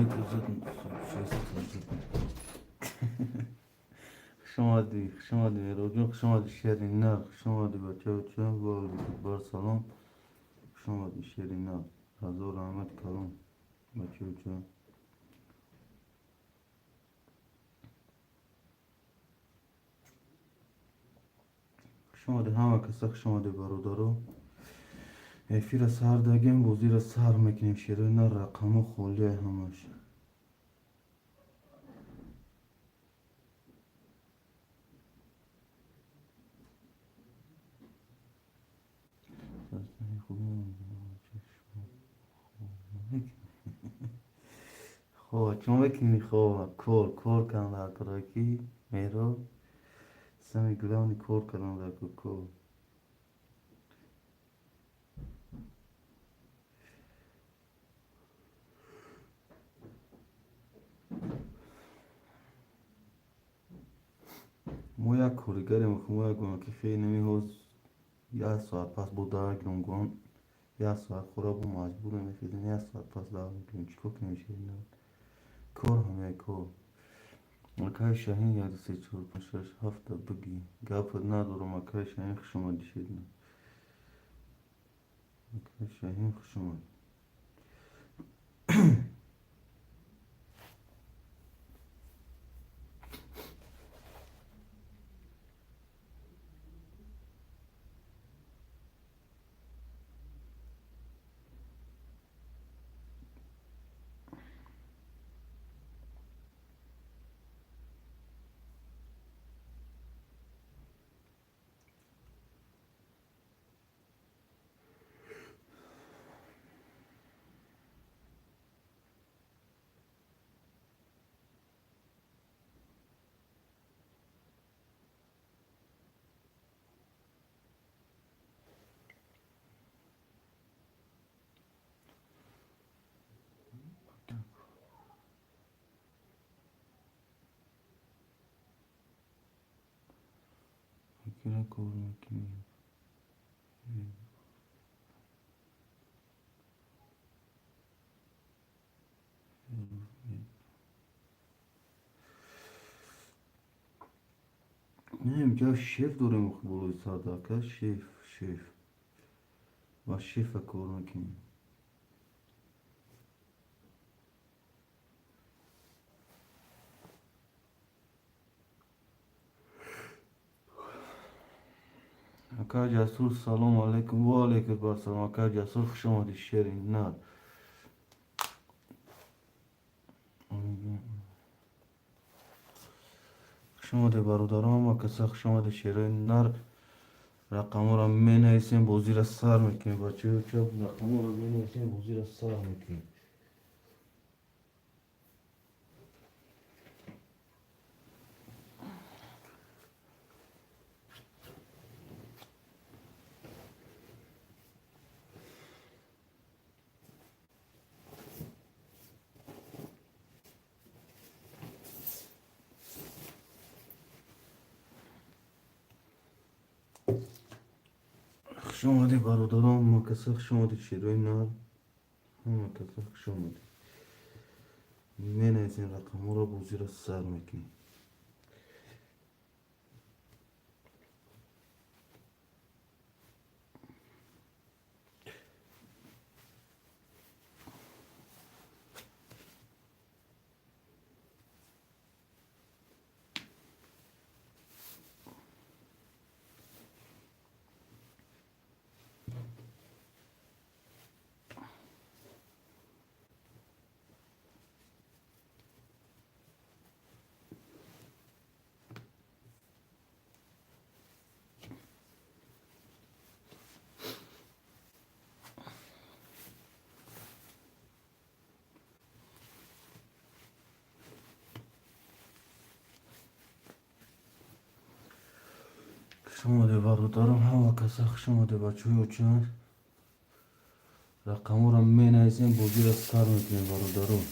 لایک بزن. خوش اومدی، خوش اومدی میرو، خوش اومدی شیرین، نه خوش اومدی بچه بچه بار سلام. خوش اومدی شیرین، نه هزار رحمت کلام بچه بچه. خوش اومدی همه کسا، خوش اومدی برادرو. افیر سهر دگیم بازی را سهر میکنیم شیرین، نه رقم خولی همش. خواه چون بکنی خواه کور کنم در کراکی میرو سمی گلانی کور کنم در کور. مو یک کوریگریم که مو یک گونه که خیلی نمی هست یک ساعت پس بود داره گرم گون یک ساعت خورا بود مجبور نمیخیزیم یک ساعت پس داره میکنیم چی که نمیشه اینا کور همه کور. مکای شاهین یاد سی چور پنشش هفته بگی گفت ندارم. مکای شاهین خوش اومدی شیرین، مکای شاهین خوش اومد. مکیره کور میکنیم. نه اینجا شیف داریم بلوی سرداکه شیف و شیف کور میکنیم. اکا جسور سلام علیکم و علیکم بر سلام. اکا جسور خوش آمدی شیرین، نه خوش آمدی برادرام و کسا خوش آمدی شیرین. نر رقم را می نویسیم بازی را سر میکنیم بچه بچه رقم را می نویسیم بازی را سر میکنیم. خوش آمدی برادرام و کسا خوش آمدی شیرین، نر همه کسا خوش آمدی. می نویسیم رقم را بازی را سر میکنیم. خوش آمدی برادرام همه کسا خوش آمدی بچه های چون رقم را می نویسیم بازی را سر میکنیم برادرام.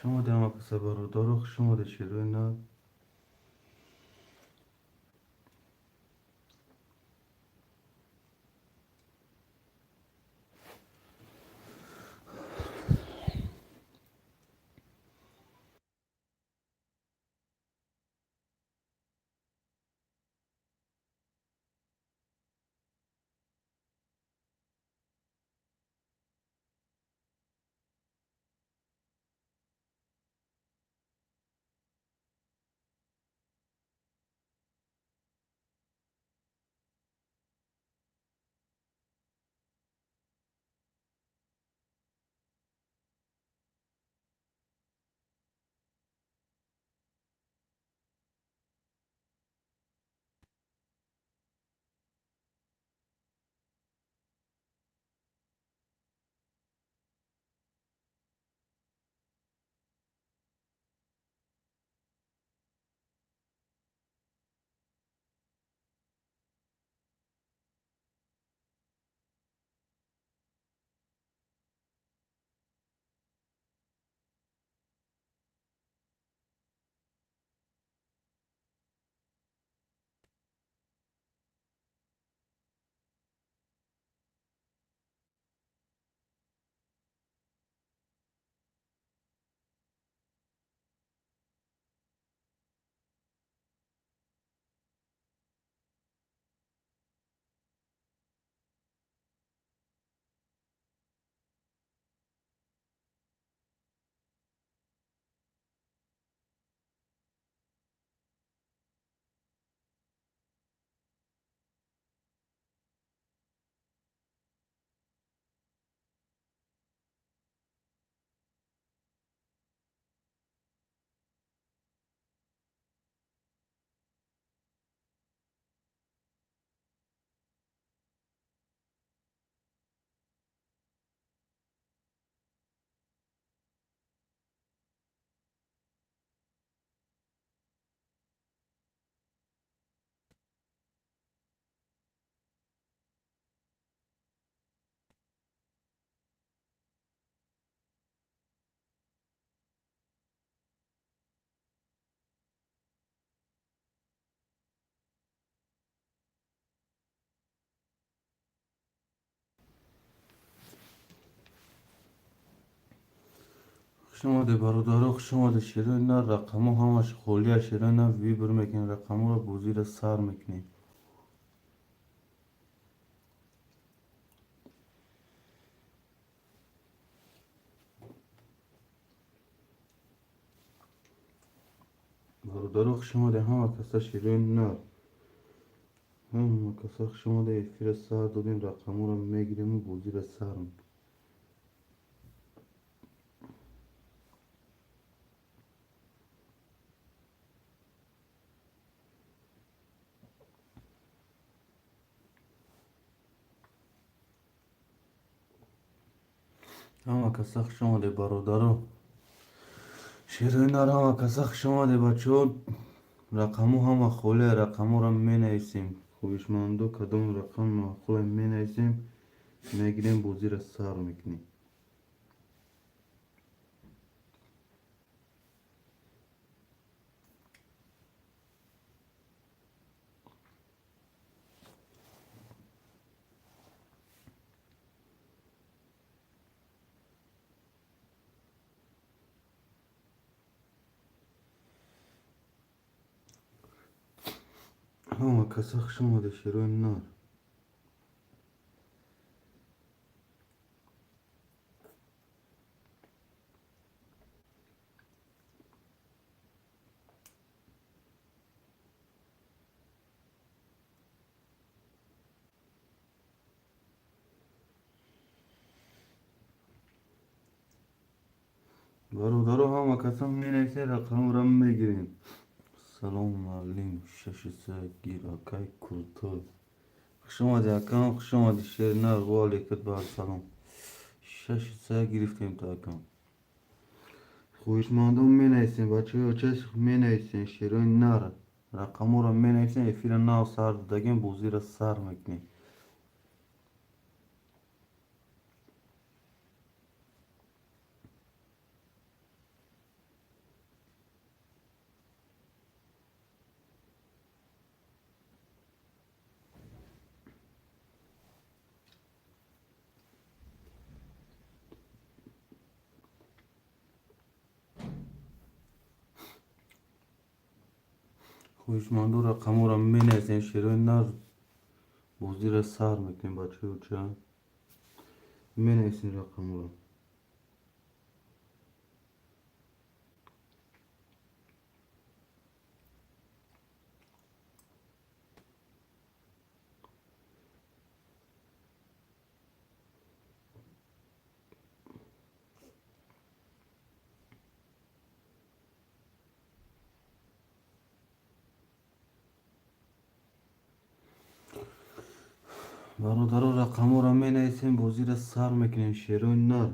شما ده همه کسا برادر شما ده شیروی نه. شما ده برادر شما ده شیروی نه رقمو همش خولیه شیروی نه ویبر میکنی رقمو رو بوزی رو سر میکنی. برادر شما ده همه کسا شیروی نه. همه کسا شما ده افیر سر دادین رقمو رو میگیریم و بوزی رو سر میکنی. همه کسا شما ده برادر شیروی نه همه کسا شما ده بچه رقمو همه خوله رقمو رو می نویسیم خویشمندو کدوم رقم معقول می نویسیم میگیریم بوزی رو سر میکنیم. همه کسا شما ده شیروی نه. برادر همه کسا می نویسیم رقم رو میگیریم. سلام معلم شش سه گیراکای کرتوی شما ده اکم شما ده شیر نر والی کد بر سلام شش سه گرفتیم تا اکم خویشمندو می نویسیم بچه ها چه می نویسیم شیروی نر رقمو رو می نویسیم افیر نو سر دادگیم بوزی رو سر میکنیم. هوشمندو رقمو را مینویسین شیروی نر بازی را سر میکنیم بچه ها چه مینویسین رقمو را. برادرها رقمو را مینویسین بازی را سر میکنیم شیروی نر.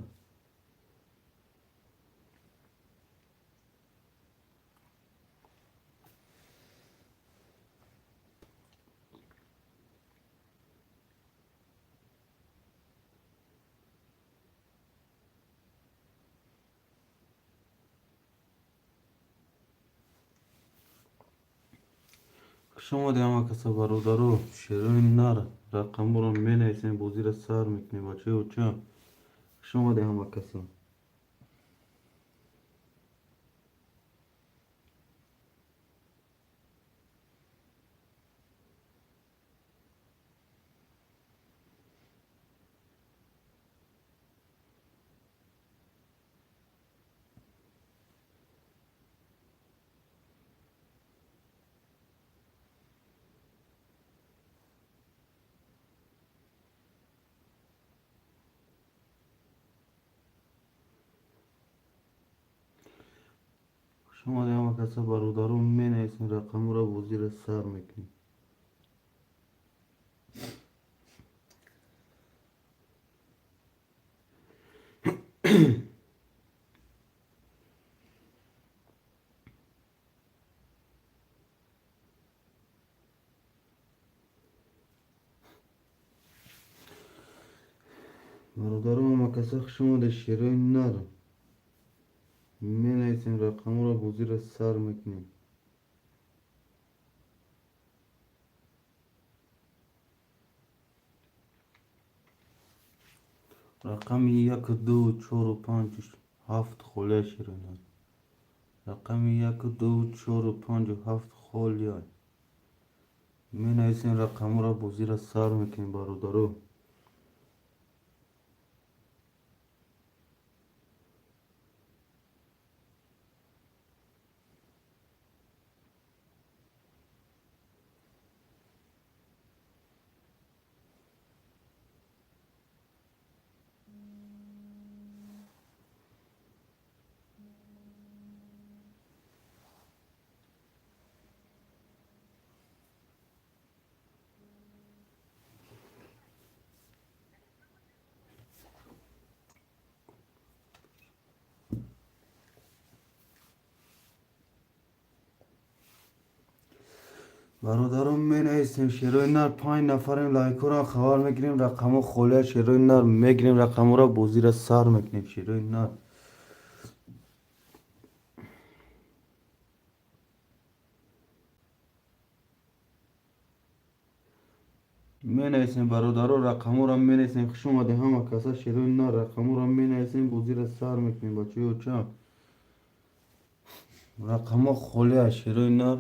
شما دیگه کسا برادرو شیروی نر رقمو را مینویسین بازی را سر میکنیم بچه ها چه شما دیگه کسا شما دیگه کسا برادرو مینویسین رقمو را بازی را سر میکنیم. برادرو کسا شما ده شیروی نر مینویسین رقمو را بازی را سر میکنیم. رقم 1 2 4 5 7 خاله شیروی نر. رقم 1 2 4 5 7 خاله مینویسین رقمو را بازی را سر میکنیم برادرو. برادران مینویسیم شیروی نر 5 نفریم لایکو را خبر میگیریم رقمو خاله شیروی نر میگیریم رقمو را بازی را سر میکنیم شیروی نر. مینویسیم برادران رقمو را مینویسیم خوش اومده همه کسا شیروی نر رقمو را مینویسیم بازی را سر میکنیم بچه ها چه رقمو خاله شیروی نر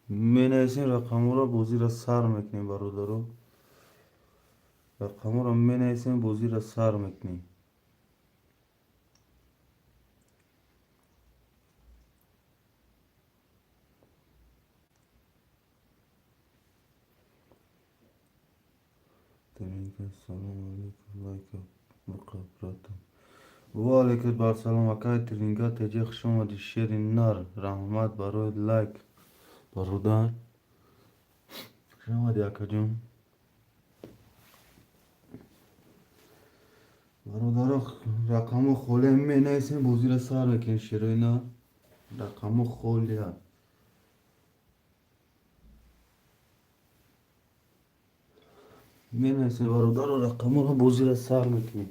مینویسیم رقمو را بازی را سر میکنیم برادران رقمو را مینویسیم بازی را سر میکنیم. سلام علیکم لایک مقابلتم و علیکم بر سلام اکای ترینگا تجیخ شما دی شیر نر رحمت برای لایک برادر شما دی اکا جون برادر رقمو خاله می نیسیم بازی را سر بکن شیروی نر رقمو خالی ها می نیسیم برادر رقمو را بازی را سر بکن.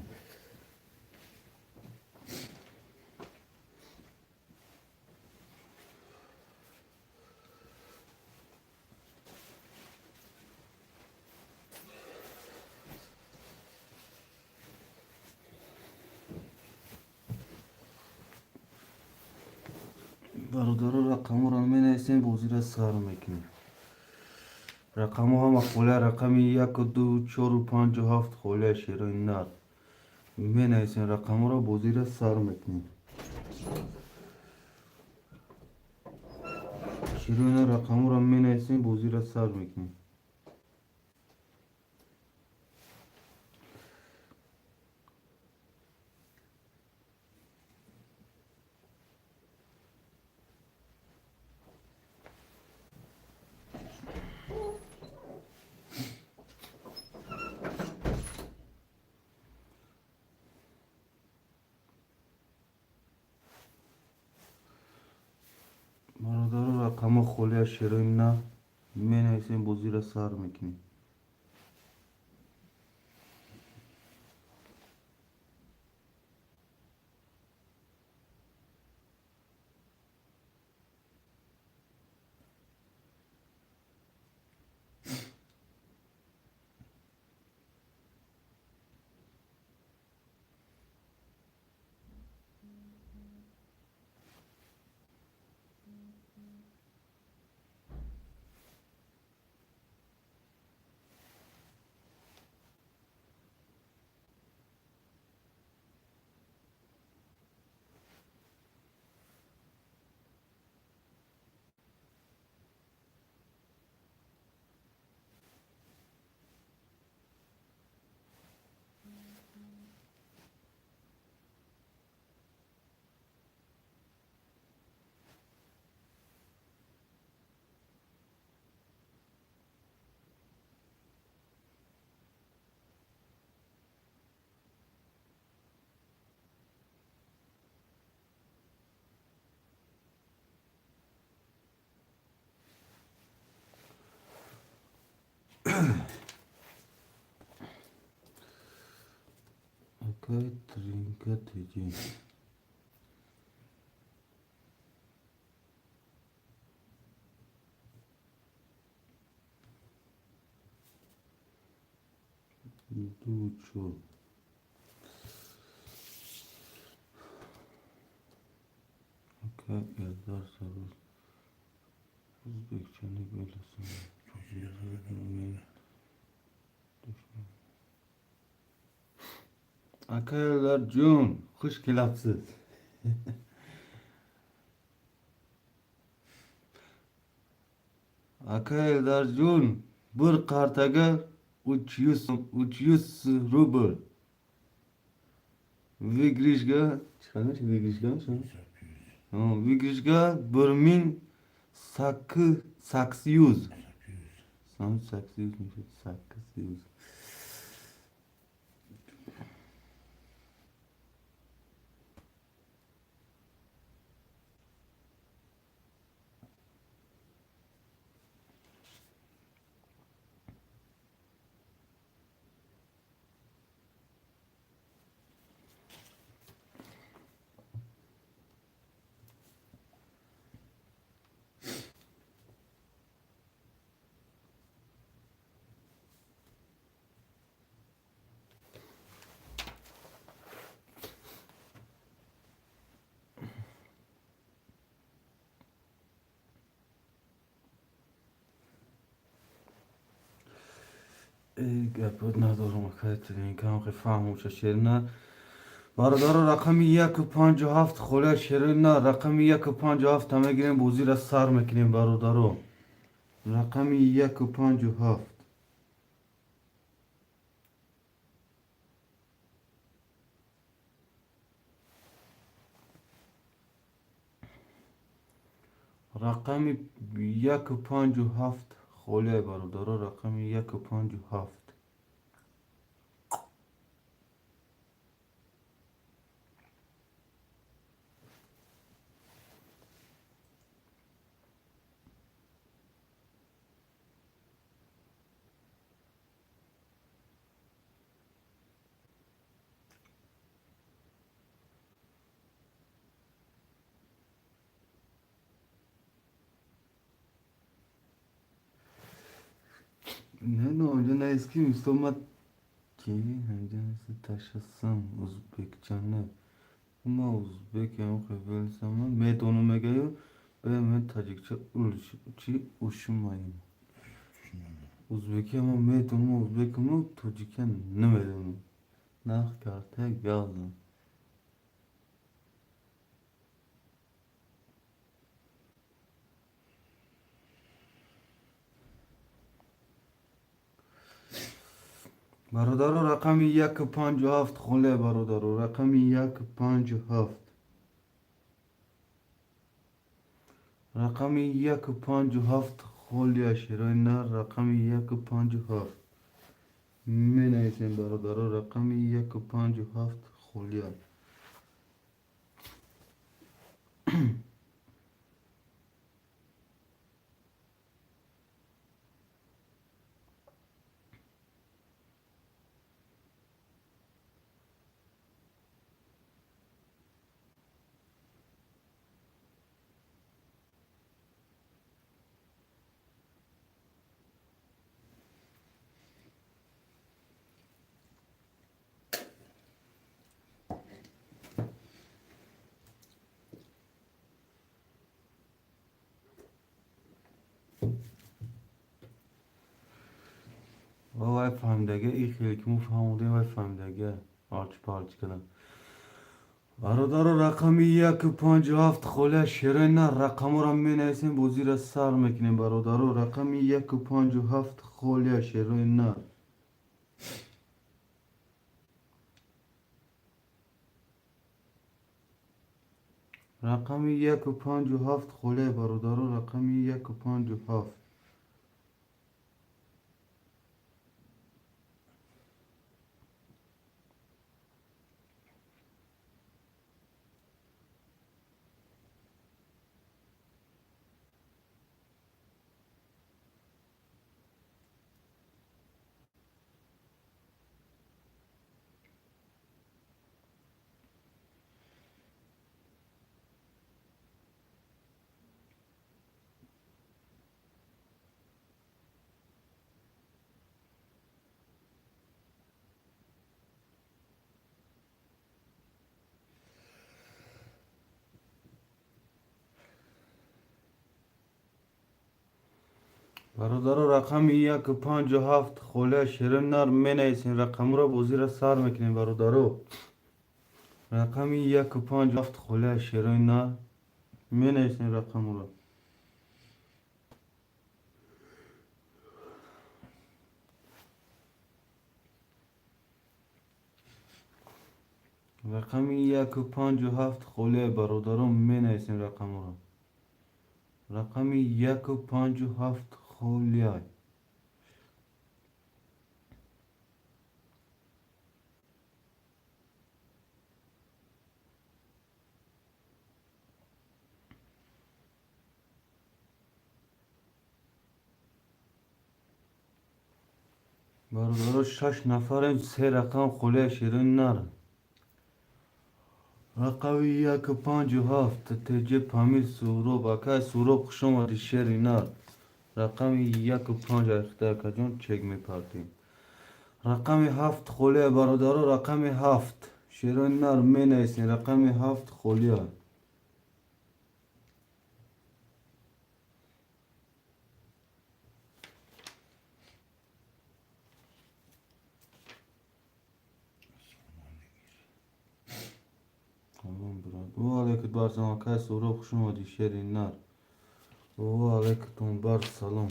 برادر رقم رو می نویسیم بازی را سر میکنیم. رقم ها مخوله رقمی 1 و 2 4 و 5 و 7 خوله شیرین نر می نویسیم رقم را بازی را سر میکنیم. شیرین رقم را می نویسیم بازی را سر میکنیم. برادر رقم خوله شیرین نر می نویسیم بازی را سر میکنیم. Akay trinket edici. Duçu. Akay yazar sarı. Özbekçeni böyle sana. Çok iyi. Akaylar Jun. Kuş kilapsız. Akaylar Jun. Bir kartaga 300 rubl. Vigrişga. Çıkarmış Vigrişga mı? Vigrişga 1800. Sam 800 mi? 800. گپت ندارم که این کم که فهموش شیرینه. برادر رقم 157 خوله شیرینه رقم 157 همه گیریم بوزی را سر میکنیم برادرو. رقم 157 رقم 157 خوله برادرو رقم 157. Ne önce ne eski Müslüman ki önce nasıl taşısın Uzbekçanı ama Uzbek ya o kadar zaman met onu megayo من Tacikçe uşumayım. Uzbeki ama meydunu Uzbek ama Taciken ne meydunu? Nah karte yazdım. برادر رقم 157 خله برادر رقم 157 رقم 157 خله شیرای نه رقم 157 می نویسیم برادر رقم 157 خله وای فهمیدگه این خیلی که مو فهموده وای فهمیدگه آرچ پارچ کردم برادر رقم 157 خله شیرای نه رقم را می نویسیم بازی را سر میکنیم برادر رقم 157 خله شیرای نه رقم 157 خله برادر رقم 157 برادر رقم 157 خله شیرین نر می نویسین رقم را بازی را سر میکنیم برادر رقم 157 خله شیرین نر می نویسین رقم را رقم 157 خله برادرم می نویسین رقم را رقم 157 خله برادر 6 نفریم 3 رقم خله شیرین نر رقم 157 تجه پامیر سورو بکای سورو خوش آمدی شیرین نر رقم 150 اختیار کجان چک میپردیم رقم 7 خله برادر رقم 7 شیرین نر می نویسین رقم 7 خله tamam brad o aleykum bar salam kay suro خوش اومدی شیرین نر و علیکم بر سلام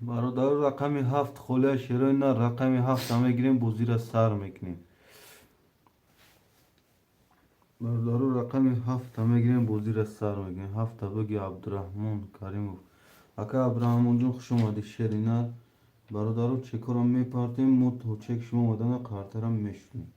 برادر رقم 7 خله شیرین نر رقم 7 همه گیریم بازی را سر میکنیم برادر رقم 7 همه گیریم بازی را سر میکنیم 7 بگی عبدالرحمن کریمов اکا عبدالرحمن جون خوش اومدی شیرین نر برادر چکرم میپرتیم مو تو چک شما اومدن کارترم میشونیم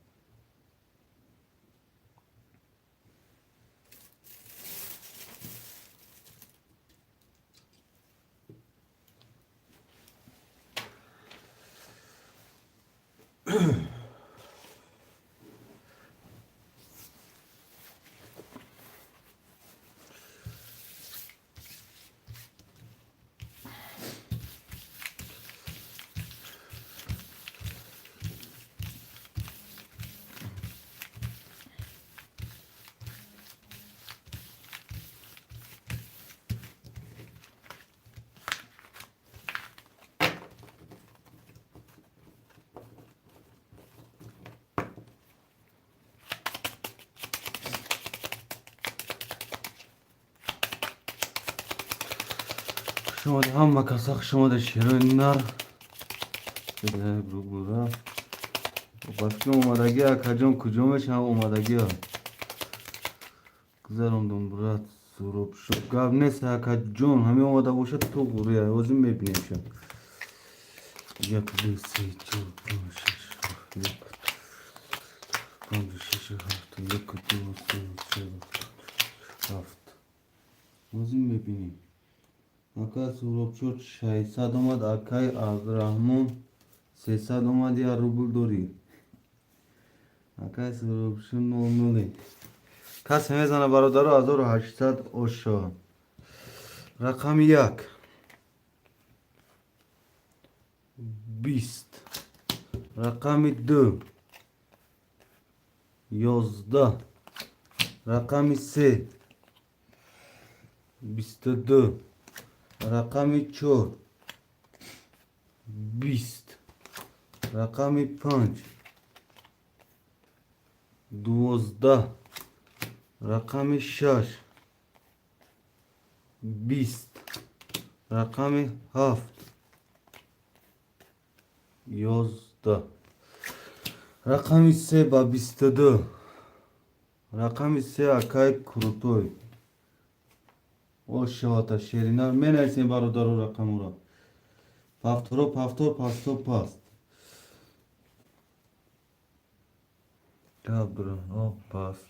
شما ده هم مکاساق شما ده شیرین نر بده برو رفت بس که اومدگی ها کجام کجامش هم اومدگی ها گذارم دون برات سروب شد گاب نیست ها کجام همه اومده باشد تو گوری ها وزیم ببینیم شد یک دو سه چهار پنج شش یک پنج شش هفت یک دو سه چهار هفت وزیم ببینیم اکای سروب شد 600 اومد اکای آگرامون 300 اومد یا روبل دوری اکای سروب شد 9 کسی میزنه برادر 1800 اوشا رقم 1 20 رقم 2 11 رقم 3 22 رقم 4 20 رقم 5 12 رقم 6 20 رقم 7 11 رقم 3 با 22 رقم 3 اکای کروتوی او شواتا شیرینار می نرسیم برادر و رقم را پفتورو پاستو پاست او پاست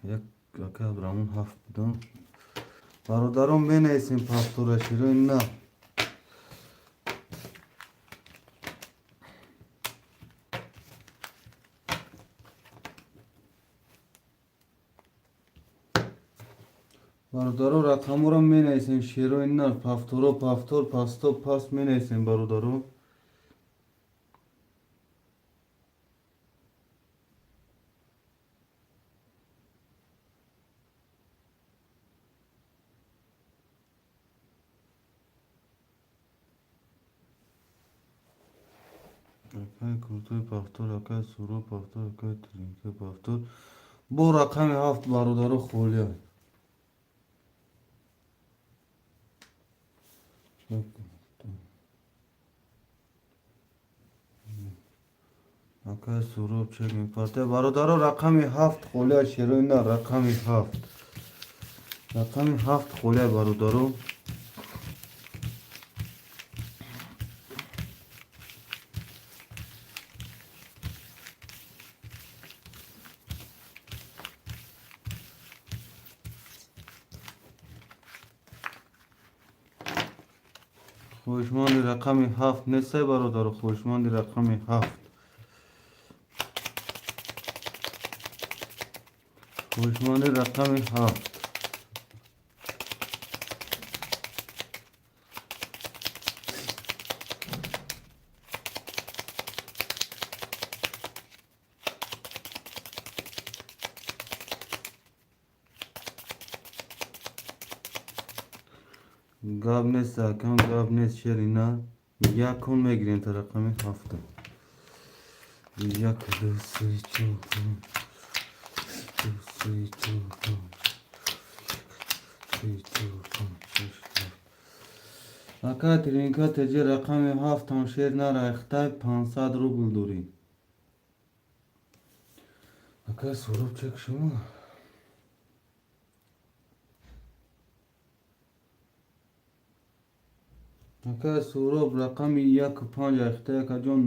یک اکای برامون 7 بدم برادرم می نرسیم پفتورو شیرین نه برادرو رقم رو می نویسیم شیرو اینا پفتور پاستو پاست می نویسیم برادرو اکای کورتوی پفتور اکای سورو پفتور اکای ترینکه پفتور با رقم 7 برادرو خولیا اکای سورو چک می پفته برادرو رقم 7 خولیا شیرو اینا رقم 7 رقم 7 خولیا برادرو خوشماندی رقم 7 نیسته برادر خوشماندی رقم 7 خوشماندی رقم 7 گاب نیست کم گاب نیست شیرینا یک کن میگیرین تا رقم 7 یک دو سه چهار پنج دو سه چهار پنج سه چهار پنج شش هفت اکا ترینکا تجی رقم 7 هم شیرنا ریخته 500 روبل دوری اکا سروب چک شما اکای سوروب رقم 1 5 ریخته اکا جون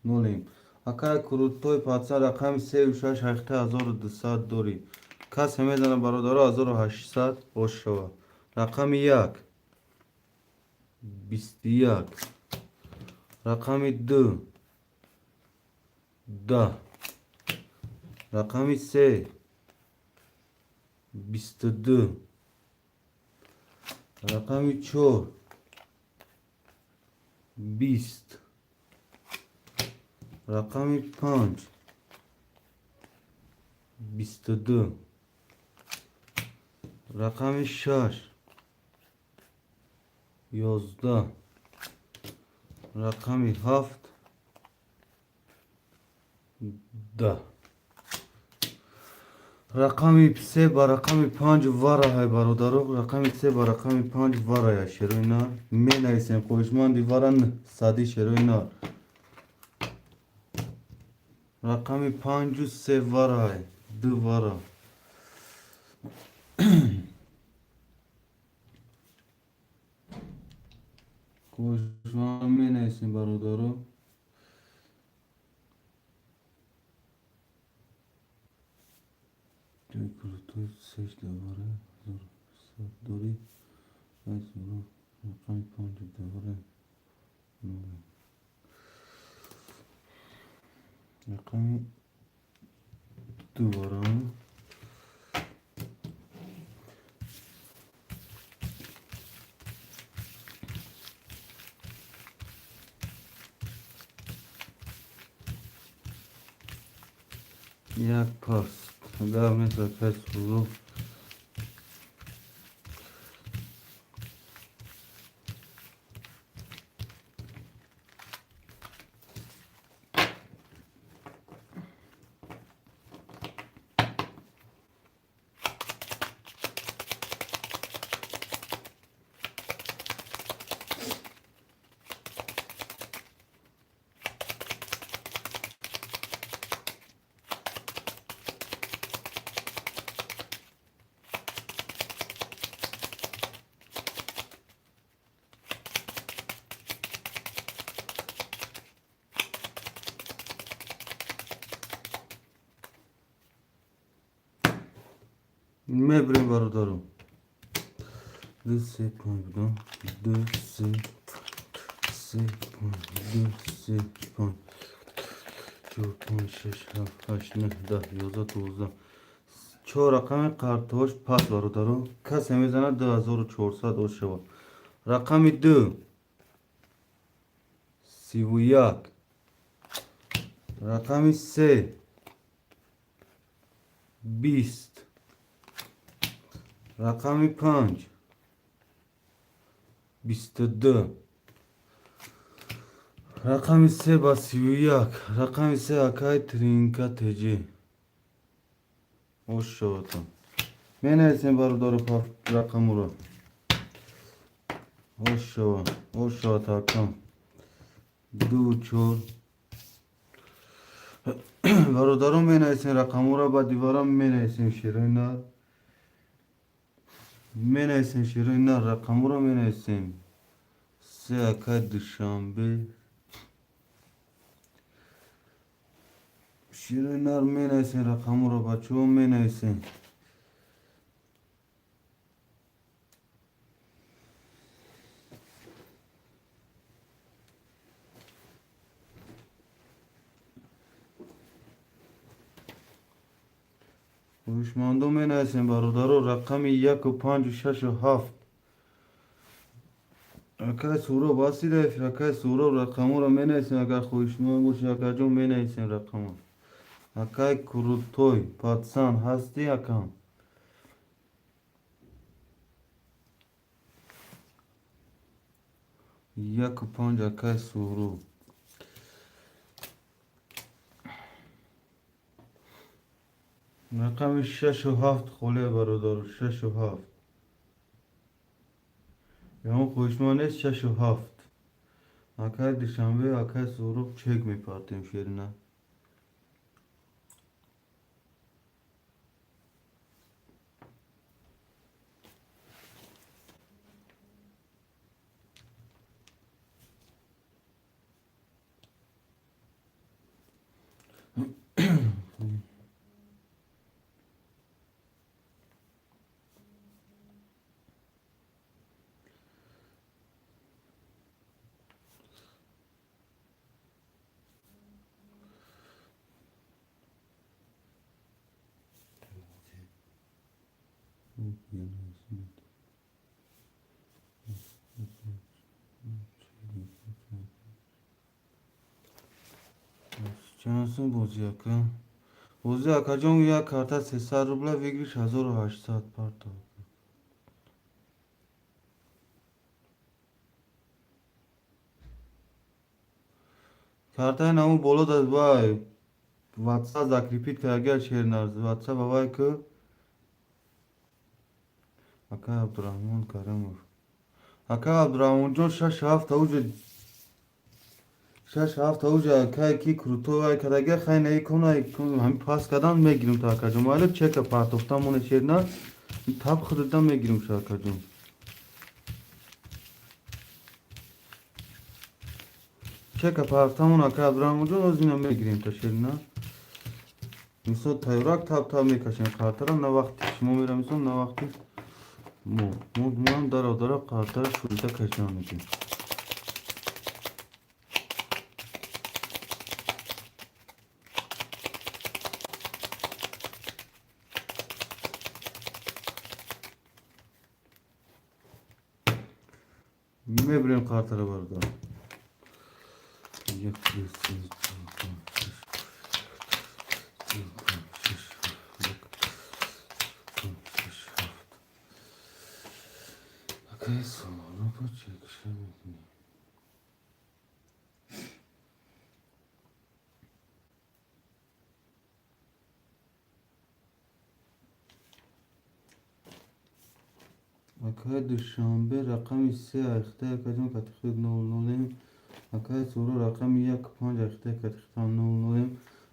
9 اکای کروتوی پاتسا رقم 3 و 6 ریخته 1200 دوری کس میزنه برادر 1800 اوش شوا رقم 1 21 رقم 2 10 رقم 3 22 رقم 4 20 رقم 5 22 رقم 6 11 رقم 7 10 رقمی 3 با رقمی 5 واره های برادرو. رقمی 3 با رقمی 5 واره یا شروع نار می نویسیم خوشمان دیوارن سادی شروع نار. رقمی 5 و 3 واره های دو واره خوشمان می نویسیم برادرو. دوی کلوتوی سش دواره زور ساد دوری های زورو. رقمی 5 دواره رقمی دواره یک پاس در مثل پس رو میبریم برادرم. دو سه پنج دو سه سه پنج دو سه پنج چهار پنج شش هفت هشت نه ده یازده دوازده. چهار رقم قرطاش پس برادرم. کسی میزنه 2400 او شود. رقم 2 31. رقم 3 20. رقم 5 22. رقم 3 با 31. رقم 3 اکای ترینکا تجی hoş şovatan. Ben esin barudoro pa rakamuro. Hoş şova. Hoş şova takam. Du çor. Barudarom ben esin rakamuro ba divaram ben esin şirina. Ben esin şirina rakamuro ben esin. Se akad duşanbe. Şirinar men esin rakamuro ba çoğun men esin. هوشمندو می نویسیم برادرو. رقم 1 و 5 و 6 و 7. اکای سورو باسی داشت. اکای سورو رقمو رو می نویسیم. اگر خوشمند باشی اکای جون می نویسیم رقمو. اکای کروتوی پادسان هستی اکام. 1 و 5 اکای سورو. رقم 6 و 7 خوله برادر. 6 و 7 یا خوشمند نیست. 6 و 7 اکای دوشنبه اکای سورو چک می پارتیم شیرینه. چنانسون بوزی اکا جون یک کارتا 300 روبله ویگریش 1800 پارتا. کارتا نمو بولو داد بای WhatsApp zakripit ka gel şehirler WhatsApp havay ki Aka Abdurrahman Karamov. Aka Abdurrahman John şaş hafta ucu شش هفت اوجا که کی کروتو ای کداگه خیلی کنه همین پاس کدام میگیریم تا کجا مالک چک پارتوفتا مونه شیرنا تاب خودتان میگیریم شاکر جون چک پارتوفتا مونه که ابراهیم جون از اینا میگیریم تا شیرنا میسو تایراک تاب میکشیم خاطرم نه وقتی شما میرم میسو نه وقتی مو دارا خاطر شوریده کشنام میگیم میبریم خاطر بردا یک اکای دوشنبه رقم 3 اخته کجون کتخید 00 اکای سورو رقم 1 5 اخته کتخید 00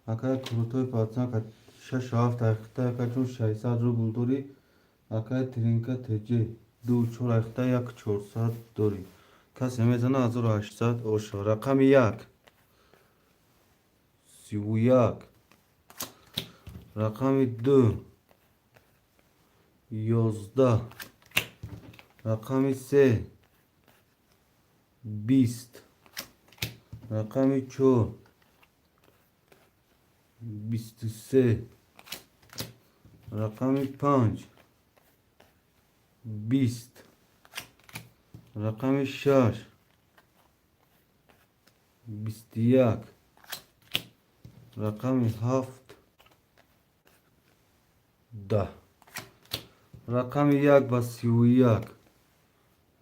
اکای کروتوی پاتسان کت 6 7 اخته کجون 600 رو بولدوری اکای ترینکا تجه 2 4 اخته 1 400 دوری کسی میزنه 1800 اوشا رقم 1 31 رقم 2 11 رقم 3 20 رقم 4 23 رقم 5 20 رقم 6 21 رقم 7 10 رقم 1 و 31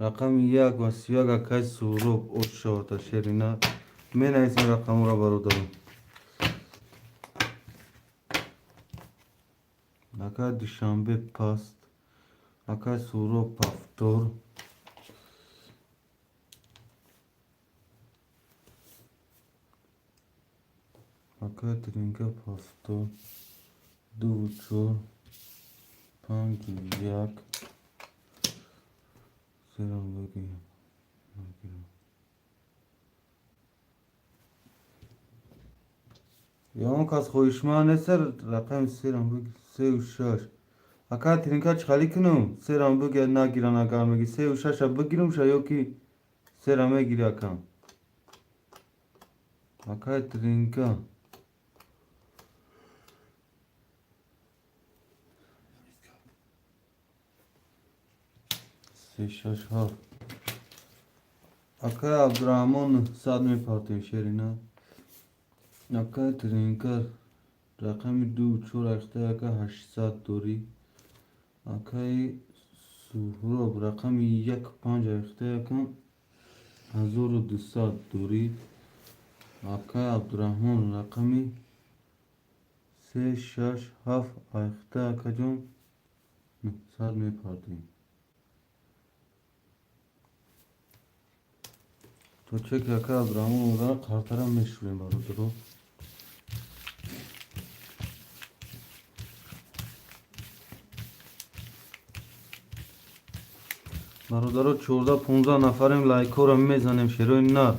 رقم 1 و 31 اکای سوروب اوشا تا شیرینا می نایسیم رقم را برو دارم اکای دوشنبه پاست اکای سوروب پافتور اکای ترینکا پافتور 2 4 5 1 سلام بگیم یا اون کس خویشمان نیست رقم سیرم بگی 3 و 6 اکا ترینکا چخالی کنم سیرم بگی نگیرن اگر میگی 3 و 6 بگیرم شاید که سیرم میگیری اکا اکا ترینکا 3 6 7 اکا عبدالرحمن صد میپاتیم شیرینا اکا ترینکا رقم 2 4 اخته اکا 800 دوری اکای سهراب رقم 1 5 اخته اکا 1200 دوری اکای عبدالرحمن رقمی 3 6 7 اخته اکا جون صد میپاتیم تو چک اکا عبدالرحمن اولا خاطرم میشوریم برو درو برادرها 14 15 نفریم لایکو را میزنیم شیروی نار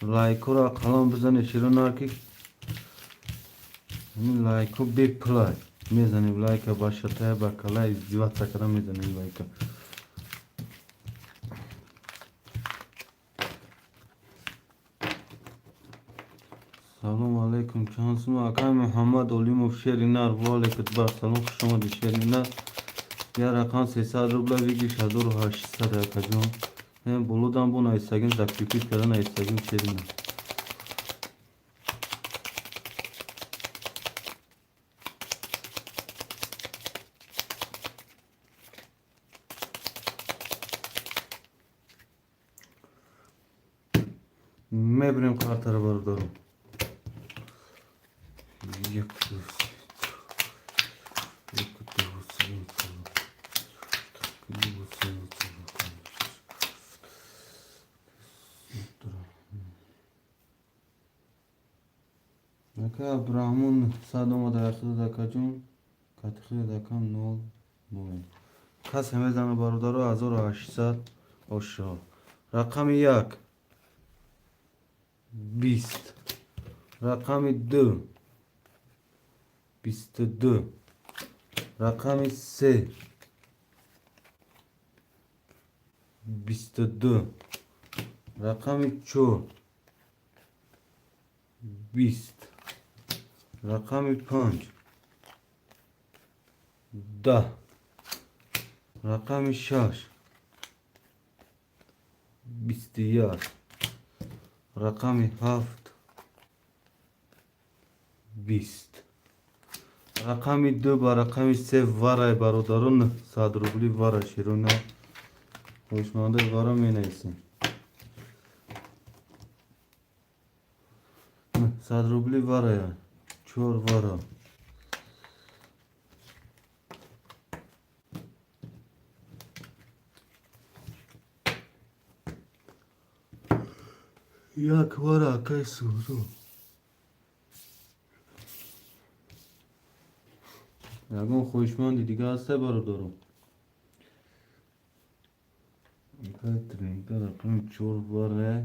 لایکو را قلم بزنید شیروی نار که همین لایکو بی پلای میزنیم لایک با شتای با کلای زیاد سکرم میزنیم لایک سلام علیکم چانسم اکای محمد اولیموف شیری نار والی کتبر سلام خوش آمدی شیری نار یا رقم 300 روبلا بگیش 1800 اکا جون هم بلودم بو نایستگیم زکریپیت کردن نایستگیم شیری نار میبریم کارت رو بردارم یک دو سه یک دو سه دو سه Naka Brahmun sadoma da yaxşı da kaçın katkı da kam nol nol. Kas hemezanı barudaro 1800 aşağı. Rakamı yak 20. Rakamı 2 22. Rakamı 3 22. Rakamı 4 20. Rakamı 5 10. Rakamı 6 27. Rakamı 7 20. Rakamı 2 با رقم 3 وارای برادران 100 روبلی وارا شیرونا خوشمانده وارا می نیسین 100 روبلی وارا یا 4 وارا یک وارا که سورو یکم خوشمندی دیگه هسته برادرم Katrinka rakam 4 vara.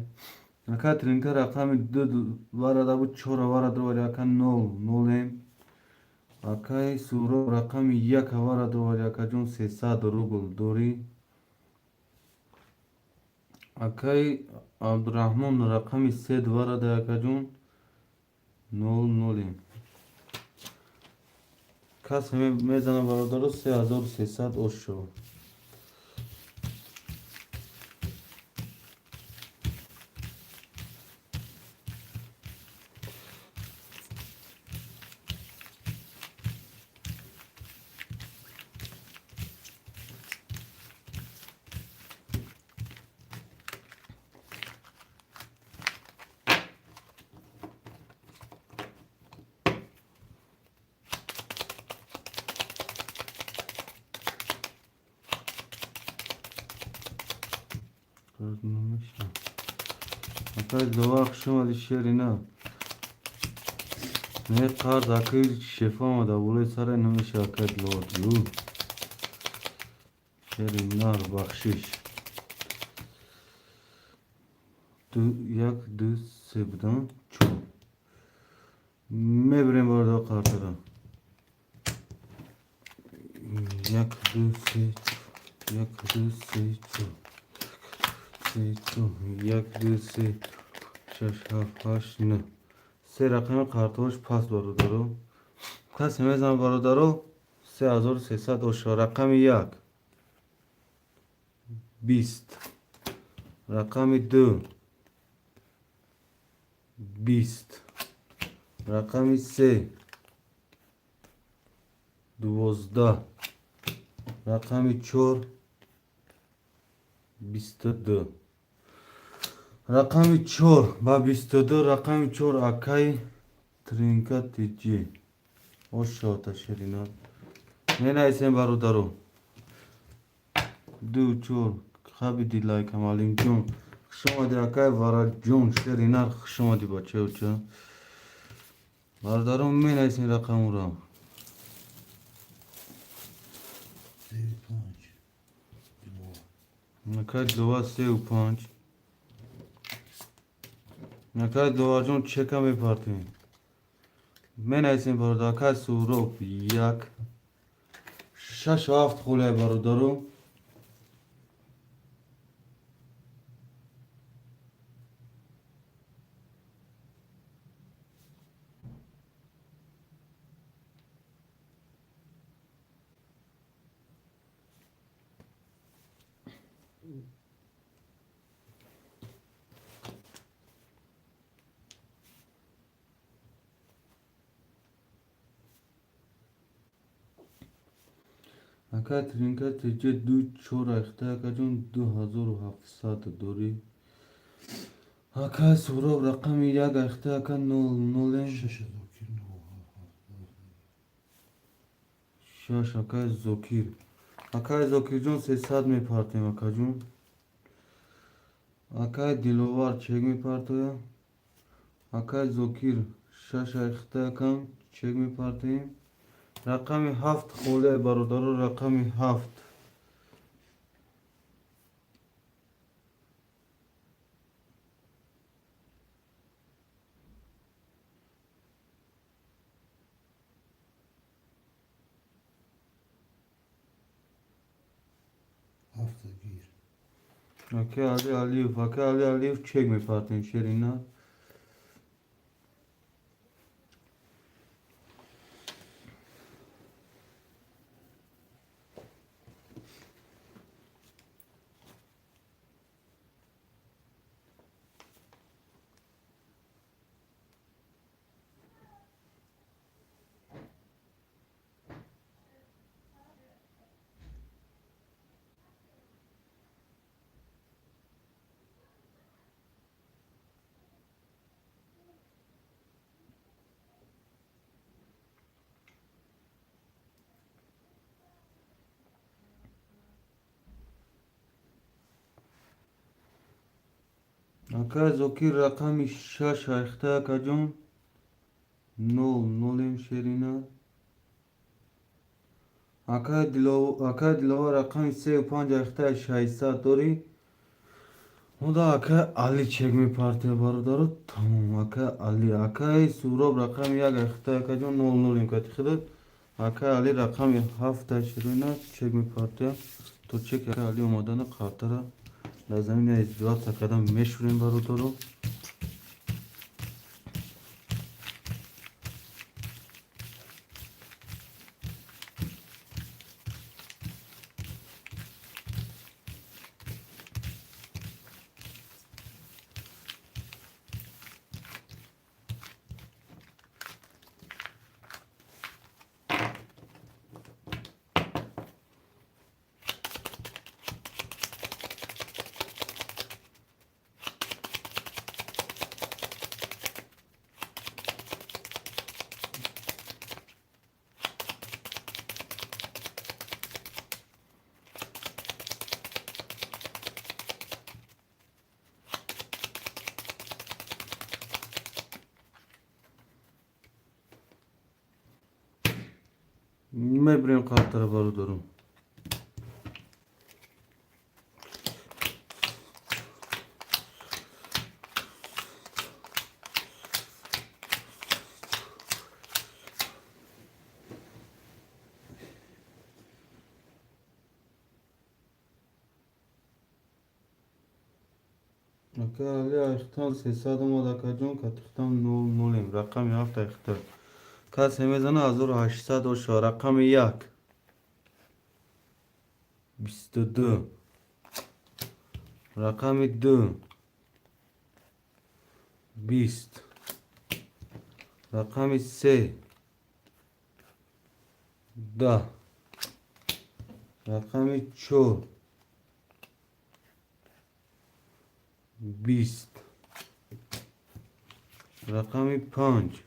Katrinka rakam 2 vara da bu 4 vara da var yakan 0 0 Akay suro rakam 1 vara da var yakacun 300 rubl dori. Akay Abdurrahman rakam 3 vara da yakacun 0 0 Kas mezana baradaro 3300 osho. Akay dua akşam hadi şerina. Ne kar dakir şefama da bulay saray namış akay lord yu. Şerinar bakşiş. Yak du sebdan ço. Mebrem varda kartada. Yak du se yak du se ço. یک دو سه شش هفت هشت نه 3 رقم کارتوش پاس برادرو کس میزنم برادرو 3300 اوشا رقم 1 20 رقم 2 20 رقم 3 12 رقم 4 22 رقم 4 با 22 رقم 4 akay Trinka tici Oşo taşerina ne neysen barudaro du çor khabi dilay kamalin jun şoma di akay vara jun şerina şoma di bache uça barudaro me neysen rakam ura akay dua sev 5 Nakay doğacın çekame parti. Men aysin barda ka surop yak. Şaş haft xulay bardaru. Akay Trinka tici du çora ikhta kacun 2700 dori. Akay surop rakam yak ikhta ka 0 0 شش آقای زوکیر. آقای زوکیر جون 300 میپرتیم آقا جون. آقای دیلوار چک میپرتویم. آقای زوکیر 6 اخته کم چک میپرتیم. رقم 7 خورده برادر، رقم 7. هفته گیر. آقای علی علیف. آقای علی علیف چک میپرتیم شیرینا. آقای زوکیر رقم 6 اخته آقا جون. 0 شیرینا. آقای دیلوار رقم 3 و 5 اخته 600 داری. خدا آقای علی چک میپرته برادر. تمام آقای علی. آقای سوراب رقم 1 اخته آقا جون. 00 امکاتی خدت. آقای علی رقم 7 شیرینا چک میپرته. تو چک آقای علی اومدن خاطره در زمین ازدواج قدم میشوریم برادر. میبریم خاطره برادرم. آقای علی اختار 300 اومد آقا جون که تختم 00 رقم 7 اختار کسی میزنه 1800 و شو. رقم 1 22. رقم 2 20. رقم 3 10. رقم 4 20. رقم 5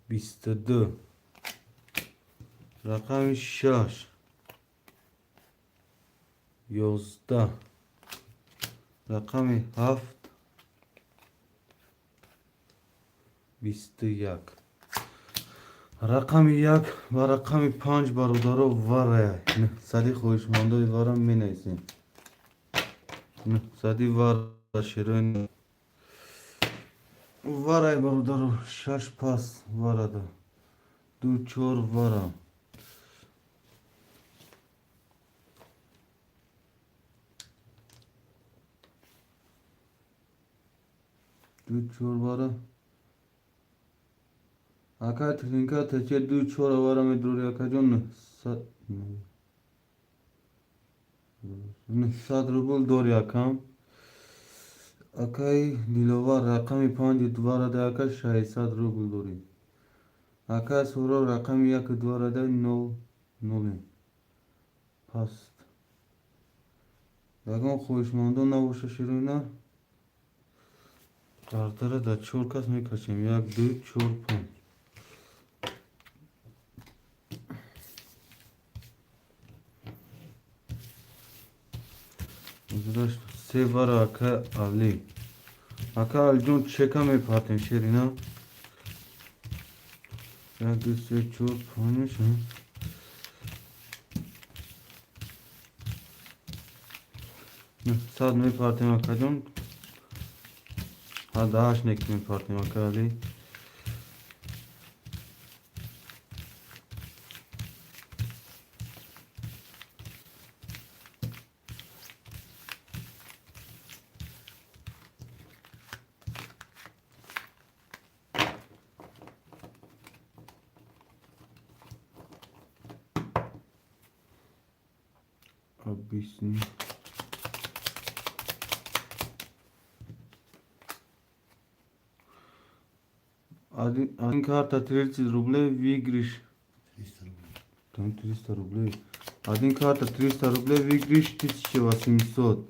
22. رقم 6 11. رقم 7 21. رقم 1 و رقم 5 برادر وره. نه صدی خوشمانده وارم می نیسیم. نه صدی وار شیرین وره برادر. 6 پاس وارده. 2 4 واره. 2 4 واره. آقا تلینکا تچه 2 4 واره می دوری آقا جون. 100 روبل دوری آقا. آقای دیلوار رقم 5 دواره ده آقا 600 روبل دوری. آقا سورا رقم 1 دواره ده 0 پست. یکم خوشمانده نباشه شیرینه. کارتره در 4 کس میکشیم. 1 2 4 5. Arkadaş se var aka Ali. Aka Alicun çeka mi paten şerina. Ya göster çok panik ha. Sad mi paten akacun. Ha daha şnek mi paten aka Ali. Abisini. Один карта 30 рублей выигрыш. 300 рублей. Там 300 рублей. Один карта 300 рублей выигрыш 1800.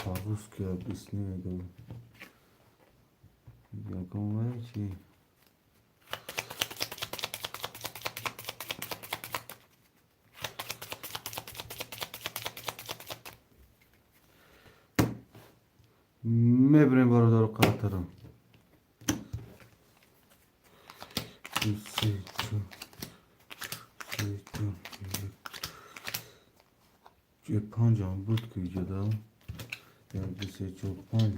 По-русски объясняю, говорю. Я говорю, मैं अपने बारोदार खाता रहा ये पांच आंबूत की जगह यार जिसे जो पांच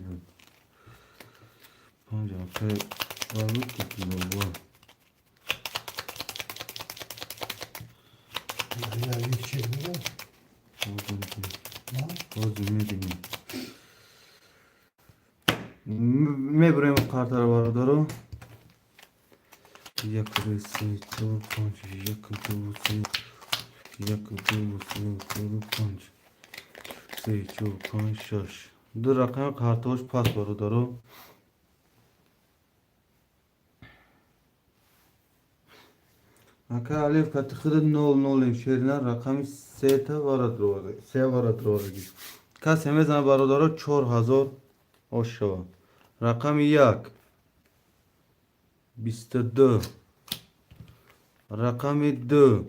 आंखें बारूद की किलो हुआ Ya bir şey mi var? Ha? o zümrüt mi मैं अपने खाता रहा बारोदार एक से जो पांच एक दो पांच से जो पांच şaş dur rakam kartoş pas barodaar Aka Alif katıkıda nol hemşeriler rakamı sete varat git. Kas hemezan barodaro 4000 oşava. Rakamı yak 22. Rakamı 2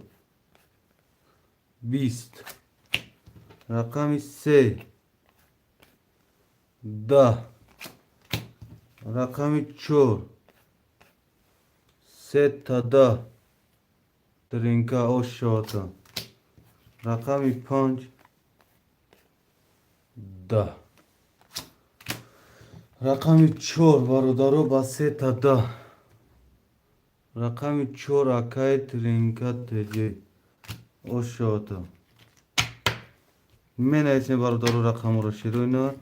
20. Rakamı 3 10. Rakamı 4 7 Trinka oshota. Rakami 5 10. Rakami 4 barodaro ba 3 ta 10. Rakami 4 akay trinka teje oshota. Mena isme barodaro rakam ro shiroina.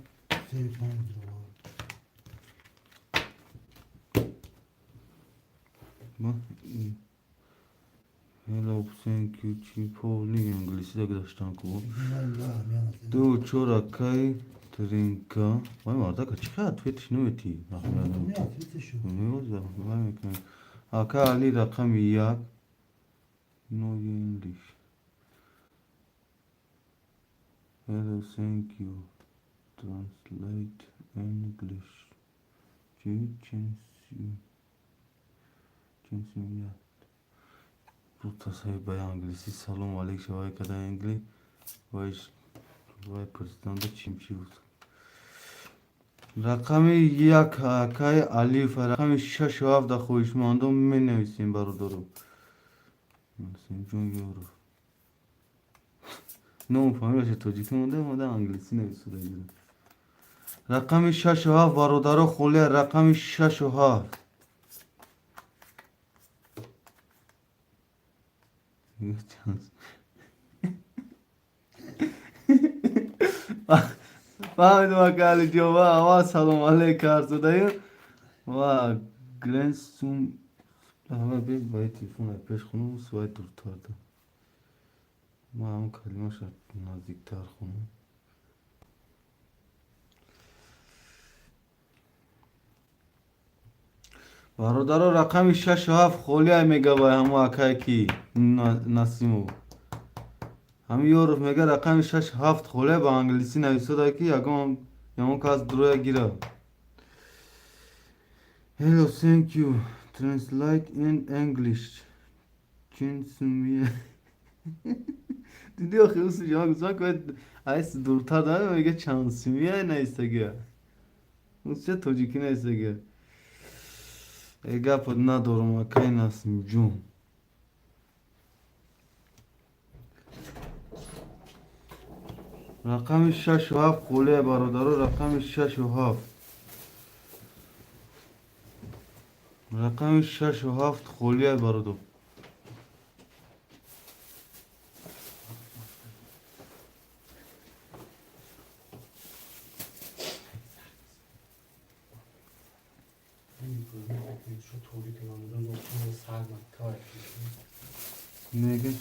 Şey panik var. Bak. Hello, thank you, Chipoli, İngilizce de gıdaştan kubu. Du çora kay trinka. Vay marda kaçka twetiş ne veti. Ne o zaman? Vay mekan. Aka Ali rakam yak. No English. Hello, thank you. Translate English. Çinsin ya. Ruta sahi bayağı İngilizce. Salam aleyküm şevay kadar İngiliz. Vay Pakistan'da çimşi olsun. Rakamı yak akay alif. Rakamı şaş hafta khoishmandom men nevisim barodarom. Sen jun yoru. Ne fahmiyorsun çocuk moda İngilizce nevisiyor. Rakamı şaş hafta barodaro khole rakamı şaş hafta. Fahmedim akali diyor. Vaa salam aleyküm arzudayım. Vaa Glensum. Ama bir bayit telefon peş konu svay turtardı. Ma am kalima şart naziktar konu. برادر رقم 6 و 7 خولی میگه و همو اکای کی نسیمو همه یورف میگه رقم 6 7 خوله با انگلیسی نویسه کی یمون کس دروی گیره. Hello, thank you. Translate in English. چین سومیه. دیدی آخه اوسی جان گفتم که ایس دورتر داره میگه چند سومیه نیسته گه. اوسی چه توجیکی نیسته گه. ای گپت ندارم اکای نسیم جون. رقم 6 و 7 خوله برادر رقم 6 و 7 رقم 6 و 7 خوله برادر شو تولید کنم دکتر سرمن کار میگه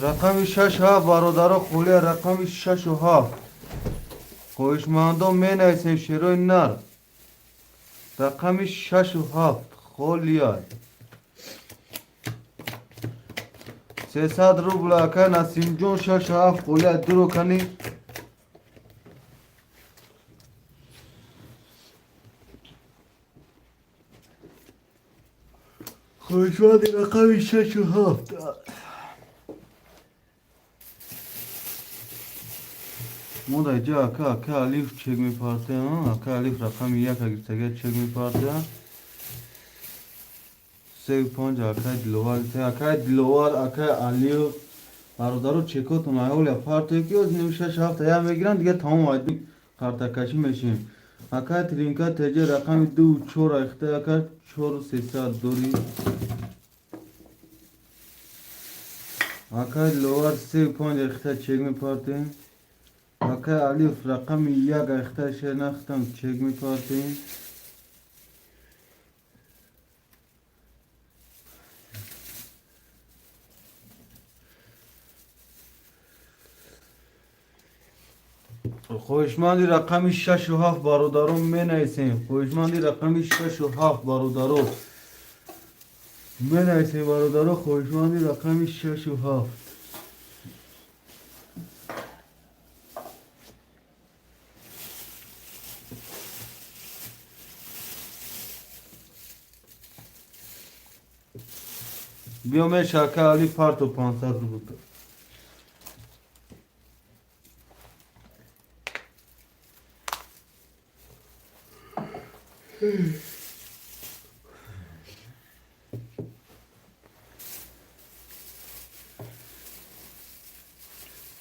رقم 6 و 7 برادر خوله رقم 6 و 7 خوشمندم می نویسیم شیروی نر رقم 6 و 7 خولیه 300 روبل اکا نسیم جون 6 و 7 خولیه درو کنی خوشمندی رقم 6 و 7 مودا جا اکا الیف چک می پارته اکا الیف رقم 1 اگر تگه چک می پارته 3 و 5 اکا دلوار اکا دلوار اکا الیف برادرو چکوت مایول پارته که از نیم 6 7 یا میگیرن دیگه تمام آدمی کارت کشی میشیم اکا ترینکا تجه رقم 2 و 4 اخته اکا 4 و 300 دوری اکا دلوار 3 و 5 اخته چک می پارته اکا الیف رقم 1 اخته شناختم چک می پارته خوشمندی رقم 6 و 7 برادرم می نویسیم خوشمندی رقم 6 و 7 برادرم می نویسیم برادرم خوشمندی رقم 6 و 7 بیامه شکر علی پارت و 500 رو بود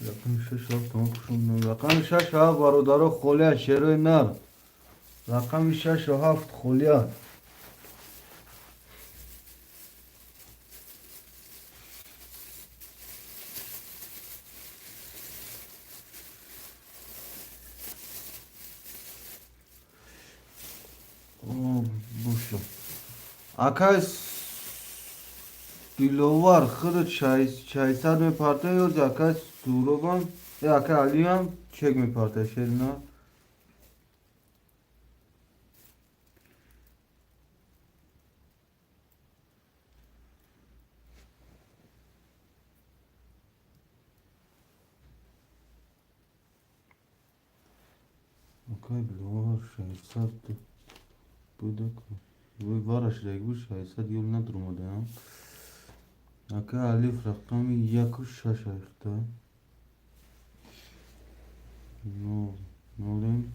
رقم 6 و 7 تمام کشوندم رقم 6 و 7 برادرم خولیه شیروی نر رقم 6 و 7 خولیه بوشو اکای دیلوار خود 600 می پارته یا اکای سوروگان یا اکای علی هم چک می پارته شیرنا اکای دیلوار 600 بوده که وی وارش رگ بود 600 یول ندرومده هم اکای الیف رقم 1 و 6 اخته نولین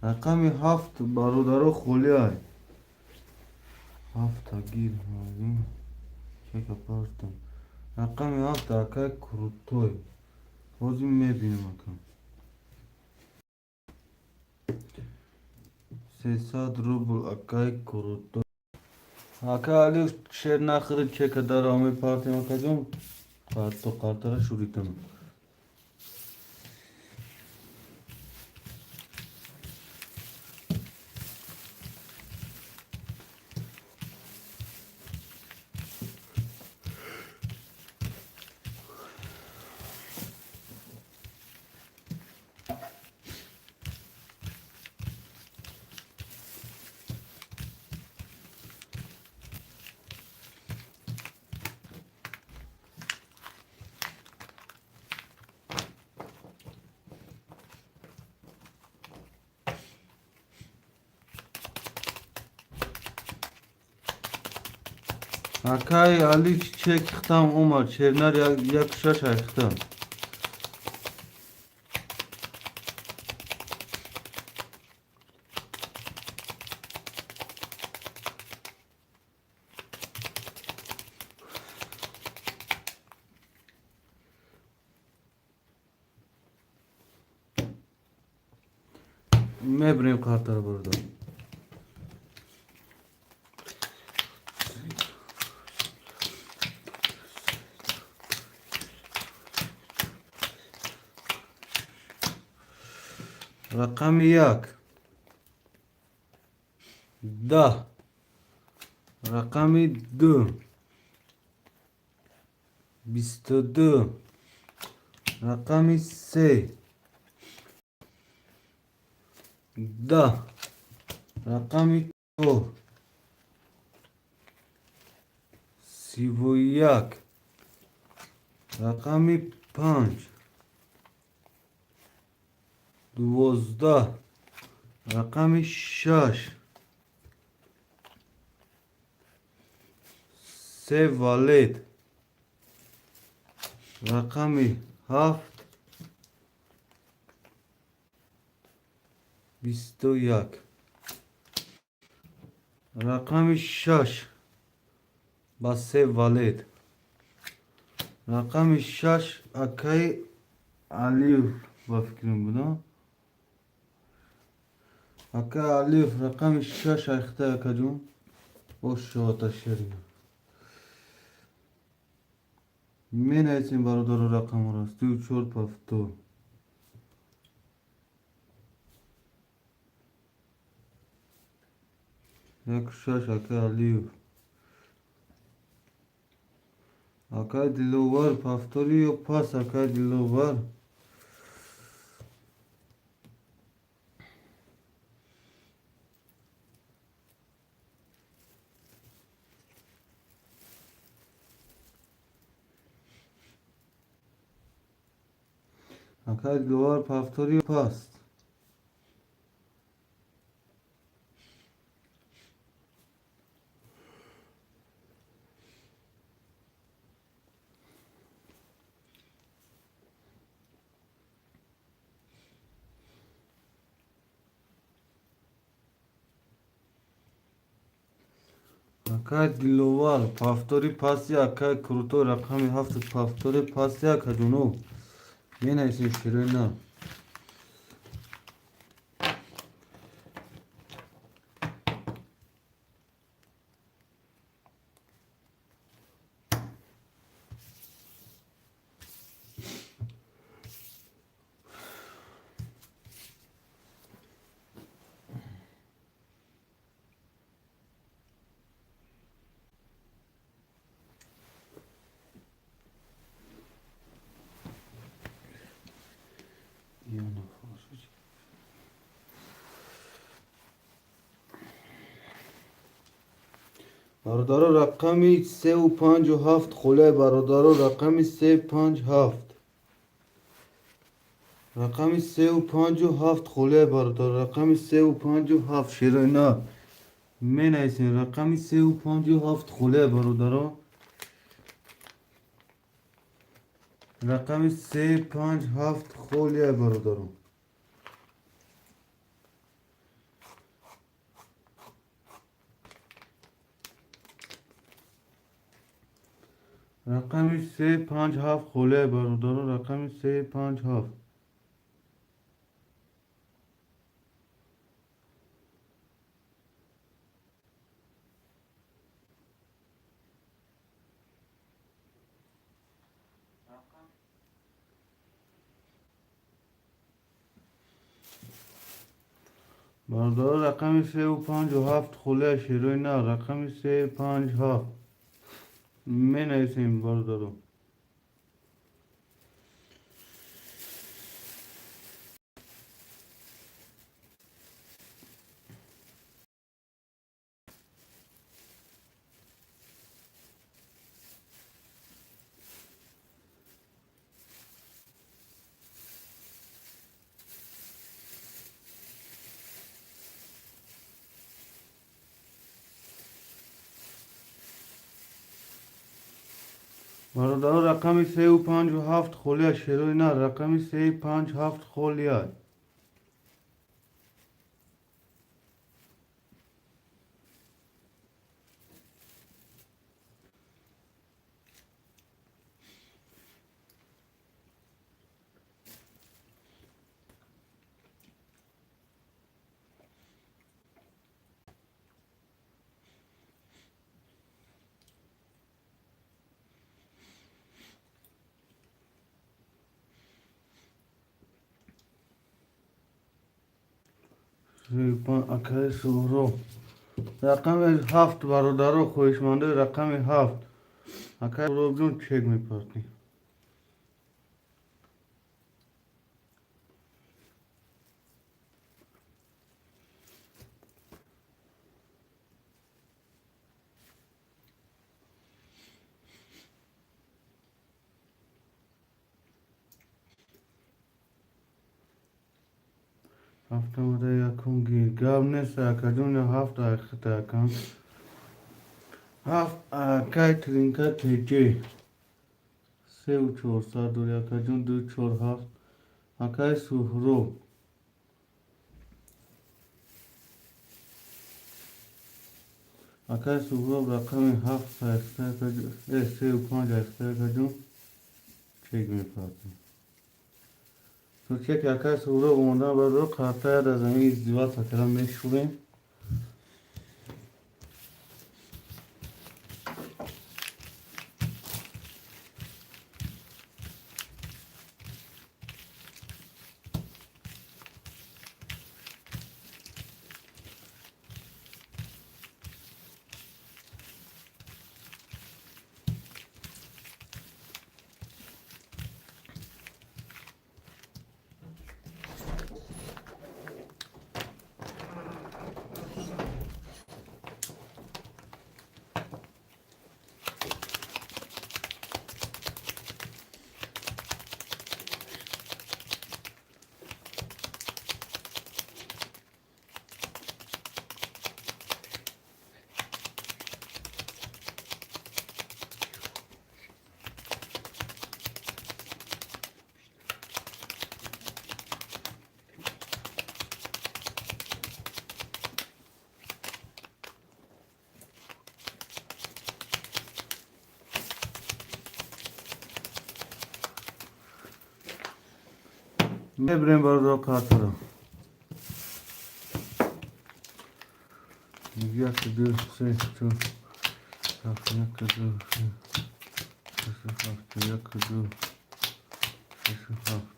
رقم 7 برادر خولی های 7 گیر چک پارتم رقم 7 اکای کروتوی بازی میبینیم اکا 300 روبل اکای کروتوی اکا علی شیر نخرید چک در آمی پارتیم اکا جون تو قارتر شوریتم Akay Ali çiçek yıktam Umar çerner yakışaş ayıktım. Mebrim kartları burada. Rakam yak. Da. Rakami dö. 22. Rakami se. Da. Rakami to. Sivoyak. Rakami panç. 12. Rakami şaş. Se valid. Rakami haft. Bistoyak. Rakami şaş. Base valid. Rakami şaş. Akay Aliyev. Bakıyorum buna. Akay Aliyev. Rakami şaş. Ayakta yakacağım. O şu taşırıyor. من ایسیم برادر رقم راست 2 4 7 یک شش اکه علیو اکه دلوور پفتولی و پاس اکه دلوور اکه دلوور پفتولی و پاس اکه دلوور پفتولی پاسی اکه کروتو رقمی هفت پفتولی پاسی اکه جنو من ایسیم شیرین نه برادر رقمی 3 و 5 و 7 خله برادر رقمی 3 5 7 رقمی 3 و 5 و 7 خله برادر رقمی 3 و 5 و 7 شیرینا می نیسین رقمی 3 و 5 و 7 خله برادر رقمی 3 5 7 خله برادر رقمی 3 5 7 خله برادر رقمی 3 5 7 برادر رقمی 3 و 5 و 7 خله شیرینا رقمی 3 5 7 می نیسین برادر برادر رقم 357 خلیه شروع نه رقم 357 خلیه اکای سهراب رقم 7 برادر خویشمنده رقم 7 اکای سهراب جون چک میپرتی هفتم یکم گیر گاب نیست اکا جون 7 اخت اکم 7 اکای ترینکت هجی 3 و 4 ساعت دوری اکا جون 2 4 7 اکای سهراب اکای سهراب رقم 7 اخت اکا جون 3 و 5 اخت اکا جون چک میپرتی تو چک اکای سهراب اومدن برادر قطعه از زمین ازدواج سکرم میشوریم ببریم برادر قطعه رو یک دو سه چهار هفت یک دو سه شش هفت یک دو شش هفت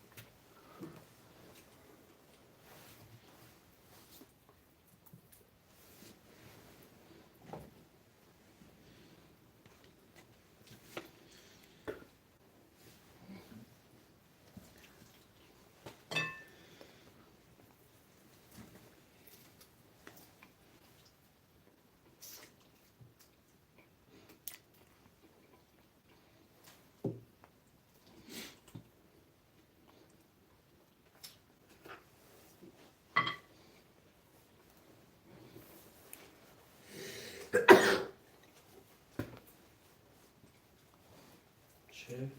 چه؟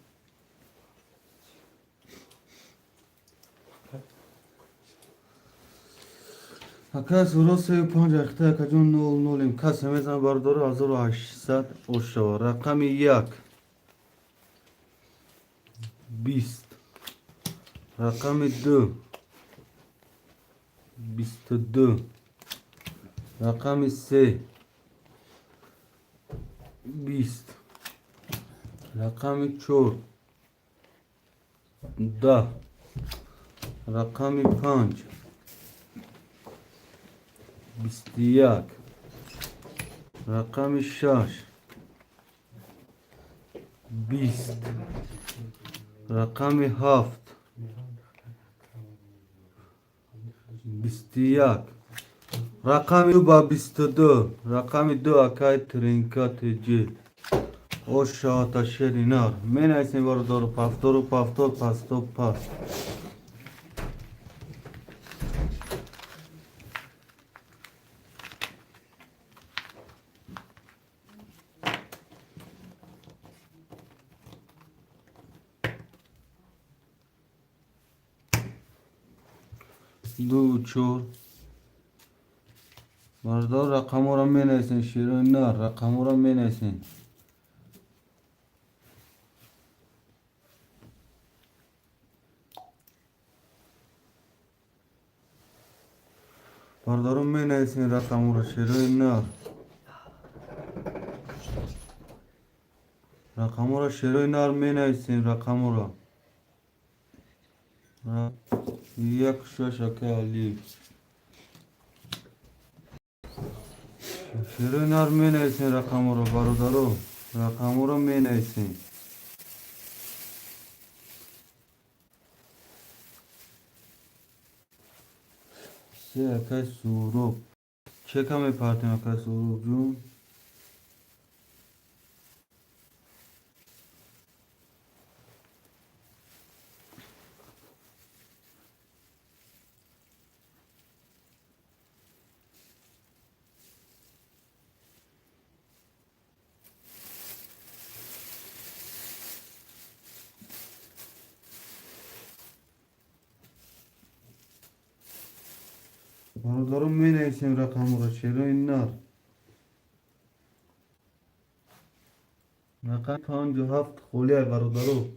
اکای سهراب 3 و 5 اخته اکا جون 0 0 کس میزن برادر 1800 اشتباه رقم 1 20 رقم 2 22 رقم 3 20 رقم 4 10 رقم 5 21 رقم 6 20 رقم 7 21 رقم 2 با 22 رقم 2 اکای ترینکات جی او شاعت شرینار می نایسیم برادر پفتور و پفتور پستو پست دو چهار. برادر رقم را می نویسین. شیرین نه رقم را می نویسین. برادرم می نویسین رقم را. شیرین نه رقم را. شیرین نر می نویسین رقم را. یک شش که علی. شیرین نر می نویسین رقم را برادرو. رقم را می نویسین. سه که سوروب. چه کمی پرتیم که سوروب جون. برادرم می نویسین رقم را. شیرین نر رقم 57 خولیه برادرو.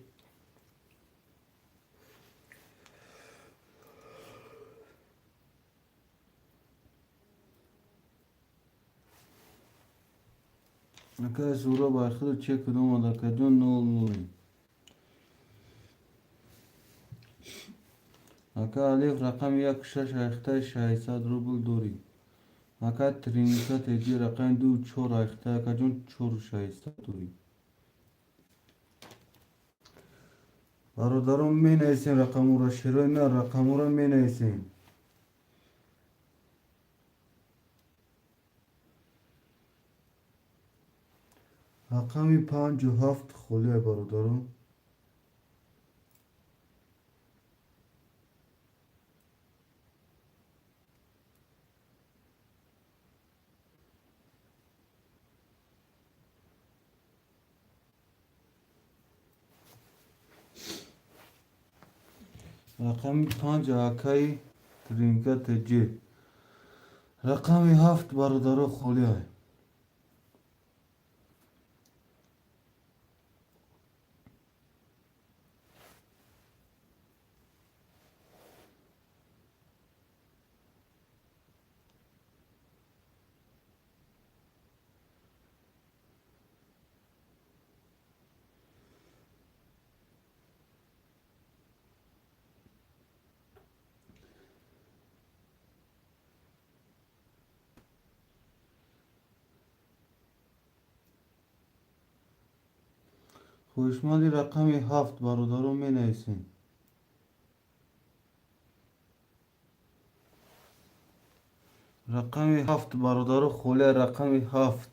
که سوروب آخر چه کدوم آده که جون نول نولی. اکا الف رقم یک شش اخته 600 روبل دوری. اکا ترینیکت ایجی رقم دو چور اخته اکا جون چور 600 دوری. برادرم می نویسین رقم را. شیرین نه رقم را می نویسین. رقم 57 خولیه برادرم. رقم 5 اکای ترینکت جی. رقم 7 برادر خولیه. خوشمالی رقم 7 برادرم می نویسین. رقم 7 برادر خولیه. رقم 7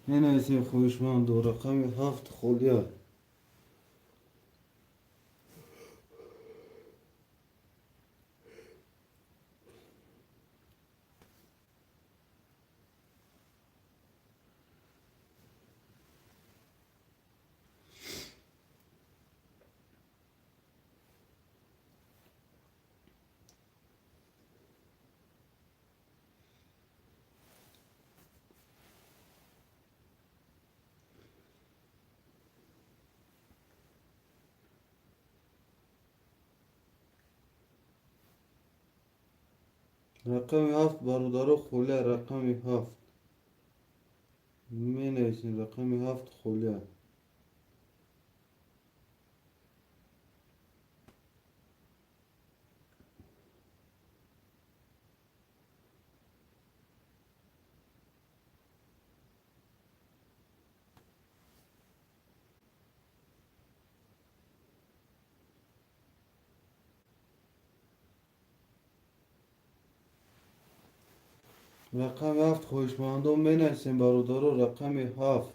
می نویسین خوشمال دو. رقم 7 خولیه. رقم 7 برادر خولیه. رقم 7 می نویسین رقم 7 خولیه. رقم 7 خوشمندم می نویسین برادر. رقم 7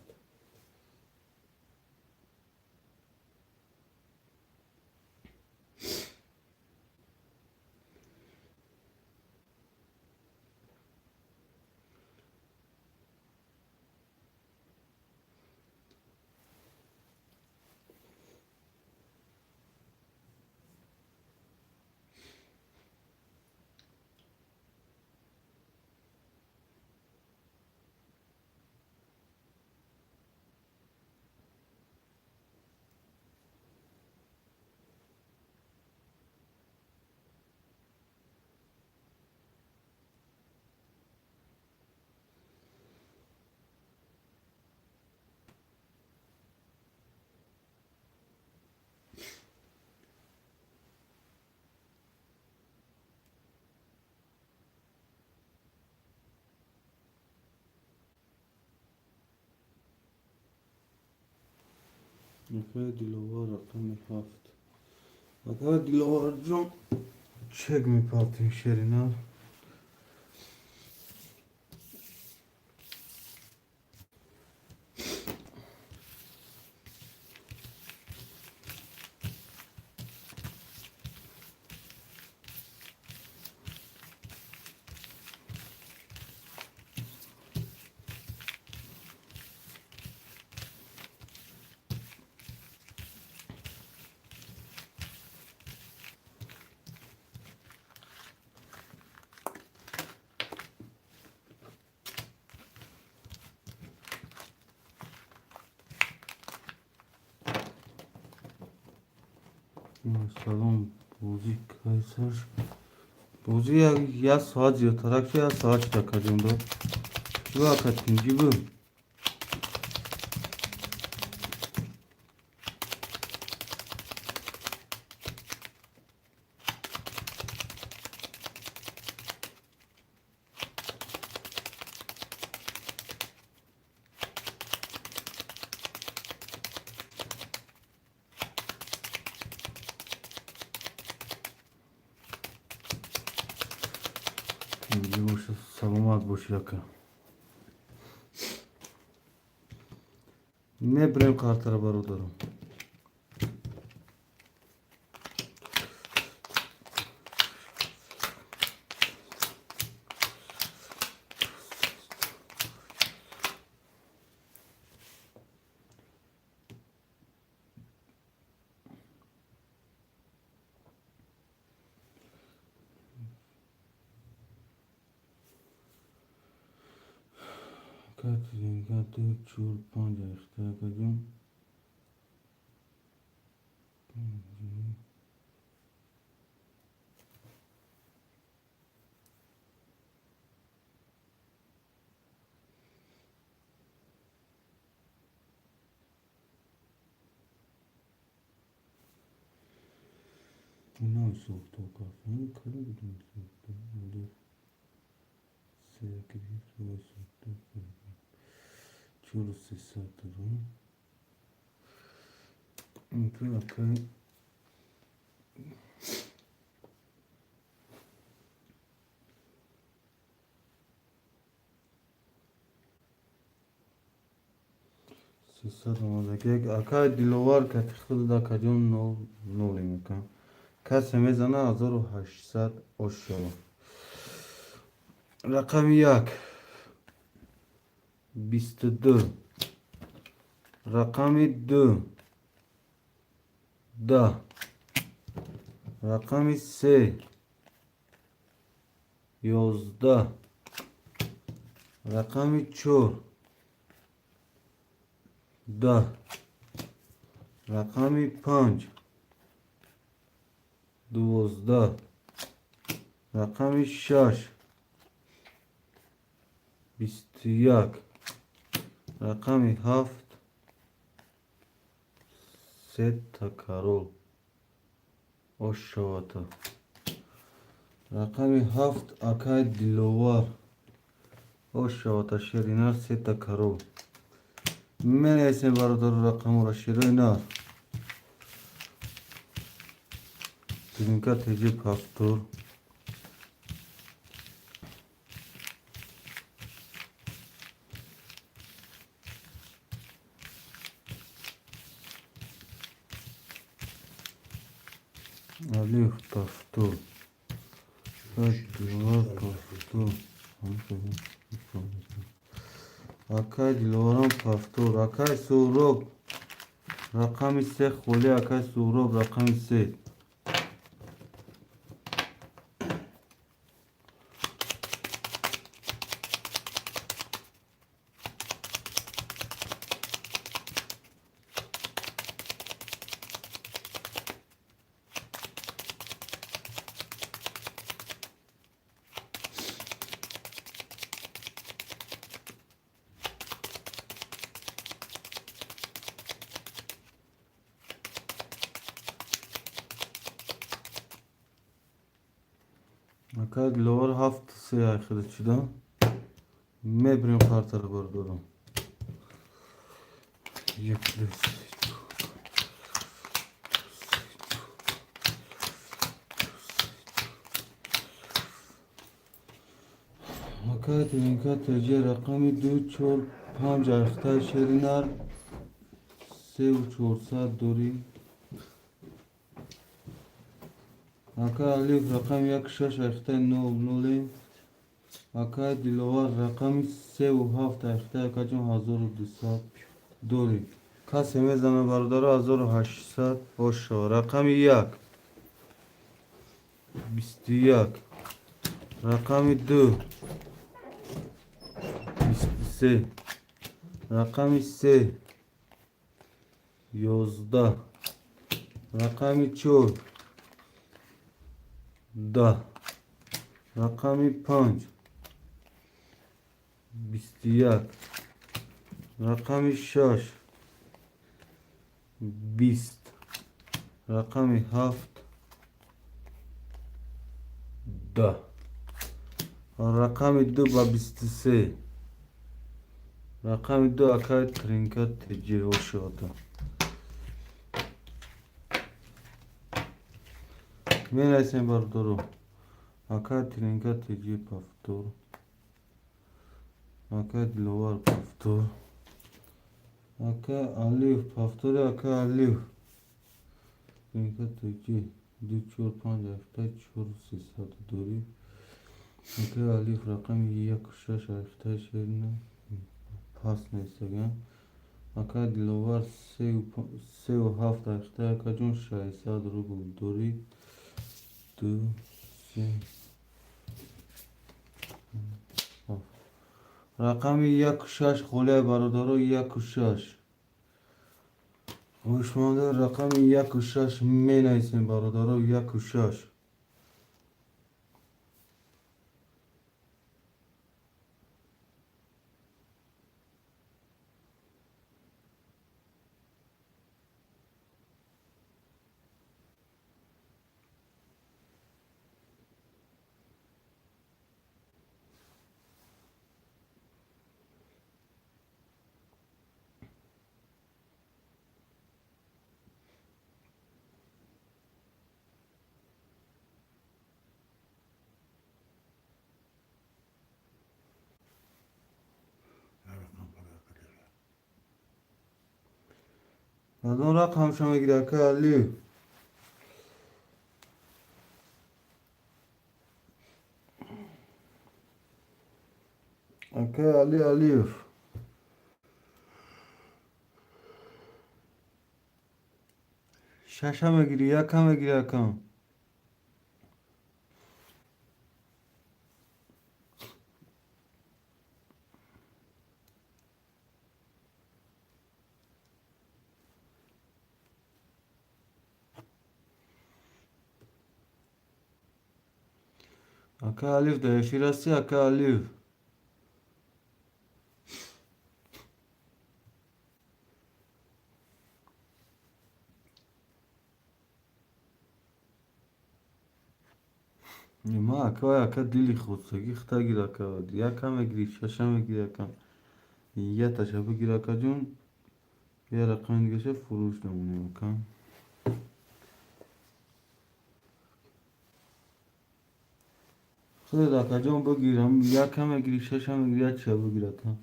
Okay, dilovar rakam 7. Okay, dilovar John. Check mi partim şerine. Salon Bozi Kaysar. Bozi ya saat yatarak ya saat takacağım da. Şu hakikaten gibi. Şimdi boş savunmaz boş yakın. Ne brem kartlara var odarım. Katı çur panca işte yakacağım. Não soltou o café, cara, não soltou. Olha, você acredita que vai soltar? Churro se saturou. Então, ok. Se saturou daqui. Acá dilovar que te خود da کجون نولی میکن. کس میزنه 1800 اشتباه. رقم 1 22. رقم 2 10. رقم 3 11. رقم 4 10. رقم 5 12. رقم 6 21. رقم 7 3 کرول اشتباه. رقم 7 اکای دیلوار اشتباه شیرینار 3 کرول. من اسم برادر رقم را شیرینار ترینکت هجی پاستور Alif paftur. Dilovar paftur. Akay dilovaran paftur. Akay surob. Rakam ise kholi akay surob rakam ise. Akay dilovar haftası arkadaşlar. Mebrim kartları var. Yüklüyoruz. Aka trinka tece rakami 2 4 5 ayakta şerinar 3 و 4 saat dori. Aka alif rakam 1 6 ayakta 9 0. Aka dilovar rakami 3 و 7 ayakta kacun 1200 dori. Kaseme zame barodaro 1800 hoşa. Rakami 1 21. Rakami 2 23. Rakami 3 11. Rakami 4 10. Rakami 5 21. Rakami 6 20. Rakami 7 10. Rakami 2 با 23. Rakami 2 akar trinka tece hoş oldu. Menaysen bardoro. Akar trinka tece paftor. Akar dilovar paftor. Akar alif paftor akar alif. Trinka tece 2 4 5 hafta 4 3 saat dori. Akar alif rakami 1 6 hafta şerine. Pas neyse. Aka dilovar 3 و 7 ayakta kacun 600 ruble dori. 2 3 Rakami 1 6 خله برادرو 1 6. Hoşmandı rakami 1 6 menaysen برادرو 1 6. Adon rakam şama girer ka alif. Aka ali alif. Şaşama giriyor yakama giriyor yakam. Aka alif de şirası aka alif. ما aka dili khutsa gixta gira ka yakama giri şaşama giri yakam. Ya taşabı gira kacun. Ya rakam geçe furuş namune yakam. خود کجا بگیرم یکم بگیری ششم بگیری یک شب بگیرم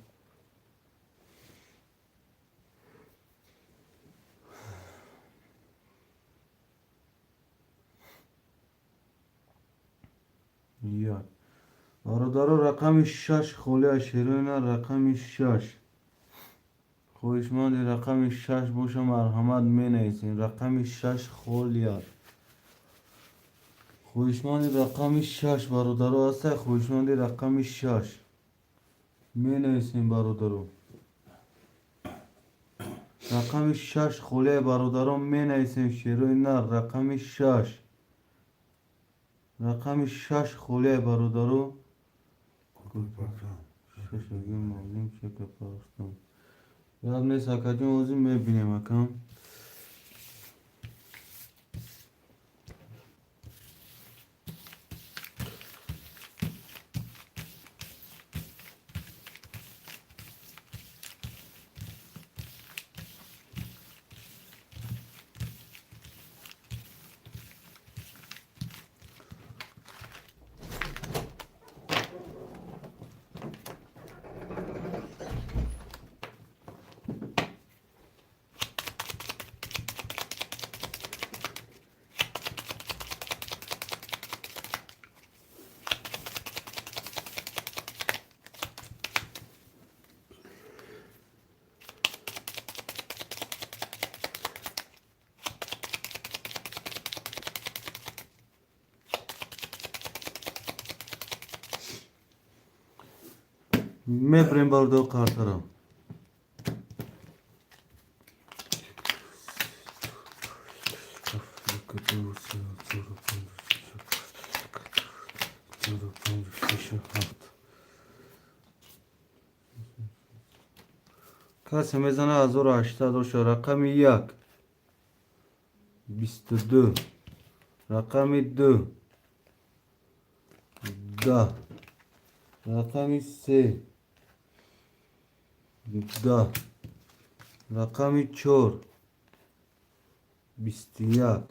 یا برادر رقم 6 خوله شیرین رقم 6 خویشمند رقم 6 باشه مرحمت می نیستین رقم 6 خولیار خویشمند رقم 6 برادر هست خویشمند رقم 6 می نیستین برادر رقم 6 خوله برادرم می نیستین شیرین رقم 6 رقم 6 خوله برادرو شش اگه مولیم چه که پرستم یاد نیست اکجون اوزی میبینیم اکم Mebrem bardo kartara. کسی میزنه 1080 رقم 1 22 رقم 2 10 رقم 3 10 رقم 4 21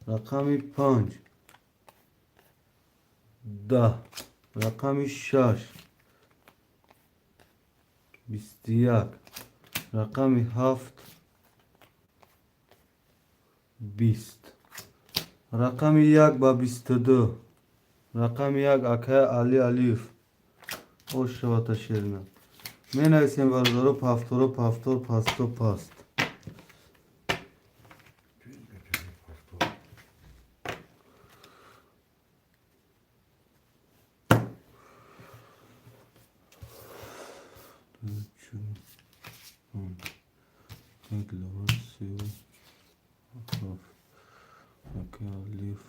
رقم 5 10 رقم 6 21 رقم 7 20 رقم 1 با 22 رقم 1 اکه علی الیف او شوات شیرنا می نویسیم بردارو پافتورو پافتور پاستو پاست اکه الیف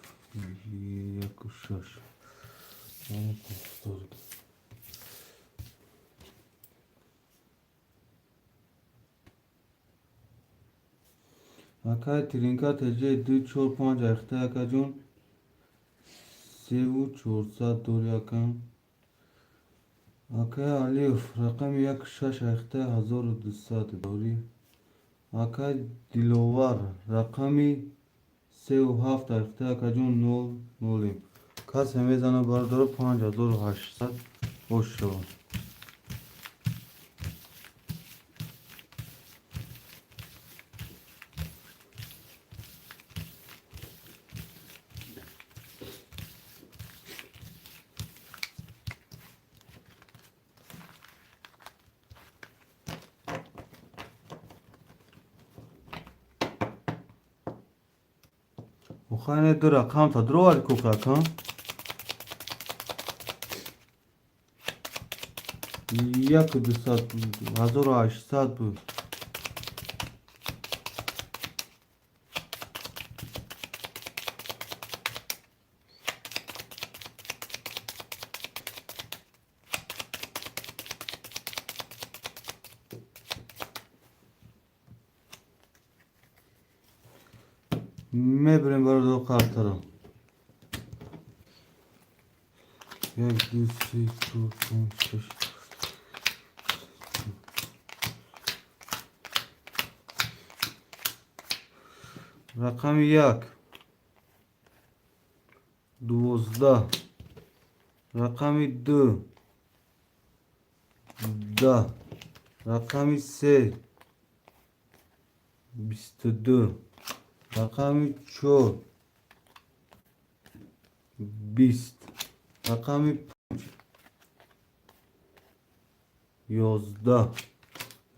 یک و شش پافتور اکه ترینکا تجه 2 4 5 اخته اکه جون 3 و 400 دور یکم اکه الیف رقم 1 6 اخته 1200 دوری اکه دیلوور رقمی 3 و 7 اخته اکه جون 0 نولیم کسی میزنه برداره 5800 خوش شود Ухайне дура камта дровар кукакам. 1800 بود. میبریم برای دو کارترم 1 2 3 4 5 6 رقم 1 12 رقم 2 10 رقم 3 22 رقم 4 20 رقم 5 11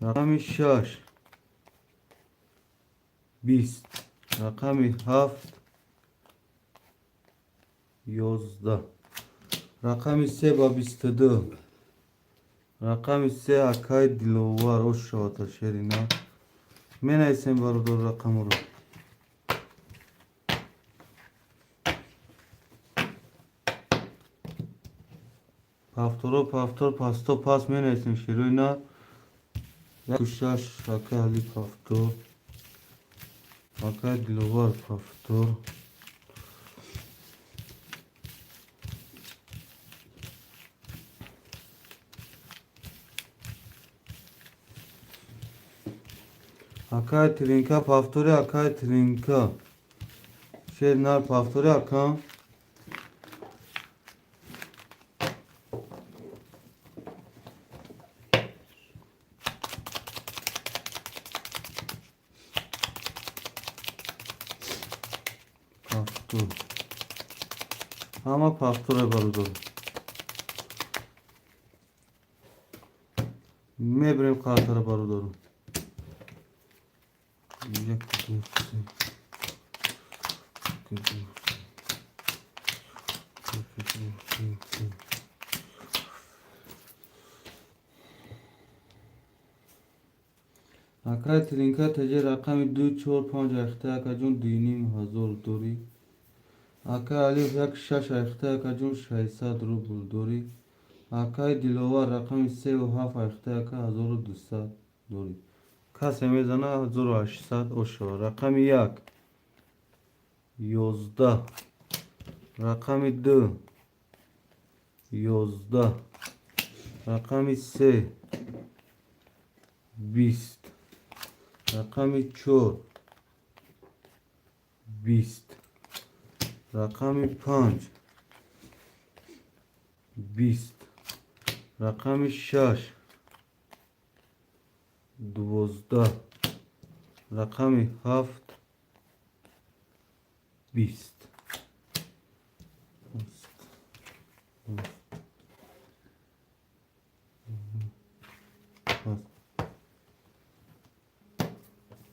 رقم 6 20 رقم 7 11 رقم 3 با 22 رقم 3 اکای دیلوار او شاتا شرینا می نایسیم برو دو رقم رو پافتورو پافتور پاستو پاس می نایسیم شرینا یک شش اکای علی پافتور اکای دیلوار پافتور اکای ترینکا پافتوری اکای ترینکا شیرنار پافتوری اکا پافتور اما پافتور برودار میبریم کارتر برودارو 1 2 3 акай тринка таҷи рақами 245 аихта якаҷун диним ҳазор дорӣ. акай алиф 16 аихта якаҷун 600 рубл дорӣ. акай диловар рақами 37 аихта яка 1200 дорӣ. касе мезана 1800 ошава. рақами 1 11. рақами 2 11. рақами 3 20. рақами 4 20. рақами 5 20. рақами 6 12. рақами 7 20.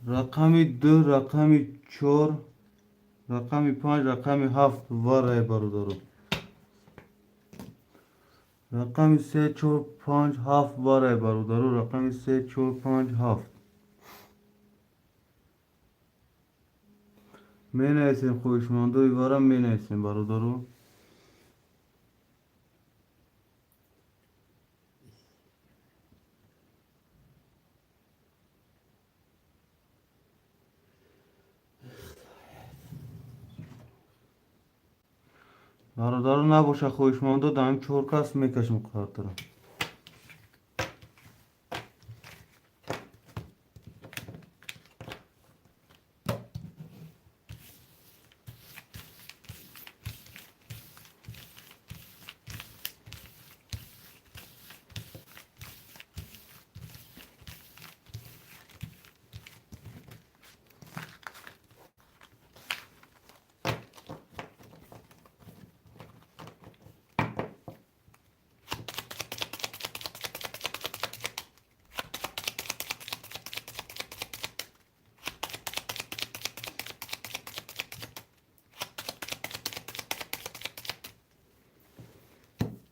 рақами 2 рақами 4 рақами 5 рақами 7 варай бародаро. рақами 3 4 5 7 варай бародаро. рақами 3 4 5 7 менависем хоҳишмандои вара менависем бародаро. бародаро набоша хоҳишмандо дар ин 4 кас мекашем қартара.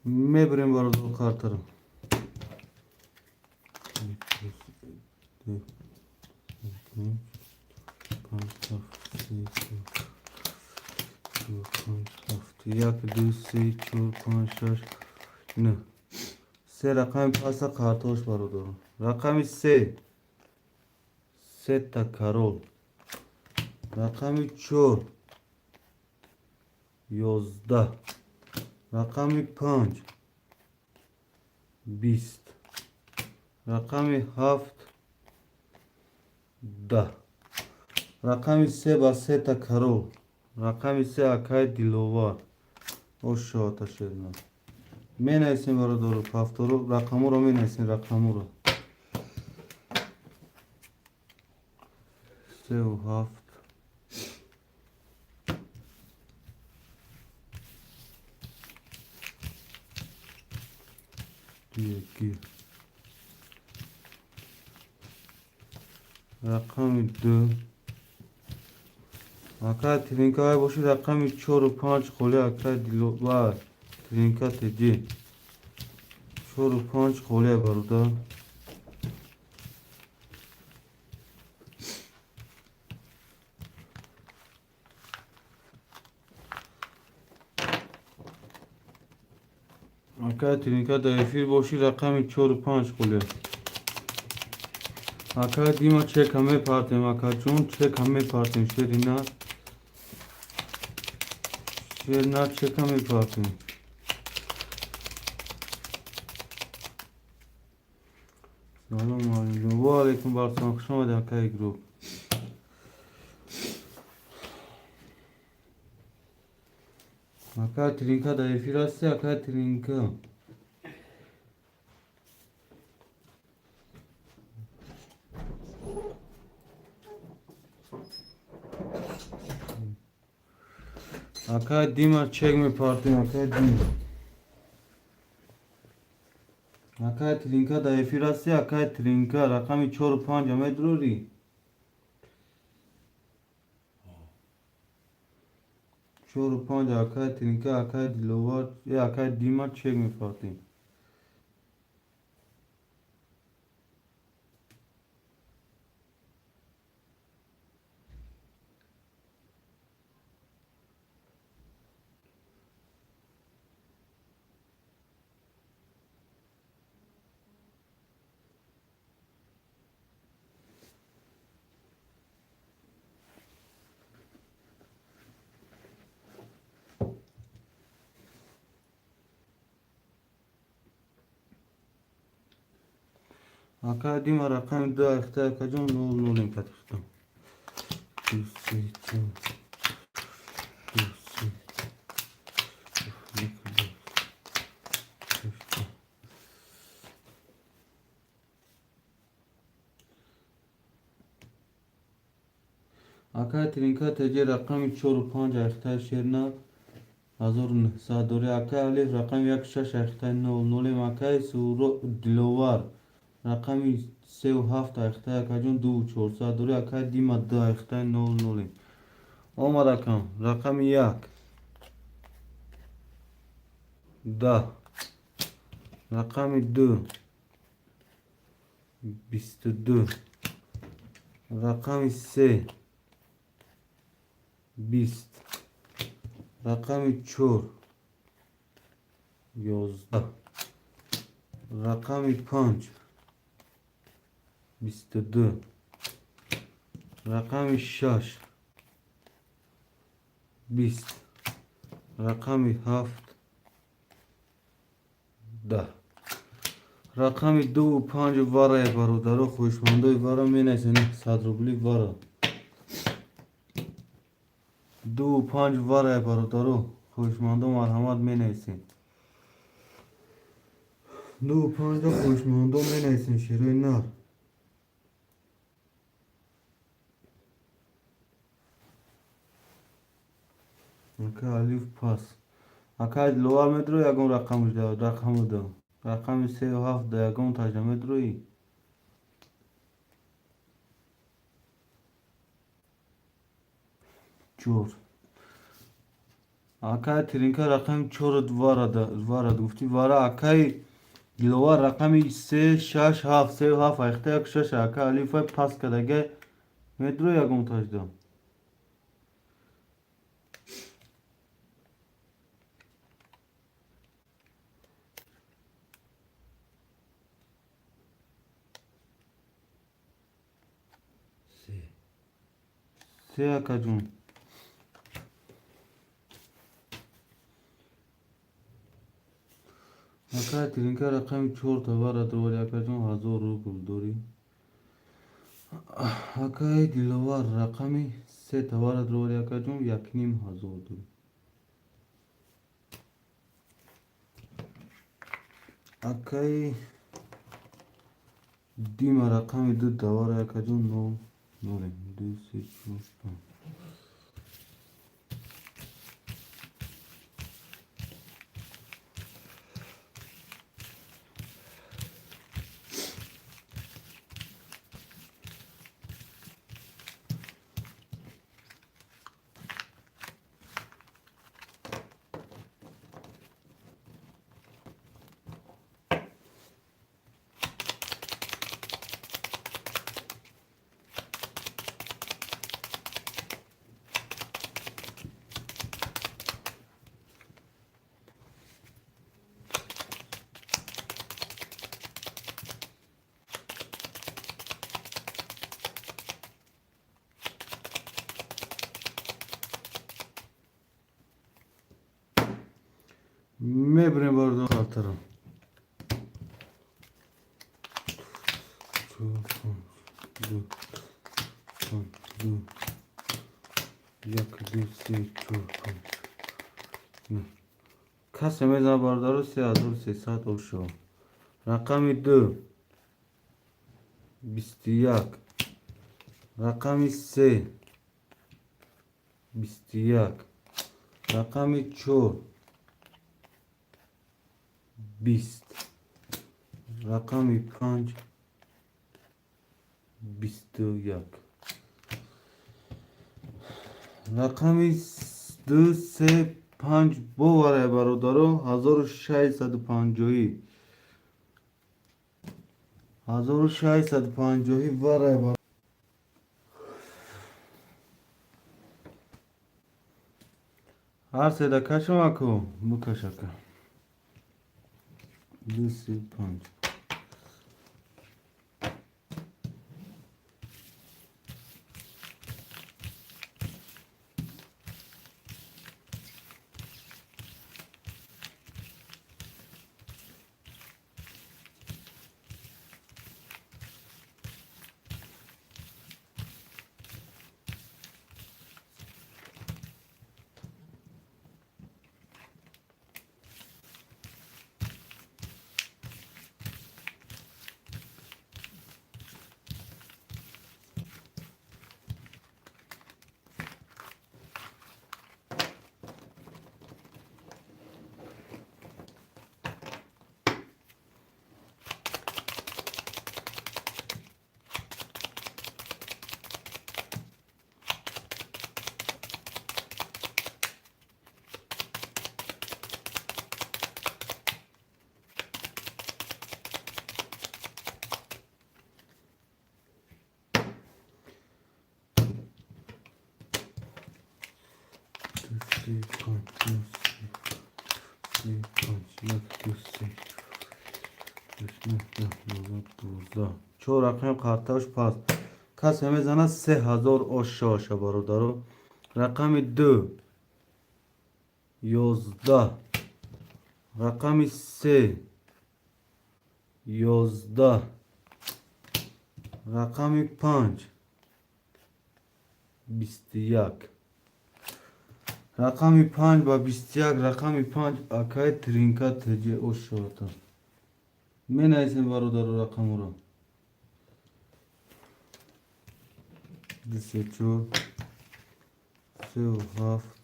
мебарем бародаро қартара. як ду се чор панҷ шаш ин се рақами паста қартош бародаро. рақами 3 сета карол. рақами 4 11. рақами 5 20. рақами 7 10. рақами 3 ба сета карол. рақами 3 акай диловар. ошоата шерна менависем бародаро. пафторо рақаморо менависем. рақаморо 37 2 рақами 2 акай тринкавай боши. рақами 4 5 холе акай диловар тринка теҷи 4 5 холе бародар. акай тринка дар эфир боши. рақами 4 5 холе акай дима чека мепартем. акаҷон чека мепартем. шерина шерна чека мепартем. салом алейкум. ва алейкум барсалом. хуш омадед акай груп. акай тринка дар эфир ҳасти. акай тринка акай дима чек мепартем. акай дима акай тринка дар эфир ҳасти. акай тринка рақами 4 5 амедурорӣ. 4 5 акай тринка акай диловар акай дима чек мепартем. Aka dima rakam da ikhtar kajon nol nolim katkam. Aka trinka teje rakam 4 و 5 ikhtar sherna 1900 دوره اکای الف رقم 16 اخطای 00 اکای سورو دلوار رقم 3 و 7 اخطای اکاجون 2 و 400 دوره اکای دیما 2 اخطای 00 آمد اکام رقم 1 10 رقم 2 22 رقم 3 20 رقم 4 11 رقم 5 22 رقم 6 20 رقم 7 10 رقم 2 و 5 واره برادر خوشمندای واره می نسینه 100 روبلی واره 2 و 5 واره برادر خوشمندا مرحمت می نسین 2 و 5 خوشمندا می نسین شیرای نار اکا الف پاس اکا لوار مترو یکم رقمش داد رقم دو رقم 3 و 7 دا یکم تجمع متروی 4 اکای ترینکا رقم 4 وارد گفتی وارا اکای گلوار رقم 3 6 7 3 و 7 اخته یک 6 اکا الف پاس کدگه مترو یکم تاج دام سه اکا جون اکای ترینکا رقم 4 تا وارد روی اکا جون 1000 روبل دوری اکای گلوار رقم 3 تا وارد روی اکا جون 1500 دوری اکای دیما رقم 2 تا وارد اکا جون 9 2 3 4 5 میبریم باردون خاطرم 4 5 2 5 2 1 2 3 4 5 کسی میزن باردارو 3300 او شو رقم 2 21 رقم 3 21 رقم 4 20 رقم 5 21 رقم 2 3 5 بواره برادرو 1650 1650 واره برادرو هر سه دکشم اکو مکشکه 2 3 5 2 سه پنج دو سه پنج یک دو سه هشت نه ده یازده دوزده چهار رقم قرطاش پس کس میزنه 3000 آشاشه برادرو رقم 2 11 رقم 3 11 رقم 5 21 رقم 5 با 21 رقم 5 اکای ترینکا تجه آشاتا می نایسیم برادرو رقم رو سه چور سه و هفت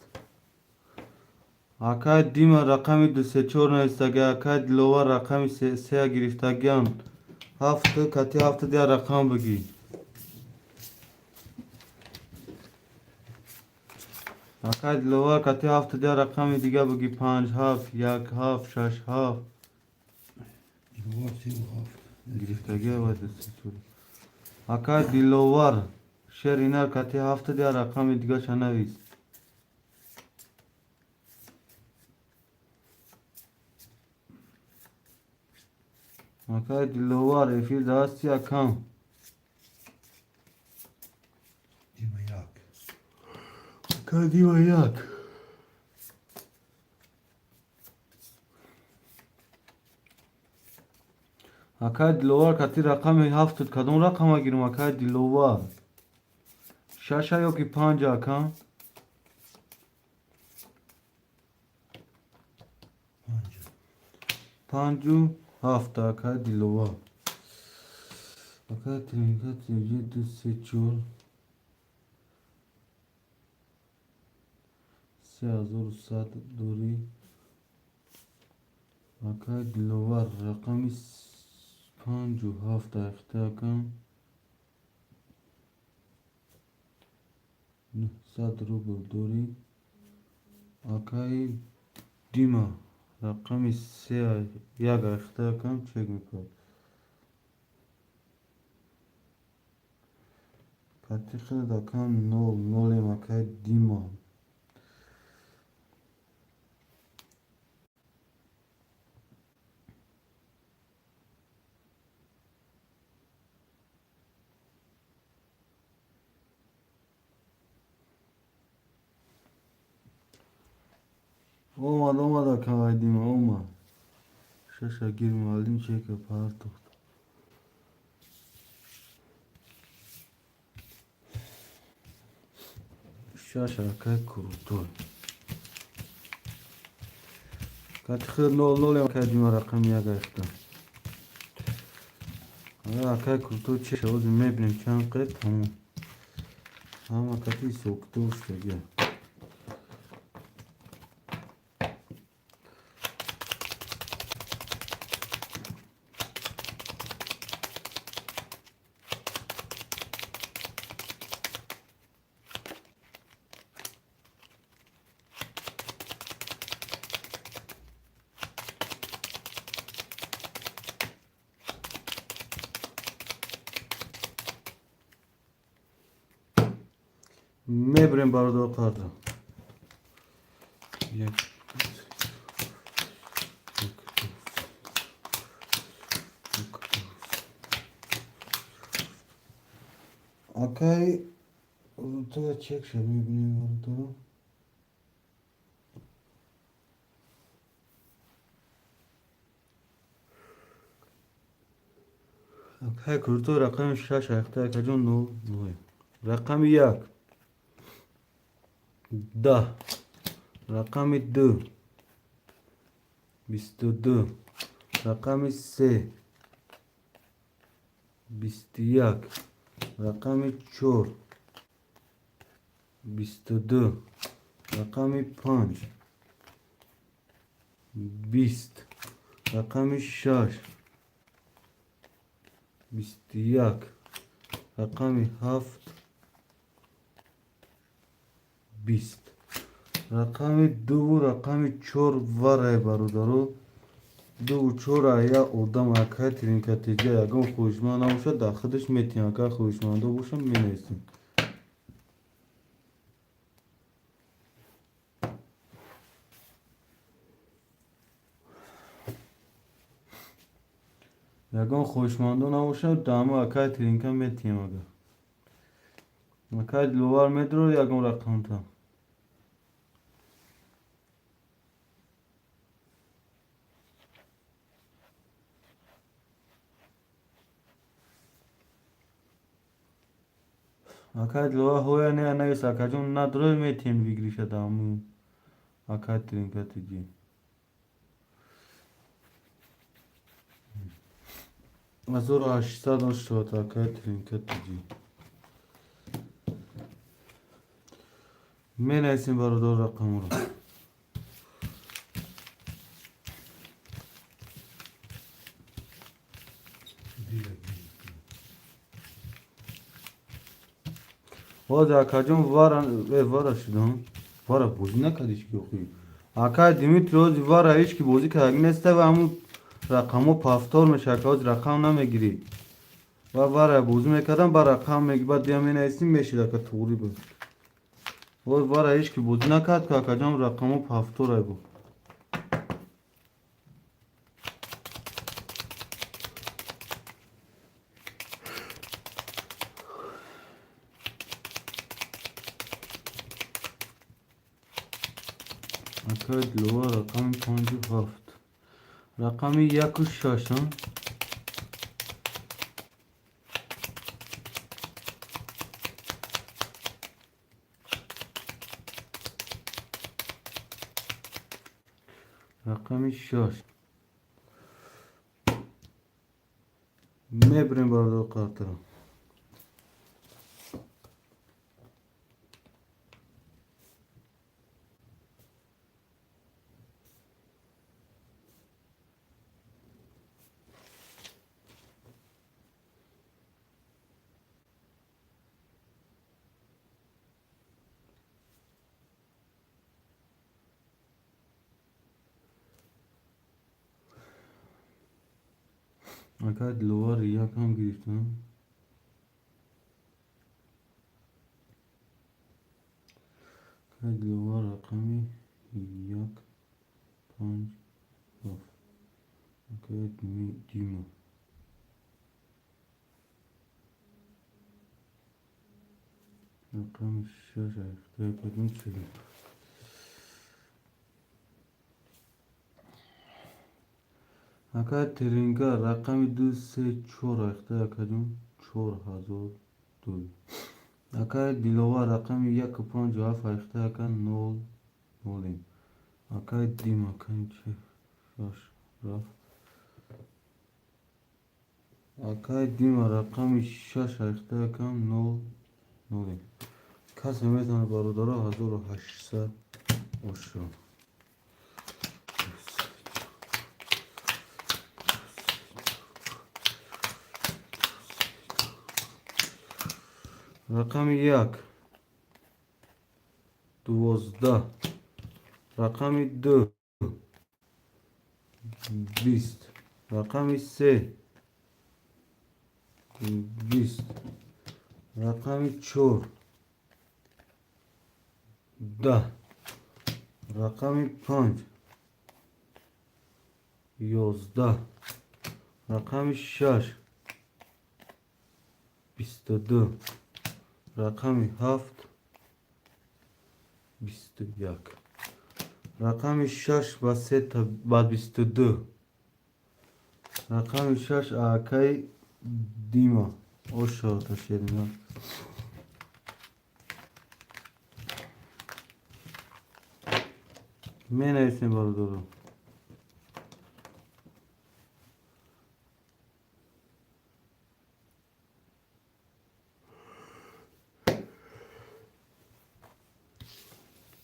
اکای دیما رقم دو سه چور نایستگی اکای دلوار رقم سه گرفتگیان هفت کتی هفت دیا رقم بگی اکای دلوار کتی هفت دیا رقم دیگه بگی 5 7 1 7 6 7 دیوار سی و هفت گرفتگی باید سه چور اکای دلوار شیر اینر کتی هفت دیا رقم دیگه شنویس اکای دلوار افیل داستی اکام دیما یک اکای دیما یک اکای دلوار کتی رقم هفت کدوم رقم گیرم اکای دلوار شش یا که 5 اکام پنج 5 و 7 اکای دلوار اکای ترینکا تیجی دو سه چور 3100 دوری اکای دلوار رقم 5 و 7 اخته اکام 900 روبل دوری اکای دیما رقم 3 یک اخته اکام چک میکنم کتی خیلی اکام 0 0 اکای دیما اومد اکای دیما اومد شش گیر مالین چک پارتو شش اکای کروتور کتی خیلی 0 0 اکای دیما رقم یک اخته اکای کروتور چه شود میبینیم چند قط همه کتی سوکتوش دیگه میبریم برادر قدر یک اکای تو چک شد میبینیم برادر اکای کروتور رقم 6 اخته اکا جون 9 رقم 1 10 رقم 2 22 رقم 3 21 رقم 4 22 رقم 5 20 رقم 6 21 رقم 7 20 رقم 2 رقم 4 وره برادرو 2 و 4 یا اودم اکای ترینکا تیجه اگه خوشمان نباشه در خودش میتیم اکای خوشمانده باشه می نیستیم ягон хушмандо намошад дама акай тринка метием ага акай лувар медро ягон рақамта акай лува ҳоя не анагис акаҷон надро метием вигриша даму акай тринка тиҷи азору ҳаштсад ошод акай тринка тиҷи менависем бародар рақамро ҳозир акаҷон вара шудам вара бозӣ накардиш ки охи акай димитри ҳозир вара ҳечки бозӣ кардаг неста ва ҳамун рақамҳо пафтор мешавад ки ҳозир рақам намегирӣ ва вара бозӣ мекардам ба рақам баъд диям менависим мешид ака туғри буд ҳозир вара ҳечки бозӣ накард ки акаҷон рақамҳо пафторай буд акай лова рақами 57 рақами 16 рақами 6 мебирем бародар қартара акай ловар якам гирифтам акай ловар рақами 157 акай дима рақами 6 ахтай кадом чили акай тринка рақами 234 ахтай кадом 4002 акай дилова рақами 157 ахтай ака 00 акай дима канче шаш рафт акай дима рақами 6 ахтай ака 00 кас наметавонад бародаро 1800 ошо рақами 1 12 рақами 2 20 рақами 3 20 рақами 4 10 рақами 5 11 рақами 6 22 рақами 7 21 рақами 6 ба 3 та ба 22 рақами 6 акай дима ошо ташедина менависем бародаро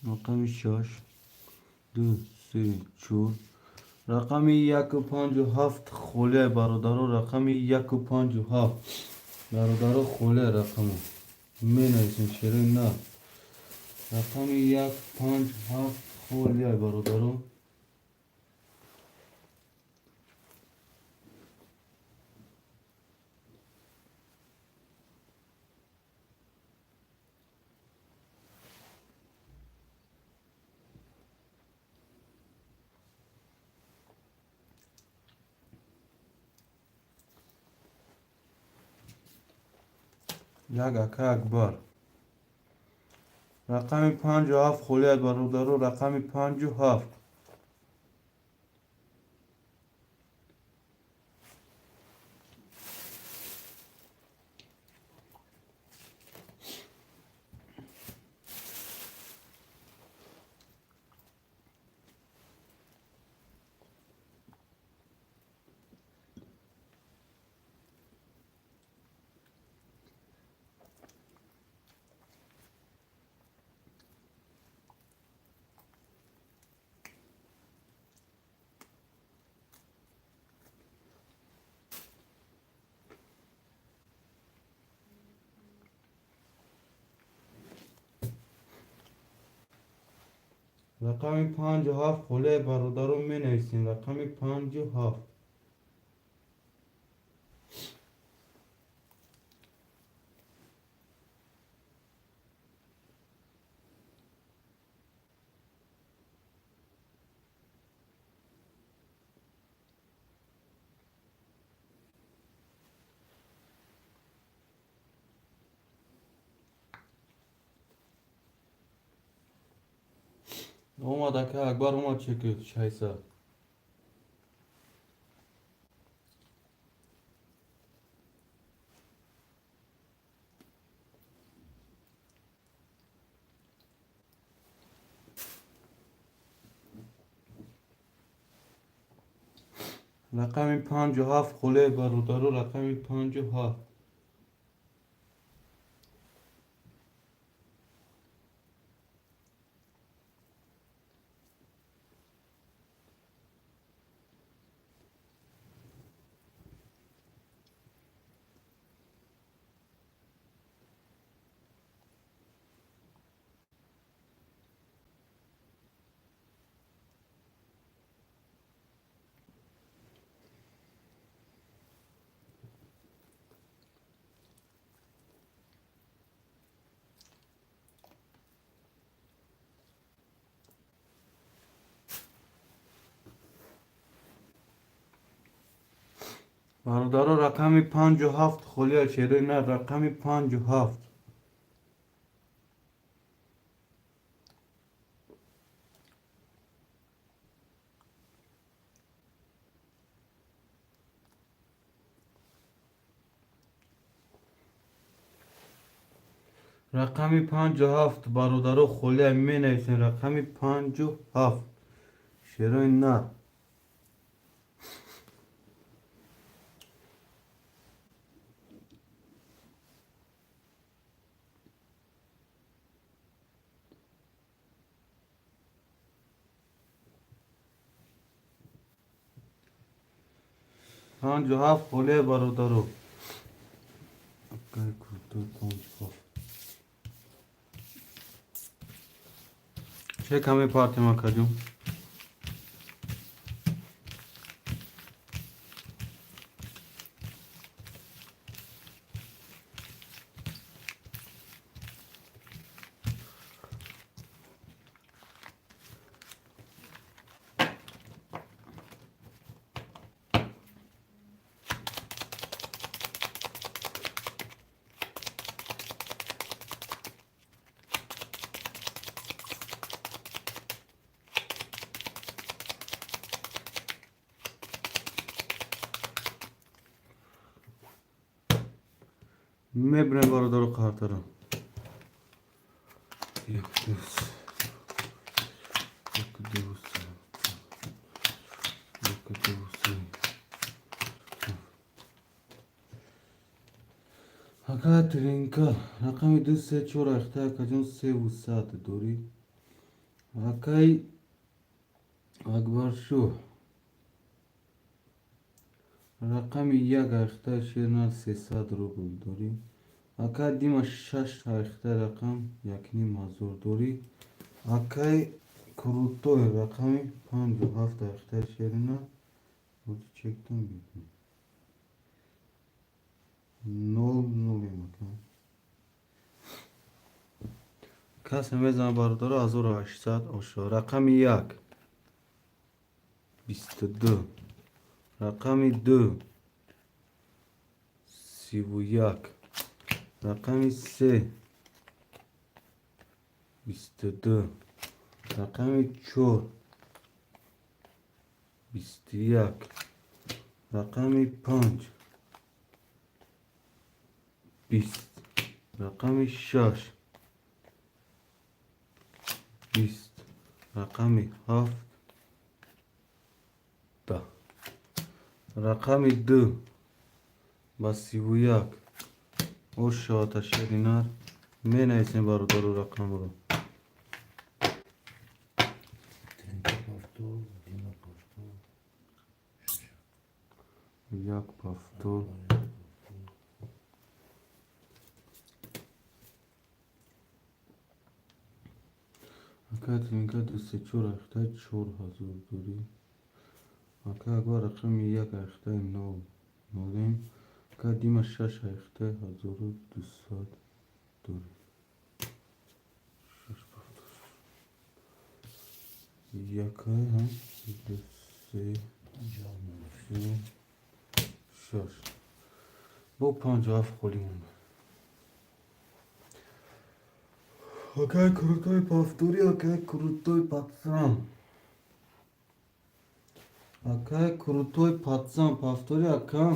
рақами 6 2 3 4 рақами 157 холия бародаро рақами 157 бародаро холия рақамо менависем шерин на рақами 157 холия бародаро یک اکه اکبر. رقم 57 خلیت برادرو رقم 57. رقم 57 خلیت برادرو می نویسین. رقم 57. اومد اکه اکبر اومد چکید 600. رقم 57 خلیت برادرو رقم 57. برادرو رقم 57 خلیت چرا نه رقم 57. رقم 57 برادرو خلیت می نویسین. رقم 57 چرا نه 57 خلیت برادرو. چه کمی پارتی ما کردیم. میبرم برادرو کارت رو. یک دوست یک دوست یک دوست اکا ترینکا رقم 234 اختار کجون 300 دوری. اکای اکبر شو رقم 1 اختار شیرنال 300 روبل دوری. اکا دیما 6 اختار رقم 1.5 هزار دوری. اکای کروتوی رقم 57 اختار شیرنال بود چکتون بیدیم 0 مکان کسی میزن بارداره 1800 آشا. رقم 1 22. رقم 2 31. رقم 3 22 رقم 4 21 رقم 5 20 رقم 6 20 رقم 7 10 رقم 2 با 31 او شات شدینار می نیسیم برادر و رقم رو Trinta paftor, Dima paftor. یک پافتور اکا تینکا دو سه چور اخته 4000 دوری اکا اگه رقم 1 اخته 9 نولیم اکا دیم 6 اخته 1200 دوری 6 پافتور یک هم دو سه سه شش bu 50 خولیم اکا کروتوی پافتوری اکا کروتوی پاتسام اکا کروتوی پاتسام پافتوری اکا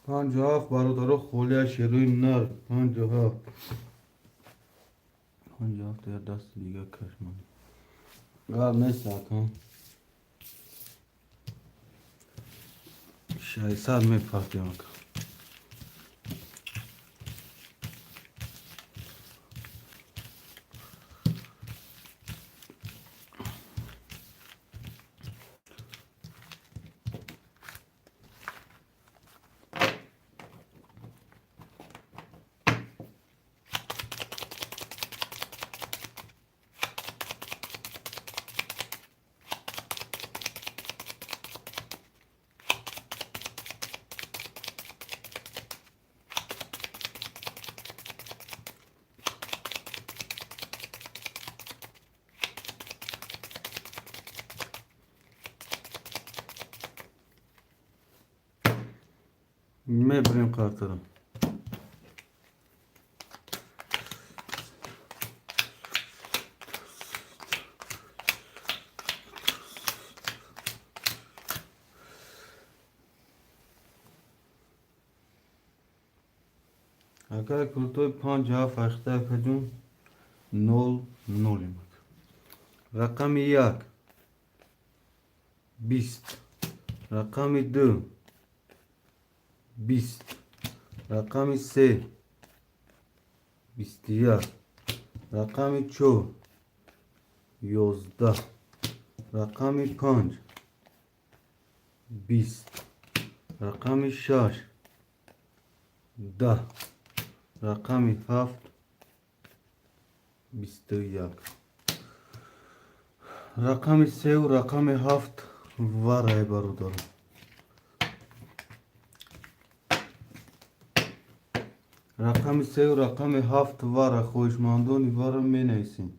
پنجاه برادر خوله شروع نر پنجاه در دست دیگه کشمن گل نیست اکا 600 میپردیم اکا میبریم قطرم اگر کلتوی 50 فخته کجون 0 0 رقم 1 20 رقم 2 20 رقم 3 21 رقم 4 11 رقم 5 20 رقم 6 10 رقم 7 21 رقم 3 و رقم 7 واره برادرم رقم 3 و رقم 7 واره خوشمندانی واره می نیسیم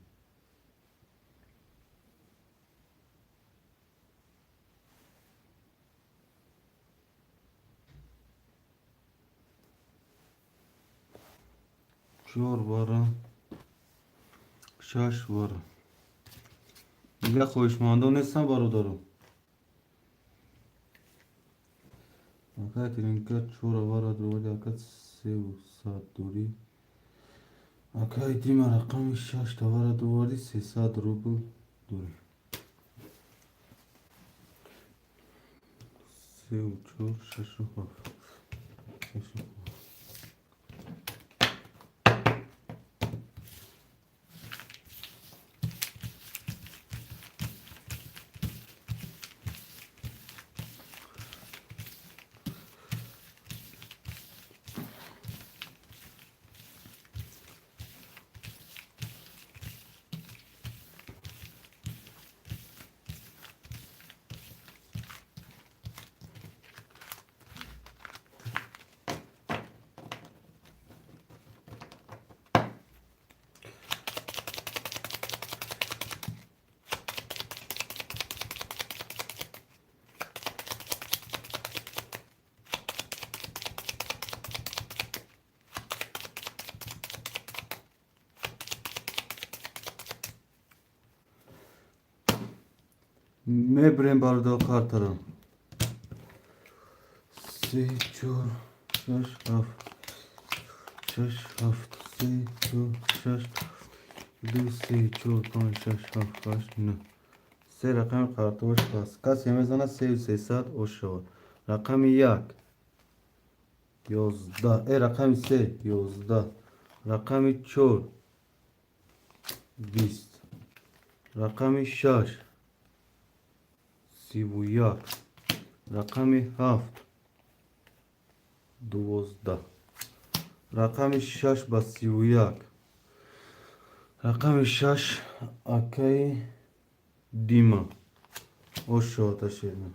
چهار واره 6 واره دیگه خوشمندان نیستم برادرم اکا ترینکت چهار واره درولی اکا 300 دوری Акай дима рақами 6 тавара дуварди 300 рубл дорем. 3 و 4 6 و 7. Мебрем барда картарам. 3 4 6 7 6 7 3 4 6 2 3 4 5 6 7 8 9 سه رقم قرطوش هست. کسی میزنه 300 اوش شود. رقم 1 11. رقم 3 11. رقم 4 20. رقم 6 31. رقم 7 12. رقم 6 با 31. رقم 6 اکای دیما اوش شود شیرین.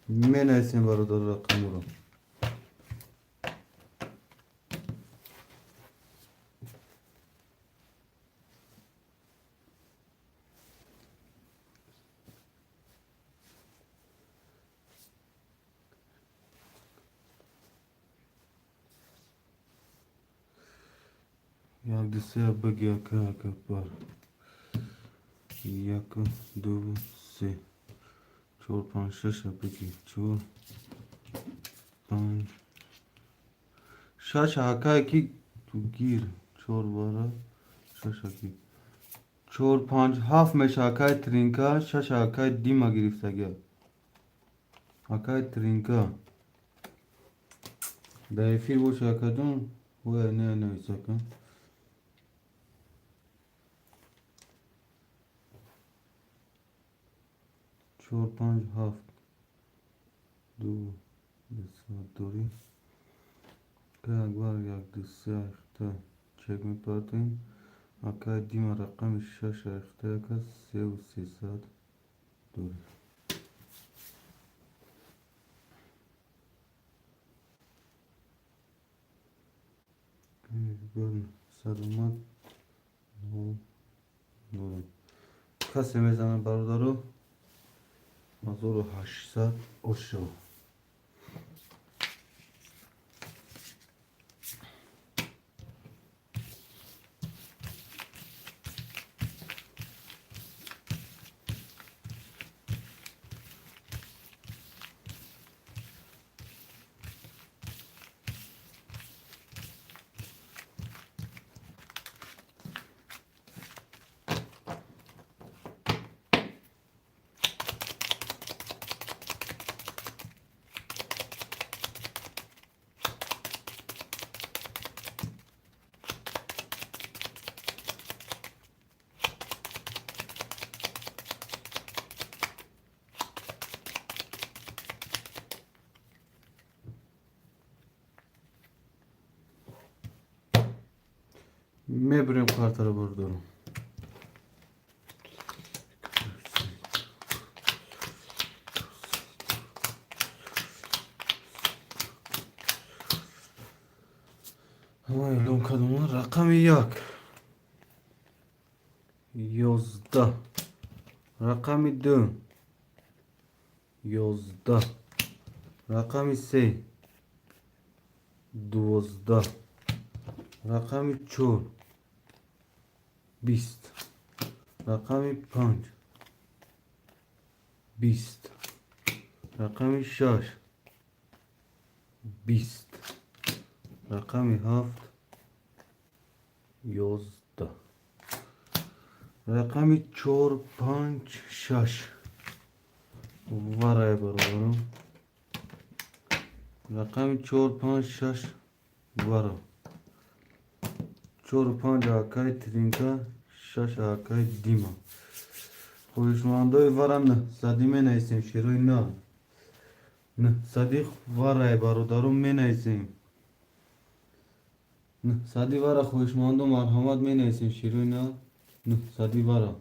من ایسیم برادر رقم رو. یک دسته بگی اکا پر. 1 2 3 4 5 6 بگی 4 5 6 اکای کی تو گیر 4 بارا 6 اکی 4 5 7 میشه اکای ترینکا 6 اکای دیما گرفته گیا اکای ترینکا دایفیر بوش اکا جون و نه نویسه کن 4 5 7 2 دوری که اکبر یک دسته اخته چک میپاتیم اکای دیما رقم 6 اخته که 3 و 300 دوری سلامت کسی میزنه برادرو 1800 اوشو میبریم کارت رو بردارم اون کدوم رقم 1 11 رقم 2 11 رقم 3 12 رقم 4 20 رقم 5 20 رقم 6 20 رقم 7 11 رقم 4 5 6 ورای برابرم رقم 4 5 6 ورا 4 5 آکای ترینکا 6 آکای دیما خویشمندای ورا نه صدی می نیستیم شیروی نه صدی ورای برادرم می نیستیم نه صدی ورا خویشمندو مرحمت می نیستیم شیروی نه صدی ورا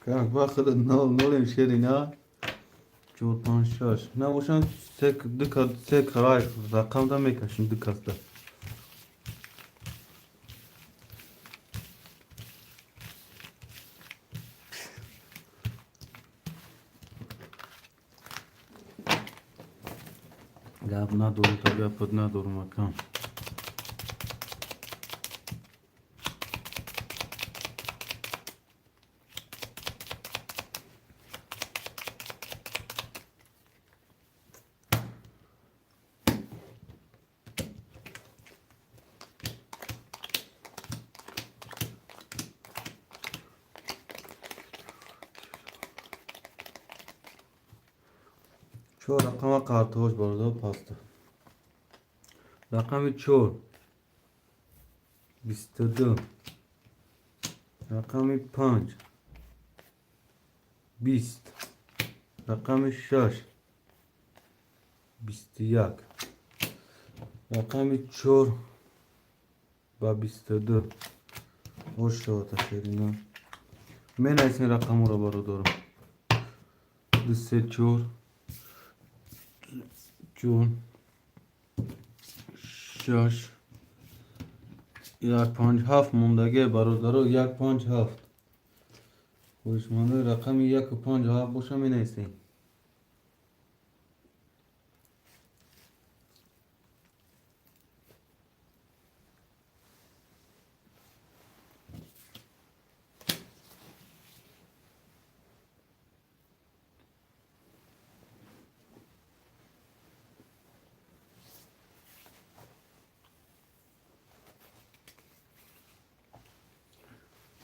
Kanka bakın ne oluyor şeri ne? 4 5 6 ne boşan sek karay rakamda mekaşın dıkasta. Ya buna doğru tabi yapıdına doğru makam. Şu rakama kartı hoş barda pasta. Rakamı çoğu. 22. Rakamı 5. 20. Rakamı 6. 21. Rakamı 4. با 22 خوش شد شیرینا من این رقم رو برو دارم 24 جون 6 یک 5 7 موندگی برادرو 1 5 7 خوشمانده رقم 1 5 7 باشه می نیستیم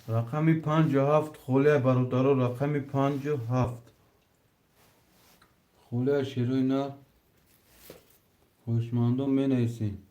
رقمی 57 خوله برادرو رقمی 57 خوله شیروی نه خوشمندم می نیستیم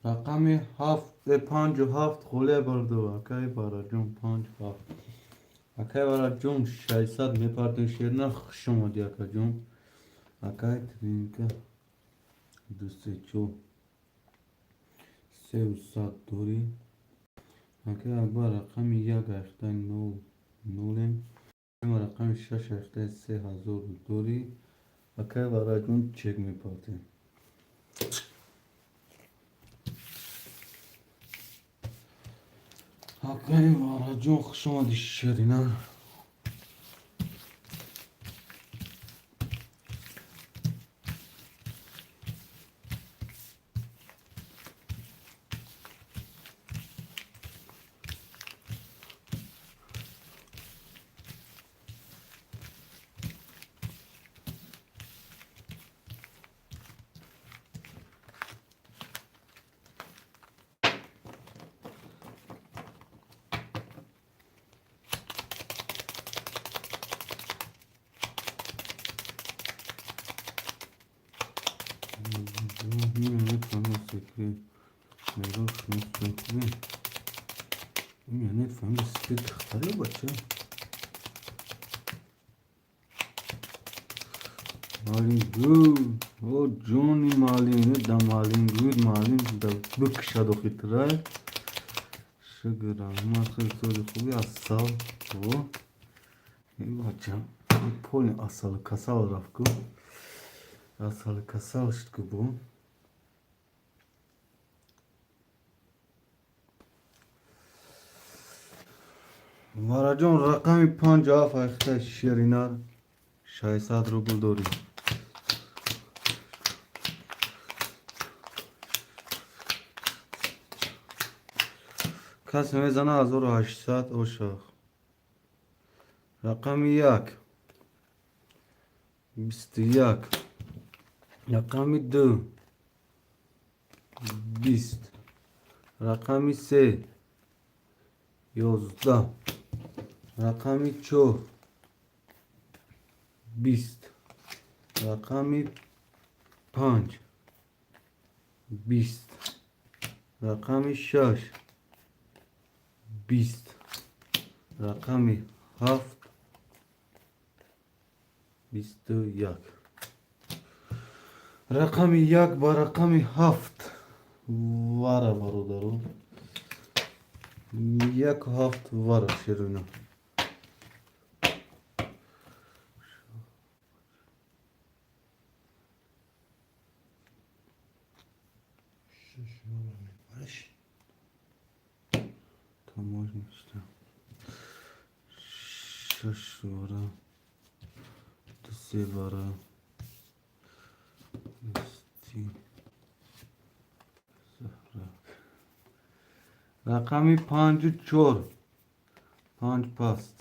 رقمی 7 57 خوله بردو اکای برا جون 57 اکای برا جون 600 میپردن شیرنا شما دی اکا جون اکای ترینکا دوسته چو 300 دوری اکای اکبر رقمی 1 اخته 9 نولیم اما رقمی 6 اخته 3000 دوری اکای برا جون چک میپردن اکای برا جون شما دی شیرنا sekre. Mero şunu sekre. Yani efendim size tıkları baça. Malin good. O Johnny malin da malin good malin da bıkışa dokitray. Şıgıra makır soru kubi asal. O. Baça. Poli asalı kasal rafkı. Asalı kasal şıkkı bu. Varajon rakami 5 afayxta şerinar şaysad ro buldori. Kas mezana 1800 oşaq. Rakami 1 21 Rakami 2 20 Rakami 3 11 Rakami 4 20 Rakami 5 20 Rakami 6 20 Rakami 7 21 Rakami 1 ba rakami 7 vara barodaro 1 7 vara şeruna. Tamam işte. Şaşvara. Dsevara. Rakami 5 4 5 past.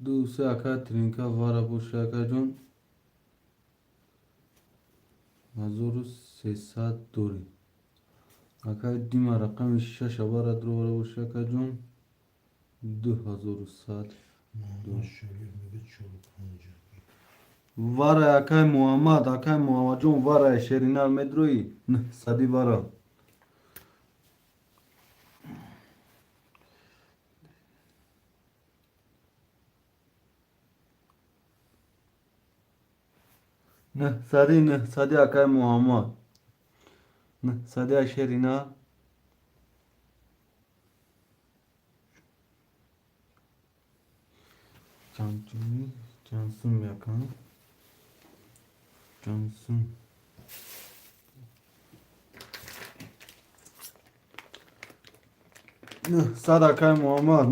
Duse aka trinka vara boşaka jon. Azoru sesat dori. Aka dima rakami 6 vara dro vara boşaka jon. 2000 saat. Vara akay Muhammad jon vara şerinal medroyi. Sadi vara. Ne sadi akay Muhammad. Ne sadi şerinal. Cansın yakan. Cansın. Sadakay Muhammad.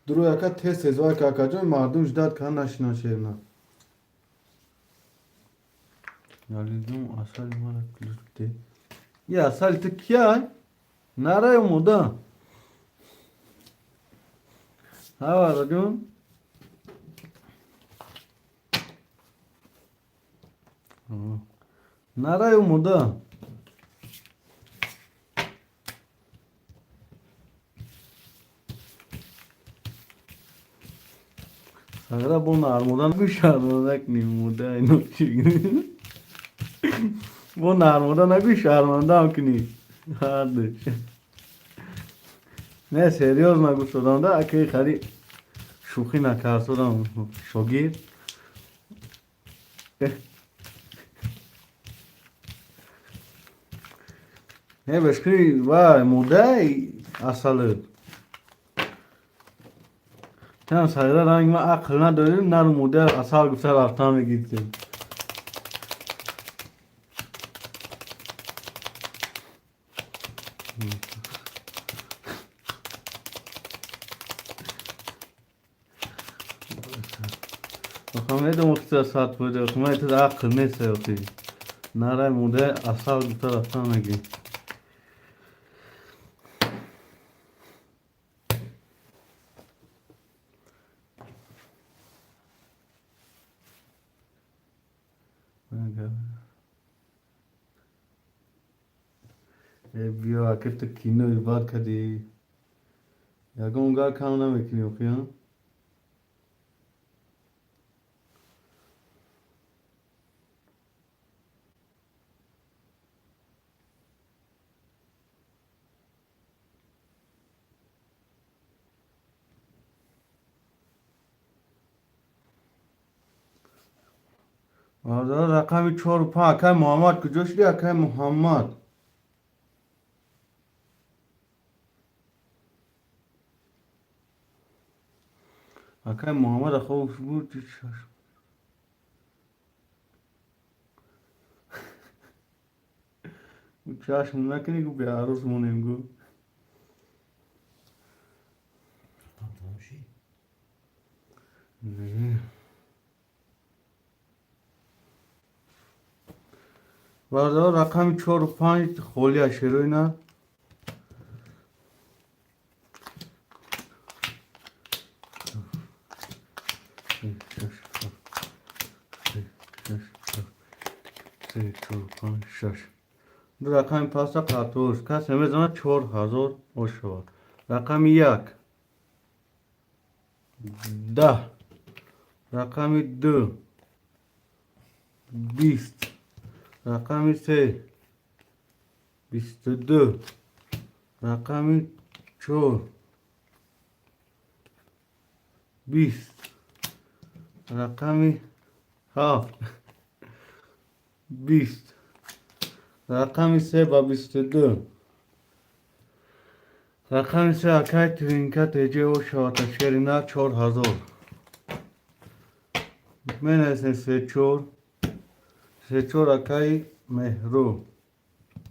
Duru yaka tez tez var kakacın mardum jdat kan naşina şerina. Yalizum asal mara klirte. Ya asal tık ya. Nara umuda. Hava racun. Nara umuda. Sagra bu narmudan kuşarmadak ni muda ino çigri. Bu narmudan kuşarmadan kini. Hadi. Ne seriyoz na gustodan da akı khari şuki na karsodan şogir. Ne beşkri vay muday asalı. Sen sayılar hangi aklına dönün nar muday asal güzel artan gittin. Bakalım ne demek istiyor saat böyle. Kuma eti de akıl neyse yok. Naray muday asal güzel artan gittin. Vio akır tık kino var kadi. Ya gonga kauna mekini okuyan. برادر رقم 4 و 5 اکای محمد کجا شدی اکای محمد؟ اکای محمد خوب بود چشم نکنی که به عروس مونیم گو Tamamshi. نه برادر رقم 4 و 5 خولی اشیروی نه سه چهار پنج شش دو رقم پس قطوش کسی میزنه 4000 اشوار رقم 1 10 رقم 2 20 رقم 3 22 رقم 4 20 رقم 7 20 رقم 3 با 22 رقم 3 اکای ترینکت ایجه و شاتشگری نه 4000 من هستم 3 4 اکای مهرو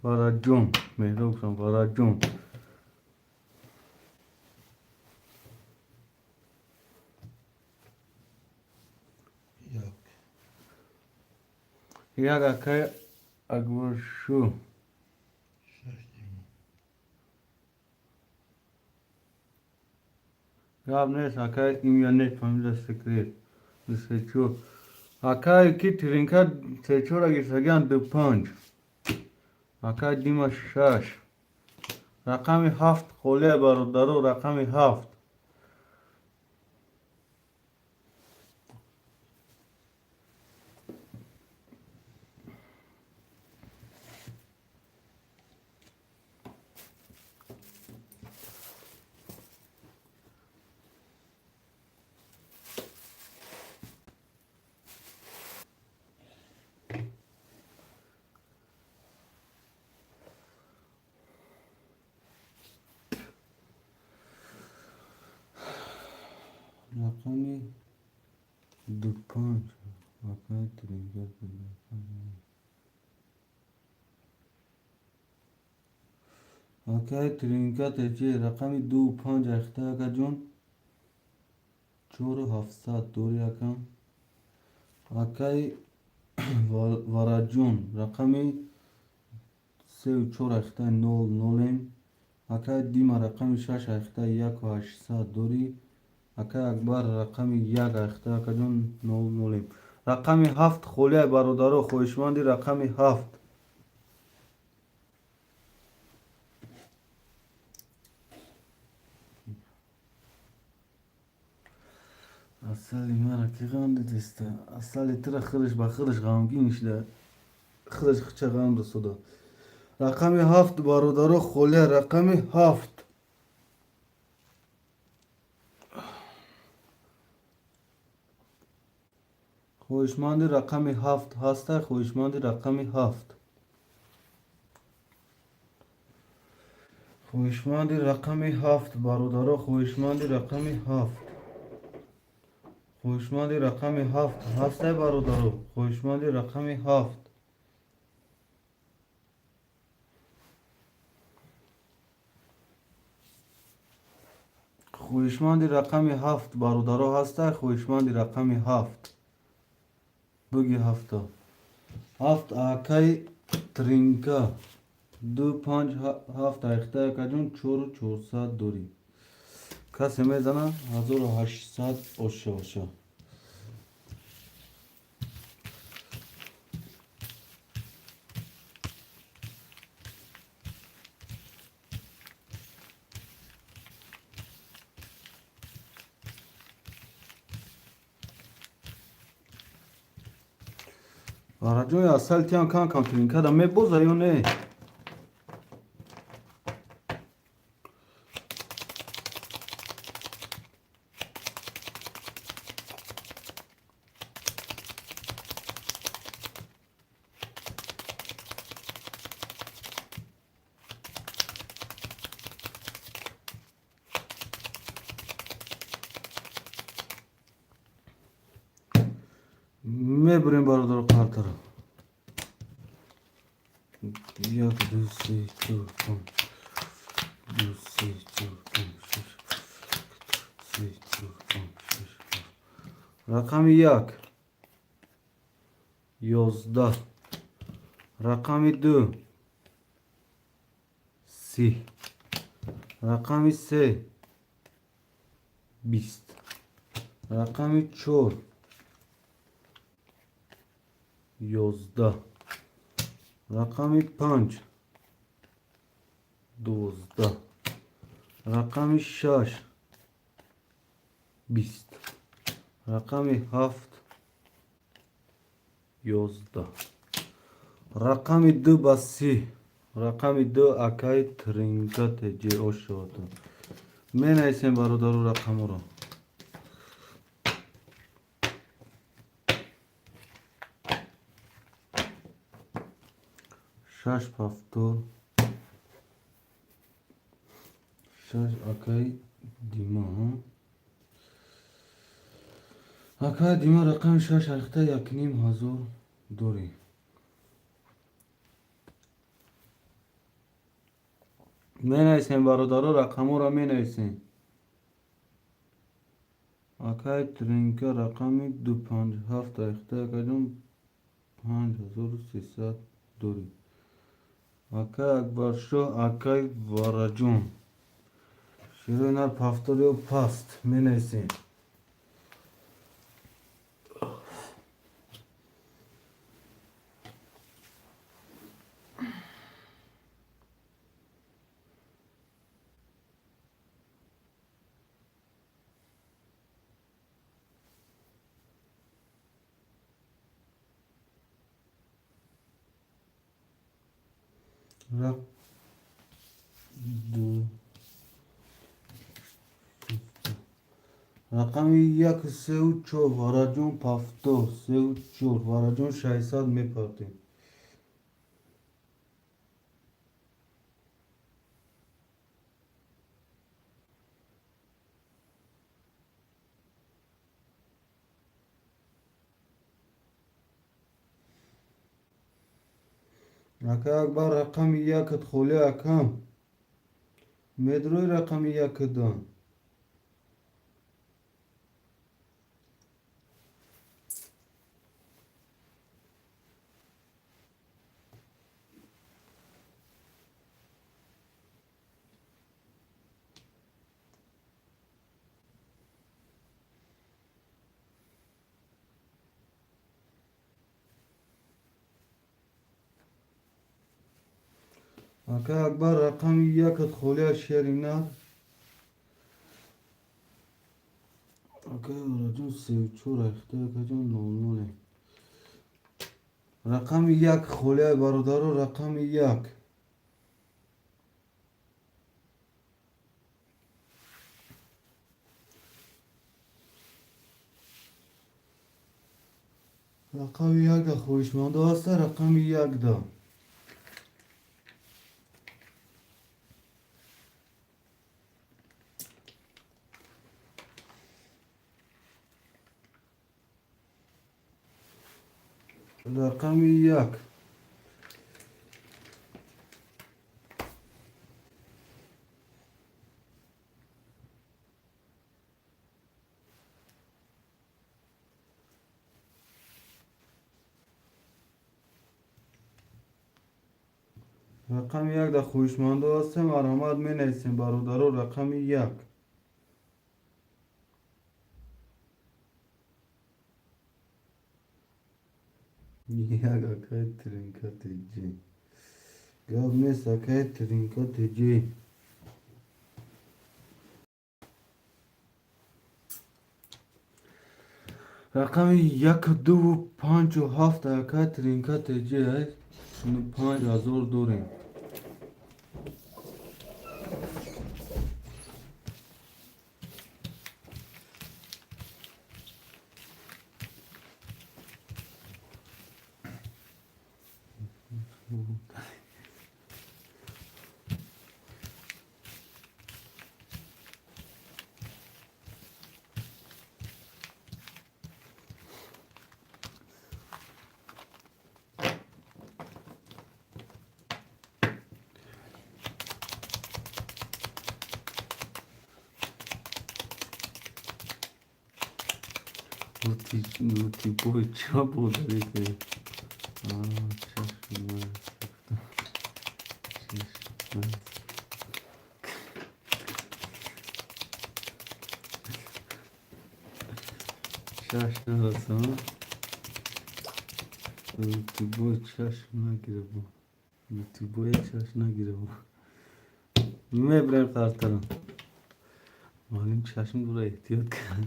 برا جون مهرو بسم برا جون Yok. یک اکای اگوشو Şaştım. یاب نیست اکای ایمیانیت فامیل سکریت سه چور اکای کی ترینکت سه چور اگه سگیان 2 5 اکای دیما 6 رقم 7 خوله برادرو رقم 7 رقم 2 5 اکای ترینکت اکای ترینکت چه رقم 2 5 اخته اکا جون 4700 دوری اکم اکای وراجون رقم 3 و 4 اخته 0 0 اکای دیما رقم 6 اخته 1 و 800 دوری اکای اکبر رقم 1 اخته اکا جون 0 0 رقم 7 خوله برادرو خوشمندی رقم 7 اصلی من کی غمده دسته اصلی تر خرش با خرش غمگین شده خرش چه غم رسوده رقم 7 برادرو خوله رقم 7 خوشمندی رقم 7 هسته خوشمندی رقم 7 خوشمندی رقم 7 برادرو خوشمندی رقم 7 خوشمندی رقم 7 هسته برادرو خوشمندی رقم 7 خوشمندی رقم 7 برادرو هسته خوشمندی رقم 7 بگی 7 7 اکای ترینکا 2 5 7 اخته کجون 4400 دوری کسی میزنه 1800 اوشه اوشه آراجوی اصل تیان کان کان ترینکا دا می بوزه یا نه بریم برادر قطر. یک دو سه چهار پنج دو سه چهار پنج شش سه چهار پنج شش هفت. رقم یک 11. رقم دو 30. رقم سه 20. رقم چهار 11. رقم پنج 12. رقم شش 20. رقم هفت 11. رقم دو بسی. رقم دو اکای ترینکت جی او شد. می نویسیم برادر رقم رو. شش پفتور شش اکای دیما. اکای دیما رقم شش ریخته یک نیم هزار دوری. می نویسیم برادر رقم رو می نویسیم. اکای ترینکه رقم 257 ریخته یکجون 5300 دوری. اکای اکبر شو اکای وارجون شروع نر پفتوری و پست می نویسیم. رقم یک سه و چهار وارجون پفتو سه و چهار وارجون 600 می پردیم. اکای اکبر رقم یک خولی اکم مدروی رقم یک دان. اکای اکبر رقم یک خولی شیرینر. اکای وارجون سه و چهار ریخته یکجون 00. رقم یک خولی برادر رقم یک رقم یک ده خویشمانده هست رقم یک ده. رقم یک رقم یک ده خویشمانده هست مرحمت می نویسیم برادر رقم یک یک اکای ترینکت جی گاب نیست اکای ترینکت جی. رقم یک دو و پنج و هفت اکای ترینکت جی هست 5000 دوریم. Ruti boy ça bodari ke. Çaşma. Şaşırırsan Ruti boy çaşına gire bu. Ruti boy çaşına gire bu. Mebren kartalım. Malum şaşım buraya ihtiyat kan.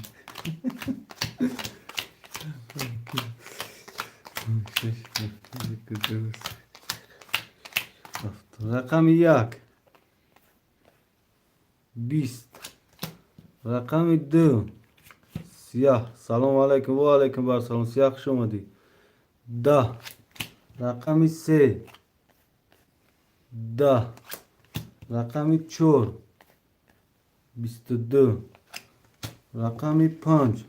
رقم یک 20 رقم دو سیاه سلام علیکم و علیکم بر سلام سیاه خوش اومدی 10 رقم 3 10 رقم 4 22 رقم 5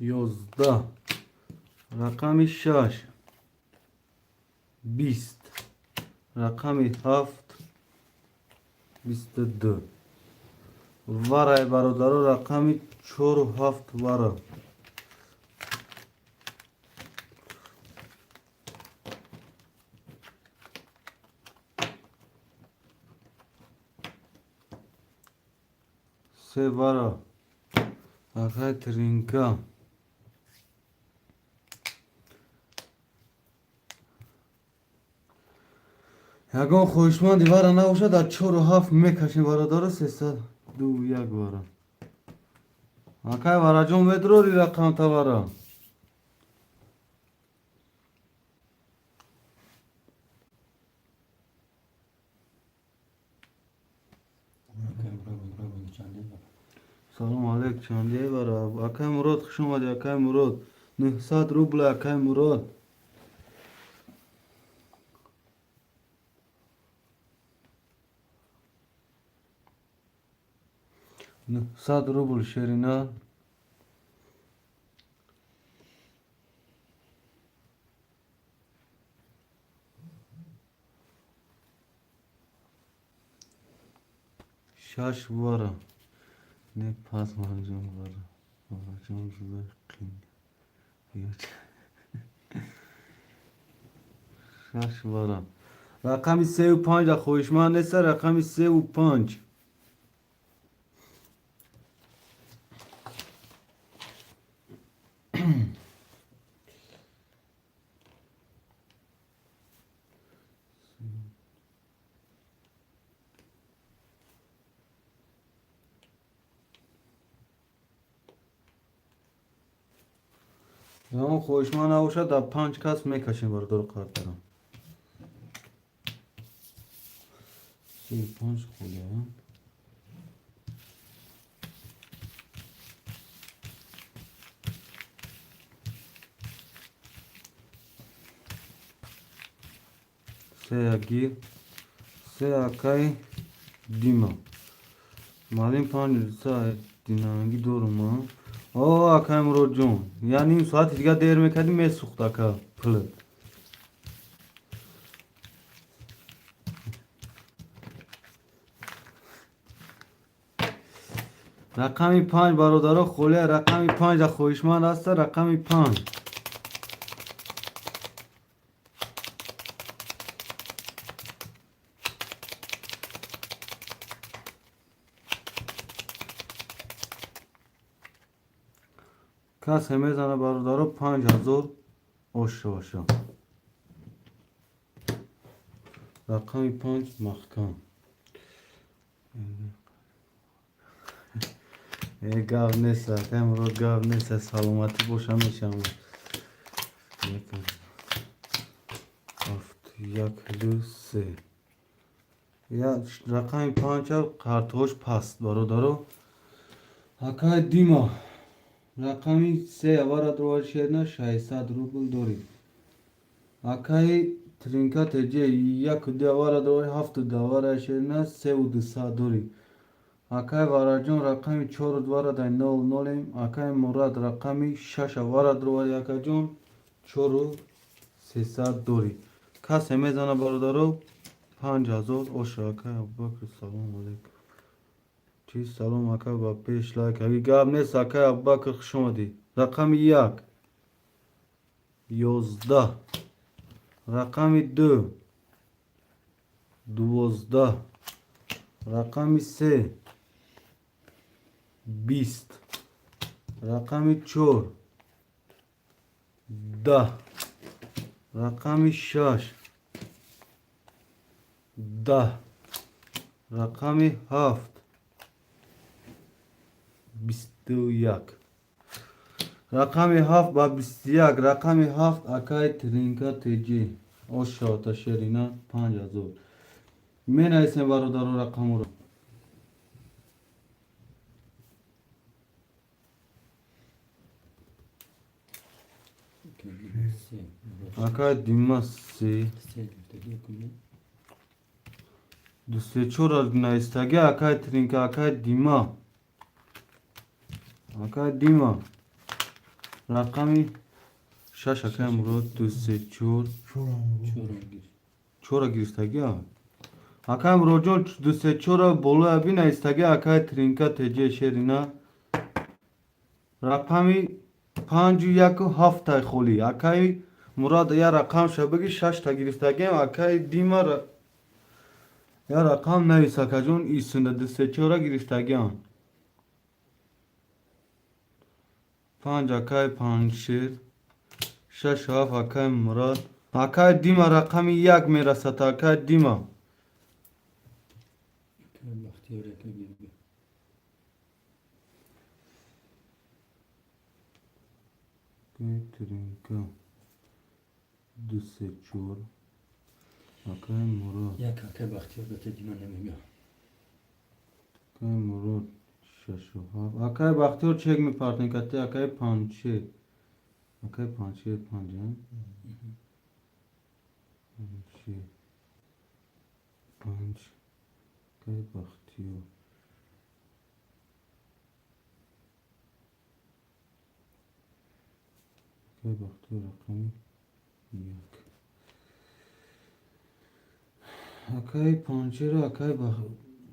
11 رقم 6 20 رقم 7 22 ورای برادر رقم 4 و 7 ورا سه ورا آخر ترینکا یگان خوشمندی ورا نباشه در 4 و 7 میکشیم برادر 301 ورا آکای ورا جون ودروری رقم تا ورا سلام علیکم چندیه ورا آکای مراد خوش اومدی آکای مراد 900 روبل آکای مراد 900 روبل شیرینا شش ورا نه پس مهاجم ورا مهاجم زده قیم شش ورا رقمی 3 و 5 در خوشمند نیست رقمی 3 و 5 اما خوشمند نباشد در 5 کس میکشیم برادر کارترم 35 خوله سه اگیر سه اکای دیما مالین 5 ساعت دینانگی دورم او اکای مراد جون یعنی این ساعت دیگه دیر میکردیم میسوخت اکا پلت رقمی 5 برادرها خوله رقمی 5 در خویشمند هست رقمی 5 کس میزنه برادرها 5000 اوشه باشه رقمی 5 محکم گاو نیست امروز گاو نیست سلامتی باشم میشم یک دو سه یا رقم 5 کارتوش پست برادرو حکای دیما رقمی 3 وارد رو شدن 600 روبل داری حکای ترینکات جه یک دوار دو 7 دوار شدن 3200 داری حکای وارجون رقمی 4 دوار دای 00 حکای مراد رقمی 6 وارد رو یکا جون 4300 داری کس میزنه برادرو 5000 اوش حکای بکر سلام علیکم چی سلام اکا با پیش لایک اگه گاب نیست اکا ابوبکر خوش اومدی. رقم 1 11 رقم 2 12 رقم 3 20 رقم 4 10 رقم 6 10 رقم 7 21 رقم 7 با 21 رقم 7 اکای ترینکا تیجی اوشا تا شرینا 5000 می نویسیم برادر رقم رو اکای دیما 3 دو سه چور نایستگی اکای ترینکا اکای دیما رقمی 6 اکای مراد دو سه چور چورا گیرستگی ها اکای مراد جون دو سه چورا بولو ابی نایستگی اکای ترینکا تیجی شرینا رقمی 5 و 1 و 7 تای خولی اکای مراد یا رقم شبگی 6 تا گرفتگی اکای دیما یا رقم نویس اکا جون ایسونده دو سه چورا گرفتگی هم 5 اکای پانشیر 6 و 7 اکای مراد اکای دیما رقمی 1 میرسد اکای دیما ترینکا دو سه چور اکای مراد یک اکای بختیار بته دیما نمیگم اکای مراد 6 و 7 اکای بختیار چک میپارتن کتی اکای پانچه اکای پانچه پانچه پانچه پانچ اکای بختیار اکای بختیار رقمی 1 اکای پانچه رو اکای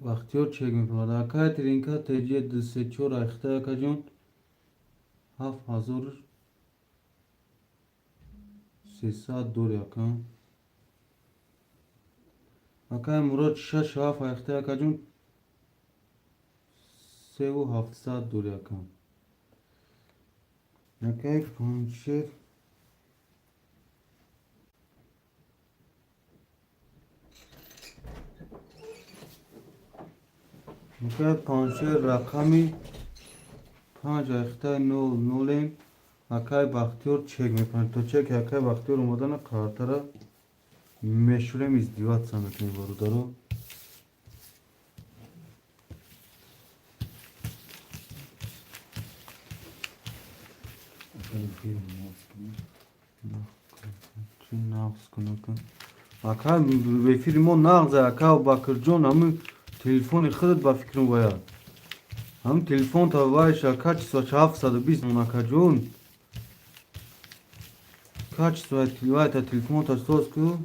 بختیار چک میپارد اکای ترینکا تیجی دو سه چور اخته اکا جون 7300 دور یکم اکای مراد 6 و 7 اخته اکا جون 3700 دور یکم اکای پانچه اکای پانچه رقمی 5 اخته 0 اکای بختیار چک میپرد تو چک اکای بختیار اومدن کارتا را میشورم ازدیوات سمت میبارو دارو چی نقص کنه کن اکای به فکر ما نقضه اکای بکر جون همون تلفن خودت با فکرم باید هم تلفن تا وایش کاچ سوچ 720 اکا جون کاچ سوچ وای تا تلفن تا سوز کو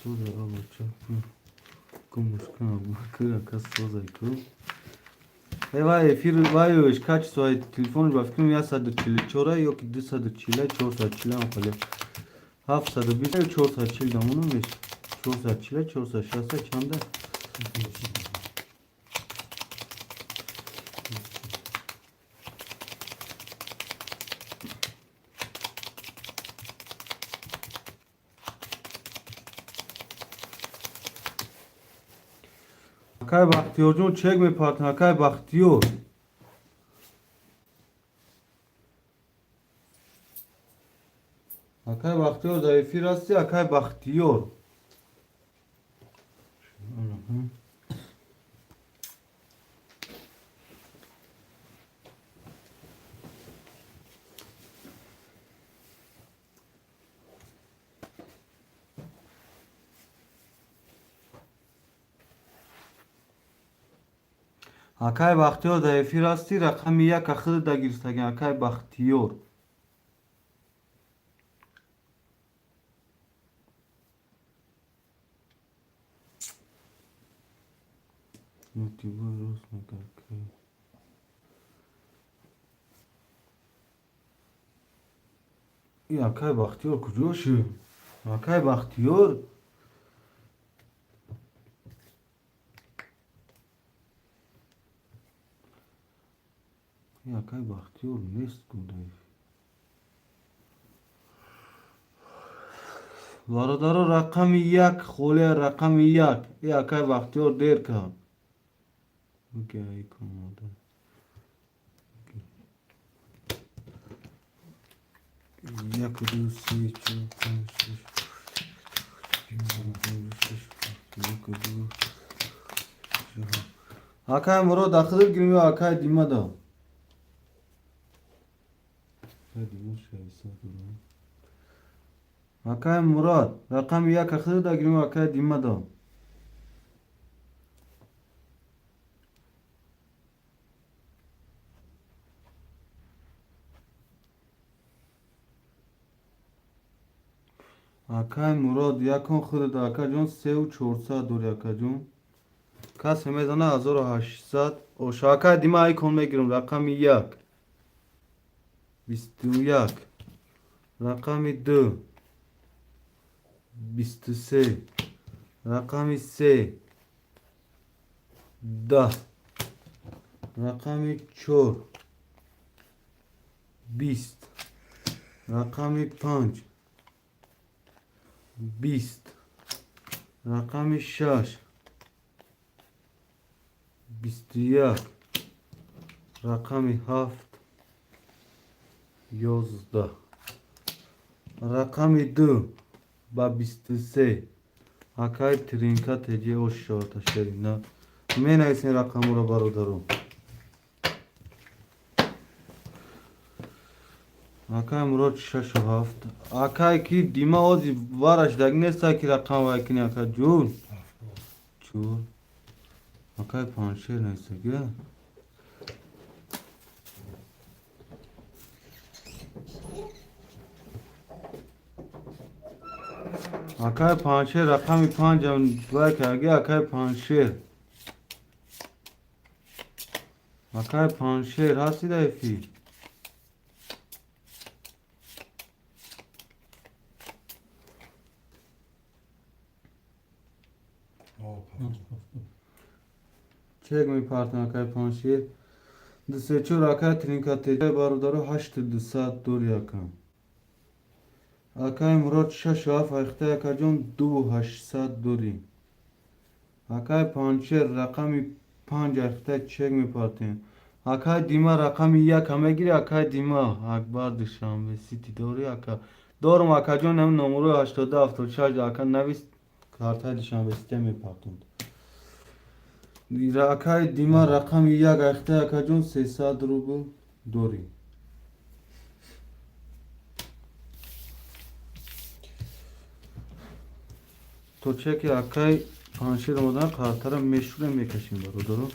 سوز آبا چپ کمش کنم که اکا سوز ای کو وای فیر وایش کاچ سوچ تلفن با فکرم یا 144 یا که 240 440 هم خالی 720 440 دامونو میشه 440 460 چنده اکای بختیار جون چک میپارتن اکای بختیار اکای بختیار ضعیفی راستی اکای بختیار اکای بختیار ضعیفی راستی رقم 1 اخذ دا گیرستگی اکای بختیار نوتیبای راست مکرکه این اکای بختیار کجا شد؟ اکای بختیار این اکای بختیار نیست کنده برادر رقم یک خوله رقم یک این اکای بختیار دیر کن بگه ای کماده یک دو سی چهار پنج شش یک دو اکای مراد داخل گیریم یا اکای دیمه دا اکای دیمه شایسته دارم اکای مراد رقم یک اخیر دا گیریم اکای دیمه دا اکای مراد یکان خود دا اکای جون 3400 داری اکای جون کسی میزنه 1800 اوش اکای دیمه ای کن میگیرم رقم یک 21 رقم دو 23 رقم 3 10 رقم 4 20 رقم 5 20 رقم 6 21 رقم 7 11 رقم 2 با 23 اکای ترینکا تجی او شورتا شرینا می نویسین رقم رو برادرم اکای مراد 6 و 7 اکای کی دیما اوزی وارش دگ نیست کی رقم وایکنی اکای جون جون اکای پانشیر نیست گه اکای پانشیر رقم 5 هم وایکنی اکای پانشیر اکای پانشیر هستی دایفی چک می پارتن اکای پانشیر دسته چور اکای ترینکا تجی برادرو 8200 دوری اکم اکای مراد 6 و 7 اخته اکای جون 2800 دوری اکای پانشیر رقم 5 اخته چک می پارتن اکای دیما رقم 1 همه گیری اکای دیما اکبر دوشنبه سیتی دوری اکا دورم اکای جون هم نمرو 82 اکا نویست کارتای دوشنبه سیتی می پارتن اکای دیما رقم 1 اخته اکای جون 300 روبل دوری تو چک اکای پانشیر مدن کارتر مشروع میکشیم برادرو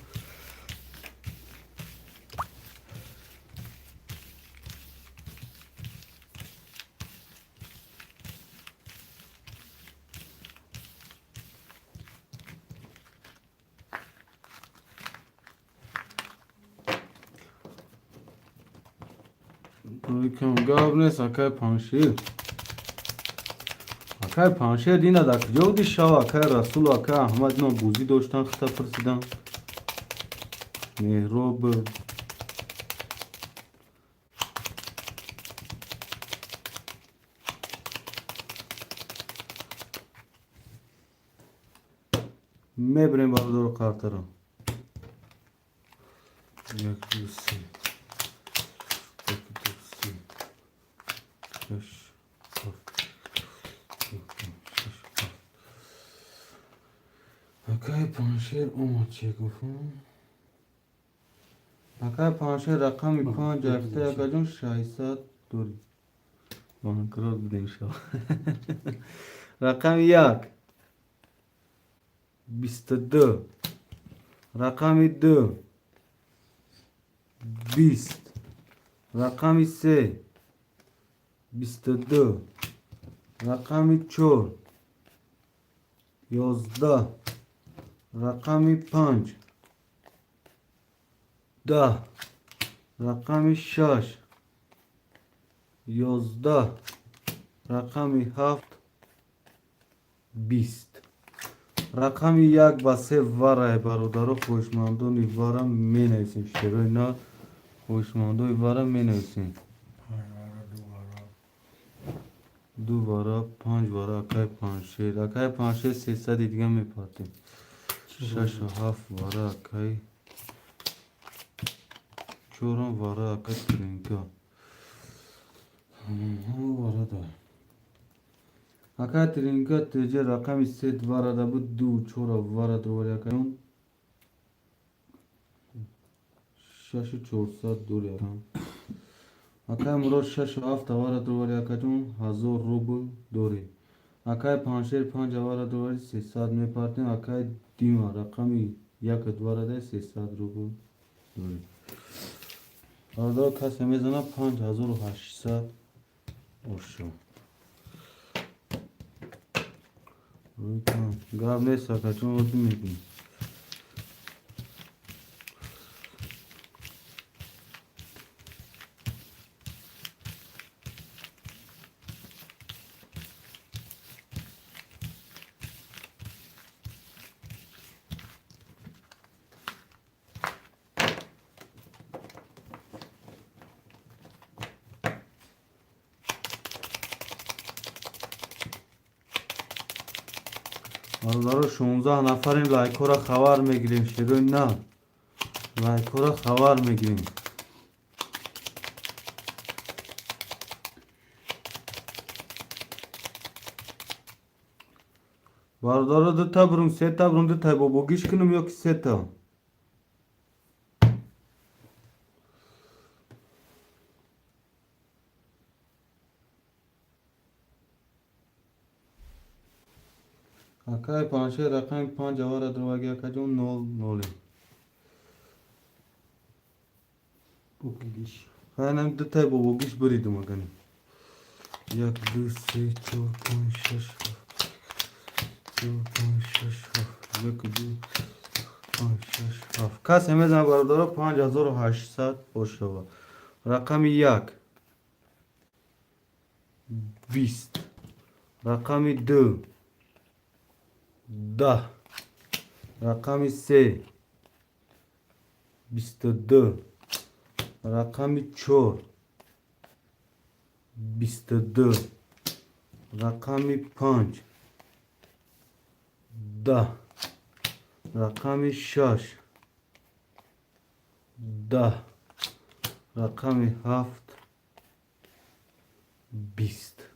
کم گاب نیست اکای پانشیر اکای پانشیر دینا دا کجا بودی شو اکای رسول و اکای احمد اینا بوزی داشتن خطا پرسیدن مهراب میبریم برادر کارتر رو یک دو سی یک دو سی شش هفت شش هفت اکای پانشیر اومد چه گفتم اکای پانشیر رقم 5 اخته اکای جون 600 دوری بانکرات بودیم شو رقم 1 22 رقم 2 20 رقم 3 22 رقم 4 11 رقم 5 ده رقم 6 11 رقم 7 20 رقم 1 و 3 واره برادر خوشمندان واره می نویسیم شروع نه خوشمندان واره می نویسیم دو واره 5 واره اکای 5 6 اکای 5 6 300 دیگه می پاتیم 6 و 7 واره اکای چورم واره اکای ترینکا واره دار اکای ترینکا تیجه رقم 3 واره دا بود دو چورا واره دوری اکای 6 و 400 دوری اکای اکای مراد 6 و 7 واره دوری اکای 1000 روبل دوری اکای 5 5 واره دوری 300 می پاتیم اکای دیما رقمی یک دواره ده 300 روبل دوری برادر کسی میزنه 5800 ارشو روی کن گرم نیست اکای چون اردو میکنی برادر 16 نفرین لایک ها را خبر میگیریم شروع نه لایک ها را خبر میگیریم برادر دو تا برون سه تا برون دو تا با بگیش کنم یا که سه تا اکای 5 رقم 5 واره دروگی اکای جون 0 0 بگیش خیلی دو تا با بگیش بریدم اگنی 1 2 3 4 5 6 2 5 6 1 2 5 6 7 کسی میزنه برادر 5800 باشه با رقم 1 20 رقم 2 10 رقم 3 22 رقم 4 22 رقم 5 10 رقم 6 10 رقم 7 20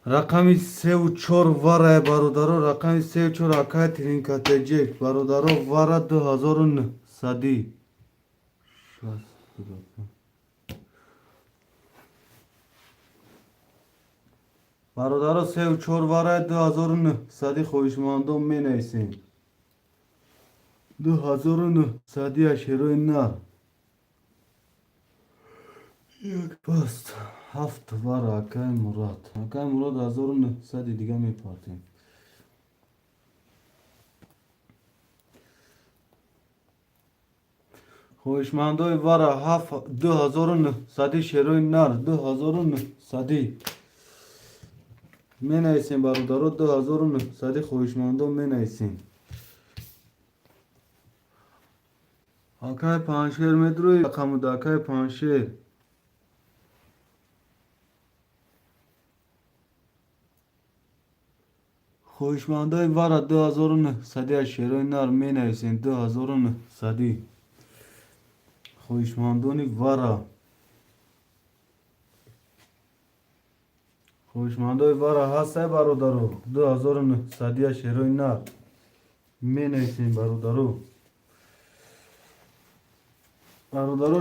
رقم 3 و 4 واره برادر رقم 3 و 4 اکای ترین کاتجی برادر واره 2900 برادر 3 و 4 واره 2900 خوشمندان می نیسیم 2900 اشیروی نر یک پست 7 واره اکای مراد 1900 دیگه می پارتیم خوشمندای واره 2900 شیروی نر 2900 می نیسیم برادر 2900 خوشمندان می نیسیم اکای پنشیر می دروی رقم دکای پنشیر خوشمندای واره 2900 شیروی نر می نیسیم 2900 خوشمندانی واره خوشمندای واره هسته برادرو 2900 شیروی نر می نیسیم برادرو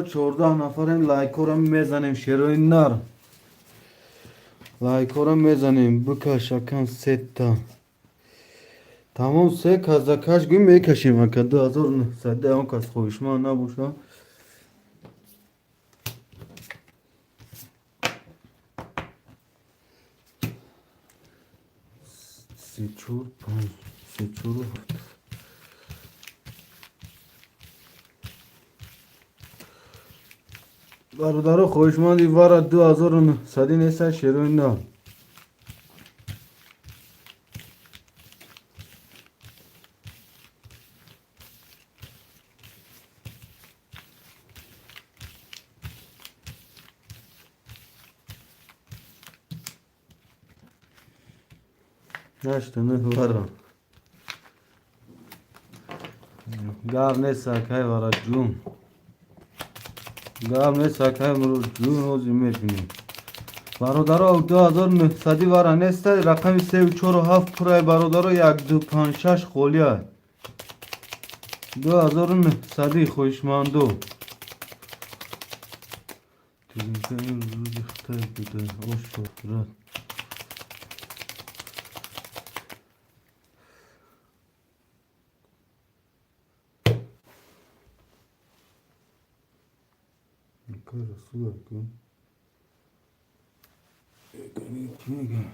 14 نفرین لایک ها را میزنیم شیروی نر لایک ها را میزنیم بکش اکم 3 تا تمام 3 کش گوی میکشیم اکا 2900 اون کس خوشمند نبوشه 3 4 5 3 4 7 برادر خوشمندی وارد 2900 نیست شیرین نه نشته نه وارا گام نیست که وارا جون گام نیست که مرو جون روزی میبینیم برادر 2900 وارا نیست رقم 347 پرای برادر 1 2 5 6 خولیه 2900 خوشمندو تلفن روز اختار بوده آشفت Cara, sua aqui. Canetinha.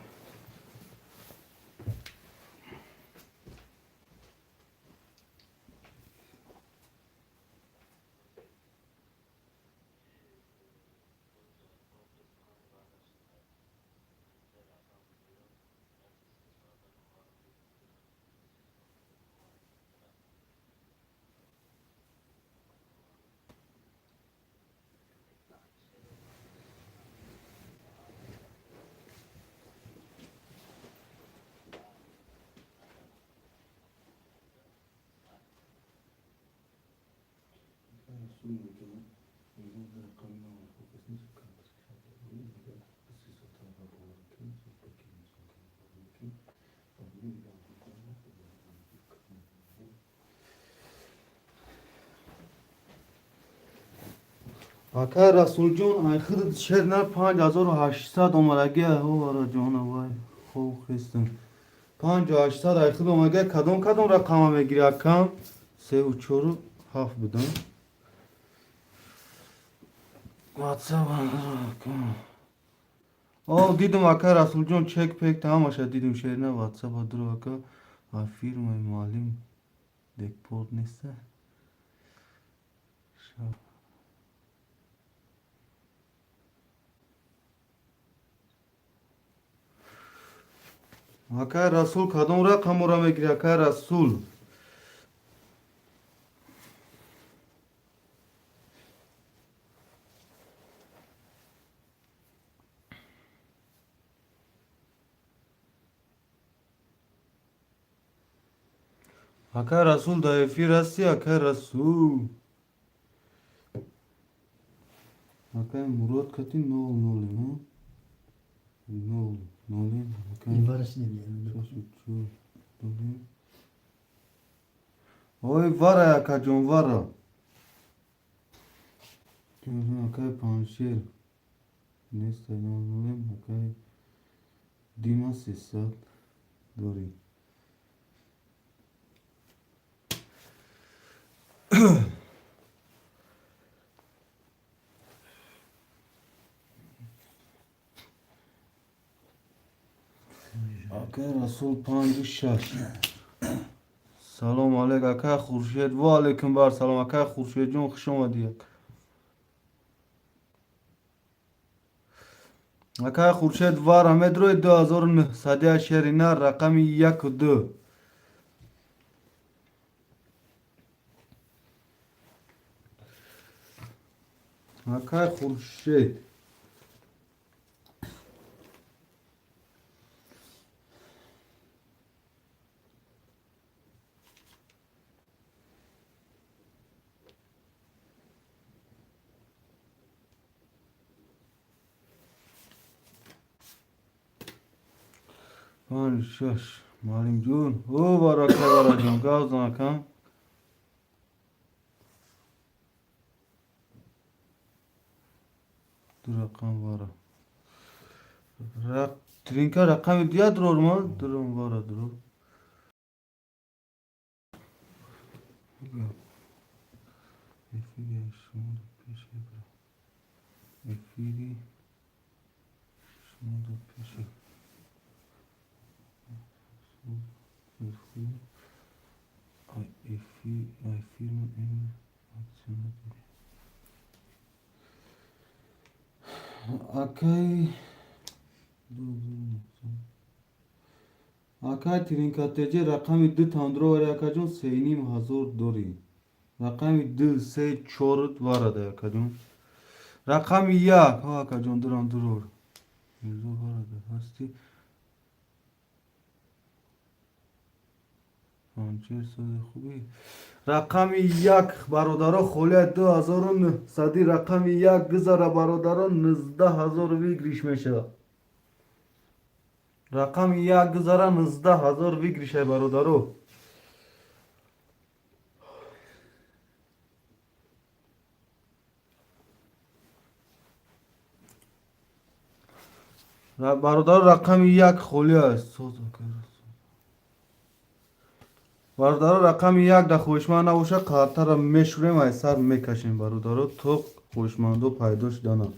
Akar Rasul John akhir şerner 5800 omarage ho ara John vay ho xistim 5800 akhir omarage kadon rakama megiri akam 3 haf budum WhatsApp akam o didim Akar Rasul John çek pek tamam aşağı didim şerine WhatsApp adro aka afirma malim dekport neyse Akar Rasul kadon rakam ora megiri Akar Rasul Akar Rasul da efir hasti Akar Rasul Akar Murat katin no ne no Akar İbarası ne diyelim? Oy vara ya kacon vara Akar panşer Neyse no Akar Dima sesat Dori Akar Rasul panju şaş Salam aleyk Akar Khurshid ve aleyküm bar salam Akar Khurshid jun خوش اومدی Akar Khurshid var Ahmedroy 2900 şerina rakami 1 2 Akar Khurshid Pan şaş malim jun o var Akar var jun gazdan akam dur rakam var Trinka rakam diye durur mu? Durum var durur. Efiri şunu da peşe bırak. Efiri şunu da peşe. Ay efiri en aksiyonu Akay Akay Trinkateci rakami 2 tandro var yakacın seynim hazır dori. Rakami 2 se çorut var ada yakacın. Rakami ya yakacın duran durur. Yüzü var ada hasti. Hançer sadı خوبی. Rakami yak barodaro khole 2000 sadi rakami yak gızara barodaro 19000 vi grişmeşa. Rakami yak gızara 19000 vi grişe barodaro. Barodaro rakami yak khole است. Бародаро рақами 1 да хушманд набоша қалтара мешурем ай сар мекашем бародаро то хушмандо пайдо шудана.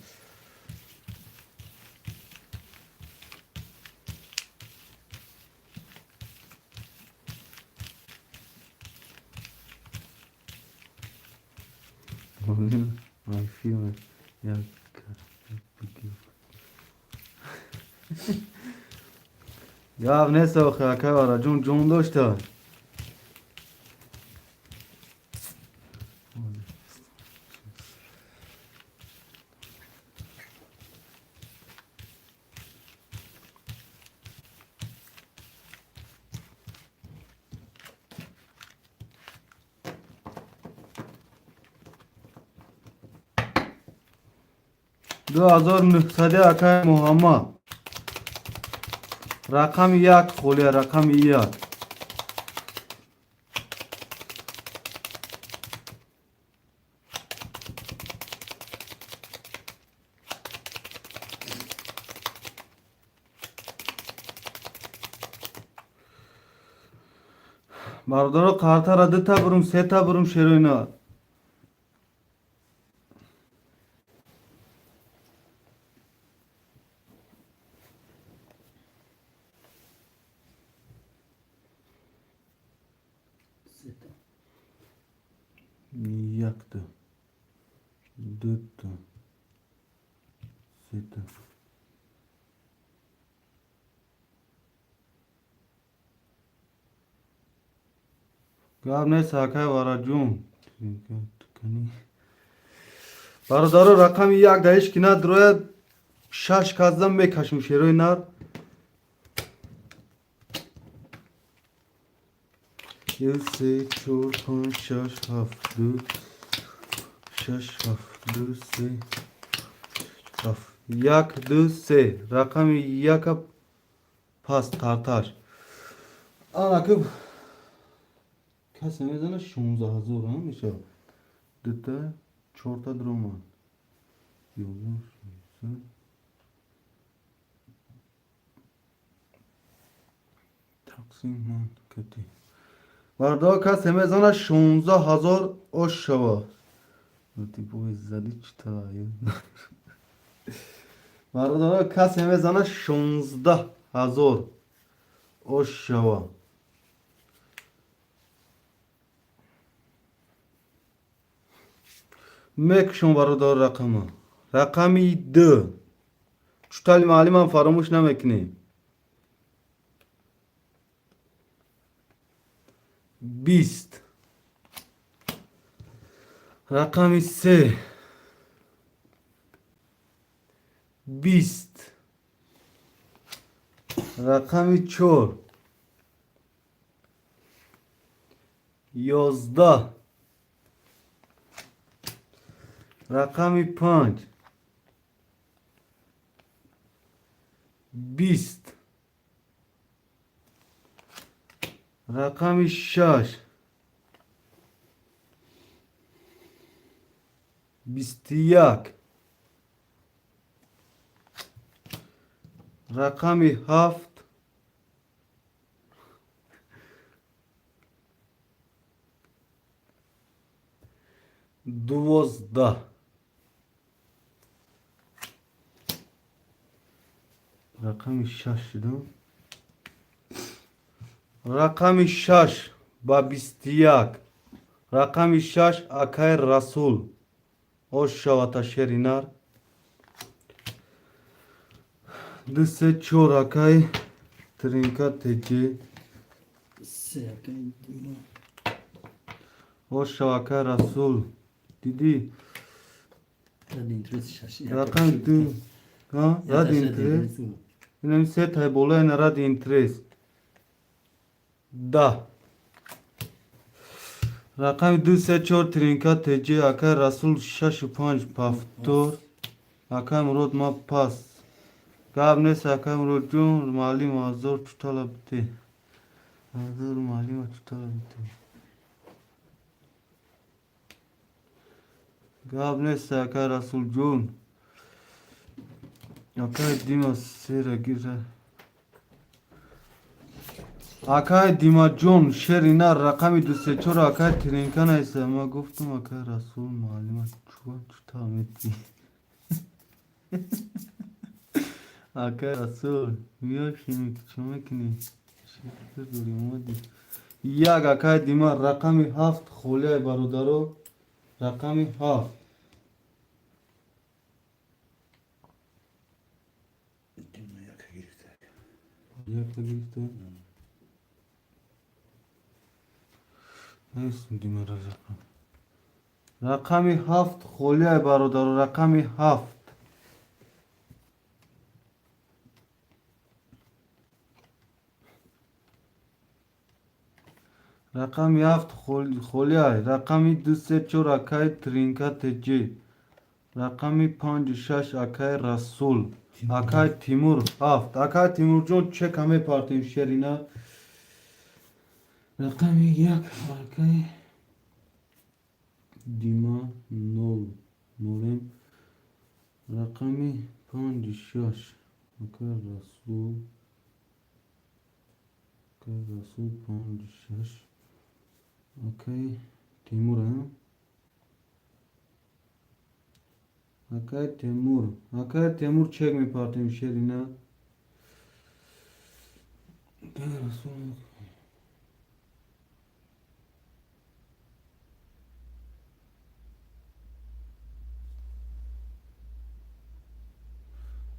Ай филм як Я не сох якай вара жун дошта. دو هزار نهصد اکای محمد رقم 1 خولی رقم 1 بردارو کارتا را 2 تا برم 3 تا برم شروینا yaktı 4 ta 3 ta گاب نه ساکای وارا جون بردارو رقم 1 دایش کینا دروی شش کازدم میکشم شیروی نار 1 3 4 5 6 7 4 6 7 2 3 7 1 2 3 رقم 1 پاس tartar anakım کسی میزنه 16000 هم میشه دوتا چهارتا درومان تقسیم من کتی بردا کسی میزنه 16000 اش شوا دوتی بوی زدی چطا بردا کسی میزنه 16000 اش شوا مکشون برادر رقمی 2 چطوری معلومم فراموش نمیکنی 20 رقمی 3 20 رقمی 4 11 رقمی 5 20 رقمی 6 21 رقمی 7 12 رقمی 6 شدم رقمی 6 با 21 رقمی 6 اکای رسول او شواتا شرینار دو سه چهار اکای ترینکا تجی سه اکای دیما او شواکه رسول دیدی رد اینترس شاشی رقم دو ها رد اینترس اینم سه تای بالا این رد اینترس ده رقم دو سه چهار ترینکا تجی اکای رسول شش و پنج پفتور اکای مرود ما پس گاب نیست اکای مرود جون معلم آزار چطالا بته آزار معلم چطالا بته گاب نیست اکای رسول جون اکای دیما سیره گیره اکای دیما جون شرینا رقمی دو سه چهار اکای ترینکا نیسته ما گفتم اکای رسول معلم چون چطا میتی اکای رسول میاشیم چون میکنی شکر دوری مودی یک اکای دیما رقمی هفت خوله برادرو رقمی هفت دیما یک گرفته یک تا گرفته نیستم دیما را رقمی هفت خوله برادرو رقمی هفت رقمی هفت خوله رقمی دو سه چهار اکای ترینکا تجی رقمی پنج شش اکای رسول اکای تیمور هفت اکای تیمور جون چه کمه پارتیم شرینا رقمی یک اکای دیما نول نولم رقمی پنج شش اکای رسول پنج شش اکای تیمور اکای تیمور چک میپارتیم شرینا اکای رسول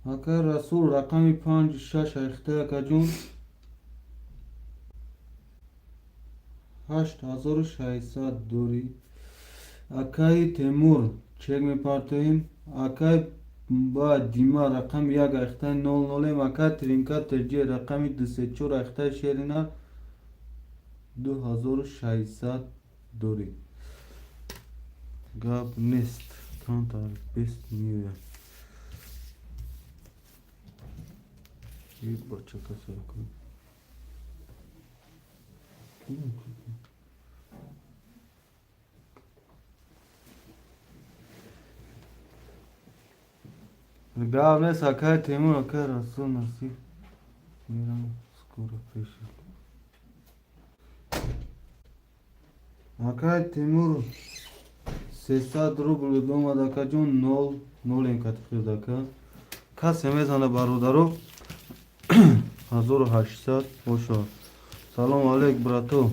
اکای رسول رقمی پنج شش اخته اکا جون 8600 دوری اکای تیمور چک میپارتیم اکای با دیما رقم یک اخته 00 اکای ترینکا ترجیح رقمی دو سه چهار اخته شرینا 2600 دوری گاب نیست تان تاریخ بیست میوه یک بچه کسر کن گاب نیست اکای تیمور اکای رسول نصیب میرم سکور پیشی اکای تیمور 300 روبل دومد اکا جون 0 این کتخیر دکا کسی میزنه برادرو 1800 باشا سلام علیک براتو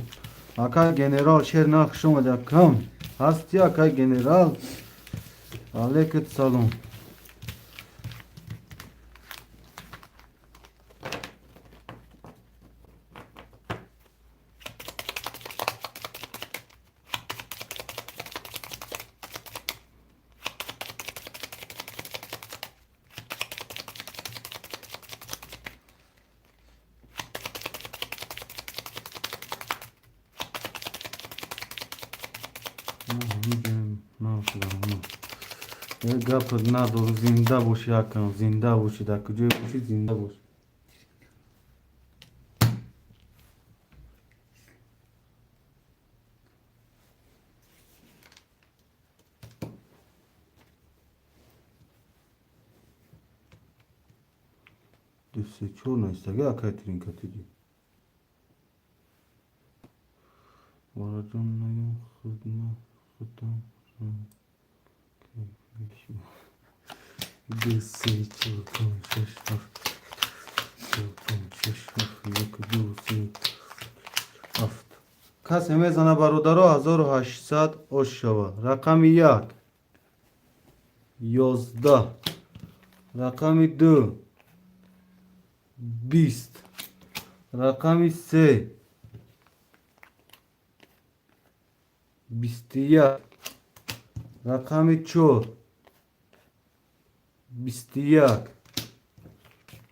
اکای گنرال شیر نخش اومده کم هستی اکای گنرال علیکت سلام گپ ندارو زنده باشی اکم زنده باشی در کجای باشی زنده باشی دو سه چهار نیستگه اکای ترینکا تیدی بارا جان نیم خودم دو سه چهار پنج شش هفت یک دو سه هفت کسی میزنه برادرها 1800 اوش شوه رقم یک 11 رقم 2 20. Rakami 3. 21. Rakami 4. 21.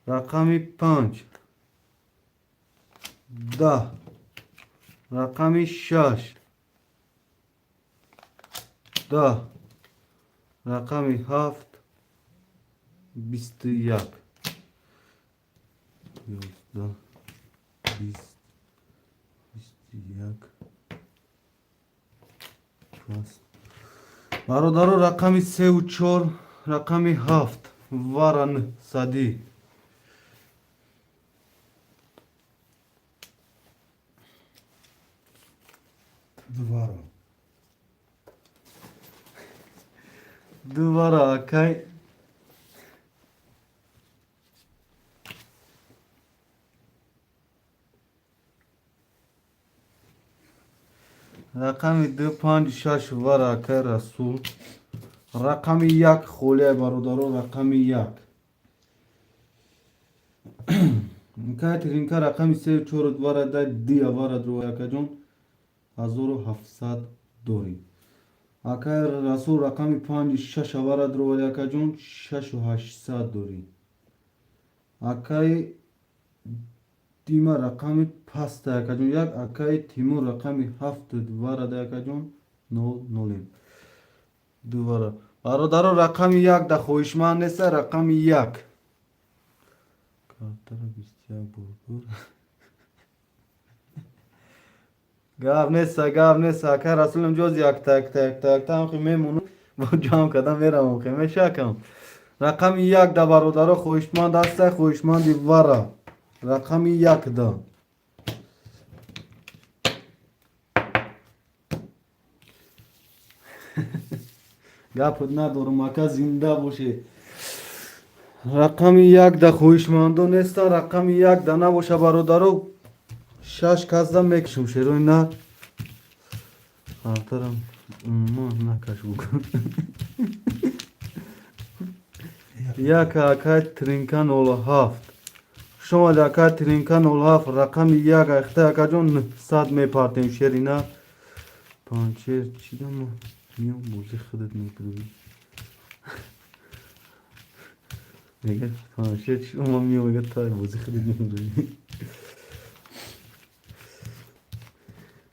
Rakami 5. 10. Rakami 6. 10. Rakami 7. 21. 11. 20. 21. برادر رقمی 3 و 4 رقمی 7 وارن صدی Duvara. دوباره اکی رقمی 2 5 6 واره اکی رسول رقمی 1 خوله برادر رقمی 1 اکی ترینکا رقمی 3 و 4 واره ده دی واره درو اکی جون 1700 دوری اکی رسول رقمی 5 6 واره درو اکی جون 6800 دوری اکی تیما رقمی پست اکی جون یک اکی تیمو رقمی 7 واره ده اکی جون 0 دوباره برادر رقمی 1 ده خویشمند نیست رقمی 1 کارتر 21 بورگور گاو نیست اکی رسولم جز یک تک هم خی میمونو با جام کدام میرم خی میشکم رقمی 1 ده برادر خویشمند است خویشمندی واره رقمی 1 ده گپت ندارم اکا زنده باشه رقمی 1 ده خویشمندو نیست رقمی 1 ده نباشه برادرو 6 کس ده میکشم شیروی نه خاطرم ما نکش بکن یک اکا ترینکا 07 شما ده اکا ترینکا 07 رقمی 1 اخته اکا جون 100 میپارتیم شیری نه پانچه چی ده ما میام موزی خودت میکنی میگه پانچه چی ما میام میگه تای موزی خودت میکنی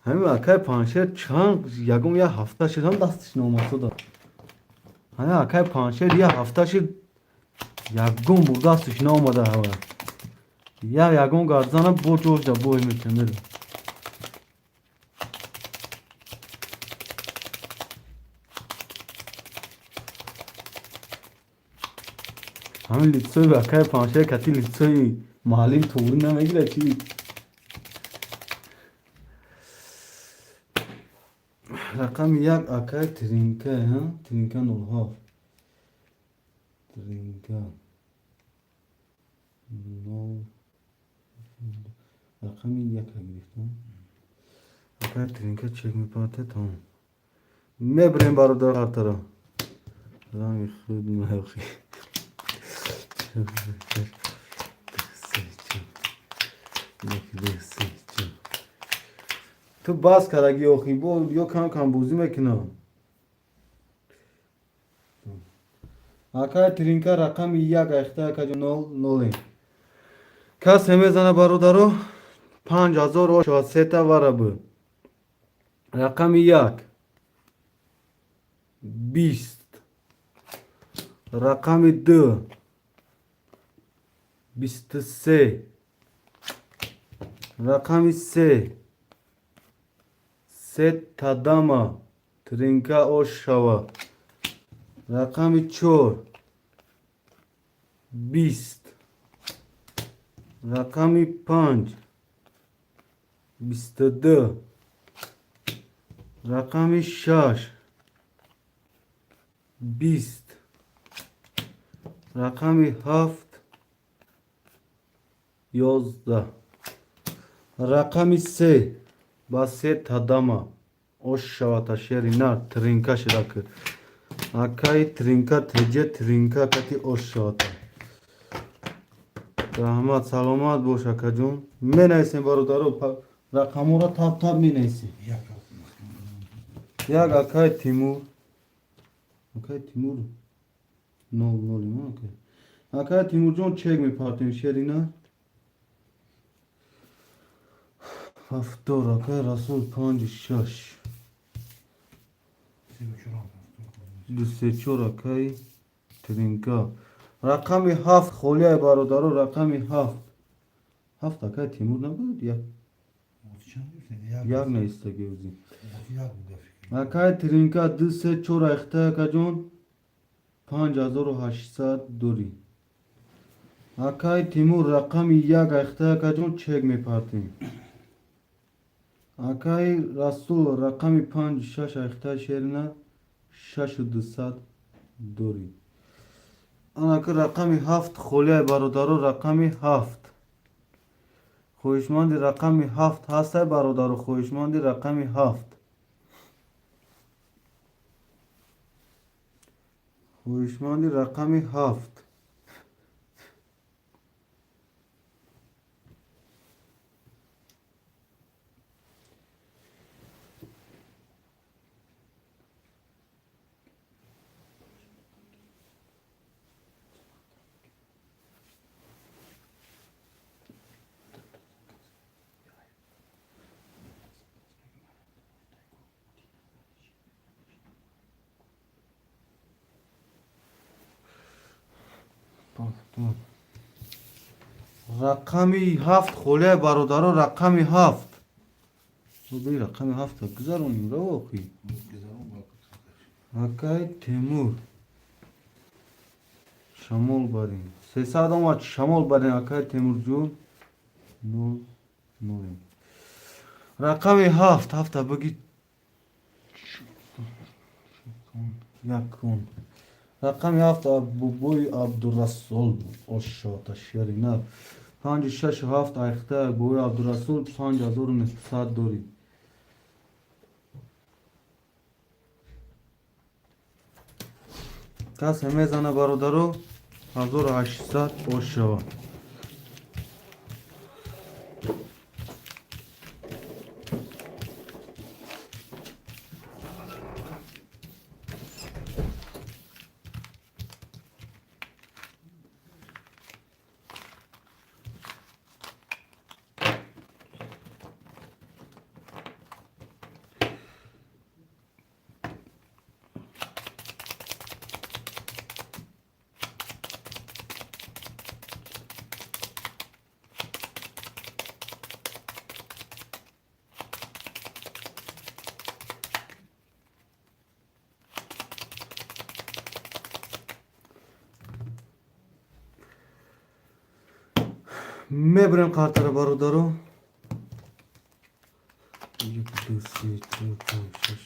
همین اکای پانچه چند یکم یه هفته شد هم دستش نامسو داد همین اکای پانچه یه هفته شد یکم بود دستش نامده هوا یا یکم گردزانه بو جوش ده بوی میکنه همین لیتسوی به اکای پانچه کتی لیتسوی محلیم توری نمیگیره چی رقم 1 اکای ترینکه ها ترینکه 07 ترینکه 9 رقمی 1 گرفتم اکای ترینکه چک میپاته تمام میبریم برادر هر طرف رقمی خود محقی تو باز کرگی اوخی بول یا کم بوزی میکنم اکای ترینکا رقم 1 اخته اکا جو 0 کس میزنه برادرو 5600 واره بو رقم 1 20 رقم 2 23 رقم 3 تداما ترینکا اوشوا رقم 4 20 رقم 5 22 رقم 6 20 رقم 7 11 رقم 3 با 3 تداما اوشوا تا شیری نه ترینکا شرک اکای ترینکا تجه ترینکا کتی اوشوا تا Rahmat salomat boş akacım. Meneysin barodaru rakamora tap tap meneysin. Yak akay Timur. Akay Timur. No limon akay. Akay Timurcan çek mi partim şerina? Haftor akay Rasul panc şaş. Düsseçor akay Trinka. Rakami haft خولای برادرو rakami haft. Haft akay Timur ne بود ya? Yak ne istegi akay Trinka Düsseçor akay kajon 5800 دوری. akay Timur rakami yak akay kajon çek mi partim. akay Rasul rakami 5 akay şerine 6200 دوری. Anakı rakami haft خولای برادرو rakami haft. خویشماندی رقمی هفت هسته برادر خویشماندی رقمی هفت خویشماندی رقمی هفت رقمی هفت خوله برادر رقمی هفت بی رقمی هفت گذارونیم رو آقی akay Timur شمال برین 300 آمد شمال برین akay Timur جون نو رقمی هفت بگی یکون رقمی هفت بوی عبدالرسول اشاط شیرینه 56 هفت ایخته بوی عبدالرسول 5900 دوری. کس میزنه برادرو 1800 اشاط میبریم کارتر برادرو 1 2 3 4 5 6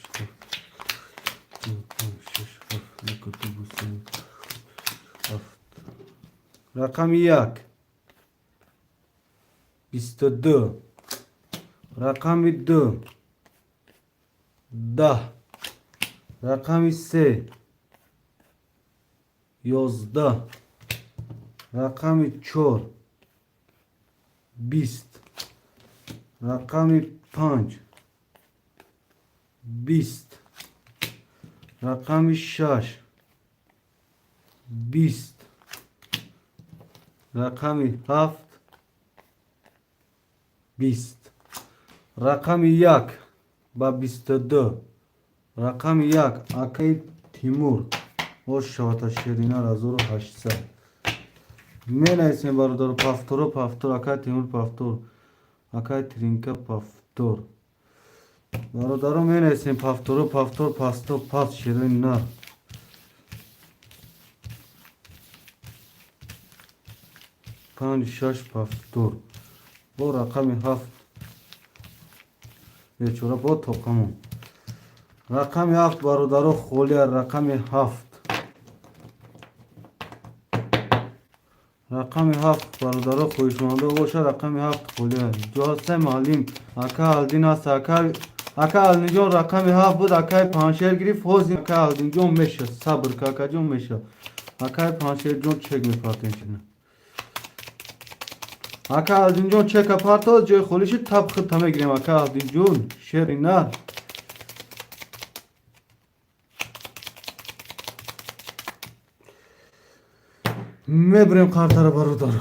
7 رقم 1 22 رقم 2 10 رقم 3 11 رقم 4 20 رقم 5 20 رقم 6 20 رقم 7 20 رقم 1 با 22 رقم 1 akay Timur اشاط شیرینه 1800 менайсем бародаро пафторо пафтор акай Тимур пафтор акай Тринка пафтор бародаро менайсем пафторо пафтор пасто пас ширина 5-6 пафтор бо рақами 7 бечора бо тоқамон рақами 7 бародаро холия рақами 7 رقم 7 برادرها خویشمانده باشه رقم 7 خوله جاسم علیم اکا الدین است اکا الدین جان رقم 7 بود اکا پانشیر گریف حوزی اکا الدین جان میشه صبر که اکا جان میشه اکا پانشیر جان چک میپاتین چنه Aka Aldinjon çek aparto joy خولشی تاب خود تمه گیریم Aka Aldinjon شیری نار میبریم kartara barudar.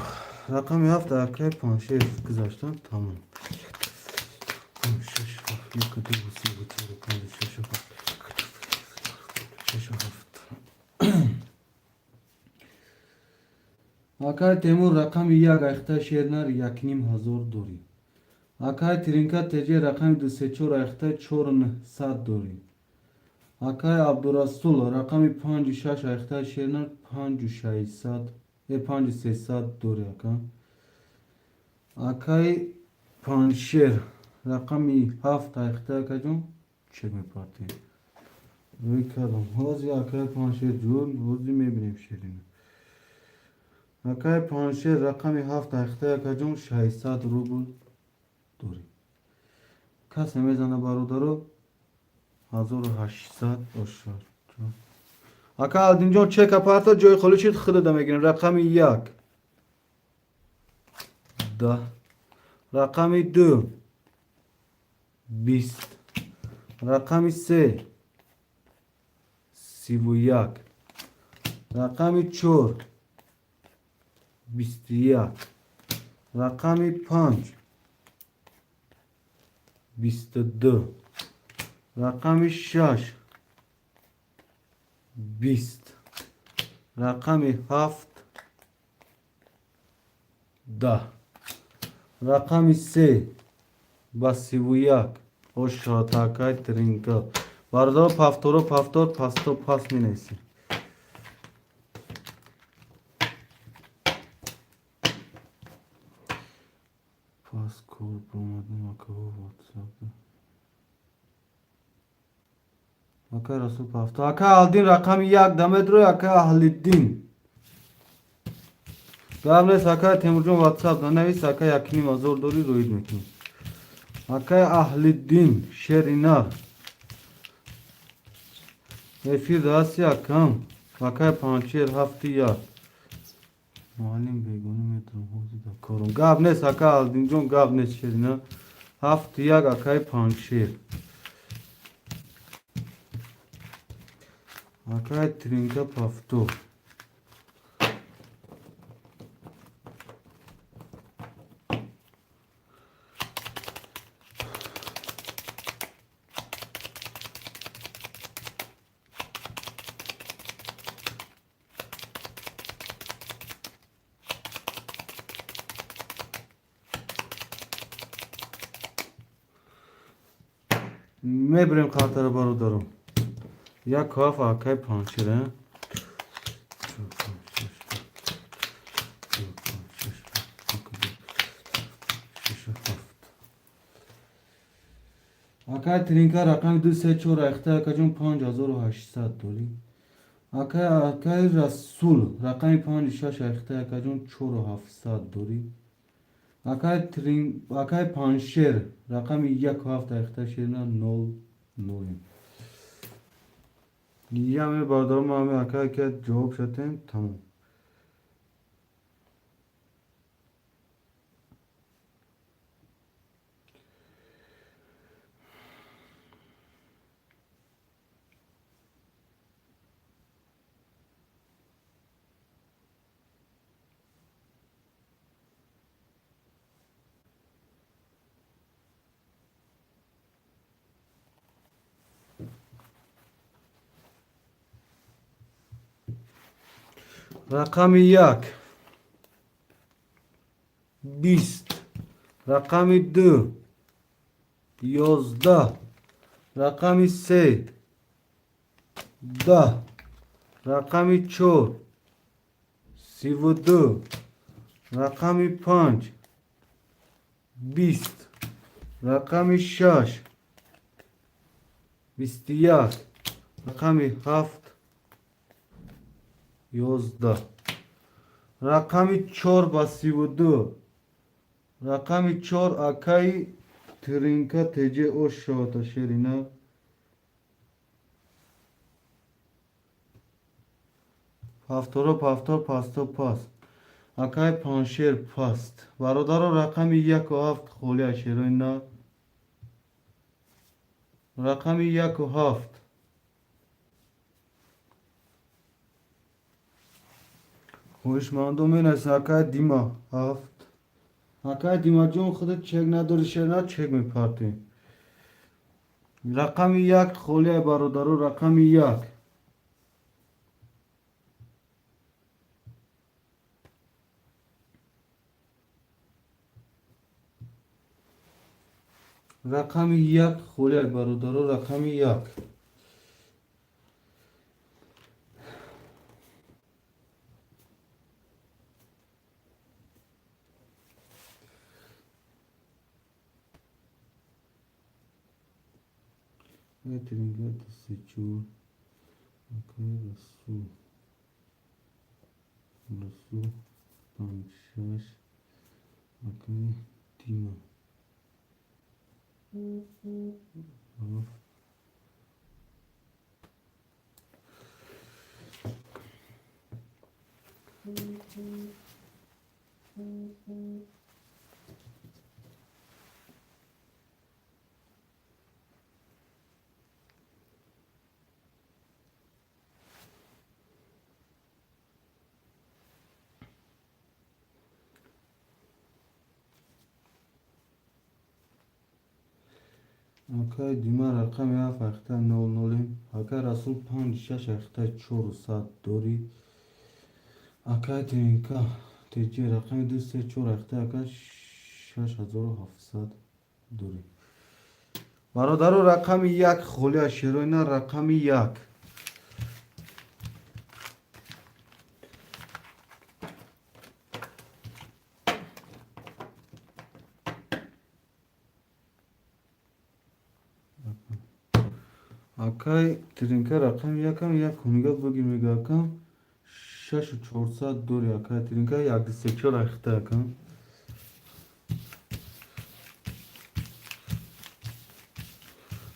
Rakam hafta Aka panşe kızarsan tamam. Şaş hafta ne kadar bu sevgi kandı şaş hafta. Şaş hafta. Aka Temur rakam ya gayta şernar yaknim hazır dori. Aka Trinka tece rakam du seçor ayakta çorun sad dori. Aka Abdurasul rakam 5 şaş ayakta şernar 5 şay sad. 5 se sad dori aka. Aka panşer rakam hafta ayakta kacım çekme parti. Ve kadam. Hozi aka panşer jun hozi mebinim şerini. Aka panşer rakam hafta ayakta kacım şay sad rubul dori. Kas emezana barudaro 1800 oshar. Aka Aldinjon çek aparta joy خولشی خود دمگیریم رقم 1 10 رقم 2 20 رقم 3 31 رقم 4 21 رقم 5 22 رقم 6 20 رقم 7 10 رقم 3 با 31 o şatakay trinka barda paftor pasto pas mi neyse pas kol bulmadım akavı whatsapp'ta Aka Rasul pafto Aka aldin rakam 1 damedro Aka Ahliddin Gavnes Aka Temurjon whatsapp'da nevis Aka yakini mazor dori roid mekin Aka Ahliddin Şerinar Efir dasi akam Aka pançer hafti ya Malim begonu metro hozi da korum Gavnes Aka Aldinjon Gavnes Şerinar hafti ya Aka pançer Aka trinka pafto Mebrem kartara barudarum Ya kafa Aka pançer Aka trinka rakam 2 se çor ayakta kacım 5800 dori. Aka Rasul rakam 5 şaş ayakta kacım çor 700 dori. Aka panşer rakam 1 hafta ayakta şerina 0 0. Ya me bardarım abi aka cevap şaten tamam. Rakam 1 20 rakam 2 11 rakam 3 10 rakam 4 32 rakam 5 20 rakam 6 21 rakam 7 11 rakam 4 با 32 rakam 4 akay trinka tece o şota şerina paftor pasto pas Акай паншер паст. Бародаро рақами 1 و 7 холия шерои на. Рақами 1 و 7. хоишмандум менаст акай дима 7. акай дима ҷон худат чек надори шерна чек мепартӣ. рақами 1 холия бародаро рақами 1. рақами 1 холия бародаро рақами 1. Тринга тысячу. Акай расул. Расул. Паншаш. Акай дима. акай дима рақами 7 ахта 00. акай расул 5-6 ахта 400 дорӣ. акай тринка теҷи рақами 234 ахта акай 6700 дорӣ. бародаро рақами 1 холия шерои на рақами 1. акай тринка рақами 1 кунига буги мегакам 6400 дорӣ. акай тринка 124 ахта акам.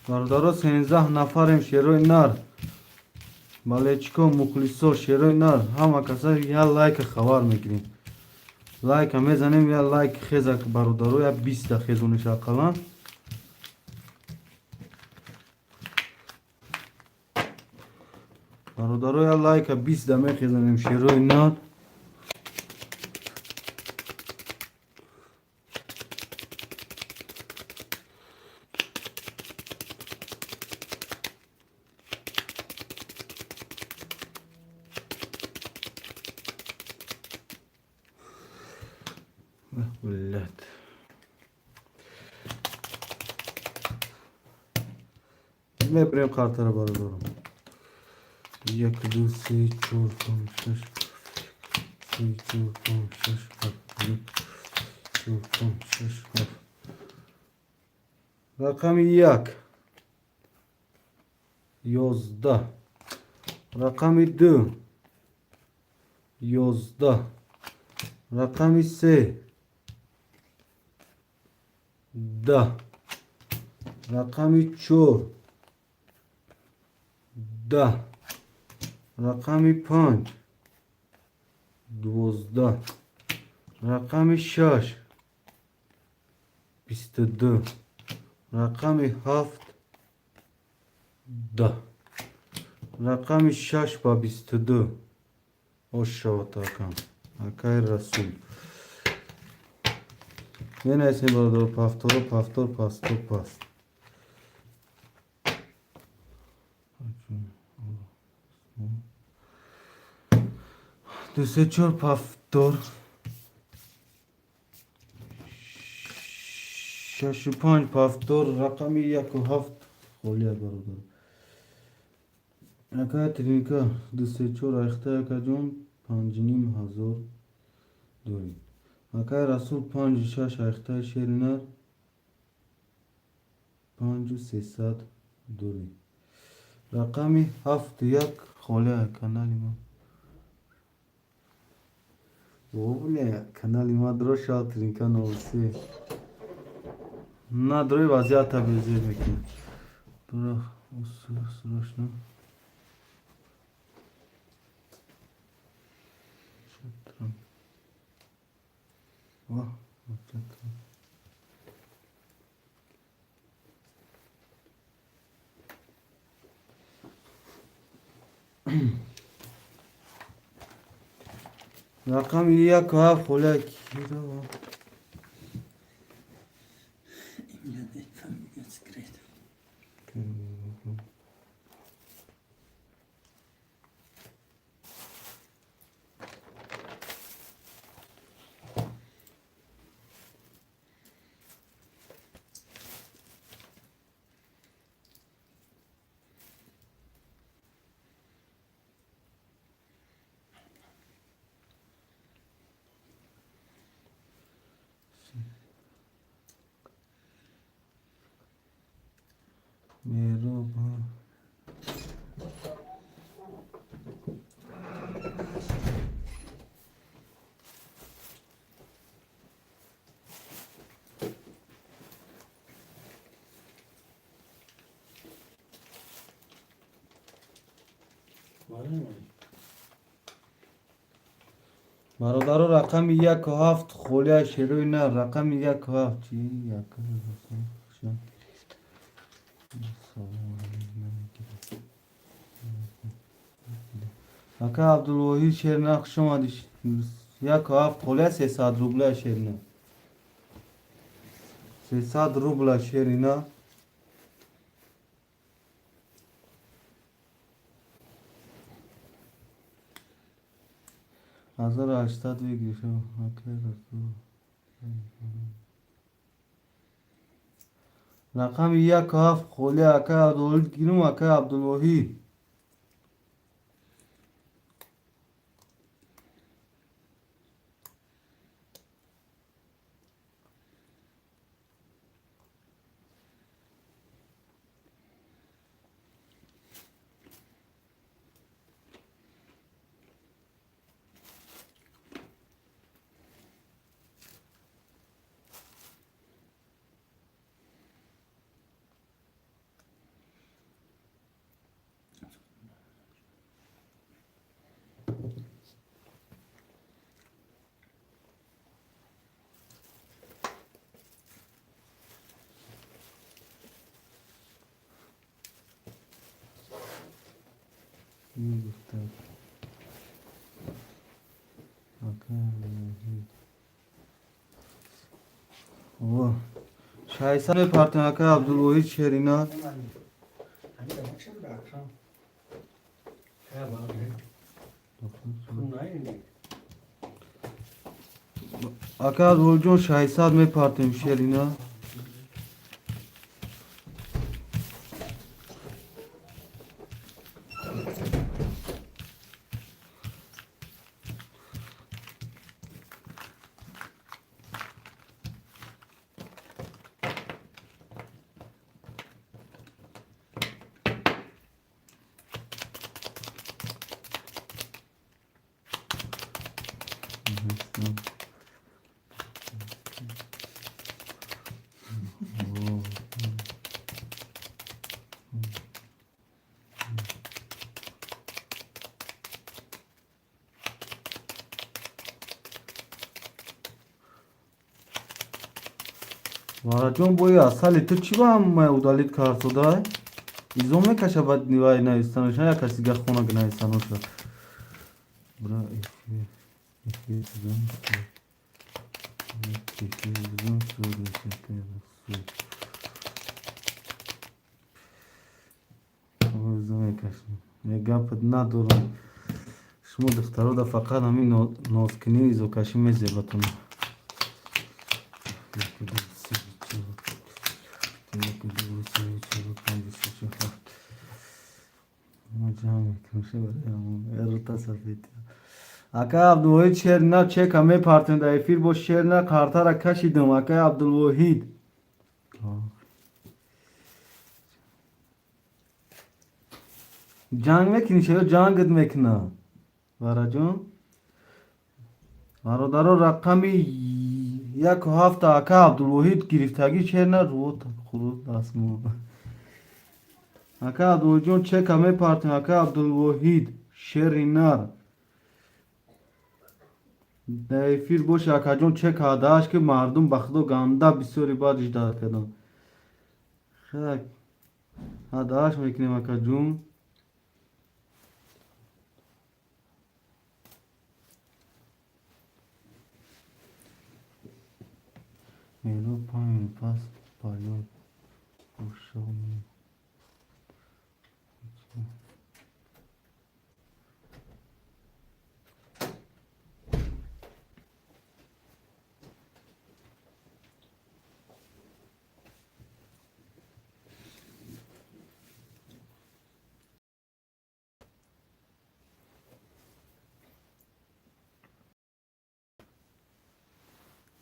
бародаро 13 нафарем шерои нар. балечко мухлисо шерои нар ҳама каса я лайка хабар мегирем. лайка мезанем я лайк хеза бародаро я 20 хезониш ақаллан. бародаро я лайка 20 мехезанем шерои нар. ولد мебирем қартара бародарам. 1 2 3 4 5 6 7 8 6 7. рақами 1 11. рақами 2 11. рақами 3 10. рақами 4 10. рақами 5 12. рақами 6 22. рақами 7 10. рақами 6 ба 22 ош шавад акам. акай расул менайсем бародаро пафторо пафтор пасто паст. 24 пафтор 65 пафтор рақами 1 و 7 холия бародаро. акай тринка 24 ахта акаҷон 5500 дорӣ. акай расул 5-6 ахта шеринар 5300 дорӣ. рақами 7-1 холия канали ма. бобуля канали ма дро шал тринка 03 на дрои вазията безер мекунад. дро срочно واه متشکرم. رقم یک و هفت خلک رو میرو برادر رقم یک و هفت خوله شروع نه رقم یک و هفت چی؟ یک اکا عبدالوحید شیرنق شما دیش یک و هفت خوله 300 روبله شیرنه 300 روبله شیرینه 1800 بگیر شما رقم یک و هفت خوله اکا عبدالوحید گیرم اکا عبدالوحید شایسته پارتن اکا عبدالوحید شیرینا اکا عبدالوحید جون شایسته می پارتن شیرینا وارا جون بوی اصلی تو چی با هم اودالیت کار سوده ایزو میکشه بد نیوی نایستانش یا کسی گه خونه گه نایستانش برا ایفی زن ایزو میکشم میگم ندارم شما دخترو دا فقط همین نازکنی ایزو کشی میزیبتون اکا عبدالوحید شیرنا چه کمی پارتن در افیر با شیرنا کارتا را کشیدم اکا عبدالوحید جنگ میکنی چه جنگت میکنه وارا جون برادر رقمی یک و هفت اکا عبدالوحید گرفتگی شیرنا رو خروج دستمو اکا عبدالوحید جون چه کمی پارتن اکا عبدالوحید شیرنا فیر باش اکجون چه کاداش که مردم بخدو گاندا بسیاری بارش داد کدام خیلی هداش میکنیم اکجون میلو پایین پس پایین خوشم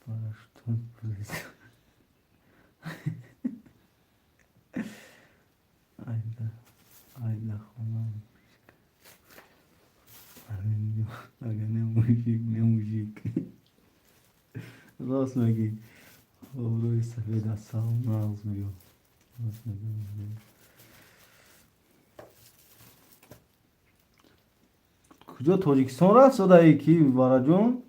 پرشتون پلیس ayda ayda خونم اگه نه موشیک راست میگی روی سفید از سال مغز میگم راست میگی کجا تاجیکستان رفت صدایی کی بارا جون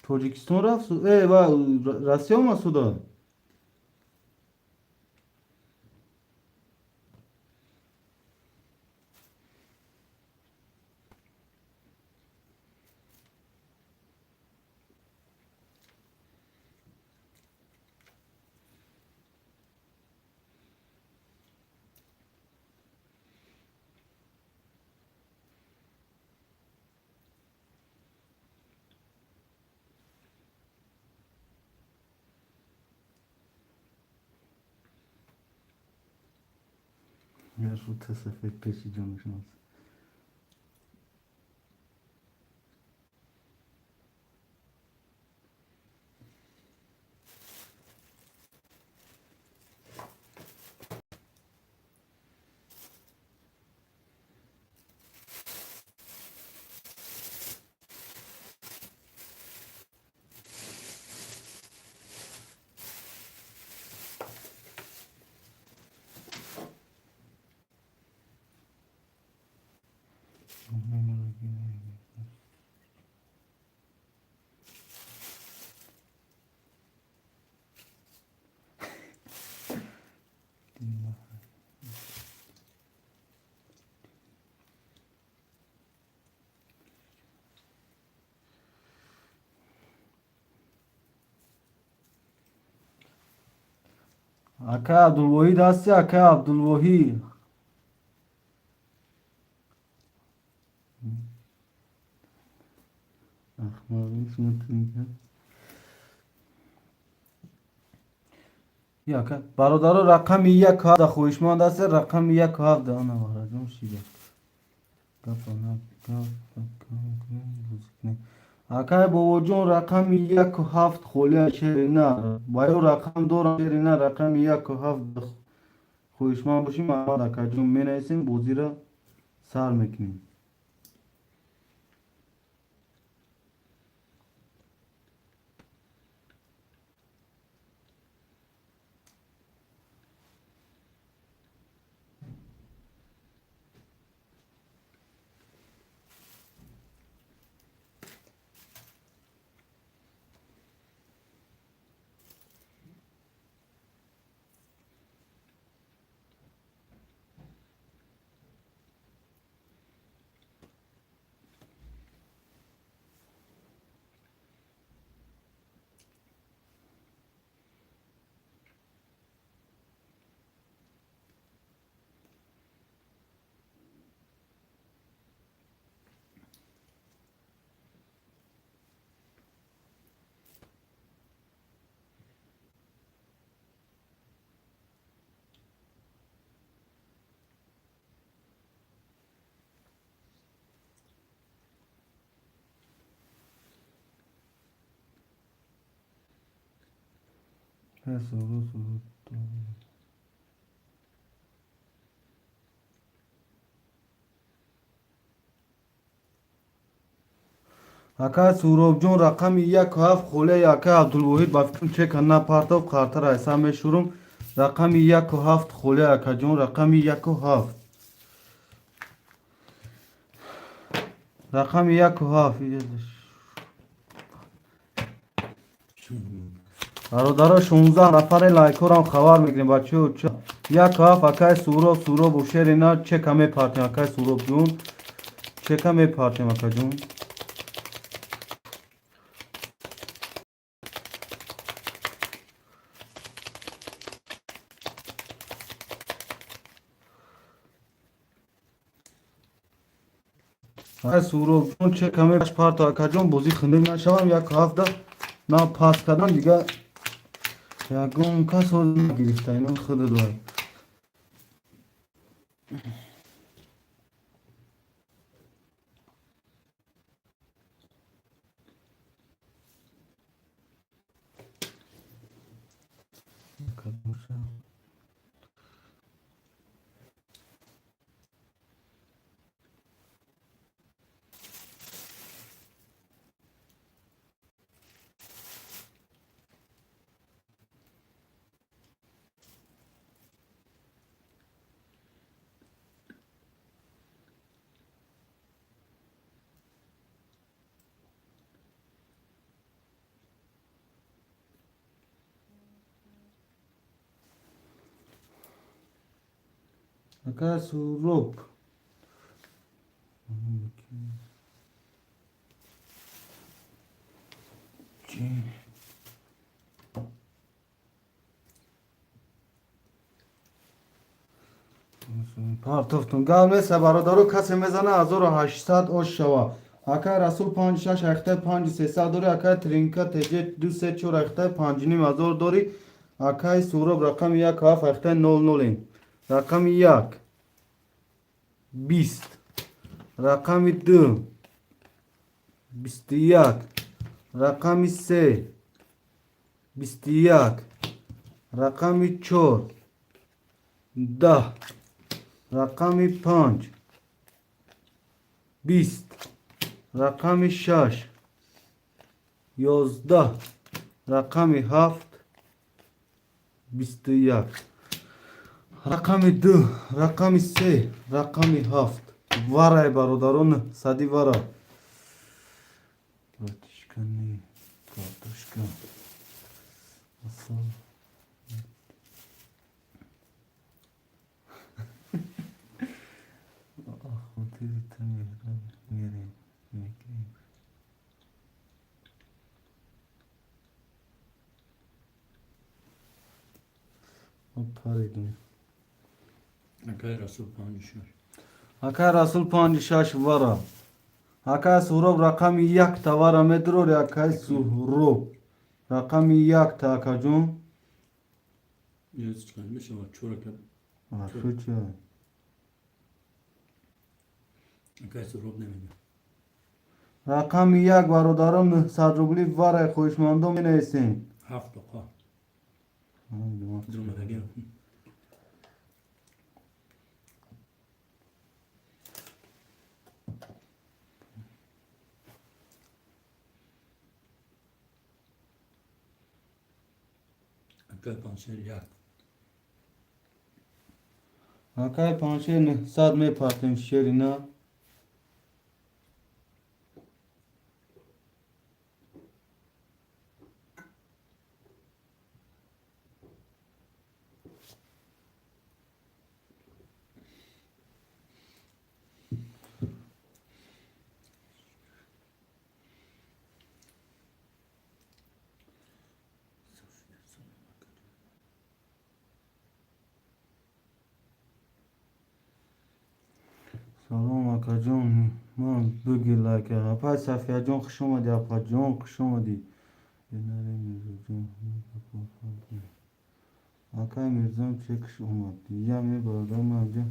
تاجیکستان رفت ای و رسیا ما صدا یا شو تصفیق پیشی جانشون اکا عبدالوحید هستی اکا عبدالوحید اخباری اسمت میگم یا که برادر رقم یک هفته خویشمند است رقم یک هفته آنها وارد شیده گفتم اکای بابا جون رقم یک و هفت خوله شیرینه باید رقم دو شیرینه رقم یک و هفت خویشمند باشیم احمد اکا جون می نیسیم بوزی را سر میکنیم سرود Aka Surab Jun rakam 1-7 khole aka Abdulwahid ba fikrim chek hanna partov qartar aysa meshurum rakam 1-7 khole aka Jun rakam 1-7 rakam 1-7 برادرها 16 نفر لایکور هم خبر میگیریم بچه ها چه یک هفت اکای سوراب و شیر اینا چه کمی پارتیم اکای سوراب جون چه کمی پارتیم اکای جون اکای سوراب جون چه کمی باش پارت اکای جون بوزی خندیم نشوام یک هفت ده نه پاس کردن دیگه یکم کس رو نگیرفته اینا خود دوی اکای سوراب چی پارتوفتون گل میسه برادرو کسی میزنه 1800 اوش شوا اکای رسول 56 اخته 5300 دوری اکای ترینکا تجه 234 اخته 5500 دوری اکای سوراب رقم 1 هفت اخته 00 این رقم 1 20 رقم 2 21 رقم 3 21 رقم 4 10 رقم 5 20 رقم 6 11 رقم 7 21 رقم 2 رقم 3 رقم 7 وارای برادران صدی وارا باتشکنی کارتشکن اصلا خودی تنی میریم میگیم پریدیم اکای رسول 56 اکای رسول 56 وارا اکای سوراب رقم 1 تا وارا مدرور اکای سوراب رقم 1 تا اکا جون یز چکن میشه و چورا کرد آشو چه اکای سوراب نمیگه رقم 1 برادرم صدروبلی وارای خوشمندو می نیستین 7 دقیقه درمه دگه اکای 51 اکای 500 می پاتیم شیرینا سلام اکا جون من بگی لکه اپای صفیه جون خوش اومدی اپا جون خوش اومدی اکای میرزام چه خوش اومدی یا می برادرم اینجا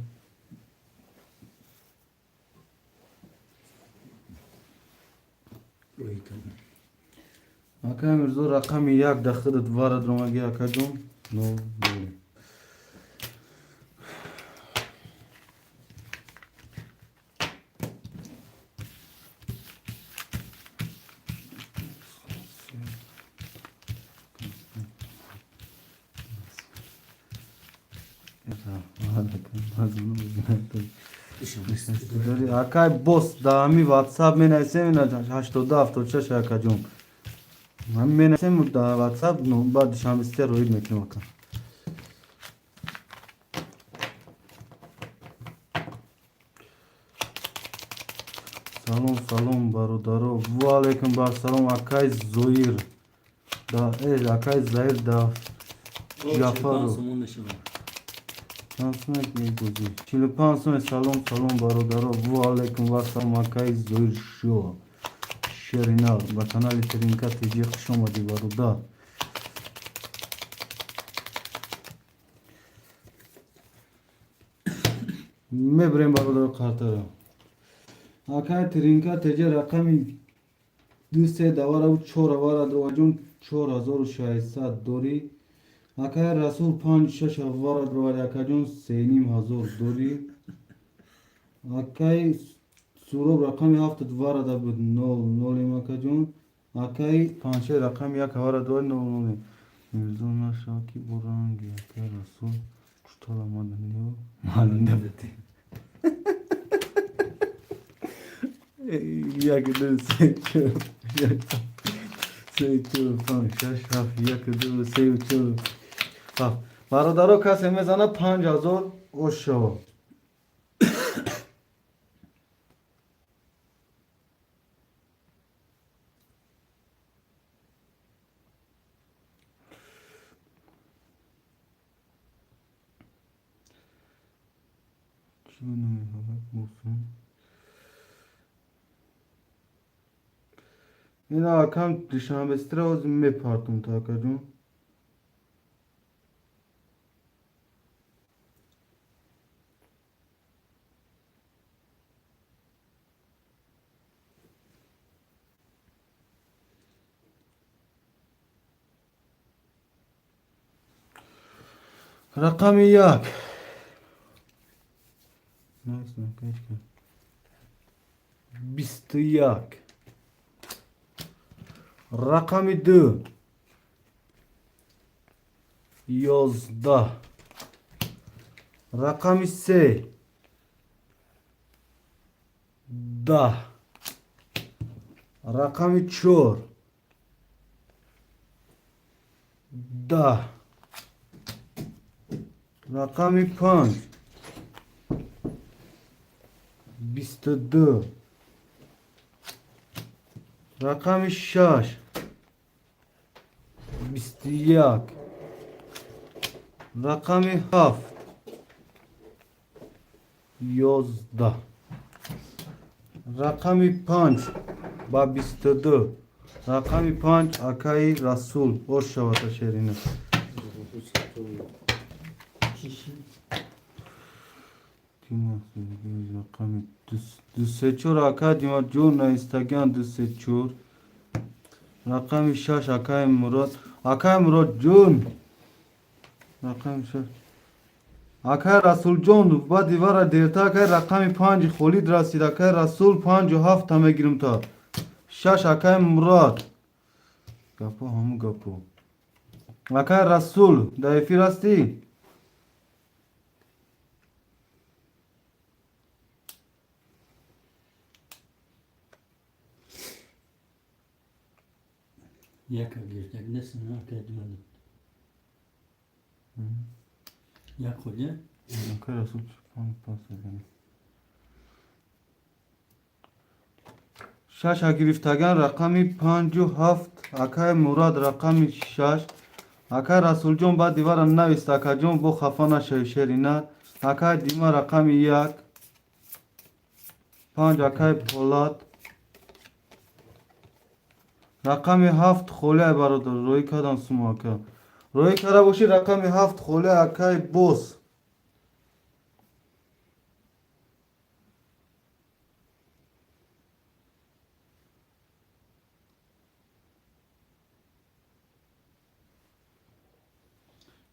روی کنم اکای میرزا رقم 1 دخلت وارد رو مگی اکا جون نو بولی داری اکای بوس دامی واتساپ می نویسیم اینا 87 اکا جون من می نویسیم دا واتساپ نو بعد شامسته روید میکنم اکا سلام برادرو و علیکم بر سلام اکای زویر دا اکای زهیر دا جعفرو شانسونه که میگوزی 45 سونه سلام برادرو و علیکم و سلام اکای زویر شو شیرینار با کانال ترینکا تیجی خوش آمدی برادر میبریم برادر قطر اکای ترینکا تیجی رقمی 2 وارد رو جون 4600 دوری اکای رسول 5 وارد رو اکا جون 3500 دوری اکای سورب رقمی 7 وارد بود 0 اکا جون اکای 5 رقم 1 وارد رو 0 میرزون شاکی برانگی اکای رسول چطور آمدن نیو مالنده بودی یک دو سه چهار سه چهار پنج شش هفت یک دو سه چهار هفت برادرها کسی میزنه 5000 اوشو چی بنویم اینا کم دوشنبه استراز میپارتم تا کجون رقم 1 ناصر کاش کن 21 رقم 2 11 رقم 3 10 رقم 4 10 رقم 5 22 رقم 6 21 رقم 7 11 رقم 5 با 22 رقم 5 اکای رسول اور شوات شیرینه رقم 24 اکای دیما جون اینستاگرام 24 رقم 6 اکای مراد جون رقم 6 اکای رسول جون با دیوار دیرتا اکای رقم 5 خولید رسید اکای رسول 5 و 7 همه گیرم تا 6 اکای مراد گپو همو گپو اکای رسول در افیر هستی Jaka wiesz, jak nesem akademia. Jak chodzi? اکای رسول 5 6 گرفتگان رقمی 5 و 7 اکای مراد رقمی 6 اکای رسول جون بعد دیوار نویست اکای جون بو خفا نشه شیرینه اکای دیما رقمی 1 5 اکای پولاد رقمی 7 خوله برادر روی کدام سمو اکا روی کده باشی رقمی 7 خوله اکای بوس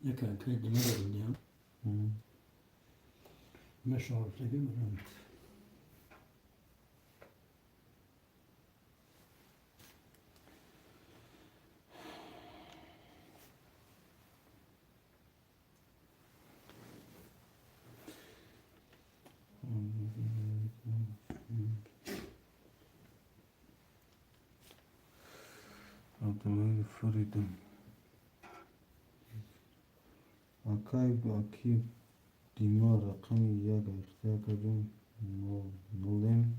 Jaka akademia robię? Myślę, że nie wiem. Freedom. Akay Aki Dima rakami yaga ihtiyacım nolem.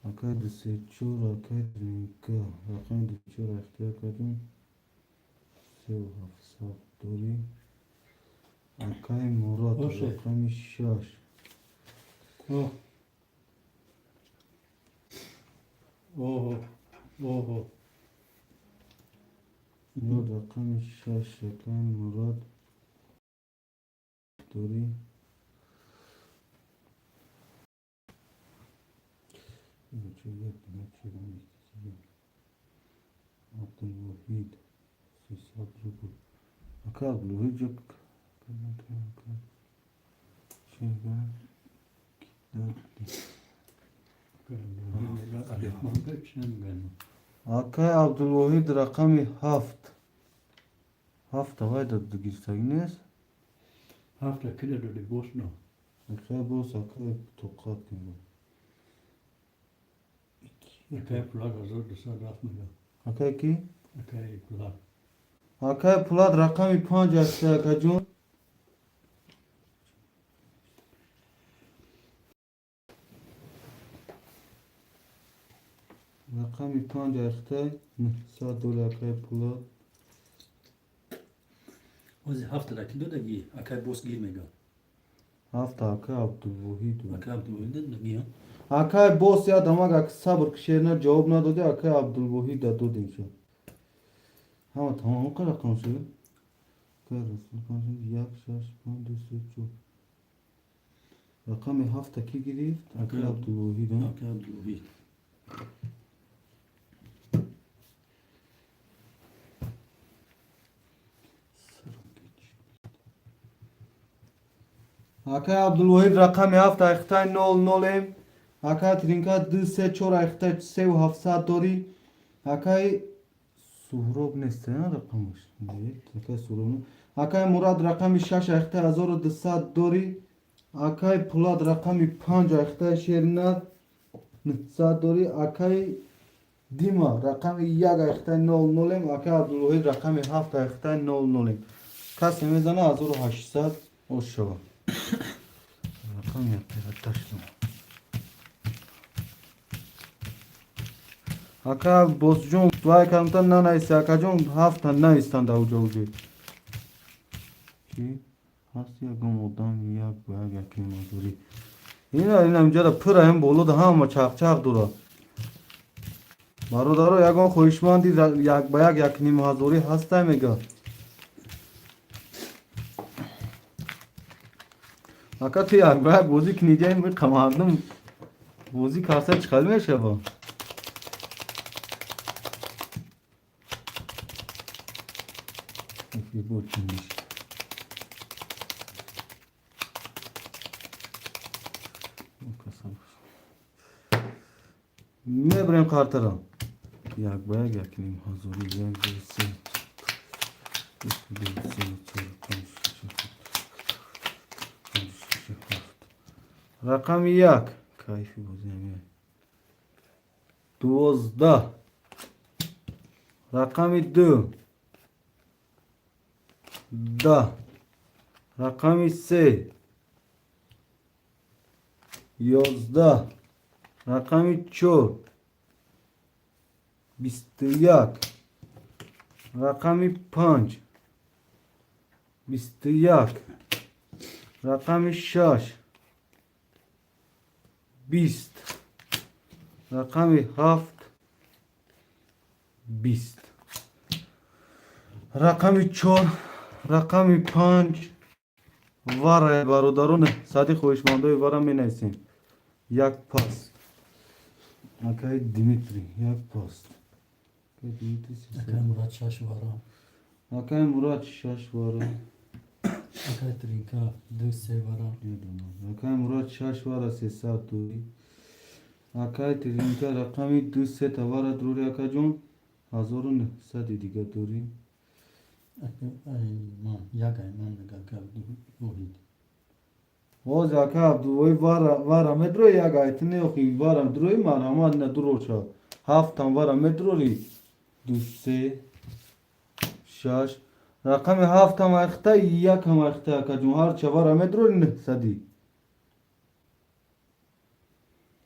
Akay Deseçur Akay Rinka rakami Deseçur ihtiyacım Sev Hafsat Dori Akay Murat Oşe. rakami Şaş Oh. Oho. Oho. Murat rakami Şaş Akay Murat Dori Abdülvahid Sisat Rukul Akay Abdülvahid yok Akay Abdülvahid rakami Haft vay da girseydiniz Hafta kilo dedi boşuna. Akay boz Akay tokat gibi Akay plak azor da sarraf mı ya? Akay ki Akay plak. Akay Pulat rakami 5 ihtiyacım rakami 5 ihtiyacım $100 Akay Pulat Ozi haftada kilo da giy. Akay boz giymiyor. Hafta Akay Abdülvahid Akay Abdülvahid de giyiyor. Akay boz ya damak sabır kişilerine cevap ne dedi Akay Abdülvahid da dedim şu. Ama tamam o kadar konuşuyor. Resul konuşuyor. Yak şaş pandüsü çok. Rakami hafta ki girif Akay Abdülvahid ha. Akay Abdülvahid. Akay Abdülvahid rakami hafta ihtay nol nolem. Akay trinka 2-3 ihtay sev hafsa dori. Akay Suhrab neste ya rakamış. Evet. Akay Suhrab'ın. Akay Murad rakami 6 ihtay 1200 dori. Akay Pulat rakami 5 ihtay şerinat. Nıtsa dori. Akay Dima rakami yaga ihtay nol nolem. Akay Abdülvahid rakami hafta ihtay nol nolem. Kasım ezana 1800 o şova. Rakam yaptı taştım. Aka bozcun vay kantan nana ise akacun hafta na istanda ucu. Ki hasya gomodan ya baya kimazuri. Yine elimce de pıra hem bolu da ama çak dura. Marodaro yagon khoishmandi yak baya yakni mazuri hasta mega. Fakat ya ben bozik niyeceğim bir kamardım. Bozik karsa çıkarmıyor şey bu. Bir bu kimmiş? Ne bileyim kartara? Ya baya yakınım hazırı yani birisi. Rakam yak. Kayfi bozayım. 12. Rakam 2. Da. Rakam 3. 11. Rakam 4. 21. Rakam 5. 21. Rakam 6. 20. Rakam 7. 20. Rakam 4. Rakam 5. Var barodarone sadi khoishmandoy varam menaysin. Yak pas. Akay Dimitri yak pas. Akay Murat Şaş var ha. Akay Murat Şaş var. Akay Trinka 2 var ha. Akay Murat Şaş var sesat duri. Akay Trinka rakami 2 tavara duri akajun. Hazorun sadi diga duri. Akay man yaga man da Akay Abdülvahid. O Akay Abdülvahid var metro yaga itne oki var metro man ama ne durocha. Haftan var metro ri. دو سه شش رقم هفت هم اخته یک هم اخته که جون هر چهار همه درو نه صدی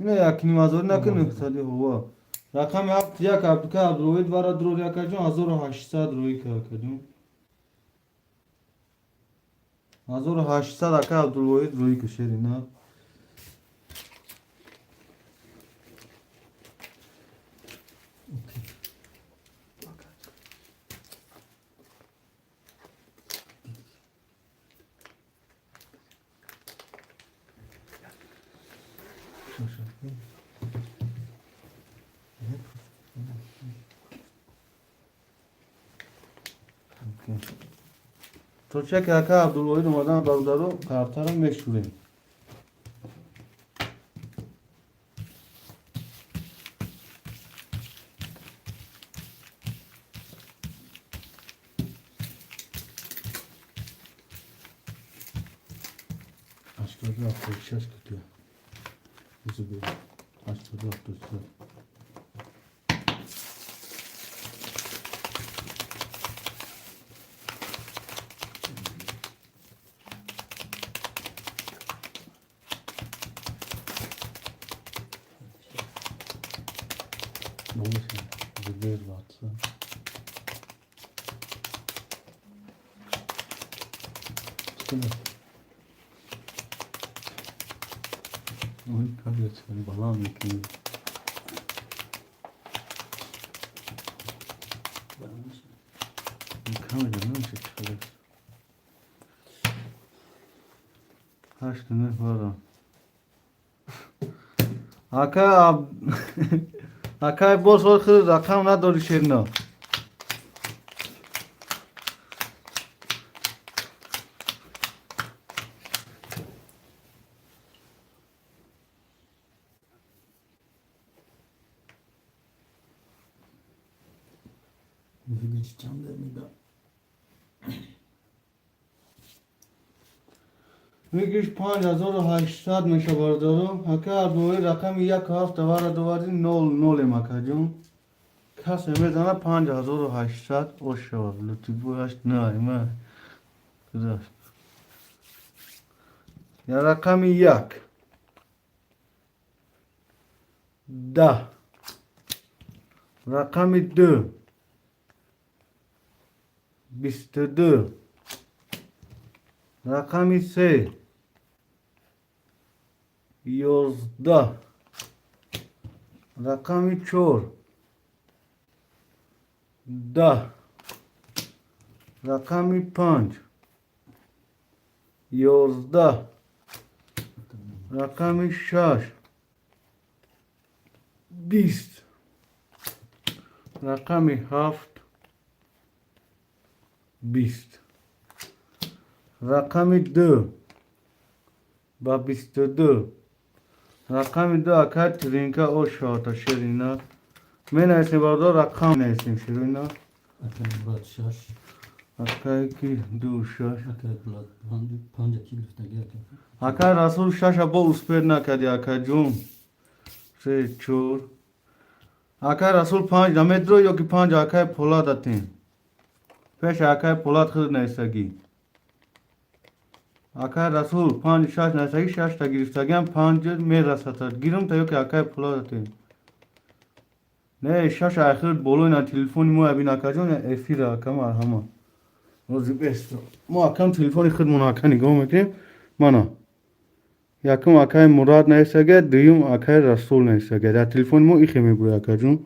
نه یک نیم هزار نکنه صدی هوا رقم هفت یک که عبدالوید برا درو یک جون 1800 روی که جون 1800 که عبدالوید روی که شیری نه تو چه که عبدالوحید اومدن برادرو کارتر رو میشوریم هشتاد و هفتاد شش کتیه بزو بیر هشتاد و هفتاد شش Olursa bir varsa çıkın. Oy kahve çıkın balam yıkıyor. Yıkamayacağım değil mi çıkacak? Kaç tane var o? Aka Akay boş vakit rakam نداری شیرنا Bir geçeceğim de bir daha. میگیش 5800 میشه بردارو اکا دوی رقم یک هفت دواری 00 مکا جون کسی میزنه 5800 او شد لطی بویش نه ایمه کداش یا رقم یک 10 رقم 2 22 رقم 3 11 رقم 4 10 رقم 5 11 رقم 6 20 رقم 7 20 رقم 2 با 22 رقم 2 اکر ترینکه او شاتا شیرینا من ایسیم بردار رقم نیستیم شیرینا Akar Bulat Şaş. اکر کی دو شش Akar Bulat Panca Kilif'te geldi. اکر رسول شش با اسپر نکدی اکر جون سه چور اکر رسول 5 دمه درو یا که 5 اکر پولا داتین پیش اکر پولاد خود نیستگی اکر رسول 5 6 نیستگی 6 تا گرفتگیم 5 میرسد گیرم تا یا که اکر پولاد داتین نه شش اخیر بولوی نه تلفن مو ابی نکجون افیر کم همه روزی بیست ما کم تلفن خود مناکه نگاه میکنیم مانا یکم اکای مراد نیستگه دویم اکای رسول نیستگه در تلفن مو ایخی میگوی اکا جون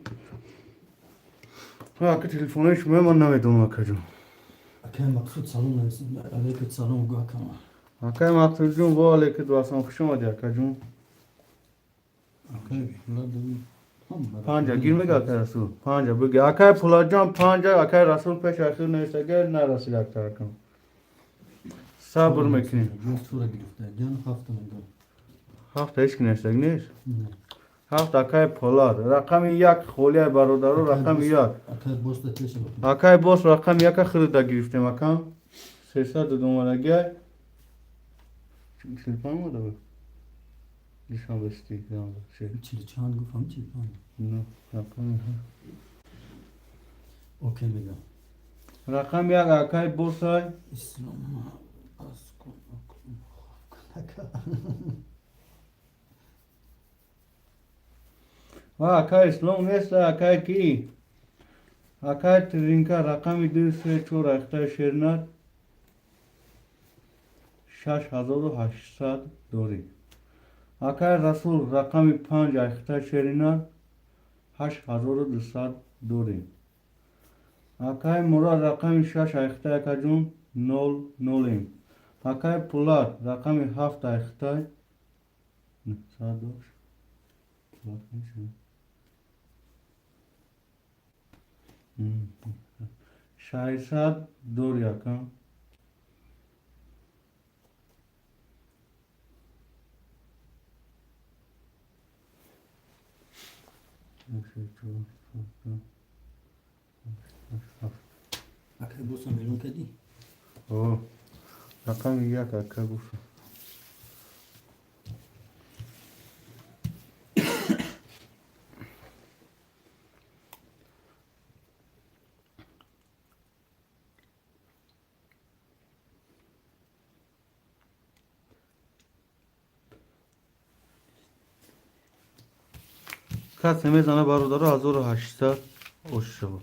اکا تلفنش من نمیدونم اکا جون Akar Maksut Salon neresin? Aleyküm Salon Guakama. اکای مقصود جون با علیکت واسم خوش اومدی اکا جون Akar Bulat پنجا گیر میگه اکای رسول پنجا بگه اکای پولا جان پنجا اکای رسول پیش اخیر نیستگه نرسید اکتا کم صبر میکنیم Göz tura Kilif'te. Can haftanın da. هفت هیچ نیستگه نیست Ne? هفت اکای پولاد رقم یک خولیه برادرو رقم یک Akar Bos'ta teşe bakın. اکای باس رقم یک خریده گرفتیم اکام 300 دومارگی تلفن ما داره نشان بستی Çili çağın gufam çili. نه رقم اوکی میگم. رقم یک اکای بوسای اسلام از کن و اکای اسلام نیست اکای کی؟ اکای ترینکا رقم 234 اختای شیرنات 6800 دوری. اکای رسول رقم 5 اختای شیرنات 8200 دوری. اکای مراد رقم 6 اختای کجون 00. اکای پولاد رقم 7 اختای سادوش پولاد میشه 600 دور یکم اکی بوسم بیرون کردی؟ اوه رقم یک اکا بوسه کسی میزنه برادر 1800 اوش شد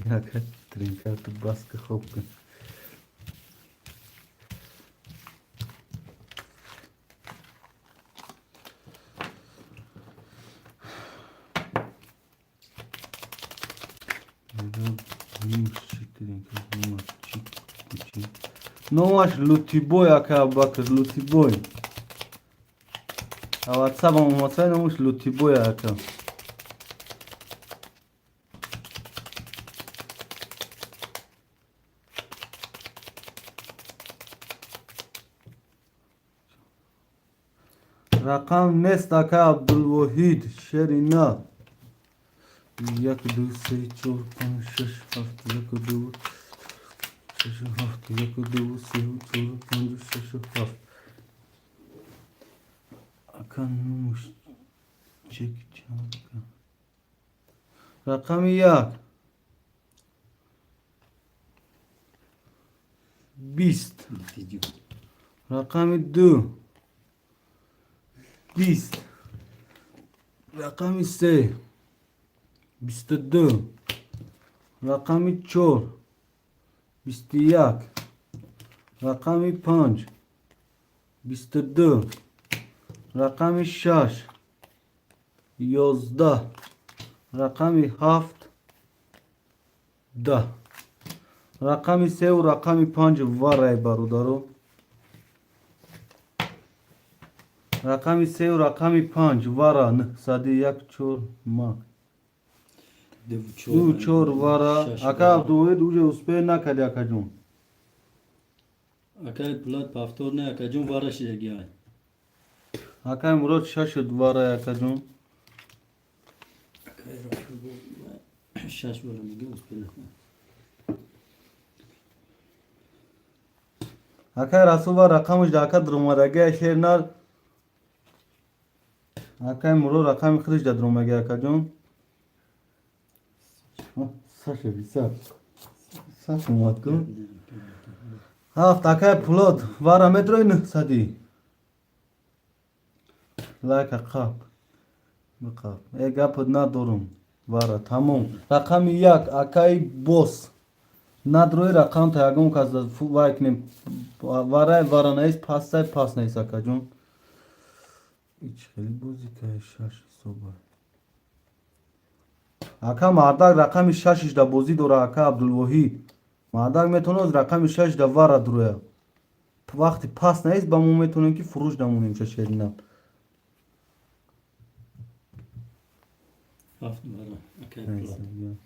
یک ترینکر تو بس که خوب کن نوش لوتی بوی اکا بکر لوتی بوی واتساپ هم واتساپ نوش لوتی بوی اکا رقم نیست اکا عبدالوحید شرینا 1 2 3 4 5 6 7 1 2 6 7 1 2 3 4 5 6 7 اکا نوش چک چند رقم 1 20 رقم 2 20 رقم 3 22 رقم 4 21 رقم 5 22 رقم 6 11 رقم 7 10 رقم 3 و رقم 5 وارای برادرو رقم 3 و رقم 5 وارا 901 4 ما دو چور وارا اکا عبدالوحید اوجه اسپه نکدی اکا جون اکی پولاد پافتور نه اکی جون وارش دیگه اکا مراد 6 وارا اکا جون شش بارم میگه اسپیده اکا رسول و رقمش دا اکا درومدگه شیر نال اکا مراد رقم خودش دا درومدگه اکا جون ساشه بی ساشه مواد کن هفت اکا پولاد وارا متروی نه سدی لایک قاب بقاب ای گپت ندارم وارا تموم رقم 1 اکای بوس ندروی رقم تا یکم کس وای کنیم وارا نیست پاس نیست اکا جون هیچ خیلی بوزی که 6 صبح اکا مردک رقم 6 دا بوزی دوره اکا عبدالوحید مردک میتونه از رقم 6 دا وارا دروی وقتی پاس نیست با مو میتونیم که فروش دمونیم چه شیرینم هفت بارم اکی پولاد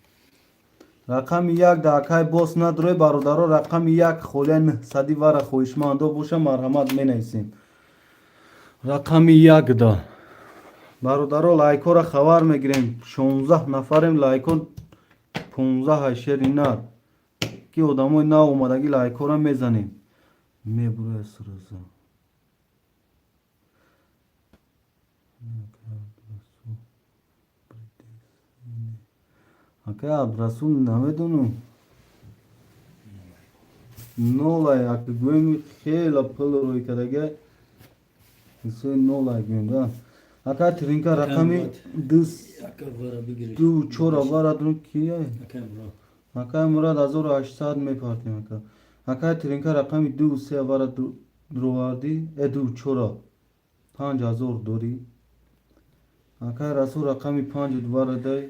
رقم 1 دا اکای بوس ندروی برادرو رقم 1 خولین صدی وارا خویشماندو باشه مرحمت می نیسیم رقم 1 دا برادرو لایکو را خبر میگیریم 16 نفریم لایکو 15 شیرینات که آدمای نو اومدگی لایکو را میزنیم میبروی سرزا Aka Abdurrasul namedunu. Nolay akı güvemi khela pıl roy kadage. İnsan nolay güvem da. Aka trinka rakami dız Yaka vara bir giriş. du çora var adını kiye. Yaka bro. Aka Murad azor 800 me parti aka. Aka trinka rakami du se var drovardi edu çora. 5000 dori. Aka Rasul rakami 5 var day.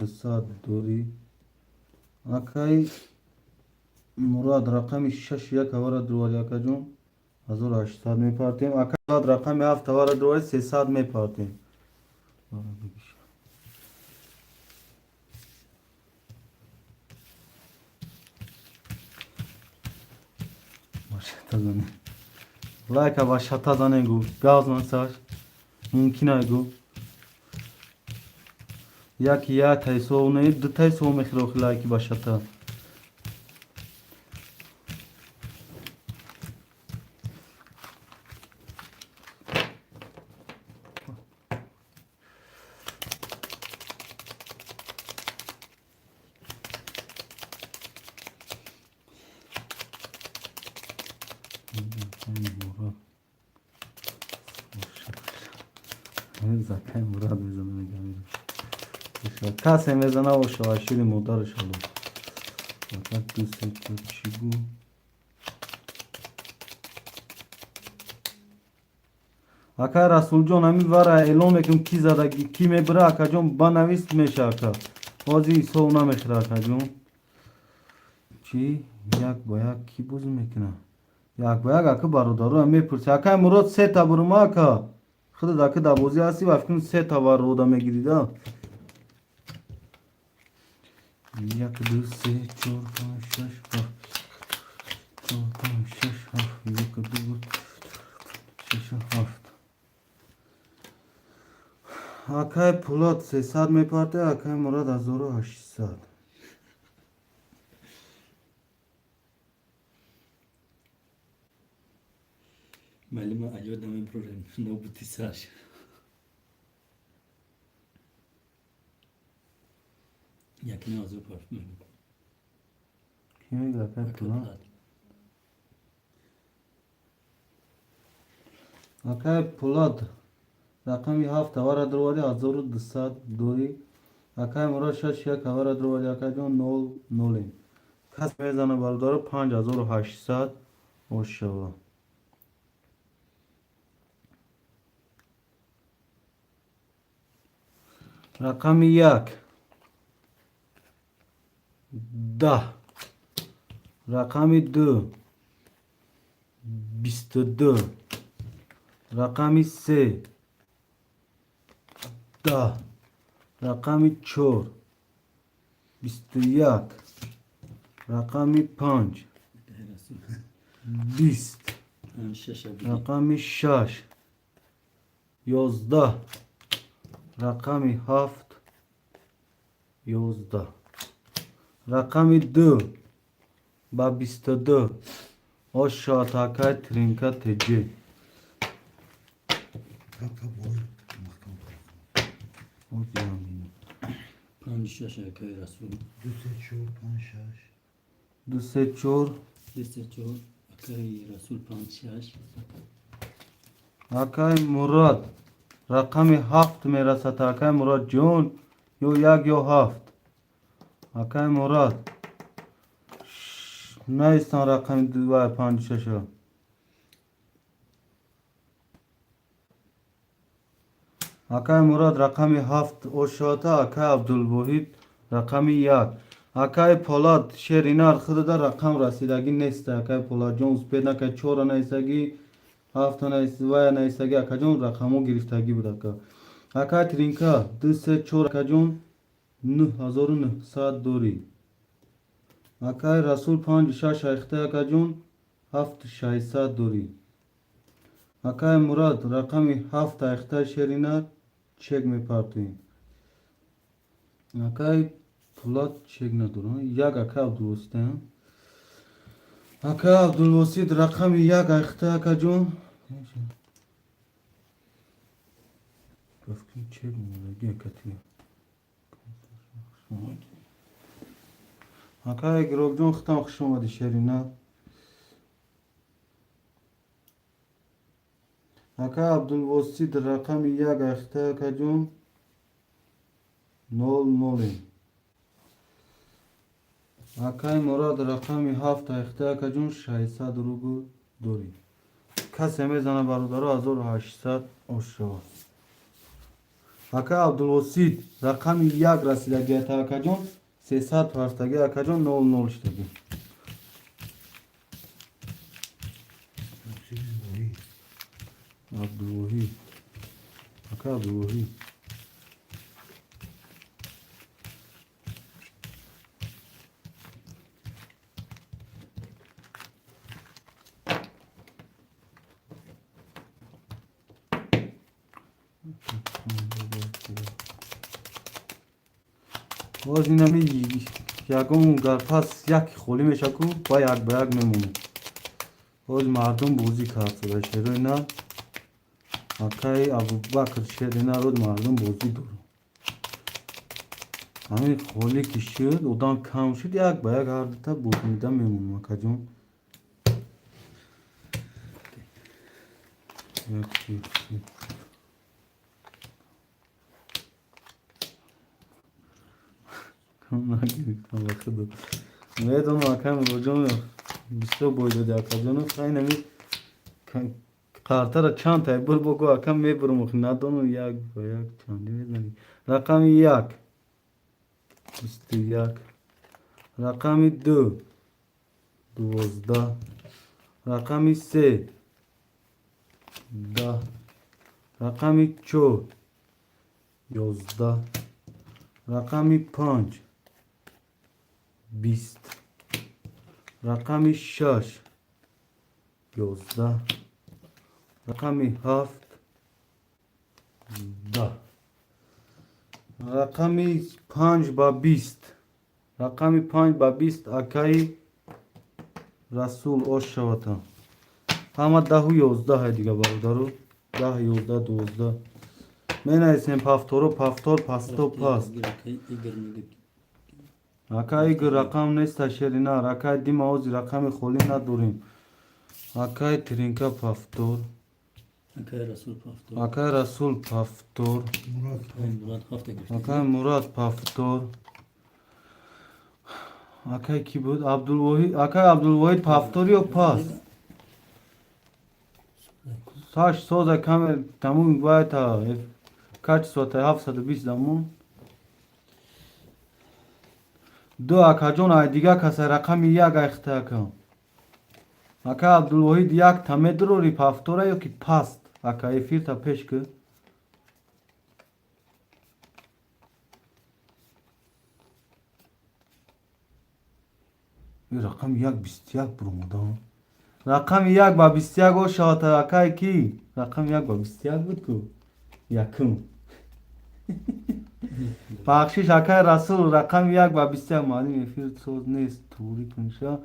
7 dori. Akay Murad rakami 6 yak var drovar yakacım. Azor 800 me parti. Aka Murad rakami 7 var drovar 300 me parti. Başata zane. Like başata zane go. Gaz masaj. Mümkün ay go. Ya ki ya tayso ne de tayso me khlo like başata. Zaten Murad mezanına gelmiş. Kase mezana o şaşırı modar şalı. Fakat bu sektör çigu. Aka Rasuljon ami vara elon mekum ki zada ki me bırak acım bana vist meşaka. Ozi sovna meşrak acım. Çi yak boya ki buz mekna. Yak boya akı barodaru ami pırsa. Aka Murad se taburma aka. خود داکه دابوزی هستی و فکرم 3 تا بار رودا میگیرید یک دو سه چهار پنج شش هفت چهار پنج شش هفت یک دو شش هفت Akay Polat 300 میپرده Akay Murad 1800 Malima ajuda mi problem. No butisaj. Jak ne azur parfüm. Kimi Akay Polat Akay Polat رقمی 7 وارد درواری 1200 دوری Akay Murad 6 یک وارد درواری Akay جان 0 کس میزنه بالداره 5800 ماشاءالله رقم 1 10 رقم 2 22 رقم 3 10 رقم 4 21 رقم 5 20 رقم 6 11 رقم 7 11 رقم 2 با 22 aşağı takay trinka teci Kaka boy. o yani Panç yaşa köy rasul. Düse çor panşaş. duse çor Deste çor. Köy rasul panç yaş. akay Murad rakami haft merasa takay Murad John yo yag yo haft akay Murad Nayistan rakami duvar panç yaşa Akay Murad rakami haft oşata Akay Abdülvahid rakami yak Akay Polat şerine arkada da rakam rasidagi neste Akay Polat Jones pedna kay çora naysagi hafta naysvaya naysagi akajon rakamu giriftagi budaka Akay Trinka dse çora akajon 9900 dori Akay Rasul 5 şaş ayxta akajon 7600 dori Akay Murad rakami haft ayxta şerina çek mi parti Akay Polat çek ne durun yag Akay Abdülvasid Akay Abdülvasid rakami yag ayxta akajon Kaskın çelmiyor. Gel katıyor. Hakaya girokjon xtam xuşum vadi şerina. Hakaya Abdülvasit rakam yak axta kajun 00. Hakaya Murad rakam hafta axta kajun 600 rugu dori. Kaseme zana barudaro 1800 oshava. Hakaya Abdülvasit rakam yak rasida geta kajun 300 farstagi akajun 00 iştagi. Sekiz boyu. Abdülvahid. Hakaya Abdülvahid. باز اینم یکم گرپس یک خولی میشه کو با یک به یک میمونه باز مردم بوزی کرد شده شده اینا حکای ابو بکر شد اینا رو مردم بوزی دارو همین خولی که شد اودان کم شد یک به یک هر تا بود میدم میمونه مکا جون میدونم اکم روزون بیشتر باید اکجانو خیلی نمی کارتر چند تای بر بگو اکم میبرم ندونم یک با یک چندی میدونی رقم یک 21 رقم 2 12 رقم 3 10 رقم 4 11 رقم 5 20 رقم 6 11 رقم 7 10 رقم 5 با 20 رقم 5 با 20 اکای رسول اوشوتا همه 10 و 11 دیگه برادرو 10 11 12 من اسم پافتورو پافتور پاستو پاست اکای رقم نیست شرینا اکای دیم اوز رقم خولی نداریم اکای ترینکا پافتور اکای رسول پافتور اکای مراد پافتور اکای کی بود عبدالوحید اکای عبدالوحید پافتور یا پاس ساش سوزا کامل تموم باید kaç sota haftada biz zaman دو اکاجون ای دیگه کس رقم یک اخته کن اکا عبدالوحید یک تمه رو ریپافتوره یا که پاست اکا افیر تا پیش که رقم یک 21 برمودم رقم یک با 21 و شاته اکای کی رقم یک با 21 بود که یکم بخشش اکای رسول رقم یک با 21 معلوم افیر سوز نیست توری کنشا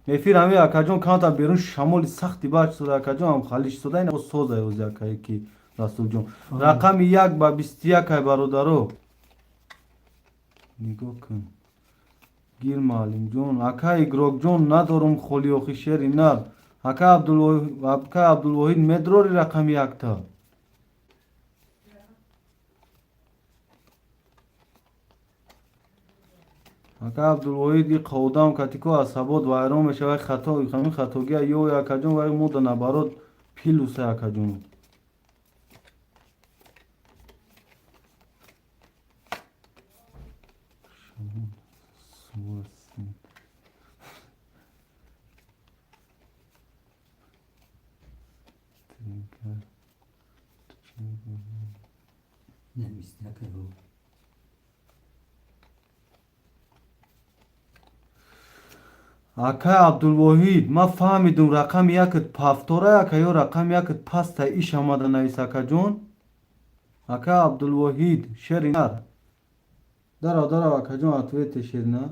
افیر همی اکاجون کانتا بیرون شمال سختی باش سوده اکاجون هم خالیش سوده این سوز ایوزی اکای کی رسول جون رقم یک با 21 ای برادرو نگاه کن گیر معلوم جون اکای گروگ جون ندارم خولی و خیشری نر اکای عبدالوحید مدروری رقم یک تا اکا عبدالوحید قودام کاتیکو عصبات و ایران میشه و خطا خمی خطاگی یو یا کجون و مود نبارات پیلوسه کجون اکای عبدالوحید ما فهمیدم رقم یکت پافتوره اکا یا رقم یکت پسته ایش آمده نویس اکا جون اکای عبدالوحید شرینر دارا اکا جون اتویت شرینر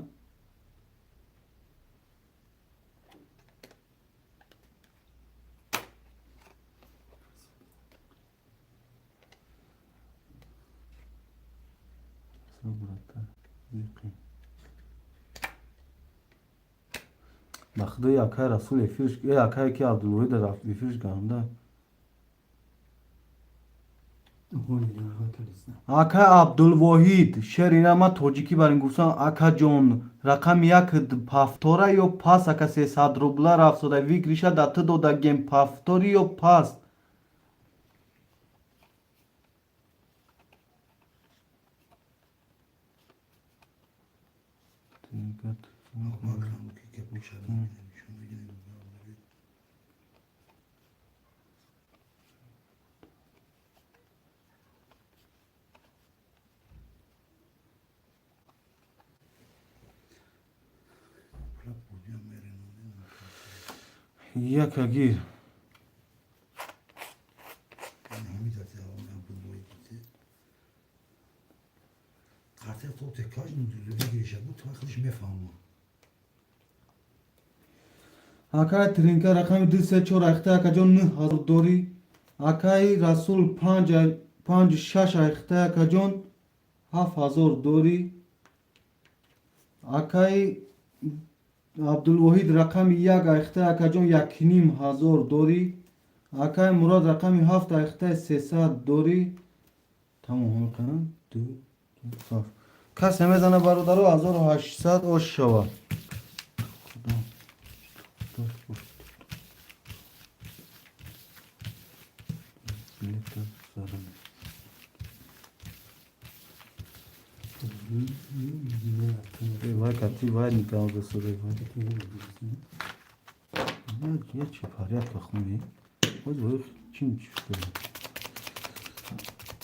براتر بخدا یکای رسول افیرش یکایی که عبدالوحید رفت افیرش گرنده هولی نگاه کردیستم اکا عبدالوحید شهر ما توجیکی برین گفتن اکا جون رقم یک پافتوره یا پاس اکا 300 روبله رفت سوده ویک ریشه داته دوده گیم پافتوری یا پاس Bakalım ki yapmışlar. Şunu yine یکا گیر Kartel to tekrar mı düzüne girişe bu takılış mefhamı. اکای ترینکا رقم 234 اخته اکا جون 9000 دوری اکای رسول 56 اخته اکا جون 7000 دوری اکای عبدالوحید رقم 1 اخته اکا جون 1500 دوری اکای مراد رقم 7 اخته 300 دوری تمام هم کنم دو صاف کس میزنه برادرو 1800 او شوا vay kati vay nikahı da soruyor vay. Ya çefaryat bakmıyor. O da kim çıktı?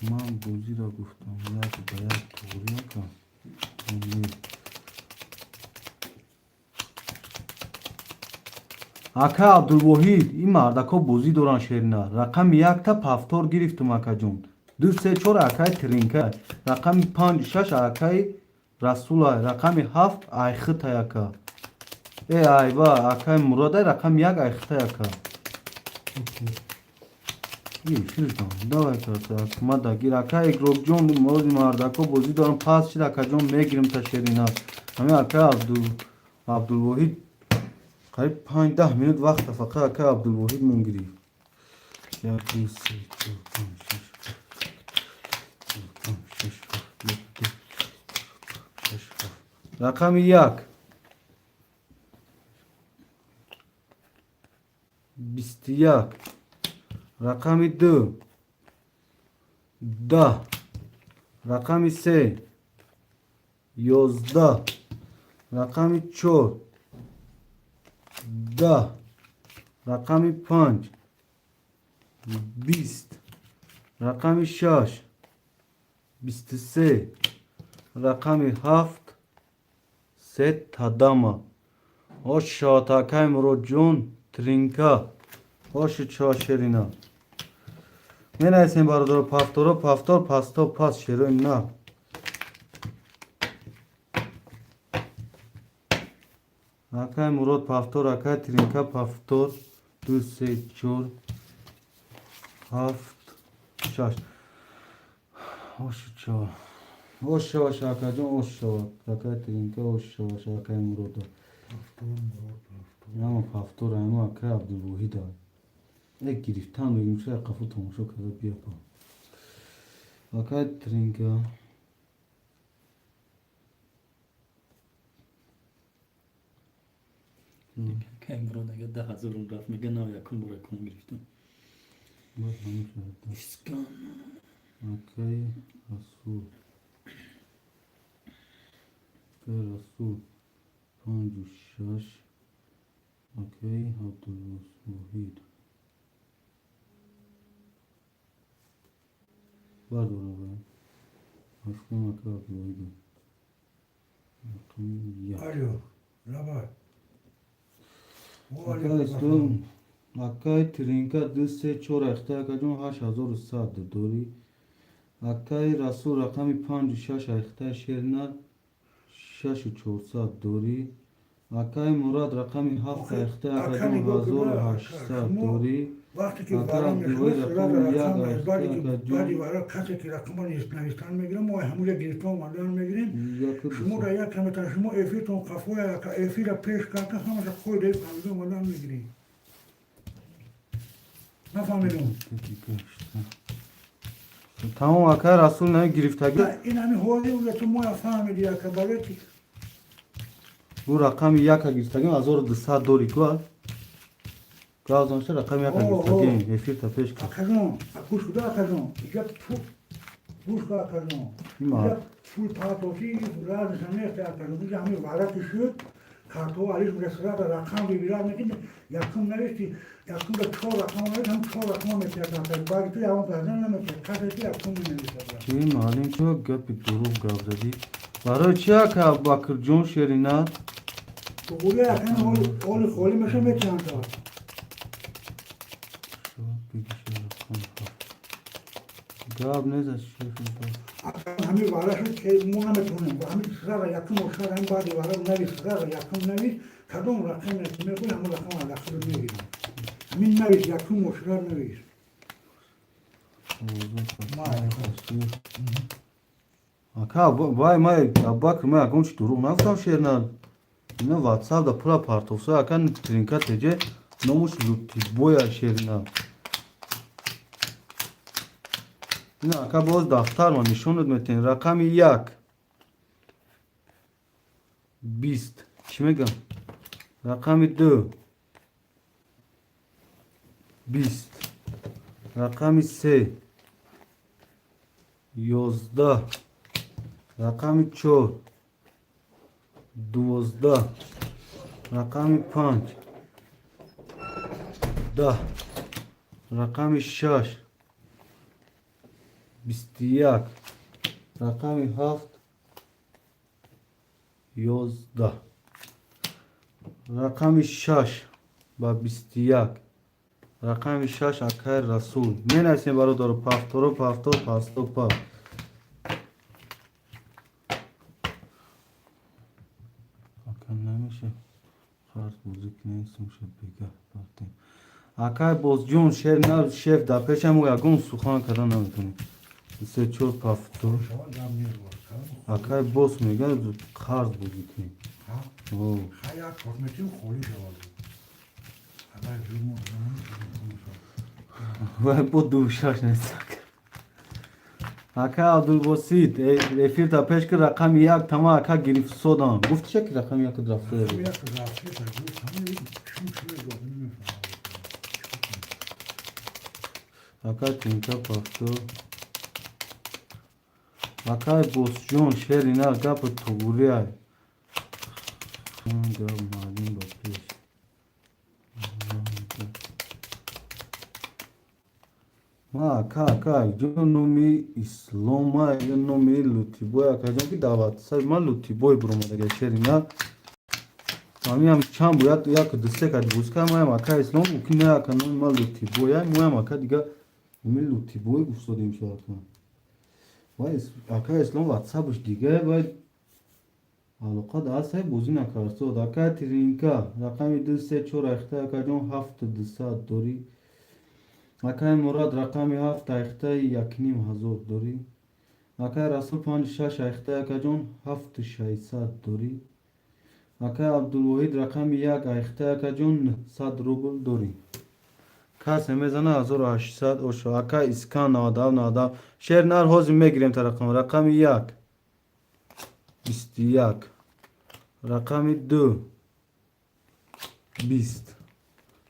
Man bozi ra guftam ya ki bayağı doğruya ka. Aka Abdulvahid این مردکا بازی دوران شیرنا رقم 1 تا پافتور گرفتم اکا جون 2 3 4 اکای ترینکا رقم 5 6 اکای رسول رقم 7 ایخت اکا ای ایوا اکای مراد رقم 1 ایخت اکا این شیرنا داوای کرد ما دا گیر اکای گروپ جون مردکا بازی دوران پاس شد اکا جون میگیرم تا شیرنا همه اکای عبدالوحید قریب 5-10 minut وقت فقط که عبدالوحید منگری یا دوستی رقم 1 21 رقم 2 10 رقم 3 11 رقم 4 10 رقم 5 20 رقم 6 23 رقم 7 سه تداما hoş şatakay murocun trinka hoş çaşerina من اسم برادر پافتورا پافتور پاستا پاس شروع نه اکای مراد پافتور اکای ترینکا پافتور 2 3 4 7 6 hoş çaş hoş yavaş اکای جون hoş yavaş اکای ترینکا hoş yavaş اکای مراد ama پافتور ama اکای عبدالوحید یک گرفتن بگیم شاید قفو تماشا کرده بیا پا اکای ترینکا که امرو نگه 10,000 رفت میگه نه یکم برای کن گرفتم باز همون شده اسکان اکای رسول اکای رسول 5 و 6 اکای عبدالوحید بردارم باید اشکام اکای عبدالوحید رقم 1 Alo. Rabat. اکای اسلام اکای ترینکا 2 3 4 اخته اکای جون 8100 دوری اکای رسول رقم 5 و 6 اخته شیرنا 6400 دوری اکای مراد رقم 7 اخته اکای جون 1800 دوری وقتی که اگر وارا عبدالوحید میخواد رقم صورت یک رقم آشته بعدی اگر که جون بعدی وارا کسی که رقم نوشتن میگیره ما همونجا گرفتم اومدن میگیریم یک شما دوست را یک کمتر شما افیتون قفوی که افی را پیش کرده همه را خود دیگه فهمیده اومدن میگیریم نفهمیدم تمام اگر رسول نه گرفتگی نه این همین حوضی بود تو ما فهمیدی که برای که بو رقم یک گرفتگی 1200 دوری کو گازانش رقم یک گرفتگی افیر تا پیش کرد اکرم گوش کده اکرم یک پول گوش کده اکرم یک پول پاتوشی راز زمین اکرم دیگه همین وارد شد کارتو علیش رسالت رقم بیرار میکنه یکم نوشتی یکم به 4 رقم نوشت هم 4 رقم میتونید باقی تو یوم بردن نمیتونید کسی یکم نوشته چی معلوم چه گپی دروغ گپ زدی برای چی که بکر جون شیرینا تو گویی اکنون اول خولی میشه میتونید گاب نیست شیف همین وارا شد که ما نمیتونیم با همین سر یکم مشکل هم بعدی وارا نویس سر یکم نویس کدوم رقم میکنه همون رقم از داخل میگیریم همین نویس یکم مشکل نویس اکا وای ما اباکر ما گونش دروغ نفتم شیرنا اینا واتساپ دا پورا پارتوسا اکن ترینکا تجه نموش لوتی بویا شیرنا اینا اکا باز دفتر ما نشوند میتین رقم 1 20 چی میگم رقم 2 20 رقم 3 11 رقم 4 12 رقم 5 10 رقم 6 21 رقم 7 11 رقم 6 با 21 رقم 6 اکر رسول می نسیم برادر پافتورو پافتور پاستو پا اکر نمیشه خارج موزیک نیست میشه بگه پارتیم اکر باز جون شیر نه شیف دا پیشم و یکون سخان کردن نمیتونی سه چور پافتور اکر باز میگه خارج موزیک نیست خیلی کارمتیم خولی جواب وای بود دوشاش نیست اکا عبدالباسید افیر تا پیش که رقم 1 تمام اکا گرفت سودان گفت چه که رقم 1 رفته اکا تینکا پافتو اکا بوس جون شیر اینا گپ توگوری های گپ معلوم با پیش ما اکا جون نومی اسلام ها یا نومی لوتی بوی اکا جون که دعوت سای ما لوتی بوی برو مدگه شیر اینا همی هم چند باید یک دسته کد بوز که ما هم اکا اسلام اوکی نه اکا نومی ما لوتی بوی های ما هم اکا دیگه نومی لوتی بوی گفتادیم شو اکا وای اکا اسلام واتساپش دیگه وای علاقه دا سای بوزی نکرسود اکا ترینکا رقم 2 3 4 اخته اکا جون 7 200 دوری اکا مراد رقم 7 اخته 1500 دوری اکا رسول 5 6 اخته اکا جون 7 600 دوری اکا عبدالوحید رقم 1 اخته اکا جون 100 روبل دوری کسی میزنه 1800 اوشو اکا اسکان ناداو شیر نار حوزی میگیریم تا رقم 1 21 رقم 2 20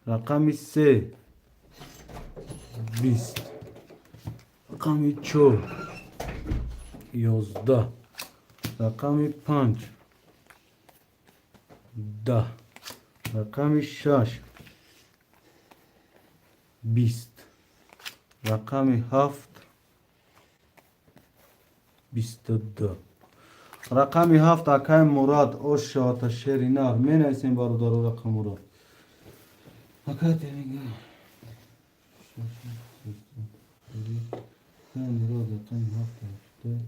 رقم 3 20 رقم 4 11 رقم 5 10 رقم 6 20 رقم 7 22 رقم 7 اکای مراد اوشا تا شیرینار می نویسیم برادر رقم مراد اکای دیگه مراد رقم 7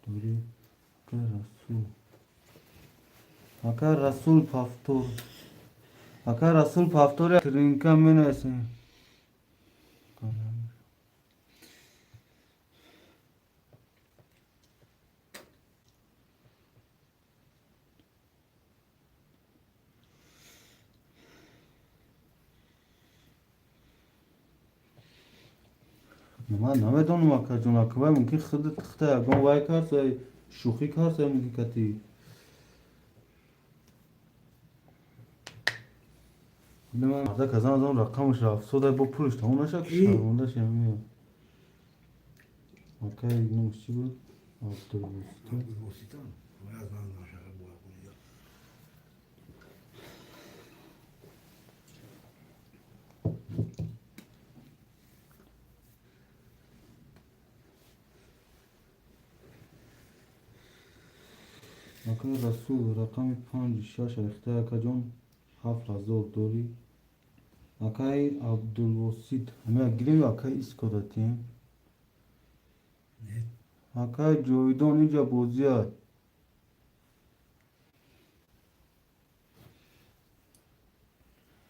دوری رسول اکای رسول پافتور Aka Rasul Paftorya Trinka Menese. من نمیدونم اکا جون اکا ممکن خودت خطا اگه وای کارت شوخی کارت ممکن کتی من مرده کزان از اون رقمش رفت سوده با پولش تمام نشد شرمنده شم میاد اکا اینو چی بود؟ Bositano, non è una cosa buona. اکا رسول رقم 5-6 ریخته اکا جون 7000 دوری اکای عبدالوسید همه گیریم اکای اسکودتیم اکای جویدون اینجا بوزیاد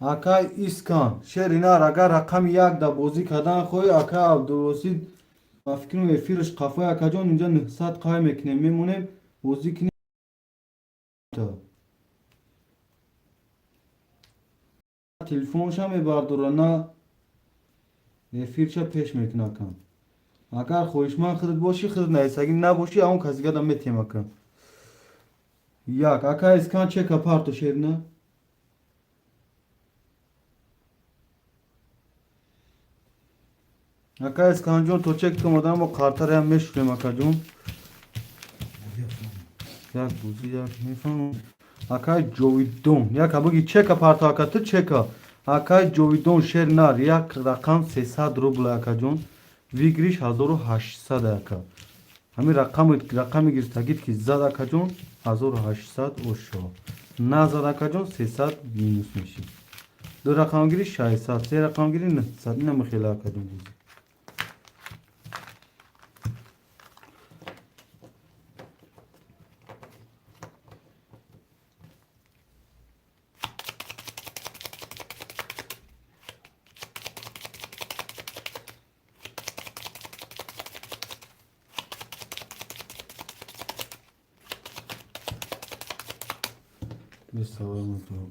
اکای اسکان شرینار اگر رقم 1 دا بوزی کدن خوی اکای عبدالوسید ما فکرم افیرش قفای اکا جون اینجا 900 قای میکنه میمونیم بوزی کنیم تلفونش هم میبردارن افیرش پیش میکنه کن اگر خویشمن خودت باشی خودت نیست اگه نباشی اون کسی گدم میتیم کن یک اکا اسکان چه کپارتو شیرنه اکا اسکان جون تو چک کم آدم با کارتر هم میشونیم اکا جون یک بوزی یک میفهم اکا جویدون یک بگی چه کپارتو اکا تو چکا اکا جویدون شیرنار یک رقم 300 روبل اکا جون ویگریش 1800 اکا همین رقم گرفتگید که زد اکا جون 1800 اوشو نزد اکا جون 300 مینوس میشی دو رقم گیری 600 سه رقم گیری 900 این هم خیلی اکا جون بوزی bir sağlamız yok.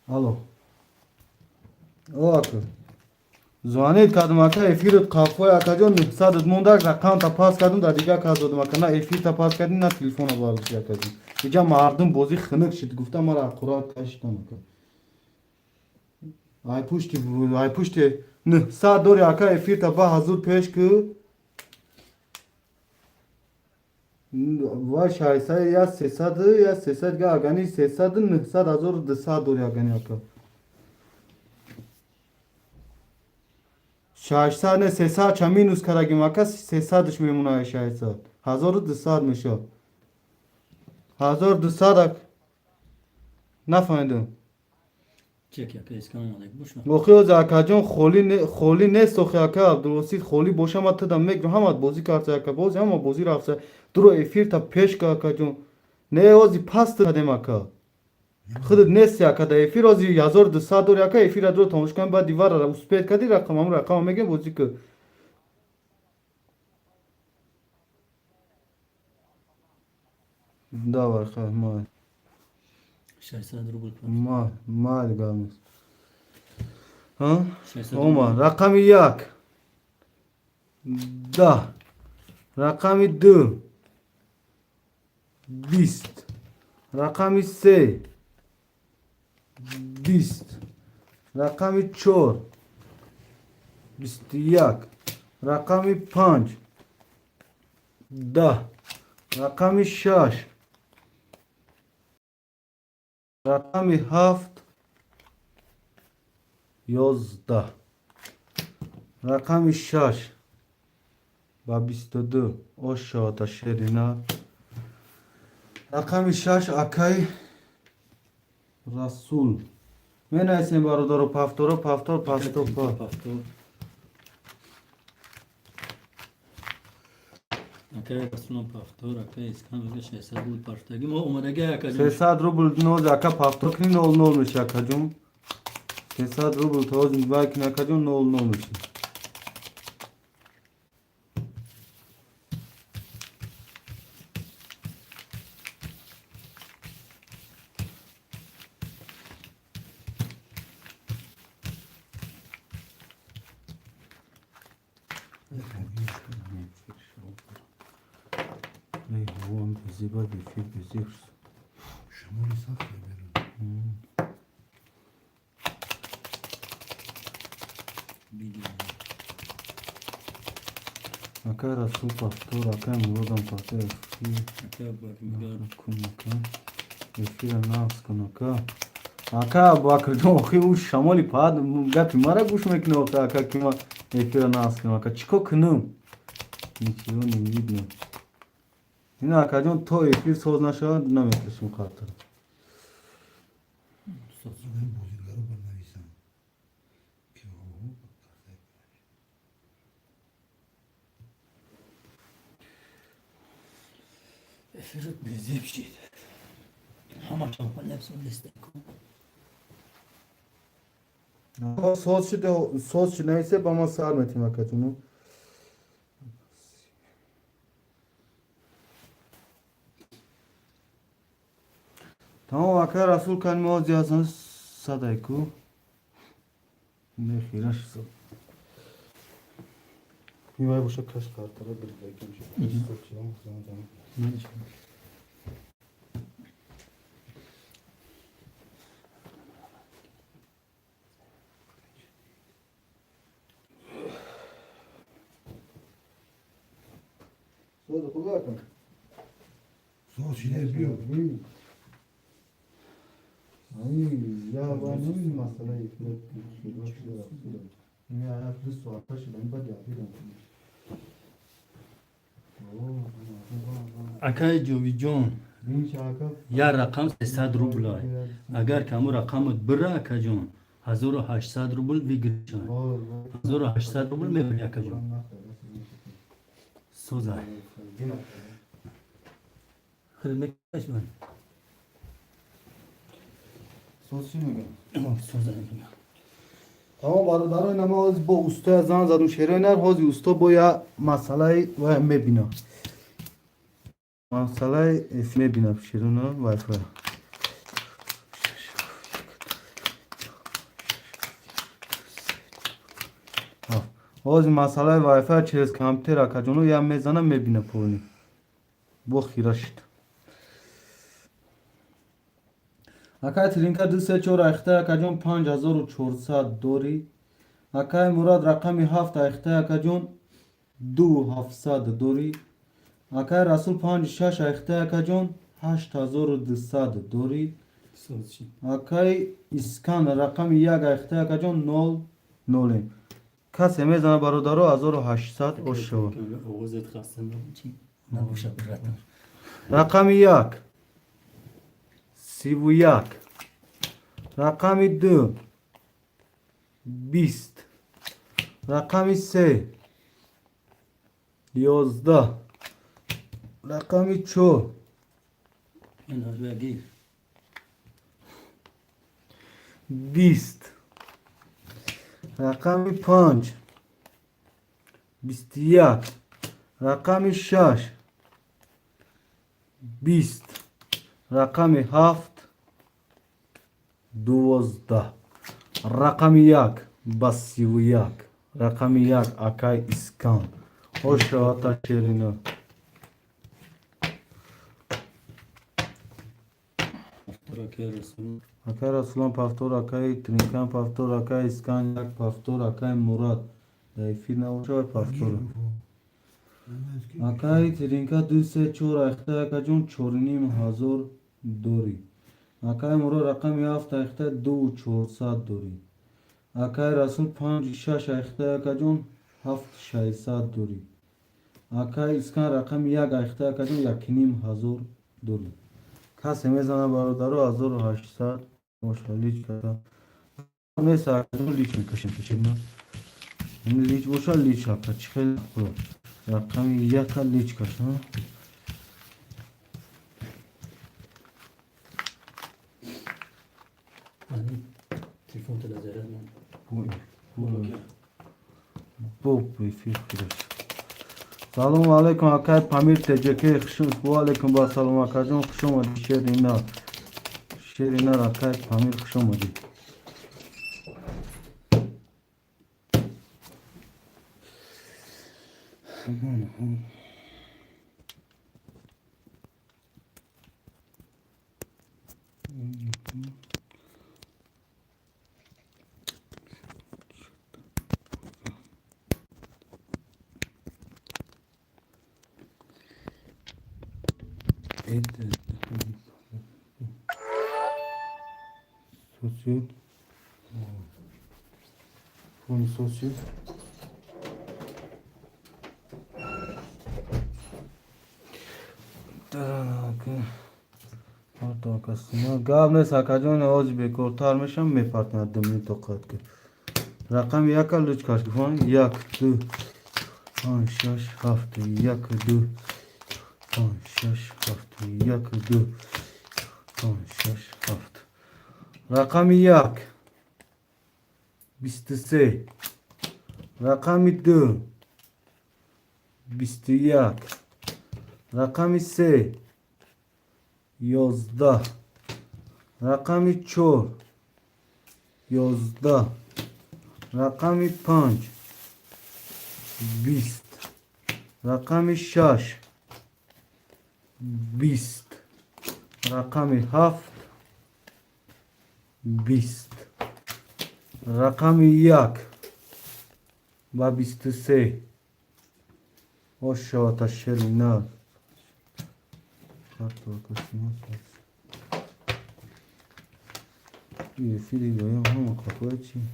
Alo. O akı. Zvanit kadın aka efirut kafaya akajon sadet mondak rakam ta pas kadın da diga kazodum aka na efir ta pas kadın na telefona varmış ya kadın. Diga mardım bozi xınık şit gufta mara kurat kaştan aka. Ay puşti ne sa dori aka efir ta ba hazır peş ki va şaysa ya sesad ga agani sesadın ne sad hazır de sa dori agani aka. شاید نه 300 چمی نوز کرگیم اکا 300ش میمونه 600 1200 میشه 1200 اک نفهمیدم چک یک اسکان اومده بوش ما بخیو زاکا جون خولی نه سوخی اکا عبدالوسید خولی باشم ات دم میگم همات بازی کارت اکا بازی هم بازی رفته درو افیر تا پیش که اکا جون نه اوزی پاست کدیم اکا خودت نیستی اکا دا افیر اوزی 1200 دوری اکا افیر درو تماش کنم بعد دیوار را اسپید کدی رقم میگم بازی که داور خیر ما 600 روبل ما گامس ها 600 اوما رقم 1 10 رقم 2 20 رقم 3 20 رقم 4 21 رقم 5 10 رقم 6 رقم 7 11 رقم 6 و 22 اوشا تا شرینا رقم 6 اکای رسول من ایسیم برادر پافتور Akay Rasulun paftor, akay iskan ve 600 bul paftagi. Ma omadagi akay. 300 ruble noz aka paftor kini nol میشه اکا جون 300 روبل توز میبای کنی اکا جون نول میشه ای هوام بزیبا بیفیر بزیرس شمالی سخته برون اکا رسول پافتور اکا مرودم پافتور افیر Akay bakmıyor. کن اکا افیر نفس کن اکا باکر جون اخی او شمالی پاد گپی مرا گوش میکنه اکا که ما افیر نفس کنم اکا چیکو کنم نیچه رو نمیدیم این اکا جون تو افیر سوز نشد نمیترسیم خاطر من بزرگارو بنویسم که او Efirut bizi bir şeydi. Ama çabuk nefsin destek konu. سوز چی نویسه با ما سر میتیم اکا جونو تمام اکا رسول کلمه ها زیازن صدای کو نه خیرش صد میوای باشه کش کارتره بری بایکم شد سوز چی هم زمان زمان Ne için? سوز خوبه اکن Soğuk şeyler biliyor. Ay ya ben ne bileyim masala yıkılıp ne ayaklı su ataşı ben bak yapıyorum. Akay Jovi John. Rinç aka Ya rakam 300 ruble ay. Agar kamu rakamı bira akay John. 1800 ruble vigircan. 1800 ruble mebni akay John. Sozay. Hizmet kaç var? Soz چی میگم؟ Sozay. اما برادرای نماز با اوستا زن زدون شیرای نر هازی اوستا با یا مسئله و هم ببینا مسئله اف میبینا شیرون وای فای هازی مسئله وای فای چیز کامپیوتر اکا جونو یا میزنم میبینه پولنی با خیره شد اکای ترینکا دو سه چور اخته اکا جون 5400 دوری اکای مراد رقمی 7 اخته اکا جون 2700 دوری اکای رسول 56 اخته اکا جون 8200 دوری Sozçi. اکای اسکان رقمی 1 اخته اکا جون 0 کسی میزنه برادرو 1800 اوشو Oğuz et kastım için. Ne boşa bırakın. رقمی 1 31 رقمی 2 20 رقمی 3 11 رقمی 4 En az ve gir. 20 رقمی 5 21 رقمی 6 20 رقمی 7 12 رقمی 1 بس 31 رقمی 1 اکای اسکان خوش آتا شیرینو Akay Resul'un. اکای رسولان پافتور اکای ترینکان پافتور اکای اسکان یک پافتور اکای مراد دایفی نوشای پافتور اکای ترینکا دو سه چور اخته اکا جون 4500 دوری اکای مراد رقم یافت اخته 2400 دوری اکای رسول 56 اخته اکا جون 7600 دوری اکای اسکان رقم 1 اخته اکا جون 1500 دوری کسی میزنه برادرو 1800 ماشاءالله لیچ کردم نیست اکا جون لیچ میکشیم نه این لیچ باشا لیچ اکا چی خیلی خوب رقم یک لیچ کش ها. تلفون تلازرات من بوی فیرش. سلام علیکم آقای پامیر تجکی خشون. و علیکم با سلام آقای جان خشون مدی شیرینا آقای پامیر خشون مدی. Sosyal. Fon sosyal. قبل سکجان آز بکرتر میشم میپرتند دمینی توقعات که رقم یک لوچ کش کفان یک دو پنج شش هفت یک دو پنج شش هفت یک دو پنج شش هفت رقم یک 23 رقم دو 21 رقم 3 11 رقم 4 11 رقم 5 20 رقم 6 20 رقم 7 20 رقم 1 و 23 Oşağı taşlarına kartı arkasına bir fili koyuyorum ama kapı açayım.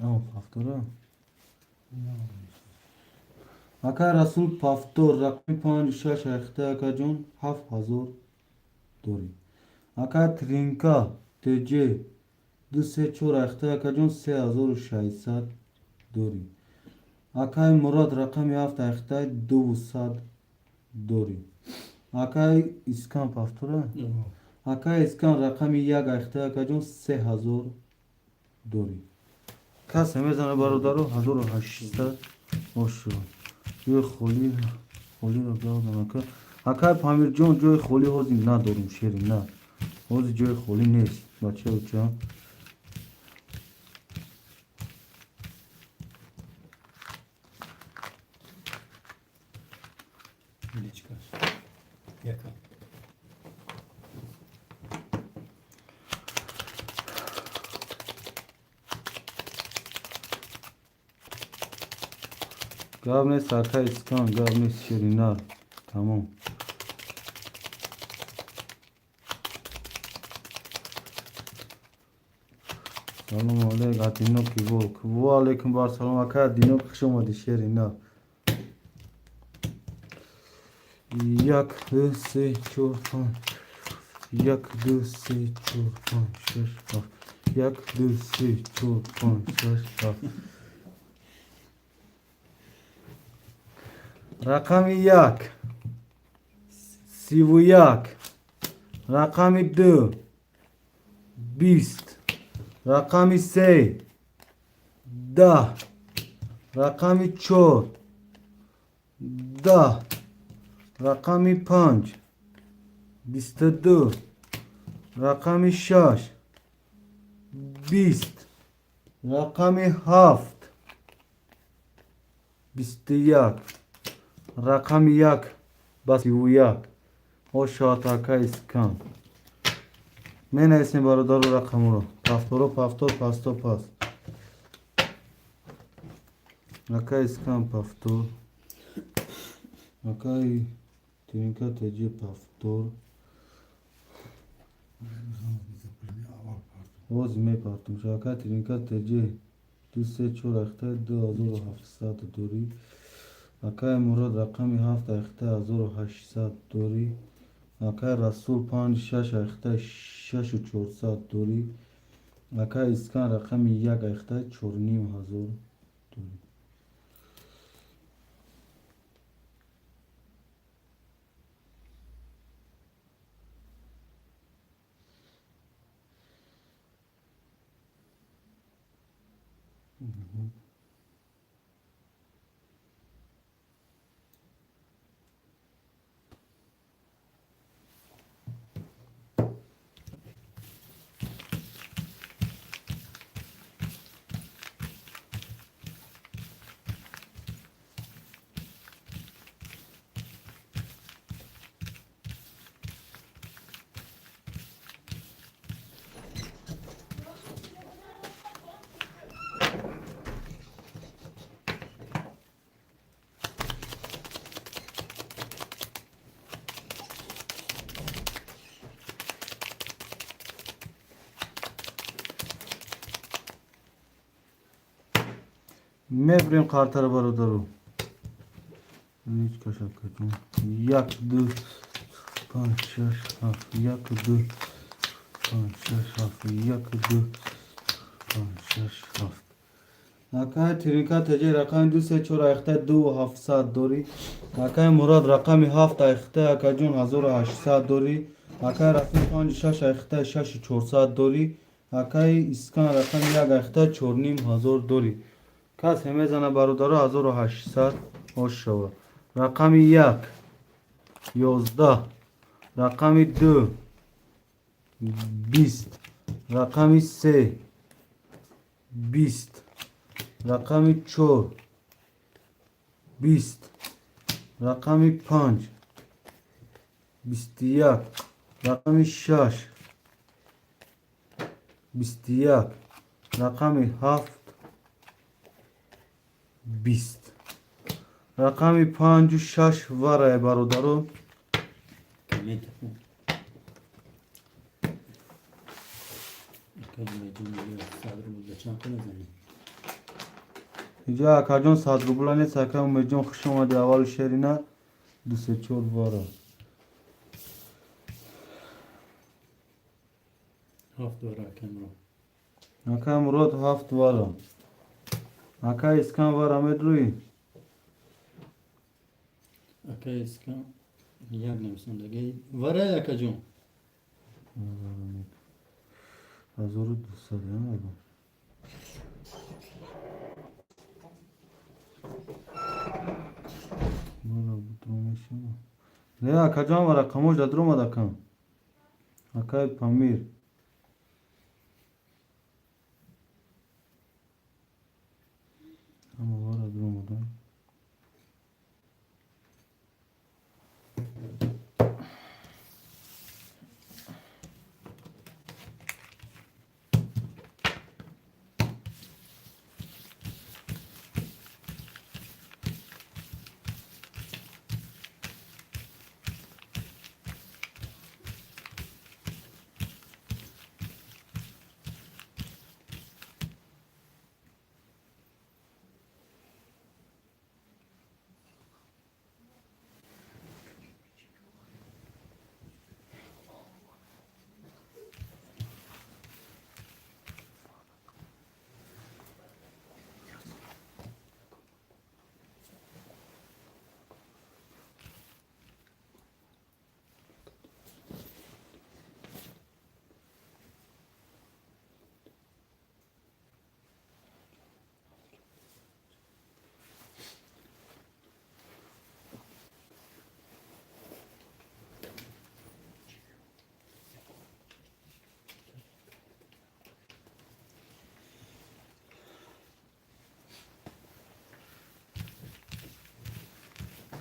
Ama paftora. Aka Rasul paftor rakmi 5 akhta aka jon 7000 dori. Aka trinka tece 2-4 akhta aka jon 3600 dori. Aka Murad rakami 7 akhta 200 dori. Aka iskan paftora. Aka iskan rakami 1 akhta aka jon 3000 dori. کس میزنه برادرو 1800 باشه جای خالی رو بیادم که اکای پامیر جان جای خالی هازی نداریم شیری نه هازی جای خالی نیست بچه ها جان گاب نیست اکای اسکان گاب نیست شیری نه تمام سلام علیکم دینو کی بود و علیکم بار سلام اکای دینو شما دی شیری نه 1 2 3 4 5 1 2 3 4 5 6 7 1 2 3 4 5 6 7 رقم 1 31 رقم 2 20 رقم 3 10 رقم 4 10 رقم 5 22 رقم 6 20 رقم 7 21 رقم 1 بس 31 o şataka iskan men esni barodar rakamuro paftoro paftor pasto pas aka iskan paftor aka tinka teci paftor Oz me partum şaka tinka teci 2-4 akhta 2700 dori Akay Murad rakami 7 akhta 1800 dori акай расул 5-6 ахта 6400 дорӣ. акай искан рақами 1 ахта 4500 дорӣ. мебурем қартара бародару. Нич каша кардум. 1 2 5 6 7 1 2 5 6 7 1 2 5 6 7. акай тиринка таҷи рақами 2 3 4 ахта 2700 дорӣ. акай мурод рақами 7 ахта акаҷон 1800 дорӣ. акай рафи 5-6 ахта 6400 дорӣ. акай искан рақами 1 ахта 4500 дорӣ. кас мезана бародаро 1800 ош шава. рақами 1 11, рақами 2 20, рақами 3 20, рақами 4 20, рақами 5 21, рақами 6 21, рақами 7 20. рақами 5-6 варай бародаро. иҷа акаҷон 100 рубла нест. ака умедҷон хуш омади аввалу шерина 2-4 вара. ака мурод 7 вара. ака искан вара медруи. ака искан як намисондагӣ вара акаҷон 1200 не акаҷон вара камош дадромадакам. акай памир ама вара дромадан.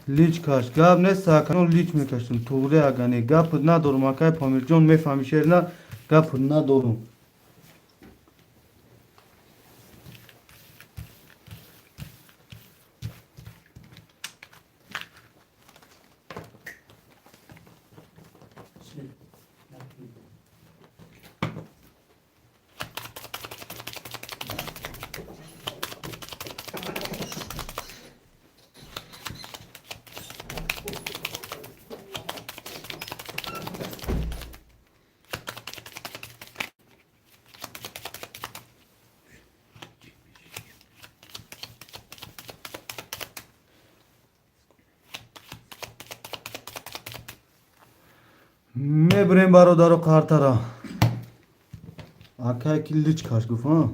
лич каш гап нест. аканон лич мекашем туғре агане гап надорум. акай памирҷон мефаҳми шерина гап надорум. میبریم برادر و قارترا. آکای کلیچ کاش گفت ها.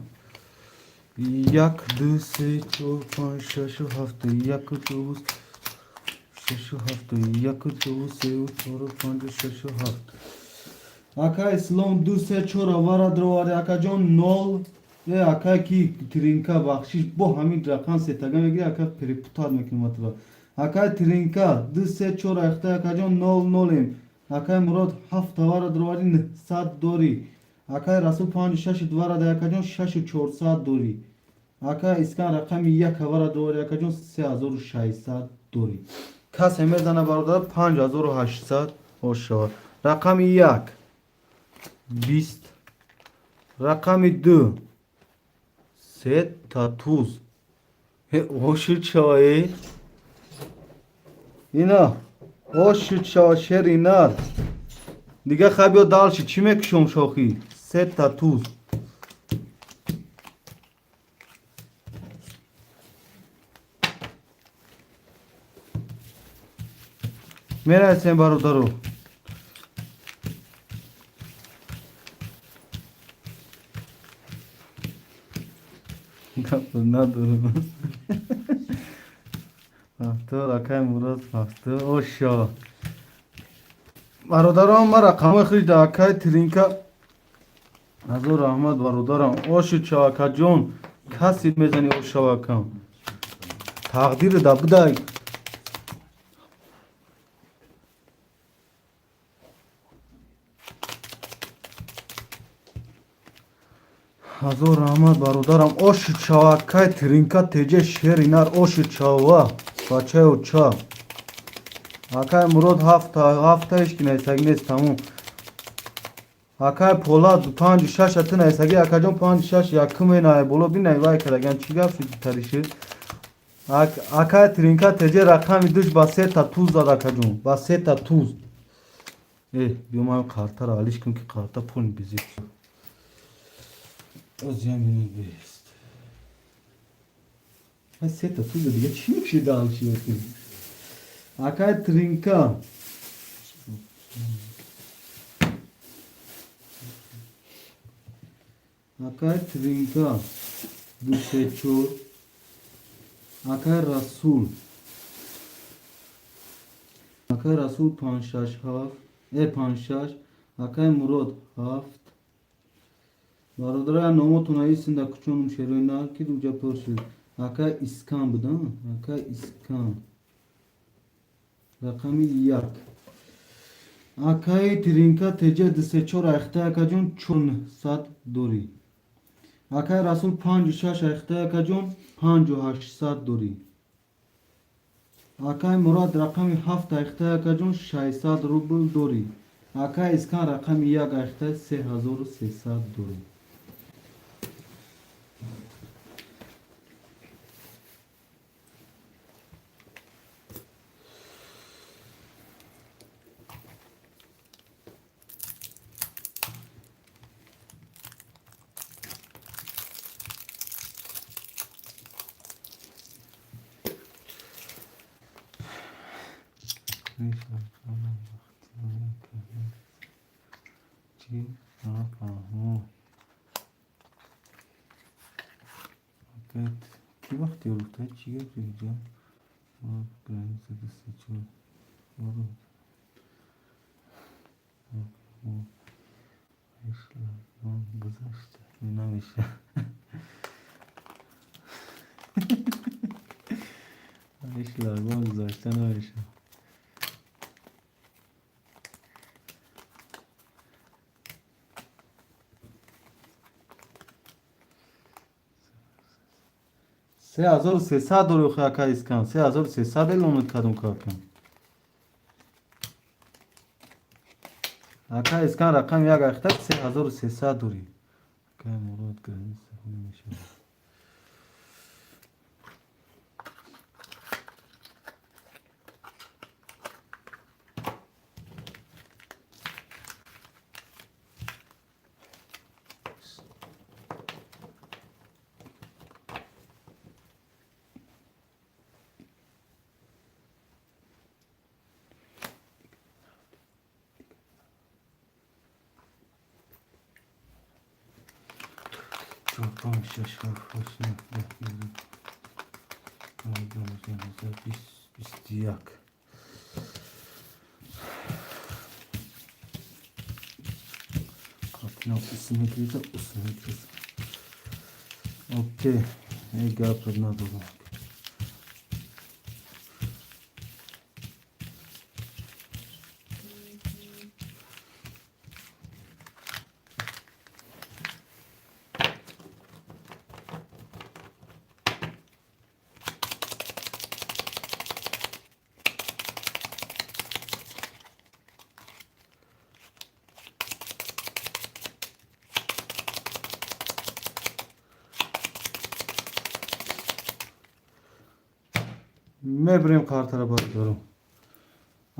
یک دو سه چهار پنج شش و هفت یک دو شش و هفت یک دو سه و چهار و پنج و شش و هفت. آکای اسلام دو سه چهار آوارا درواری آکا جان نول. آکای کی ترینکا بخشیش با همین رقم ستگه میگیره آکا پریپوتار میکنه مطلب. آکای ترینکا دو سه چهار اخته آکا جان نول نولیم. آکای مراد هفت آوارا درواری صد دوری. آکای رسول پنج شش دوارا ده آکا جان شش و چهار صد دوری. آکا اسکان رقم یک آوارا درواری آکا جان 3600 دوری. کس میزنه برادر 5800 هوشیار. رقم یک 20. رقم دو سه تا توز. هوشی چای اینا هوشی چای شرینار دیگه خبیو دالشی چی میکشم شوخی سه تا توز. میرسیم برادرو. ندارم. تو رقم مراد فاکتور اوشا. برادرم ما رقم خرید اکای ترینکا. حضور احمد برادرم اوشو چاکا جون کسی میزنی اوشا وکم. تقدیر دا بدای. حضور احمد برادرم اوشو چاکای ترینکا تیجه شیر اینار اوشو چاوا بچه او چا. آکای مراد هفتهش که نیستگی نیست تموم. آکای پولاد پنج و شش اتن نیستگی آکای جان پنج شش یکم اینای بولو بینای وای کردگن چی گفت شدی تریشه. آکای ترینکا تجه رقم دوش با سه تا توز داد آکای جان با سه تا توز. بیوم هم کارتا را علیش کن که کارتا پول بیزید. ازیم اینو بیست. سه تا توز دیگه چی میکشی دالشی بکنی. آکای ترینکا آکای ترینکا دو سه چور. آکای رسول آکای رسول پنج شش هفت پنج شش. آکای مراد هفت. برادر نامتون ایستین در کچونم شروع کی دوجا پرسید. آکای اسکان بودن آکای اسکان رقم یک. آکای ترینکا تجه دسته چور اخته آکا جون چون صد دوری. آکای رسول پنج و شش اخته آکا جون پنج و هشتصد دوری. آکای مراد رقم هفت اخته آکا جون 600 روبل دوری. آکای اسکان رقم یک اخته 3300 دوری. کی وقتی اروتای چیه اینجا گرانیز دسته چون گذاشته نمیشه. اشلارگان گذاشته نمیشه. سه هزار و سیصد دور خواهی که اسکان 3300 الانت کدوم کار کن. اکا اسکان رقم یک اختر 3300 دوری. که مراد گرانیز نمیشه. 4 5 6 7 21 Kapına ismi girdi, ismi girdi. Okey. Ne yapıyorsun adamı? मैं ब्रेम खातर बात करूं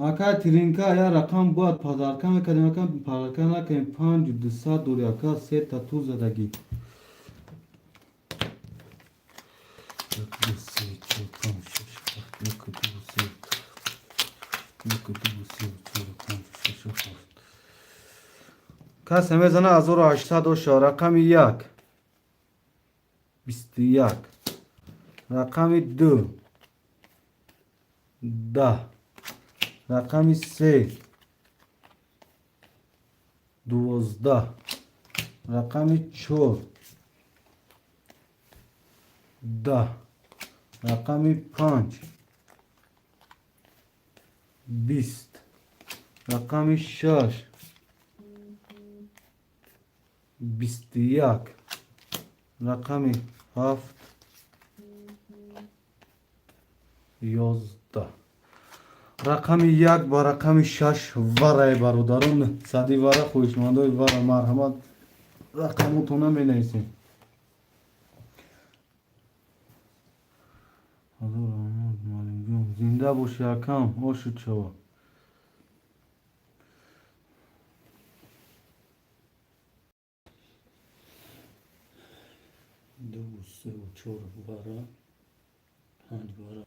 आका तिरिंका या रकम बहुत पदार्का में कदम का पदार्का ना के 5 दुसा दूरिया का से ततु ज़दगी का समय जना azor 804 रकम 1 21 रकम 2 10 رقم 3 12 رقم 4 10 رقم 5 20 رقم 6 21 رقم 7 11 رقم 1 با رقم 6 ورای برادران صدی ورا خویشمندای ورا مرحمت رقمتون می نویسیم حضور آمد مالیم جون زنده باش یکم آشد شوا 2 3 4 vara 5 vara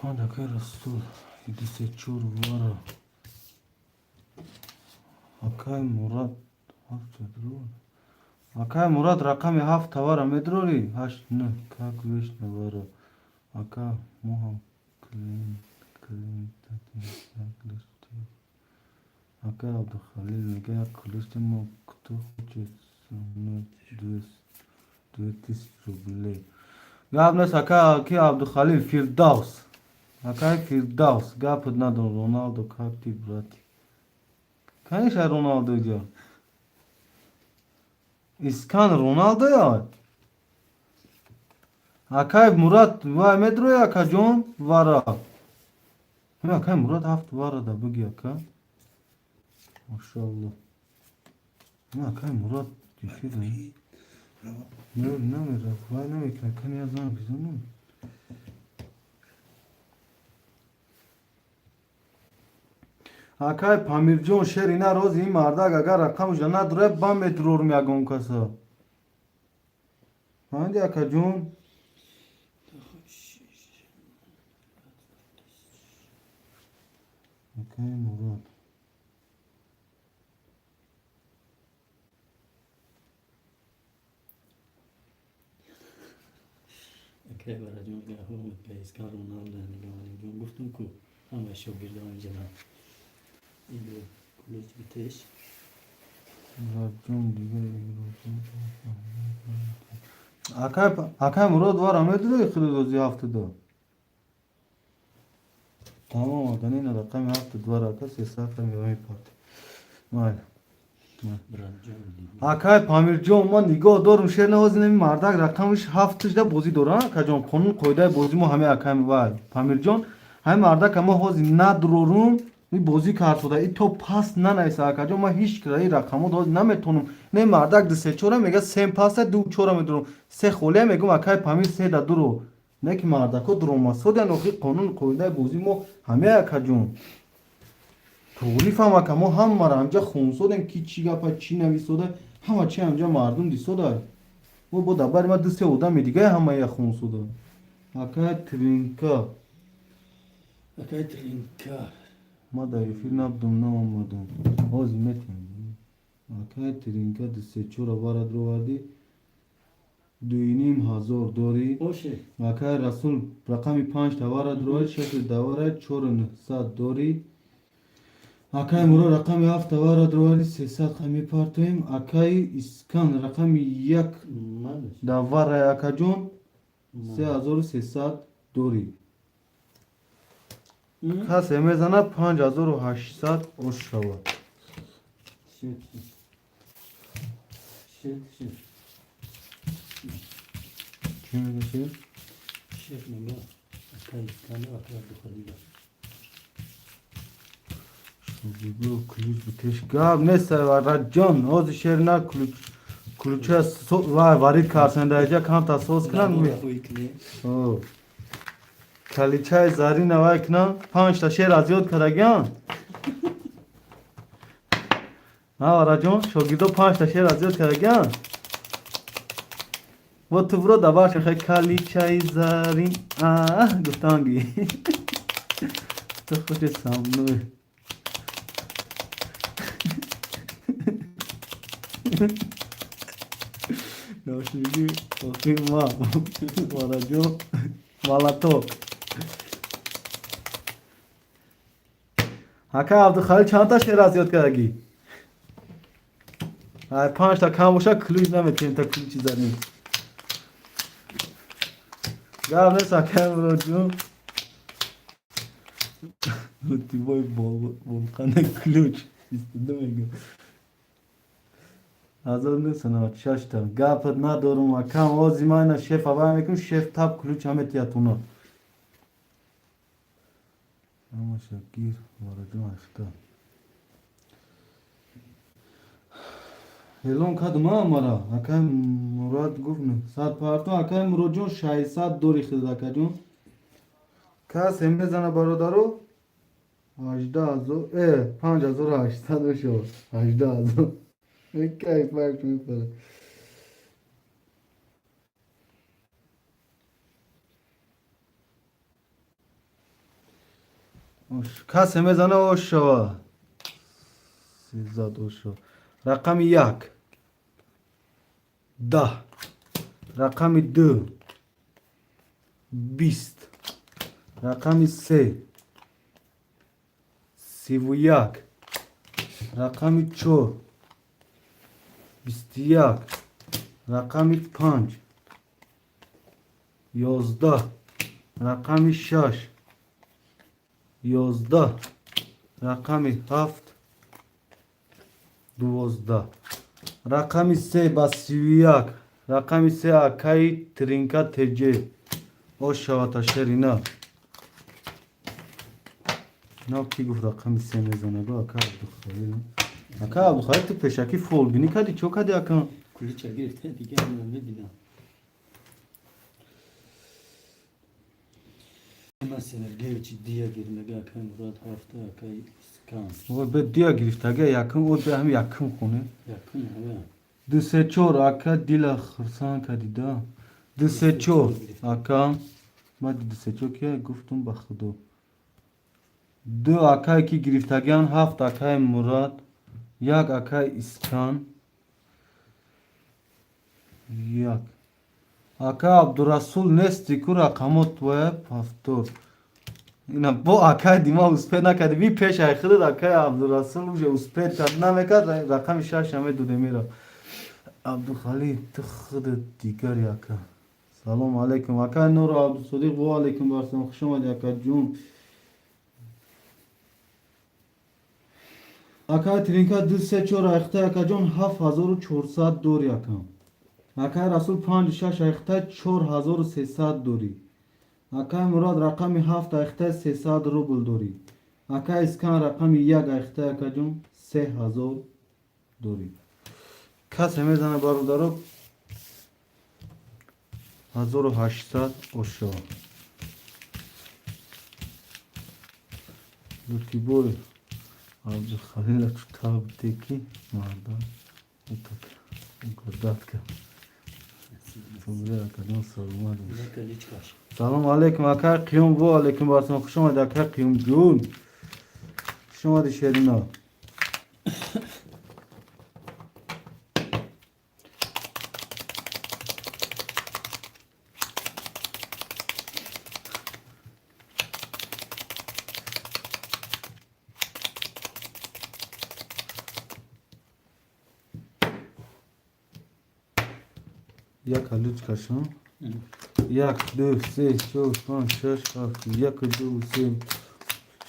Panda che rasul di secur vara Akay Murat rakam 7 vara medrori 8 ne kakvesh ne vara Aka muham klin Aka Abdul Khalil nega kulistimo kutu ne 200 ruble Gabnes aka ki Abdul Khalil Firdaus Aka Firdaus gapd na don Ronaldo kapti brati Kanişa Ronaldo diyor İskan Ronaldo ya Akay Murat va medro ya ka John vara Akay Murat haft vara da bugi aka Maşallah Akay Murat düşür ne mi Rafa ne mi kan yazan bizim mi Akay Pamirjon şerina roz iyi marda gaga rakam jana dure bam metror mi agon kasa Handi akajon Akay Murat Akay vara jun ga hurmat pe iska Ronaldo ne jun guftum ko ama şogirdan jana İyi kuluç bitiş Rajon Akay Murat var amedro khilidozi haftada Tamam, da ne rakam hafta 2 rakam 3 saat mi parti. Mal. акай памирҷон ма нигоҳ дорум шер навози нами мардак рақамиш 7 бозӣ дорам акаҷон қонун қоидаи бозӣ мо ҳамаи акай вай памирҷон ҳами мардак ама ҳози надурорум и бозӣ кардшуда и то паст нанависа акаҷон ма ҳеҷ краи рақамот ҳози наметонам не мардак дусечора мега сем паста ду чора медорам се холия мегум акай памир се да дуро не ки мардако дуромасодиан охи қонун қоидаи бозӣ мо ҳамаи акаҷон турифам ака мо ҳамаро ҳамҷа хунсодем ки чӣ гапа чӣ нависода ҳама чи ҳамҷа мардум дисода мо бо дабари ма дусе одами дигаи ҳамаия хунсода акай тринка ма дар эфир набудум наомадам ҳозир метавонам акай тринка дусечора вара дровардӣ 2500 дорӣ акай расул рақами 5 тавара дровардӣ 6 давара 4900 дорӣ акай муро рақами 7 тавара дровардӣ 300 хами партоем акай искан рақами 1 давара акаҷон 3300 дорӣ касе мезанад 5800 ош шавад чӣ мегӯшед ключ битеш гап нест раҷон ҳози шер на ключа вай варид карсен даҷа камта сос кунам каличаи зарина вай кунам 5 та шер аз ёд кардагиан раҷон шогирдо 5 та шер аз ёд кардагиан во ту буро дабар шахай каличаи зарин гуфтанги ту хуши самнӯй ношиди охир ма вараҷо валаток акай абдухалил чандта шер аз ёд кардагӣ 5 та кам боша ключ наметавонем та ключи зарин гап нест акай муроҷон тибои болқана ключ 22 мегӯ 1996 та гапат надорум акам ози майна шеф авай мекун шеф таб ключ ҳаметиятуна ама шакир вараҷон ашта эълон кардум мара акай мурод гуфт 100 партон акай муроҷон 600 дори хизад акаҷон касе мезана бародаро 18000 5800 шуд 18000 кай фарқ мекунад касе мезана ош шавад 300 ош шавад рақами 1 10 рақами 2 20 рақами 3 31 рақами 4 21 рақами 5 11 рақами 6 11 рақами 7 12 рақами 3 ба 31 рақами 3 акаи тринка теҷе ош шавата шерина ина ки гуфт рақами 3 мезанад ака абдухалил ака абдухалил ту пешакӣ фолбинӣ кардӣ чо кардӣ ака бе дия гирифтага якум о бе ҳам якум хоне дусечор ака дила хурсан кардида дусечор ака ма дусечор ки гуфтум ба худо ду акае ки гирифтагиан 7 акаи мурад 1 акаи искан 1 ака абдурасул нести ку рақамот вая пафтор ина бо акай дима успед накарди ви пешай худат акай абдурасул уже успед кард намекард рақами 6 ҳамедуде мера абдухалил ту худат дигари ака салому алайкум акай нуро абдусодиқ ва алайкум барсалом хуш омадӣ ака ҷун Aka trinka 2 3 4 ayakta yakajon 7400 dor yakam. Aka Rasul 5 6 ayakta 4300 dori. Aka Murad rakami 7 ayakta 300 rubl dori. Aka iskan rakami 1 ayakta yakajon 3000 dori. Kas hemezana barudarok 1800 oşo. Lütfi bol. Abi Halil'e tutabdeki marda. Ukadak. Sonra kadın sorma. Salam aleyküm akar kıyım bu aleyküm basma kuşuma da akar kıyım gün. Kuşuma da şerina. Yak haluç kaşın. Yak 2 3 4 5 6 7 yak 2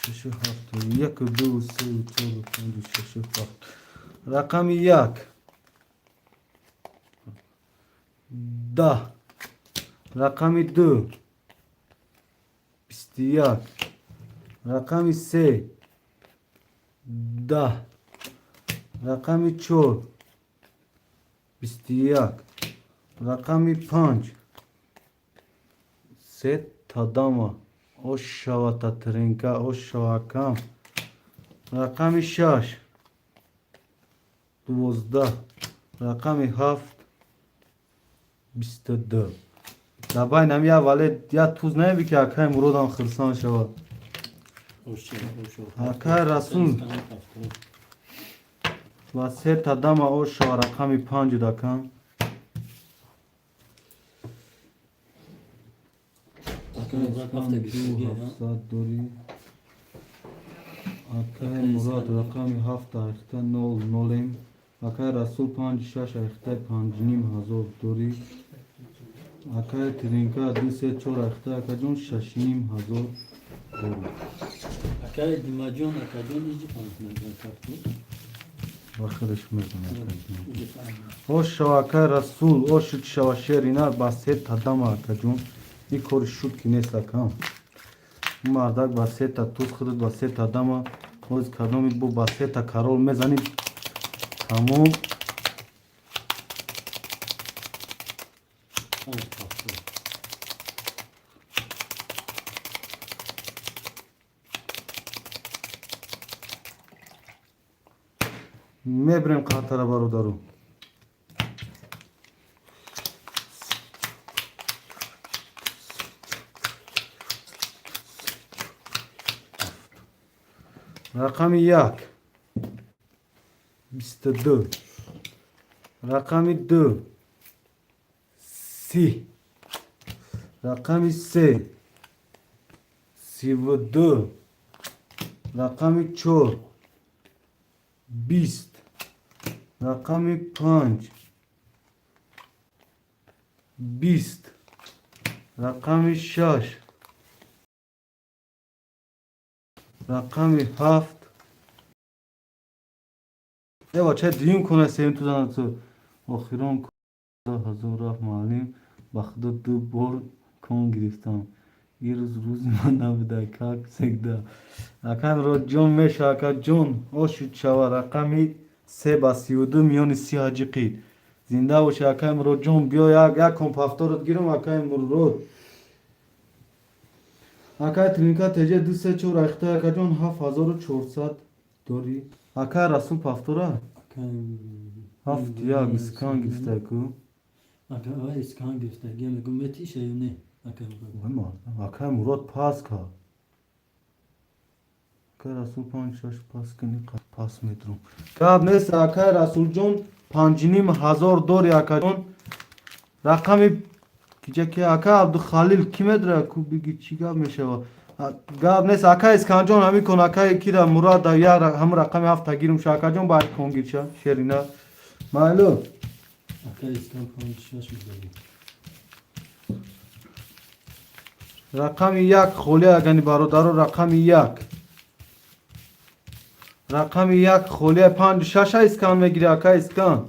3 6 yak 2 3 4 5 6 rakam yak da rakam 2 bistiyak rakam 3 da rakam 4 bistiyak rakam 5 set tadama o şavata trinka o şavakam rakam 6 12 rakam 7 22 Dabay nam ya vale ya tuz ne bi ki akay murodam khirsan şava akay rasul va set tadama o şava rakam 5 dakam Hafta dori Akay Murad rakami hafta ayakta 0 Akay Rasul 5 6 ayakta 5,500 dori Akay Trinka 2 3 4 ayakta akajon 6,500 dori Akay dimajon akajon iyice farklı. Bakırış mezun O şavaka Rasul o şut şavaşerina baset tadama akajon İkor şut kinesla kam Mardak baseta tuz khudud baseta dama Oz kadomi bu baseta karol mezani Tamam Mebrem khatara barudaru Rakami yak 22 Rakami 2 Si Rakami 3 22 Rakami 4 20 Rakami 5 20 Rakami 6 Rakami 7 Eva çe diyim kona sevim tuzan atı Akhiran hazır rahmanim Bakdı du bor kon giriftam Yiruz mana bida kak sekda Akan ro John meşa aka John O şu çava rakami Se basiyudu miyoni si hacıqid Zinda o şakam ro John biyo ya kompaftorut girim akayım ro Akay trinka tece 2 3 4 ayakta yakajon 7400 dori Akay Rasul paftora Haft ya iskan gifte ku Akay iskan gifte gemi gümeti şey ne Akay Akay Murad pas ka Akay Rasul 5 6 pas kini pas metrum Kab neyse Akay Rasul John 5,500 dori yakajon Rakami Kice ki Akay Abdu Khalil kimedre ku bigi chiga meşeva Gab nes Akay iskanjon hami kon Akay kira Murad ya ham rakami hafta girim şakajon ba kon girşa şerina Malum Akay iskan konuşuyor şimdi. Rakami yak khole agani barodaru rakami yak رقم یک خولی 5 6 اسکان میگیری اکا اسکان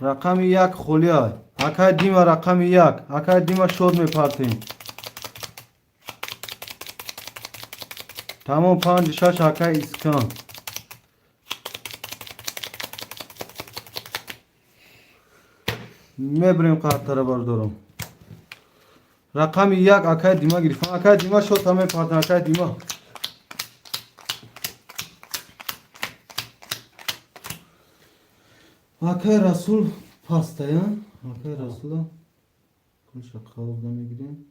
رقم یک خولی های اکا دیما رقم یک اکا دیما شد میپرتیم تمام 5 6 اکا اسکان میبریم قطعه را بردارم رقم یک اکا دیما گرفتم اکا دیما شد تا میپرتیم اکا دیما اکای رسول پاسته یا اکای رسول کلش قابل میگیریم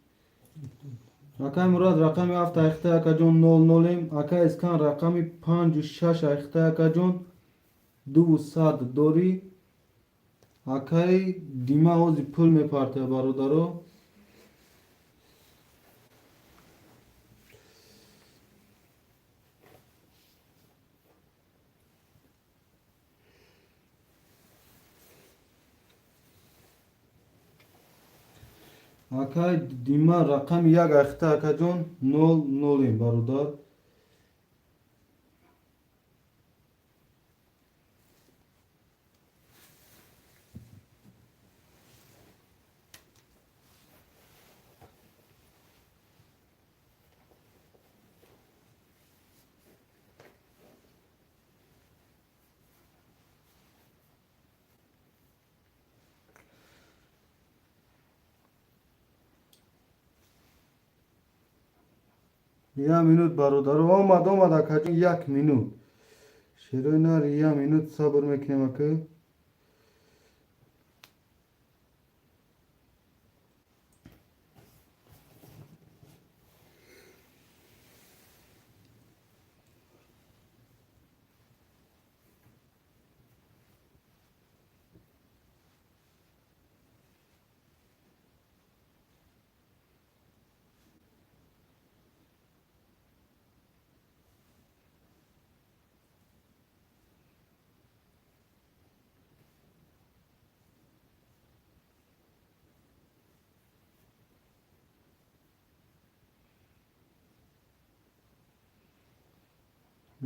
اکای مراد رقم 7 اخته اکا جون 00 ایم اکای اسکان رقم 5 و 6 اخته اکا جون 200 دوری اکای دیما اوزی پول میپرته برادرو اکای دیما رقم یک اخته اکا جون 00 ایم برادر یا مینوت برادر آمد اکا جون 1 مینوت شروع نار یا مینوت صبر میکنیم اکا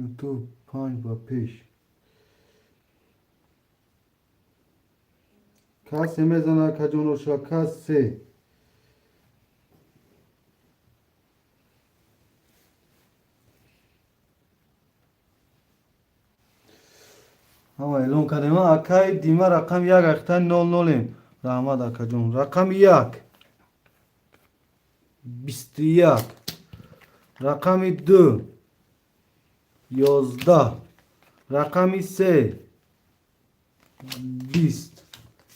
یوتیوب 5 با پیش کسی میزنه که جون روشا کسی اما اعلان کردیم اکای دیما رقم 1 اخته 00 ایم رحمت اکا جون رقم 1 21 رقم 2 11 رقم 3 20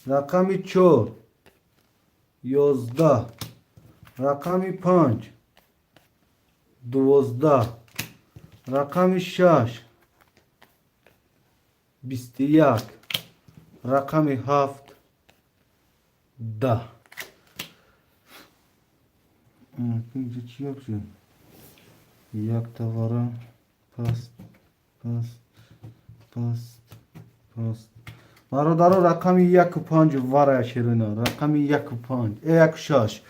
رقم 4 11 رقم 5 12 رقم 6 21 رقم 7 10 اینجا چی بشه یک تواره پست برادر رقم 1 و 5 واره شیرینه رقم 1 و 5 1 6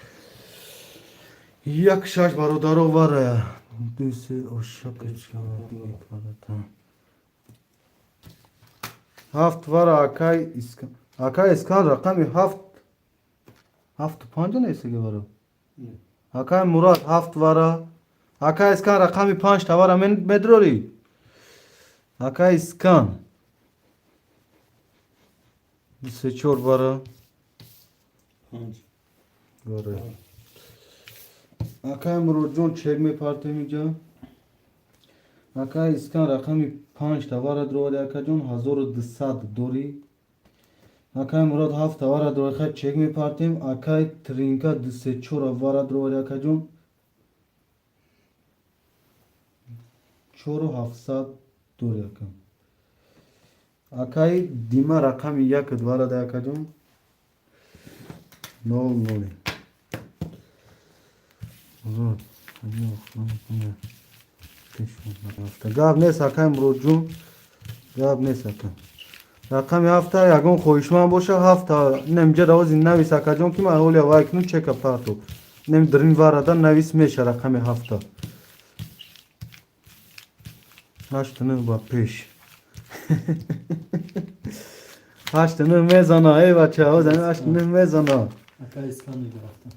1 6 برادر واره دوست اشک هفت واره اکای اسکان رقم 7 7 و 5 نیست که واره اکای مراد 7 واره اکای اسکان رقم 5 تا واره من مدروری اکای اسکان 24 واره 5 واره اکای مراد جون چک میپرته میجا اکای اسکان رقم 5 تا واره درولی اکا جون 1200 دوری اکای مراد 7 تا واره درولی خیلی چک میپرتیم اکای ترینکا 24 واره درولی اکا جون 4700 دوری اکا اکای دیما رقم 1 دواره ده اکا جون 00 گاب نیست اکای مراد جون گاب نیست اکا رقم 7 یگون خویشمان باشه 7 نمیجه روزی نویس اکا جون که من اولی وایکنون چک پرتو نمی درین وارده نویس میشه رقم 7 8 با پیش 8 میزنه ای بچه ها زنی 8 میزنه اکا اسکان گرفتم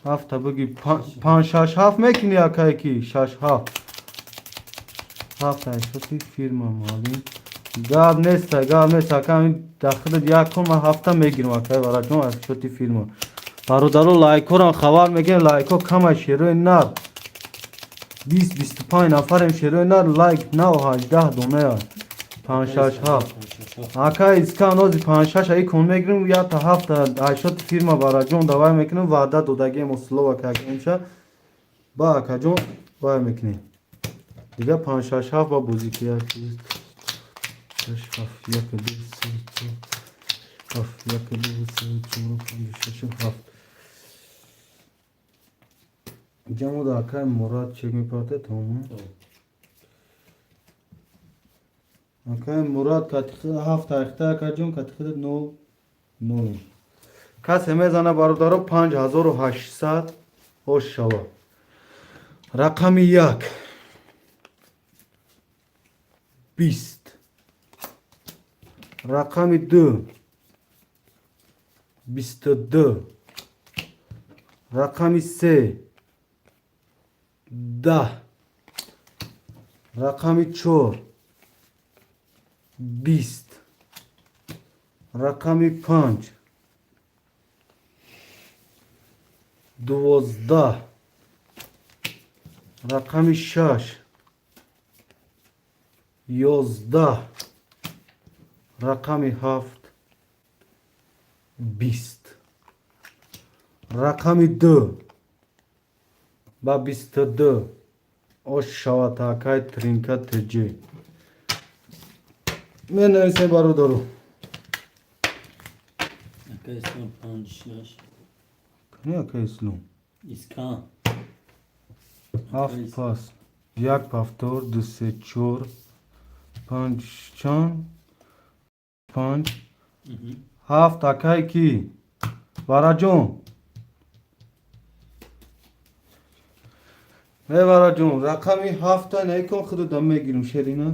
7 بگی 5 6 7 میکنی اکایی کی 6 7 7 اشوتی فیرما مالی گاب نیست کمی داخل یک کن من 7 میگیرم اکایی برای جون اشوتی فیرما برادرو لایک رو خبر میگن لایک ها کم شروع نر 20 25 نفر شروع نر لایک 9 18 دونه 5 6 7 اکای اسکان روزی 5 6 ای کن میگیرم یا تا 7 اشوتی فیرما برای جون دوای میکنم وعده دودگی مسلو که میشه با اکا جون وای میکنی دیگه 5 6 7 با بوزی کیا 6 7 1 2 3 4 7 1 2 3 4 5 6 7 جمع دا اکای مراد چک میپاته تمام اکای مراد کاتیخه 7 اخته اکا جون کاتیخه 9 9 کسی میزنه برادرو 5800 خوش شوا رقم 1 20 رقم 2 22 رقم 3 10 رقم 4 20 رقم 5 12 رقم 6 11 رقم 7 20 رقم 2 با 22 او شوات اکای ترینکا تجی من نویسه بارو دارو اکا اسکان 5 6 کنی اکای اسلوم اسکان 7 پاس 1 پافتور 2 3 4 5 چان 5 7 اکای کی بارا جون ای بارا جون رقمی 7 نیکن خود دم میگیرم شرینا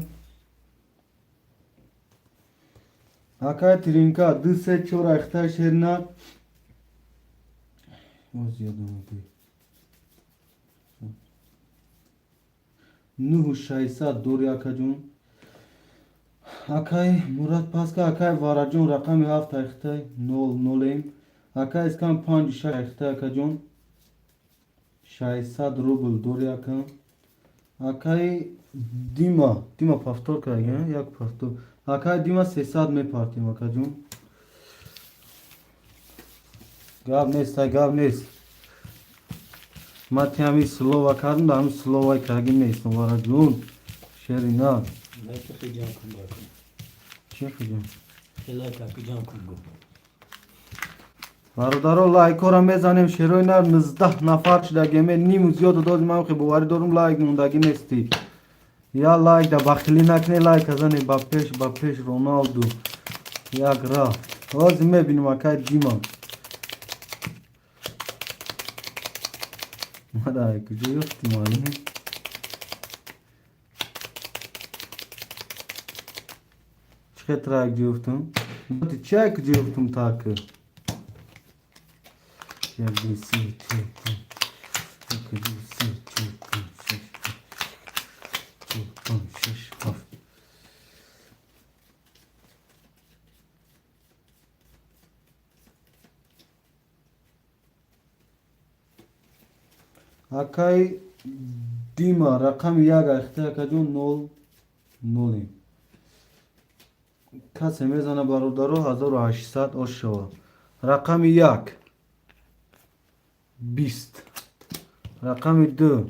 اکای ترینکا 2 3 4 اختا شرینا باز یادم بی 9 600 دوری اکا جون اکای مراد پاسکا اکای بارا جون رقمی 7 اختا 0 0 اکای اسکان 5 6 اختا اکا جون 600 روبل دوری اکا اکای دیما پافتور کردیم یک پافتور اکای دیما 300 میپارتیم اکا جون گاب نیست ما تیمی سلو کردم دارم سلو کردیم نیستم بارا جون شرینا لایک خیلی جان کن باکن چی خیلی لایک اکا جان کن گو برادرو لایک رو میزنیم شروع نر 19 نفر شده گمه نیم زیاد دادیم من خیلی بواری دارم لایک موندگی نیستی یا لایک دا بخیلی نکنی لایک ازنی با پیش رونالدو یک را روز میبینیم اکای دیما مادای کجا یفتی مالی چه ترک جفتم چه کجا یفتم تاکه یک دو سی چه یک دو سی چه پنج شش هفت اکای دیما رقم 1 اخته اکا جون 0 0 کسی میزنه برادرو 1800 اوش شوا رقم 1 20 رقم 2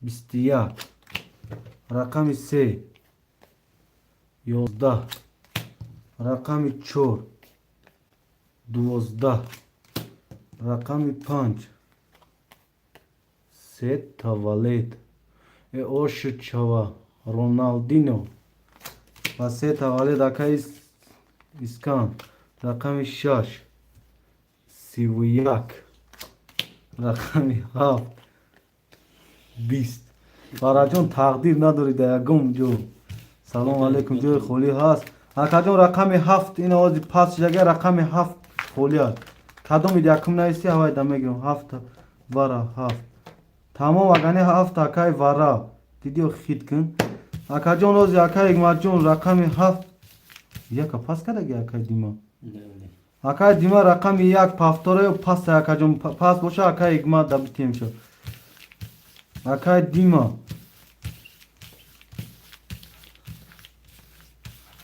21 رقم 3 11 رقم 4 12 رقم 5 سه تولد اوش چوا رونالدینو و سه تولد اکای اسکان رقم 6 31 رقم 7 20 فراجون تقدیر نداری دیگم جو. سلام علیکم جوی خولی هست. اکاجون رقم 7 این آوازی پاس جگه رقم 7 خولی هست. کدوم یکم نیستی هوای دم میگیرم 7 ورا 7. تمام اگانی 7 اکای ورا. دیدیو خید کن. اکاجون آوازی اکای اگماجون رقم 7. یک پاس کرده گه اکای دیما. اکای دیما رقم 1 پافتوره پاس اکاجون پاس باشه اکای اگما دبیتیم شد. اکای دیما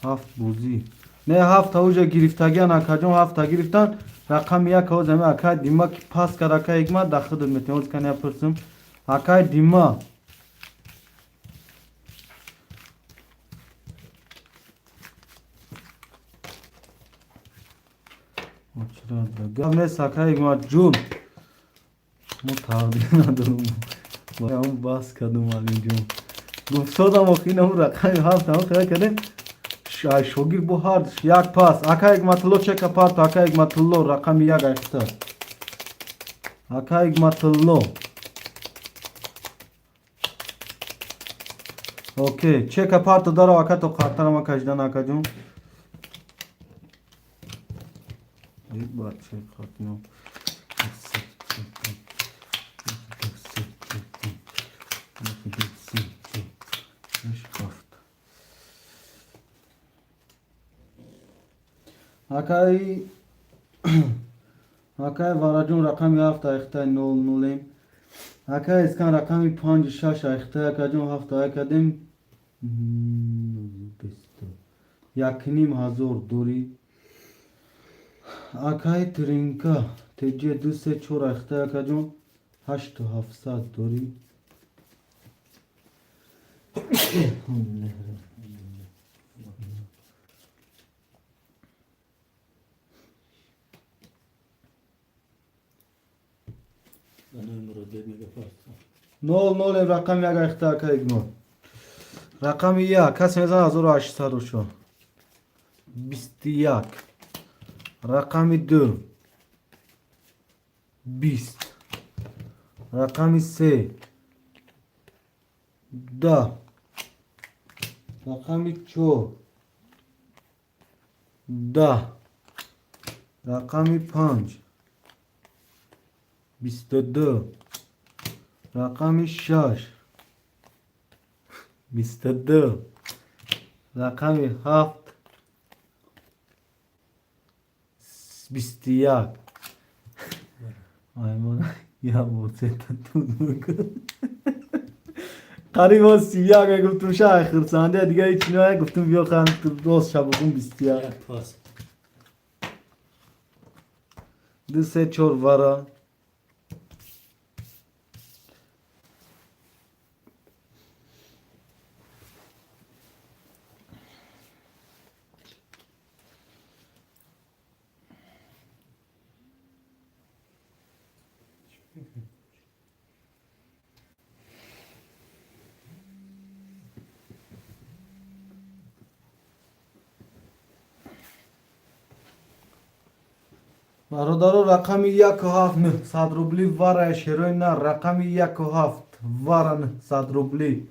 7 بوزی نه 7 اوجا گرفتگیان اکاجون 7 گرفتن رقم 1 اوز همه اکای دیما که پاس کرد اکای اگما دخل داد میتونم اوز کنه پرسم اکای دیما گم نیست اکای اگما جون مو تقدیر ندارم باید هم باس کردم علی جون گفتادم اخینا هم رقم 7 هم خیلی کردیم شوگیر بوهارد یک پاس اکا یک مطلو چک پارت اکا یک مطلو رقم 1 اختا اکا یک مطلو اوکی چک پارت دارو اکا تو خاطر ما کجدن اکا جون یک بار چک خاطنو اکای اکای وراجون رقم 7 اختا 00 اکای اسکان رقم 5 6 اختا اکا جون 7 اکدیم یک نیم هزار دوری اکای ترینکا تجه 2 3 4 اختا اکا جون 8 700 دوری نول نول رقم 1 اختا اکا اگنور رقم 1 کسی میزن 1800 شو 21 رقم 2 20 رقم 3 10 رقم 4 10 رقم 5 22 رقم 6 22 رقم 7 21 آیمان یا بوسه تود بکن قریبا 31 گفتم شای خرسانده دیگه هیچ نوعه گفتم بیا خواهند دوست شبکون 21 2 3 4 ورا برادر رقم 1 و 7 900 روبلی واره شیروین نه رقم 1 و 7 واره 900 روبلی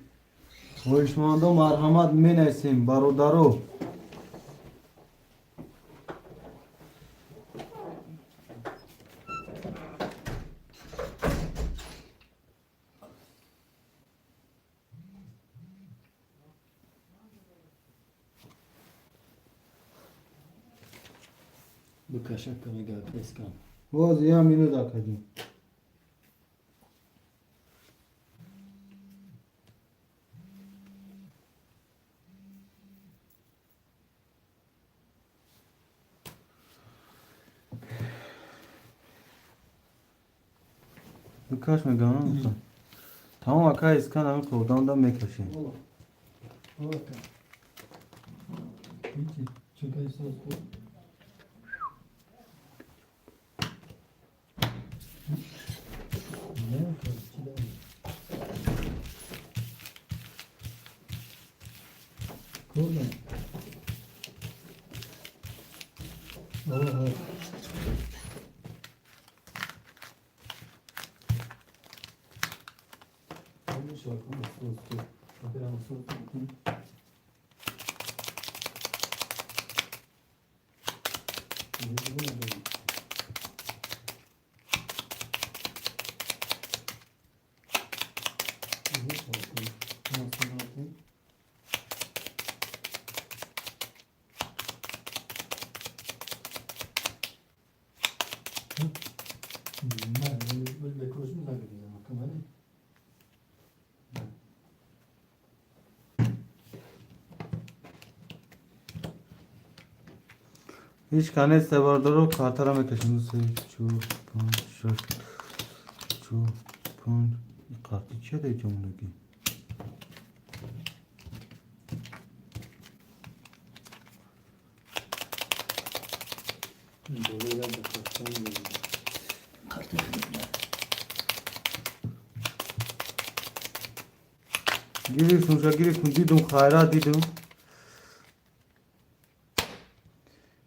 ویشماندو مرحمت می نیسیم برادرو بکشک کمیگه کسکم باز یا مینو دا کدیم بکش میگم تمام اکا اسکان همین خودان دا میکشیم هیچ کنه سوار رو کارتر هم بکشیم 3 4 5 6 4 5 کارتی چه ده جملگی گیری دیدم خیرات دیدم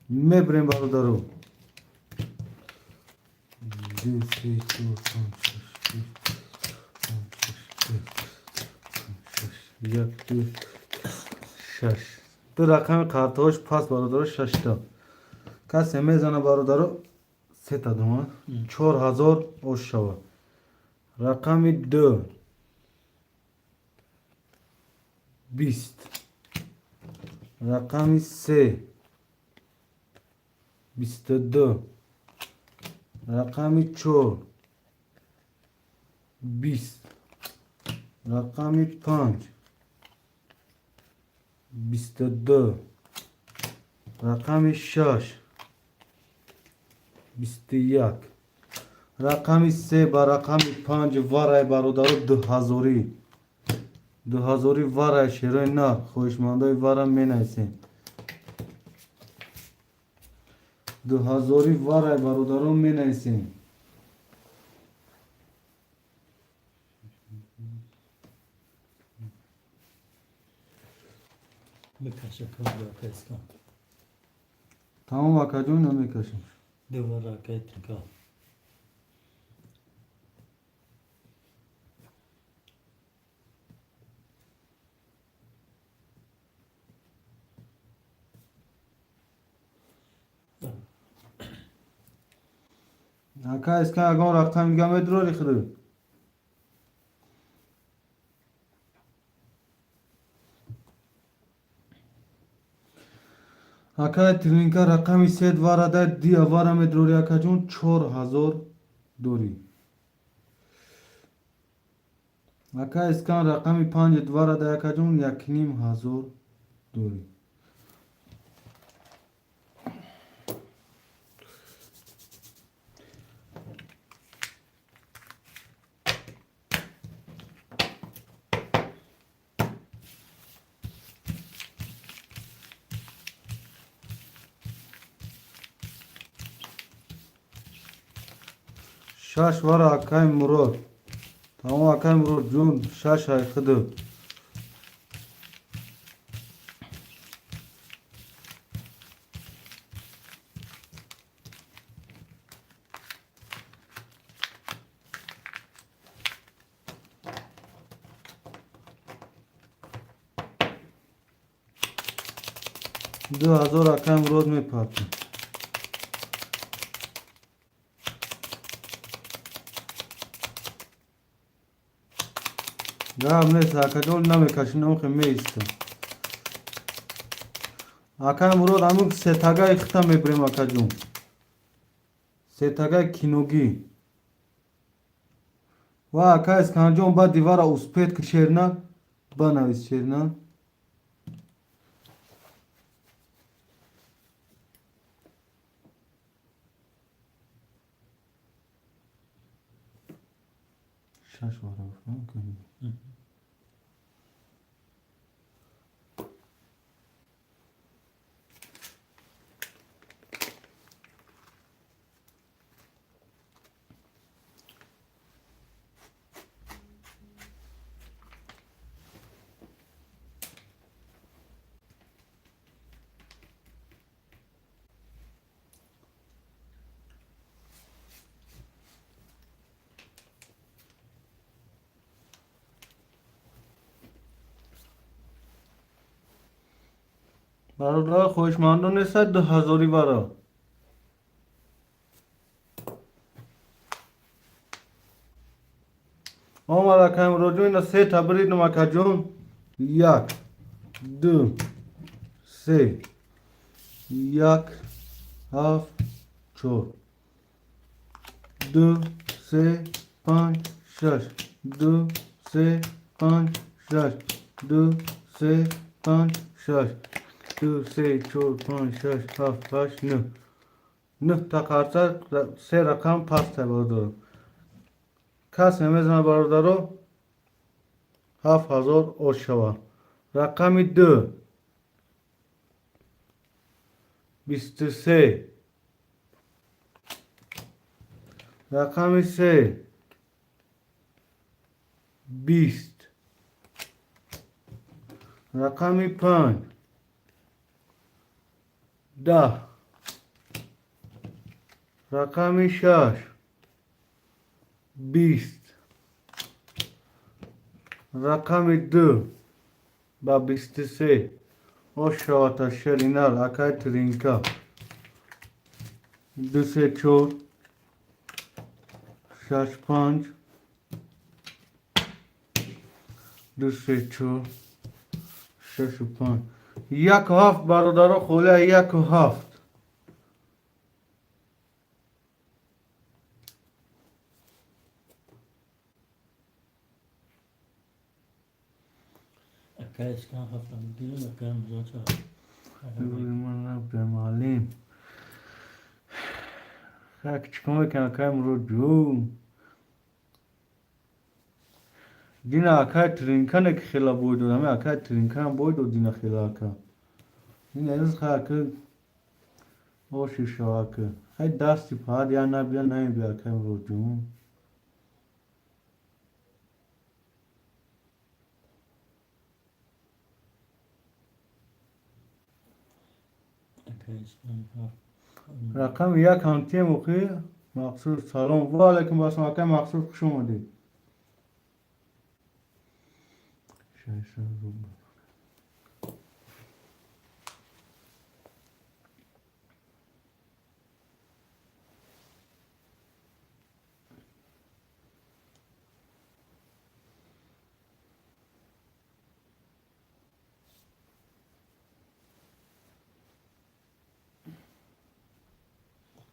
میبریم برادرو 2 3 4 5 6 1 2 6 تو رقم کارتاش پس برادرو 6 تا کسی میزنه برادرو 3 تا دوم 4000 اوش شوه رقم 2 20 رقم 3 22 رقم 4 20 رقم 5 22 رقم 6 21 رقم 3 با رقم 5 وارای برادر 2000 وارای شیرای نه خوشمندای وارم می نایسیم 2000 وارای برادرم می نایسیم بکشه کار پس کن تمام واقعا جون نمیکشیم دوباره راکت کن Aka eski agon rakam game dro likhdu. Aka trinka rakam sed varada di avara me drori aka jun 4000 dori. Aka eskan rakam 5 varada aka jun 1500 dori. شش وار اکای مراد تمام اکای مراد جون شش های خدو دو هزار اکای مراد می پاتیم گام نیست اکجول نمیکشین اون که میستم اکای مراد همون سه تگای اختم میبریم اکجون سه تگای کینوگی و اکای اسکنجون با دیوار اسپید که شیرنا بنویس شیرنا شش واره کنیم برادر خوشمندان نیست 2000 برا آمد کم راجو اینا 3 تا برید نمکه جون 1 2 3 1 7 4 2 3 5 6 2 3 5 6 2 3 5 6 2 3 4 5 6 7 8 9 9 تا خرچه 3 رقم پس برادر کس نمیزنه برادر 7000 اوش شوه رقم 2 23 رقم 3 20 رقم 5 10 رقم 6 20 رقم 2 با 23 o şavata şerinar akay trinka 2 3 4 6 5 2 3 4 6 5 یک هفت برادر خوله یک هفت اکای اسکان هفتم دیگه اکای مزاچا من رفتم علیم خاک چکم بکن اکای مرو جو دینا اکای ترینکن که خیلا بویدو همه اکای ترینکن بویدو دینا خیلا اکا دینا از خاک اوشی شواک های دستی پاد یا نبیا نمی بیا اکای مرو جو اکای اسکان هفت رقم یک همتی موقعی مقصود سلام و علیکم باسم اکای مقصود خوش اومدید شایسته روبه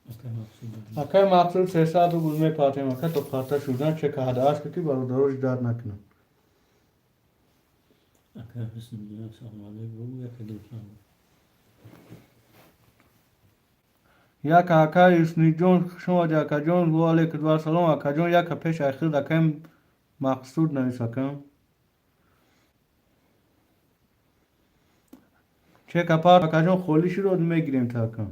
اکای مقصود اکای مقصود 300 روبل می پاتیم اکای تو خاطر شدن چه که هده است که برادروش داد نکنم اکای حسن دیگه سلام علیکم و یک دوستان یک اکای اسنی جون شما جا اکا جون و علیکم و سلام اکا جون یک پیش اخیر اکای مقصود نویس اکا چه کپار اکا جون خولی شروع میگیریم تا اکا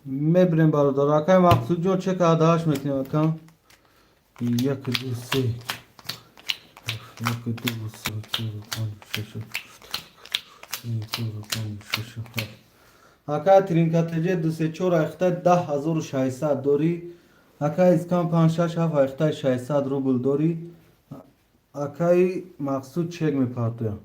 میبریم برادر اکای مقصود جون چه که هده هاش میکنیم اکا یک دو سه یک دو سه چهار پنج شش اکای ترینکاتجه دو سه چهار اخته 10600 داری اکای اسکان 5 6 7 اخته 600 روبل داری اکای مقصود چک میپرتویم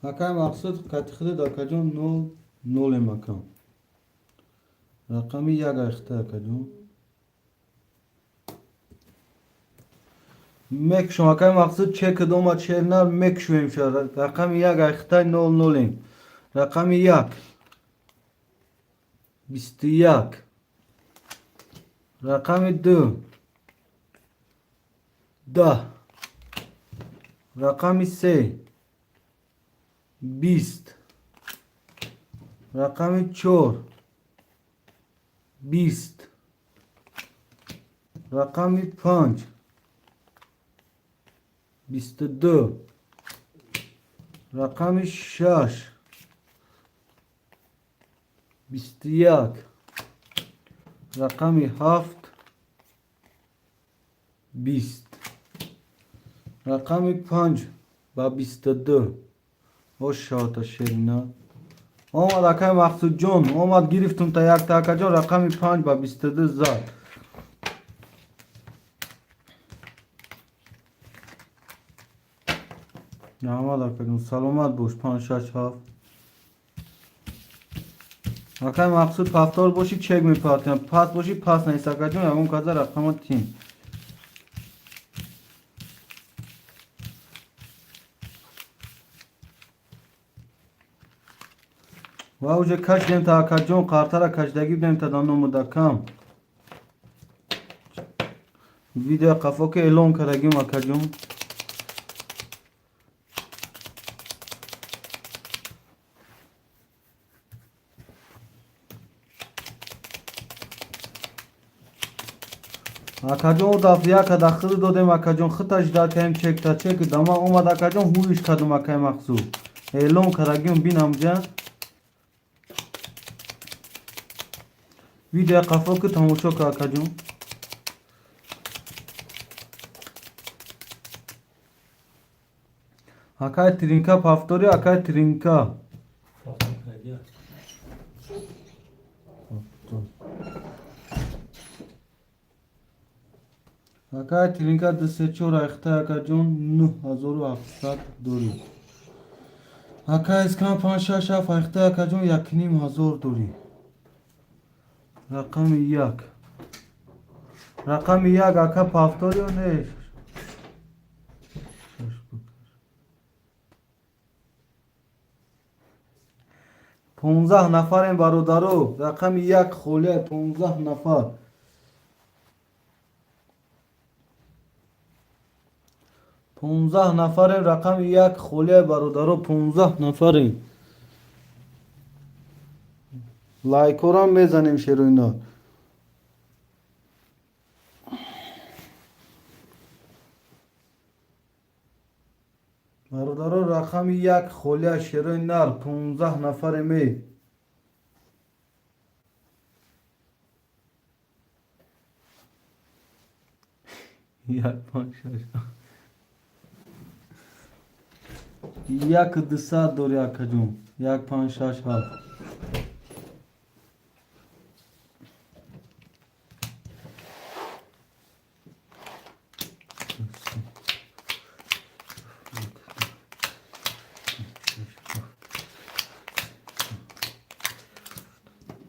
Akay maqsud katıxılı da akajon 0 makam. Rakami yak ayıqta akajon. Mek şu akay maqsud çek doma çernar mek şu hemşa. Rakami yak ayıqta 0. Rakami yak. Bisti yak. Rakami 2. Da. Rakami 3. بیست رقم 4 20 رقم 5 22 رقم 6 21 رقم 7 20 رقم 5 و 22 Hoş şahata şerina. Omad akay maqsud jon. Omad giriftum ta yak takajon rakami 5 ba 22 zat. Namad akajon salomat boş 5 haf. Akay maqsud paftor boşi çek mi partiyan. Pas boşi pas neyse akajon yagon kaza rakama tin. و اوجه کش دیم تا اکجون قارتر کشدگی بدیم تا دانو مدکم ویدیو قفو که اعلام کردگیم اکجون اکجون دافیا که داخل دادیم اکجون خطش دادیم چک تا چک دما اومد اکجون هویش کدوم اکای مخصوص اعلام کردگیم بینم جا ویدیو قفو که تماشا که اکجون اکای ترینکا پافتوری اکای ترینکا اکای ترینکا دسته چور اخته اکجون 9700 دوری اکای اسکان 5 اخته اکجون 1500 دوری رقم 1 رقم 1 اکا پافتوری و نه 15 نفر برادرو رقم 1 خوله 15 نفر 15 نفر رقم 1 خوله برادرو 15 نفر لایک رو هم بزنیم شروع اینا برادرو رقم 1 خوله شروع نر 15 نفر می یک 200 دوری اکجون 157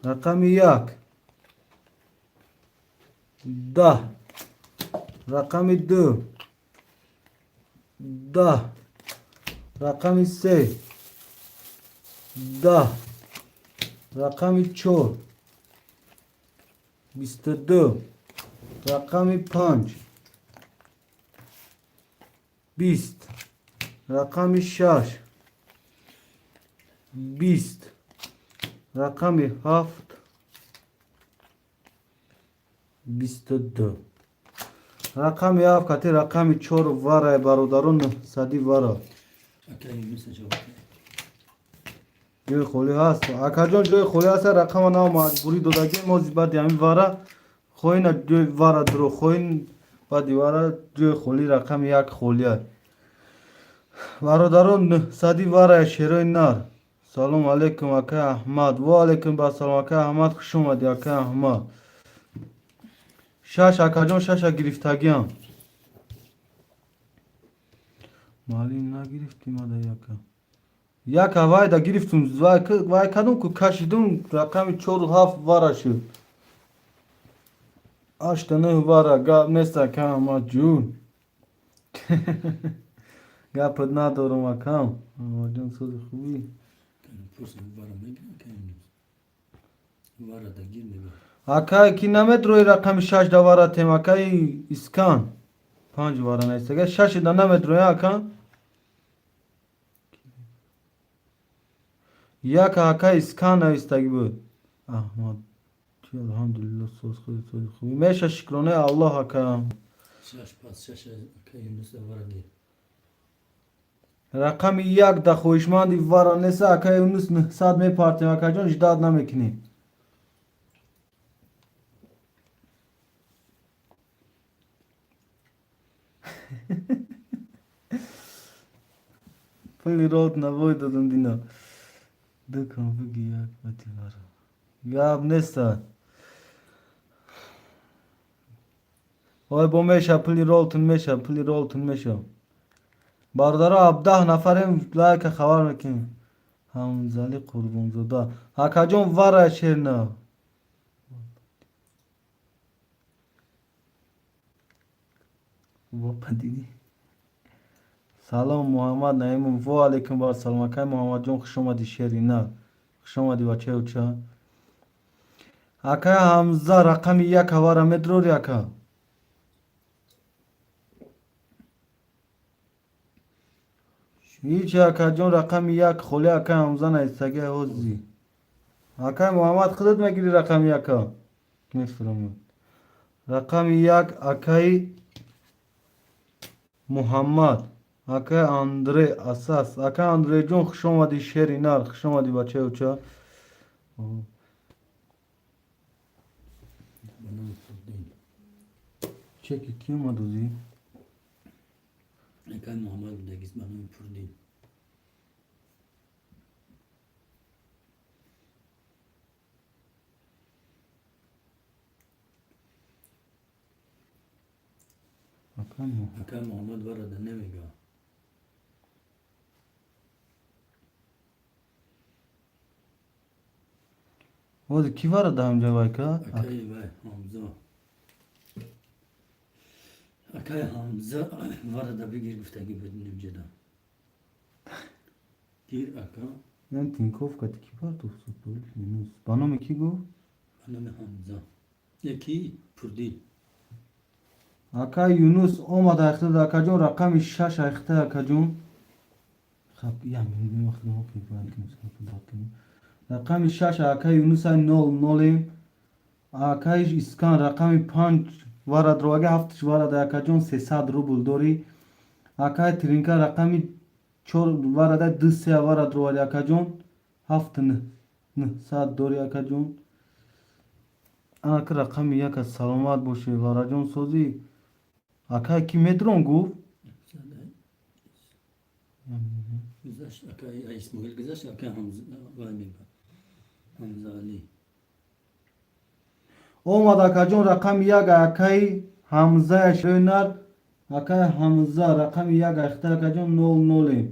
رقم 1 10 رقم 2 10 رقم 3 10 رقم 4 22 رقم 5 20 رقم 6 20 رقم 7 22 رقم 7 کتی رقم 4 واره برادرون صدی واره جوی خولی هست اکجان جوی خولی هست رقم نو مجبوری دادگی موزی بعد یمی واره خوین جوی واره درو خوین بعدی واره جوی خولی رقم 1 خولی هست برادرون صدی واره شیروی نار سلام علیکم اکای احمد و علیکم با سلام اکای احمد خوش اومدی اکای احمد شش اکجان شش گرفتگیم مالی نگرفتیم اده یکم یک هوای دا گرفتم وای کدوم که کشیدم رقم 4 و 7 واره شد 8 و 9 واره گپ نیست کم جون گپت ندارم کم جان سوز خوبی پرسم وارا میگم که وارا دا گیر میگم اکای کی نمید روی رقم 6 دا واره تیم اکای اسکان 5 واره نیست اگه 6 دا نمید روی اکا یک اکای اسکان نویستگی بود احمد چی الحمدلله سوز خوبی میشه شکرانه الله اکا شش پاس شش که یونس وارا گیر رقم 1 دا خوشمندی واره نیست اکای اونوس 900 میپارتیم اکا جان اجداد نمیکنیم پلی رات نباید دادم دینا دکم بگی یک باتی مرا گب نیسته وای با میشه پلی رالتون میشه باردارا اب 10 نفریم لایک خبر نکنیم همزلی قربون زده حکا جون وره شیر نه با دیدی سلام محمد نعیم و علیکم با سلام اکای محمد جون خوش اومدی شیری نه خوش اومدی بچه و چه اکای حمزه رقم 1 هواره مدروری اکا هیچ اکا جون رقم 1 خولی اکای حمزه نیستگه حوزی اکای محمد خودت میگیری رقم 1 ها میفرمون رقم 1 اکای محمد اکای اندره اساس اکای اندره جون خوش اومدی شیری نار خوش اومدی بچه و چه بنام فردین چکی کی اومد اوزی اکای محمد بودگیست بنام فردین اکای محمد وارا دا نمیگه اوزی کی واره ده همجا وای که اکای وای حمزه اکای حمزه وارا دا بگیر گفتگی بدونیم جدا گیر اکا من تینکوف کتی کی بار دوست بود یونس بانام کی گو بنام حمزه یکی فردین اکای یونس اومد اخته ده اکا جون رقم 6 اخته اکا جون خب یا من مخدم ها که باید کنیم رقم 6 اکای یونس های 0 اکای اسکان رقم 5 وارد رو اگه هفتش وارد اکا جون 300 روبل داری اکای ترینکا رقم 4 وارد 2 وارد رو اکا جون 7 نه 100 داری اکا جون اکا رقم 1 سلامت باشه وارد جون سوزی اکای کی مدرون گفت گذشت اکای اسماعیل گذشت اکای حمزه وای میگه حمزه علی اومد اکا جون رقم 1 اکای حمزه شوینر اکای حمزه رقم 1 اخته اکا جون 00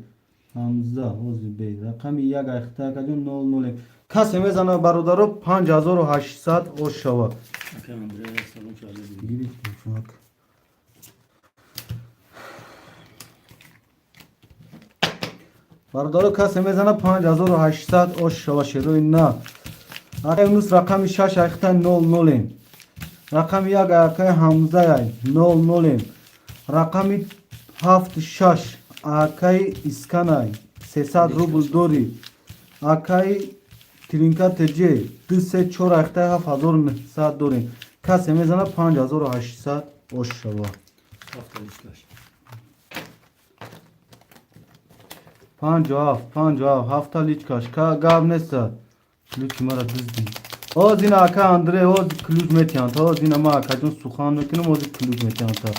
حمزه اوزی بی رقم 1 اخته اکا جون 00 کسی میزنه برادرو 5800 او شوه اکای اندره سلام شاله بگیر گرفتیم شمک برادرو کسی میزنه 5800 او شوه شروع نه اکای اونوس رقم 6 اخته 00 رقم 1 اکای حمزه 00 رقم 76 اکای اسکانای 300 روبل دوری اکای ترینکا تجی 204 اخته 7900 دوری کسی میزنه 5800 او شوه هفته لیشکاش 50 هفته لیچکاش که گاب نیست لیچ مرا دزدی اوز این اکا اندره اوز کلوز میتیان تا اوز این ما اکا جون سخان میکنم اوز کلوز میتیان تا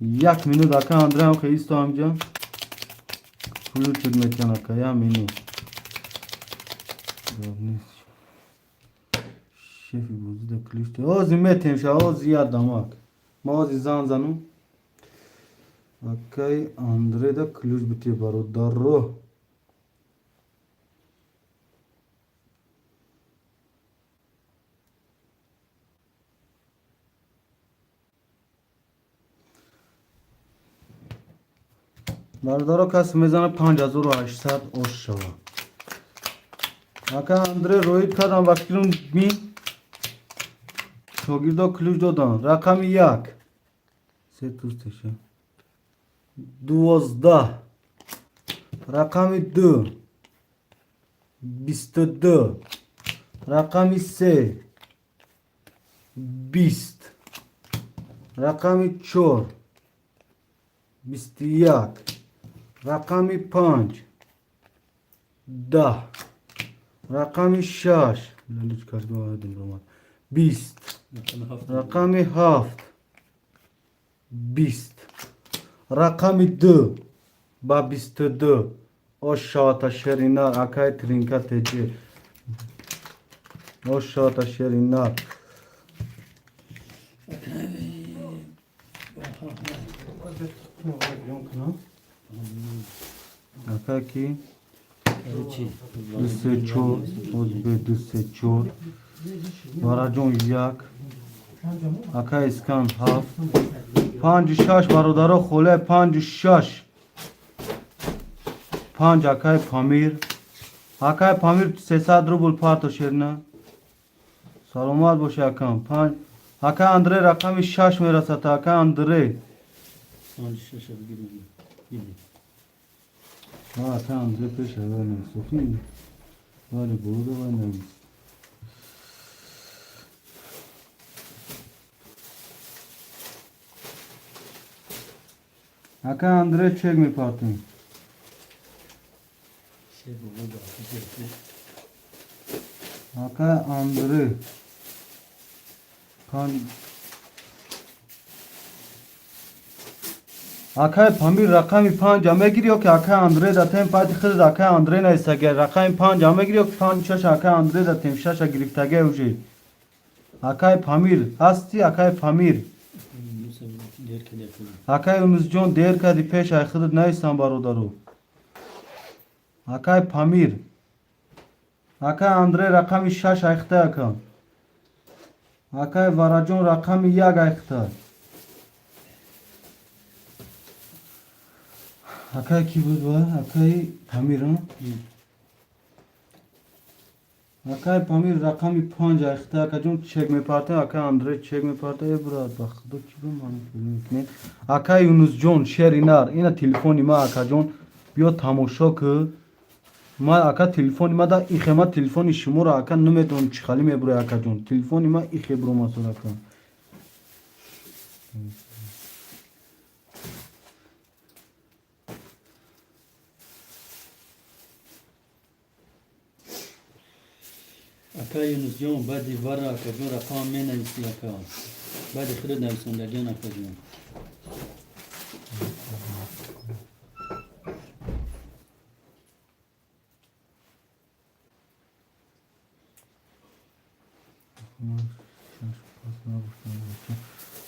1 minut اکا اندره هم خیلی تو همجا کلوز شد میتیان اکا یا مینو گاب نیست شفی بوزی دا کلوز تو اوز میتیم شا اوز یاد دماغ ما اوز زن زنم اکای اندره دا کلوز بیتی برو در رو برادرها کسی میزنه 5800 اوش شوا اکا اندره روید کردم وقتی رو می شاگردا کلوش دادن رقم 1 سه توستشه 12 رقم 2 22 رقم 3 20 رقم 4 21 رقم 5 10 رقم 6 20 رقم 7 20 رقم 2 با 22 آشاتا شرینار اکای ترینکا تجی آشاتا شرینار اکای کی دوسته چور به دوسته چور وارجون 1 اکای اسکان 7 5 6 برادرها خوله 5 6 5 اکای پامیر 300 روبل پارتو شیرنه سلامت باشه اکام 5 اکای اندره رقم 6 میرسد اکای اندره اکای اندره پیش اول صوفی ولی بوده و نمیست اکای اندره چک میپارتیم اکای اندره اکای پامیر رقم 5 میگیری که اکای اندره داتیم پاتی خود اکای اندره نیستگه رقم 5 میگیری که 5 6 اکای اندره داتیم 6 گرفتگه اوجی اکای پامیر هستی اکای پامیر اکای اونز جون دیر کردی پیش ای خود نیستم برادرو اکای پامیر اکای اندره رقم 6 ایخته اکم اکای وراجون رقم 1 ایخته اکای کی بود با اکای پامیر اکای پامیر رقم 5 ایخته اکا جون چک میپارته اکای اندره چک میپارته ای براد بخدا کی رو من میکنه اکای اونز جون شرینار اینا تلفنی ما اکا جون بیا تماشا که ما اکا تلفنی ما دا ایخه ما تلفنی شما رو اکا نمیتونم چی خالی میبره اکا جون تلفنی ما ایخه برو مسئول اکا اکا یونس جون بعدی ورا اکا جون رقم می نویسی اکا بعدی خرد نویسون در جان اکا جون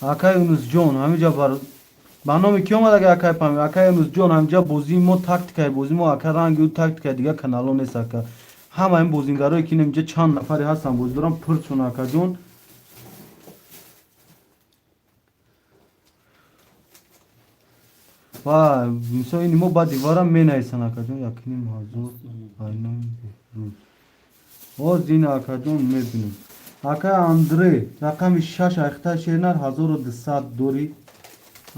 اکای اونز جون همینجا با نام کی اومد اگه اکای پامیر اکای اونز جون همینجا بازی ما تاکتیکای بازی ما اکا رنگی و تاکتیکای دیگه کانالو نیست اکا همه این بازیگرایی که اینجا چند نفری هستن بازی دارن پرچون اکا جون و مثلا این ما با دیوارم می نیستن اکا جون یکنی محضور اینم روز او زین اکا جون می بینیم اکای اندره رقم 6 ایخته شیرنر 1200 دوری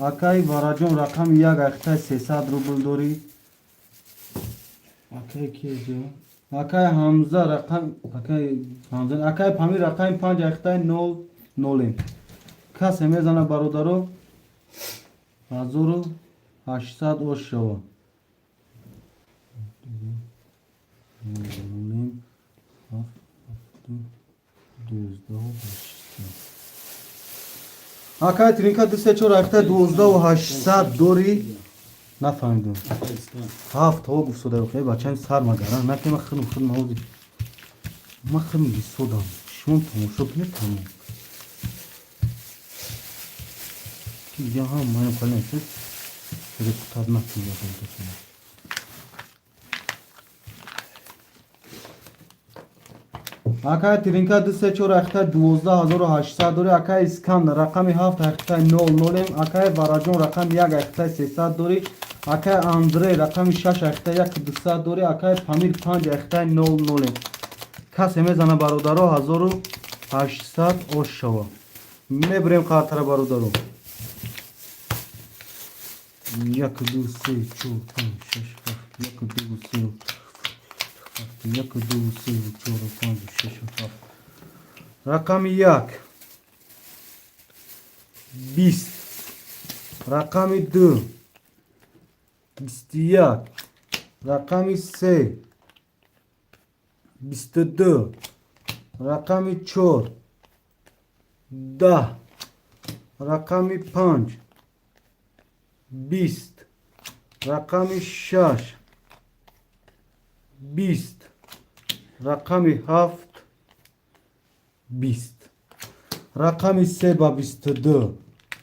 اکای وراجون رقم 1 ایخته 300 روبل دوری اکای کی جو اکای حمزه رقم اکای پامیر رقم 5 ایخته 0 0 کسی میزنه برادرو 1800 اوش شوا اکای ترینکا دوسته چور ایخته 12800 دوری نفهمیدم هفت ها گفت سوده بخیر بچه هم سر مگرن نکنه من خیلی خود موزی من خیلی میگی سودم شما تماشا کنید تمام که دیگه هم من کل نیست سری کتاب نکنید اکای ترینکا دوسته چور ایخته 12800 دوری اکای اسکان رقم 7 ایخته 00 اکای وراجون رقم 1 ایخته 300 دوری Akay Andre rakami 6 اخته یک 200 دوری akay Pamir 5 اخته 00 کس میزنه برادرها 1800 اوش شوا میبریم خاطر برادرها 1 2 3 4 5 6 7 1 2 3 1 2 3 4 5 6 7 رقم 1 20 رقم 2 21 رقم 3 22 رقم 4 10 رقم 5 20 رقم 6 20 رقم 7 20 رقم 3 با 22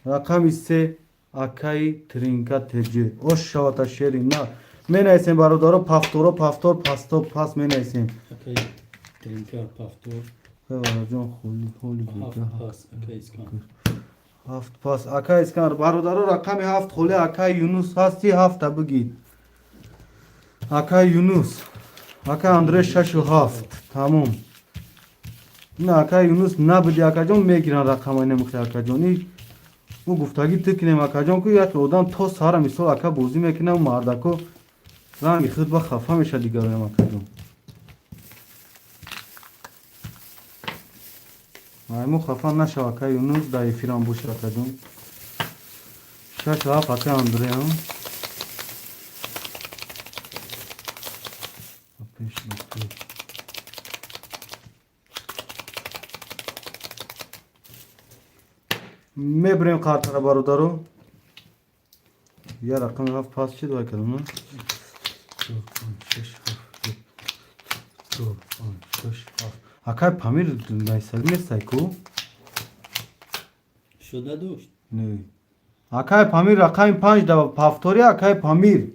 رقم 3 اکای ترینکا تجه اوش شواتا شیری نه می نیسیم برادارو پفتورو پفتور پستو پس می نیسیم اوکی ترینکا پافتور ببارا جان خولی هفت پاس اوکی اسکان هفت پاس اکای اسکان برادارو رقم 7 خوله اکای یونوس هستی 7 بگید اکای یونوس اکای اندره 6 و 7 تموم نه اکای یونوس نبودی اکای جان میگیرن رقم های نمخی اکای جانی او گفتگی تکنیم اکا جان که یک آدم تا سهر مثال اکا بازی میکنه و مردکو رنگ خود با خفه میشه دیگر رویم اکا جان مایمو خفه نشه اکا یونوز در افیران باشه اکا جان 6 و 7 اکا اندره هم پیش نکته میبریم خاطر برادرو یه رقم 7 پاس چی دوی کردم نه 2 5 6 7 2 5 6 7 اکای پامیر نیسل نیست کو شده دوست نه اکای پامیر رقم 5 دو پافتوری اکای پامیر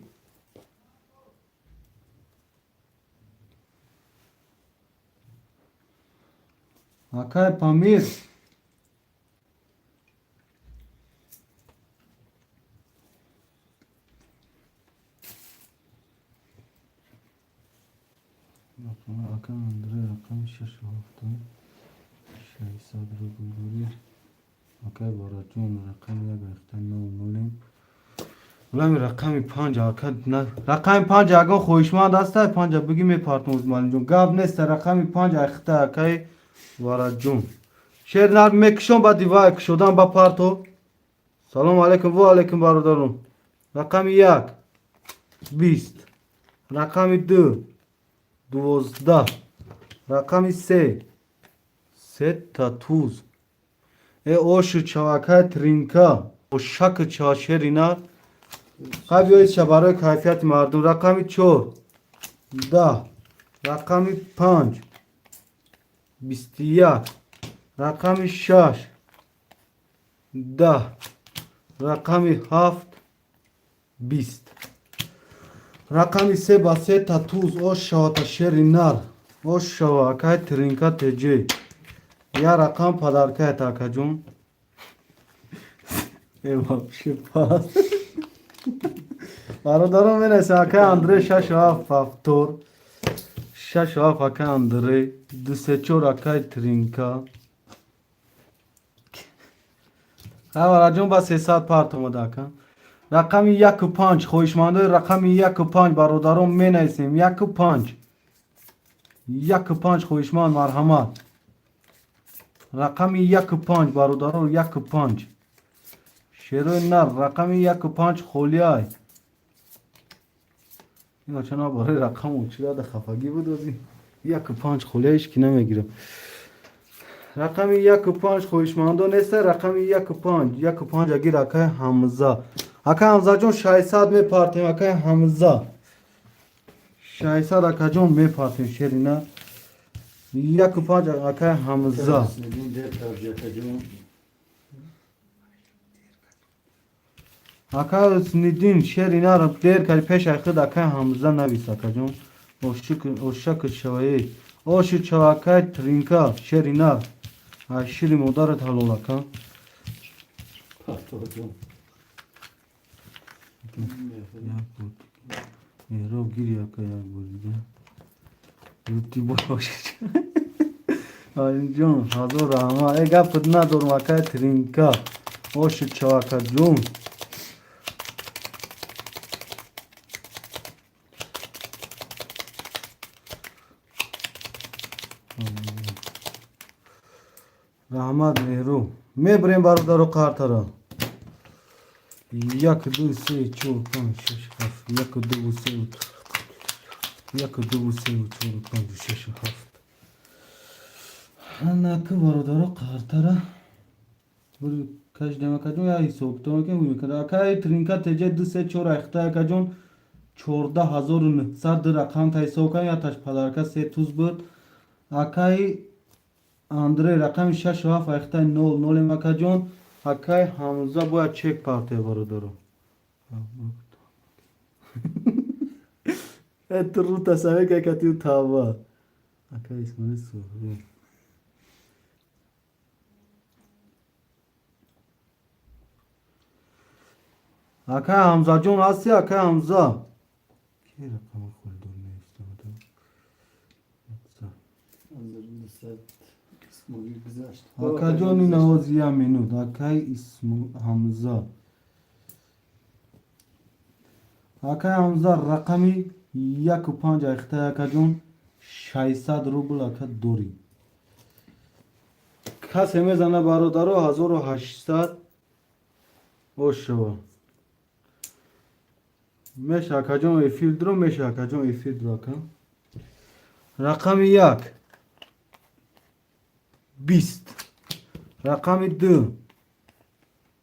اکای پامیر رقم اندره رقم 6 و 7 600 رو بگوری اکای باراجون رقم 1 اخته 9 ولمی رقم 5 رقم 5 اگه خویشمند هسته 5 بگی می پارتموز مالین جون گاب نیست رقم 5 اخته اکای باراجون شیر نر میکشون با دیوای کشودن با پارتو سلام علیکم و علیکم برادرون رقم 1 20 رقم 2 12 رقم 3 تا توز اوشو چواکای ترینکا و شک چاشرینا قبیل برای کیفیت مردم رقم 4 10 رقم 5 21 رقم 6 10 رقم 7 20 رقم 3 با 3 تا توز او شواتا شیری نر او شواکای ترینکا تجه یا رقم پدرکای تاکا جون ایوام شپاس برادرم من اکای اندره 6 و 7 پافتور 6 و 7 اکای اندره 2 3 4 اکای ترینکا خبر جون با 300 پارت اومده کن رقم 1 و 5 خویشمانده رقم 1 و 5 برادرم می نیسیم 1 و 5 1 و 5 خویشمند مرحمت رقم 1 و 5 برادرم 1 و 5 شیروی نر رقم 1 و 5 خولیای اینا چنا برای رقم اوچی ده خفگی بود وزی 1 و 5 خولیایش که نمیگیرم رقم 1 و 5 خویشمانده نیست رقم 1 و 5 1 و 5 اگه رقم حمزه اکا حمزه جون 600 می پارتیم اکا حمزه 600 اکا جون می پارتیم شیری نه 1 و 5 اکا حمزه اکا سندین شیری نه رو دیر کاری پیش اخید اکا حمزه نویس اکا جون اوشک شوایی اوشی چواکای ترینکا شیری نه شیری مدارت حلول اکا پافتور جون مهراب گیر یکا یک بار دیگه روتی باش جون حضور رحمه ای گفت ندارم اکای ترینکا اوش چواکا جون رحمت مهرو میبریم برادر قارترا یک دو سه چهار پنج شش هفت یک دو سه یک دو سه چهار پنج شش هفت هنک برادر قارترا بری کش دم کجون یا حساب تو که میکنه اکای ترینکا تجه دو سه چهار اختا کجون 14900 رقم تا حساب کنم یا تاش پدرکا سه توز بود اکای اندره رقم 6 و 7 اختا 00 مکا جون اکای حمزه باید چک پارته برادرو ات رو تصویر که کتیو تاوا اکای اسمانی سوری اکای حمزه جون هستی اکای حمزه کی رقم خود نیست اکای جون این آوازی هم اینود اکای اسم حمزه اکای حمزه رقمی 1 و 5 اخته اکای جون 600 روبل اکای دوری کسی میزنه برادرو 1800 اوشوا میشه اکای جون ایفیل درو میشه اکای جون ایفیل درو اکای رقم 1 20 رقم 2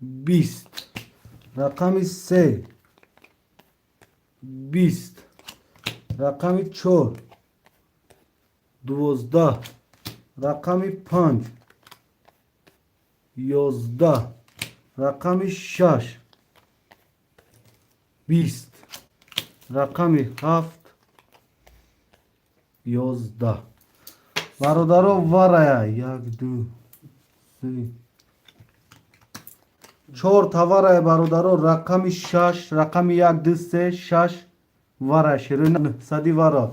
20 رقم 3 20 رقم 4 12 رقم 5 11 رقم 6 20 رقم 7 11 برادرو ورای 1 2 3 4 تا ورای برادرو رقم 6 رقم 1 2 3 6 ورای شیرین صدی ورا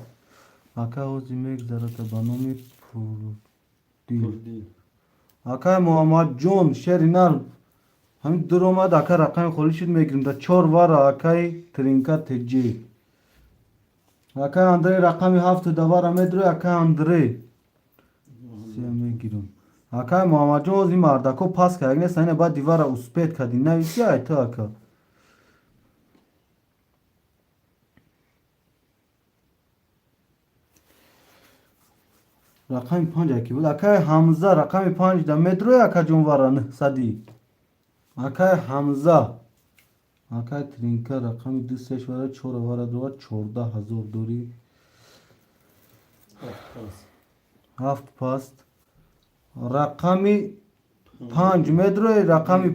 اکا اوزی میگذره تا بانومی پردی اکا محمد جون شیرینر همین در اومد اکا رقم خولی شد میگیریم تا 4 ورا اکای ترینکا تجی اکا اندره رقم 7 دوارا میدره اکا اندره میگیرم اکای محمد جون اوزی مردکو پاس که اگه نیست اینه باید دیوارا اسپید کدی نویسی ایتا اکا رقم 5 اکی بود اکای حمزه رقم 5 دا مدرو اکا جون وارا صدی اکای حمزه اکای ترینکا رقم 2 3 وارا 4 وارا دو 14000 دوری 7 پاست رقم 5 مدرو رقم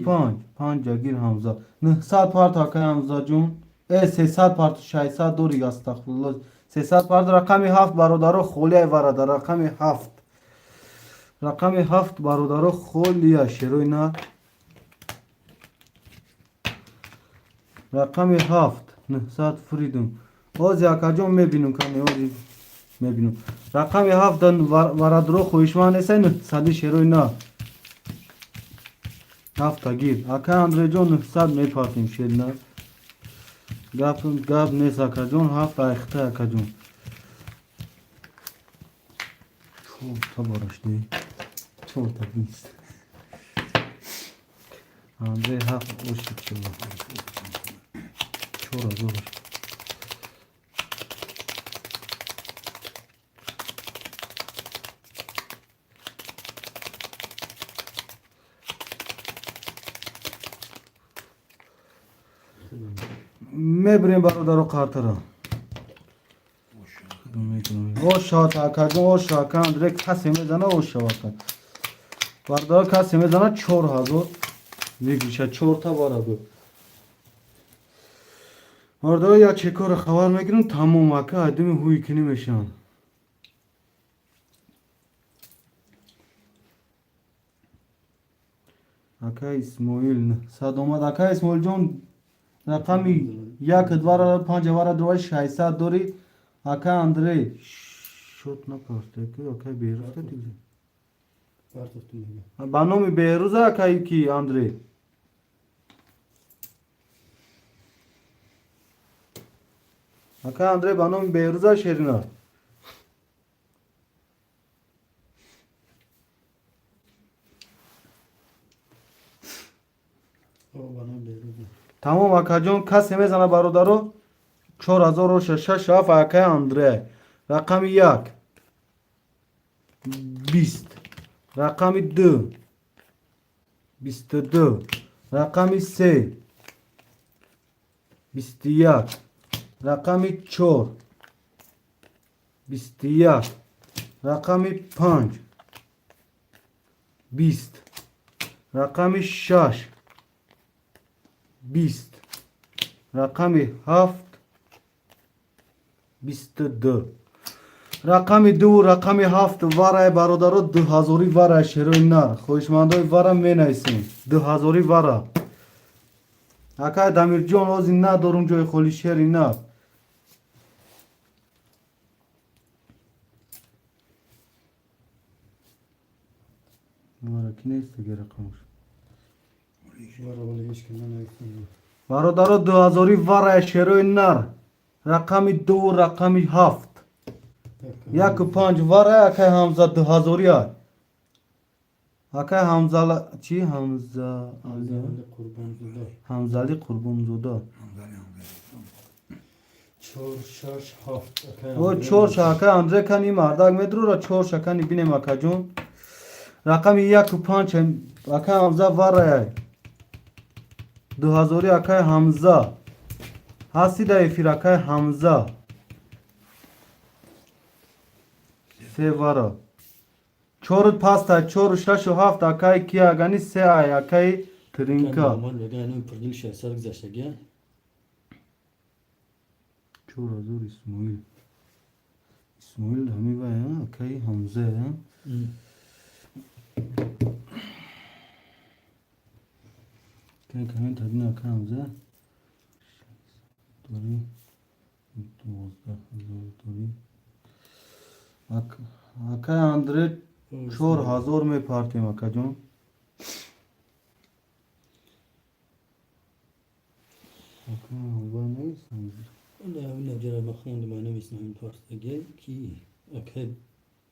5 گیر حمزه 900 پارت اکای حمزه جون 300 پارت 600 دوری استغفرالله 300 پارت رقم 7 برادرو خولی وارا در رقم 7 رقم 7 برادرو خولی شروع نه رقم 7 900 فریدم اوزی اکا جون میبینم کنی اوزی میبینم رقم 7 برادرو خویشوان نیست صدی شروع نه 7 تا گیر اکا اندره جون 900 میپارتیم شیر نه گپ نیست اکا جون 7 اخته اکا جون تا باراش دی 4 تا 20 اندره 7 اوشت چه 4000 میبریم برادرو قارترا او شات اکا او شاکان درک کسی میزنه او شاکان برادر کسی میزنه 4000 میگیشه 4 تا بارا بود برادر یا چکار خبر میگیرن تمام اکا ادمی هوی کنی میشن اکا اسماعیل صد اومد اکا اسماعیل جون رقمی یک دواره پنج واره دواره 600 دوری اکا اندری شد نکرده که اکا بیروز دیگه با نومی بیروز اکا کی اندری اکا اندری با نومی بیروز شیرینا تمام اکا جون کسی میزنه برادرو 4067 اکا اندری رقم یک 20 رقم 2 22 رقم 3 21 رقم 4 21 رقم 5 20 رقم 6 20 رقم 7 22 رقم 2 رقم 7 واره برادرو 2000 واره شروع نر خوشمندای واره می نیسیم 2000 واره اکای دمیر جان آزی ندارم جای خالی شری نه واره کی نیست دیگه رقمش برادرو 2000 واره شروع نر رقم 2 رقم 7 یک و 5 واره اکای همزه 2000 های اکای همزه چی همزه همزه قربان زوده او 4 شاکه اندره کنی مردک میدرو را 4 شکنی بینیم اکا جون رقم 1 و 5 اکای همزه واره 2000 اکای همزه هستی ده فیر اکای همزه 3 واره 4 پاستا 4 6 و 7 اکای کی اگانی 3 ای اکای ترینکا 4000 اسماعیل اسماعیل همی باید اکای همزه که کمی تبین اکای همزه دوری 12000 دوری اکای اندره 4000 می پارتیم اکا جون اکا همزه نیست نه جرا بخوند ما نمیسنم این پارتگی کی اکه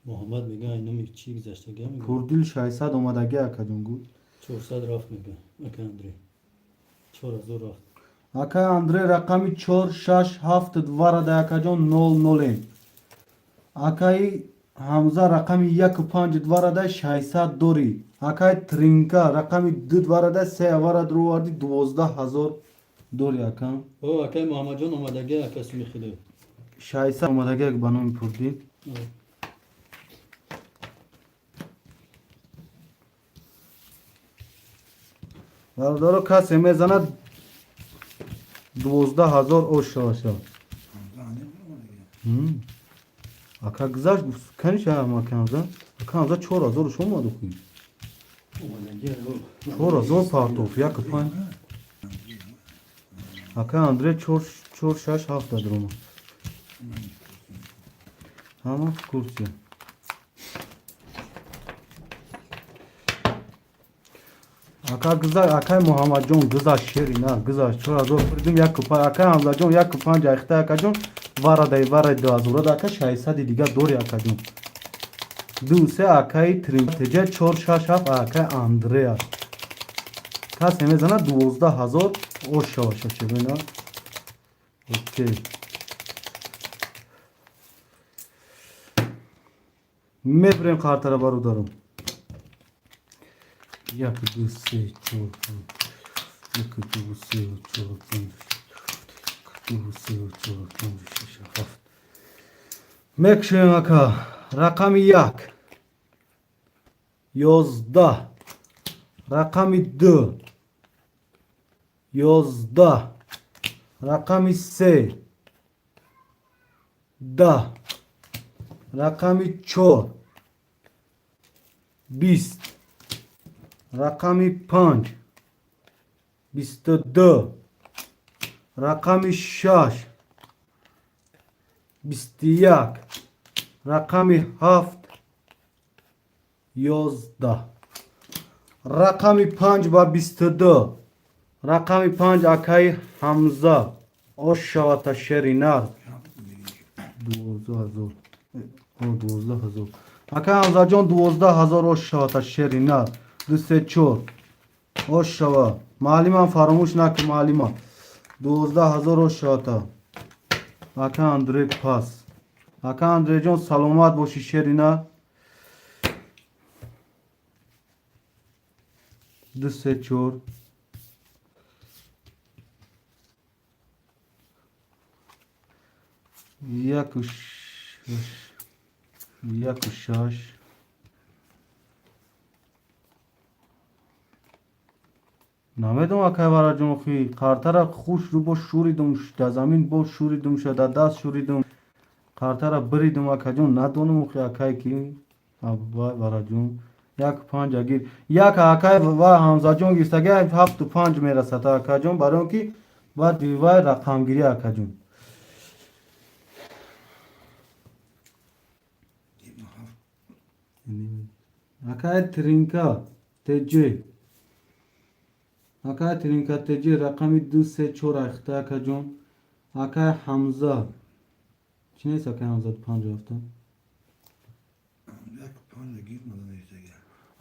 محمد میگه اینم چی گذشته پردیل 600 اومدگی اکا جون گو 400 رفت میگه اکه اندری 4000 رفت اکا اندره رقمی 4 6 7 دواره ده اکا جون 00 اکای همزه رقمی 1 و 5 دواره ده 600 دوری اکای ترینکا رقمی 2 دواره ده 3 واره درو واردی 12000 دوری اکا او اکه محمد جان اومدگی اکه سمی خیلی 600 اومدگی اک بانوی پردیل برادرو کسی میزنه 12000 او شاشا اکا گذاشت کنی چه هم اکا همزه 4000 شما دخوی 4000 پارتوف یک پای اکا اندره 4 6 7 دروما همه کورسی اکا گذاشت اکا محمد جون گذاشت شیری نه گذاشت 4000 پردیم یک پای اکا همزه جون یک پنج اخته اکا جون واره 2000 اکا 600 دیگه دوری اکا جون دو سه اکای ترینتجه 4 6 7 اکا اندریا کسی میزنه 12000 او شاشه چه بینا اوکی میبریم کارتره برو دارم 1 2 3 4 5 1 2 3 4 5 2 3 4 5 6 7 میکشیم اکا رقم 1 11 رقم 2 11 رقم 3 10 رقم 4 20 رقم 5 22 رقم 6 21 رقم 7 11 رقم 5 با 22 رقم 5 اکای حمزه آشوات شرینار 12000 12000 اکای حمزه جان 12000 آشوات شرینار 24 آشوا معلم فراموش نکن معلم 12000 آشوات اکای اندری پاس اکای اندری جان سلامت باشی شرینار 24 یک و شش نمیدونم اکای برای جون خی قرطه خوش رو با شوریدم در زمین با شوریدم شده دست شوریدم قرطه را بریدم اکای جون ندونم خی اکای کی برای جون 1-5 اگیر یک اکای و حمزه جون گیستگی 7-5 میرسد اکای جون برای اون که و دیوای رقم گیری اکای جون اکای ترینکا تجی اکای ترینکا تجی رقمی 234 اخته اکای جون اکای حمزه چی نیست اکای حمزه 5 هفته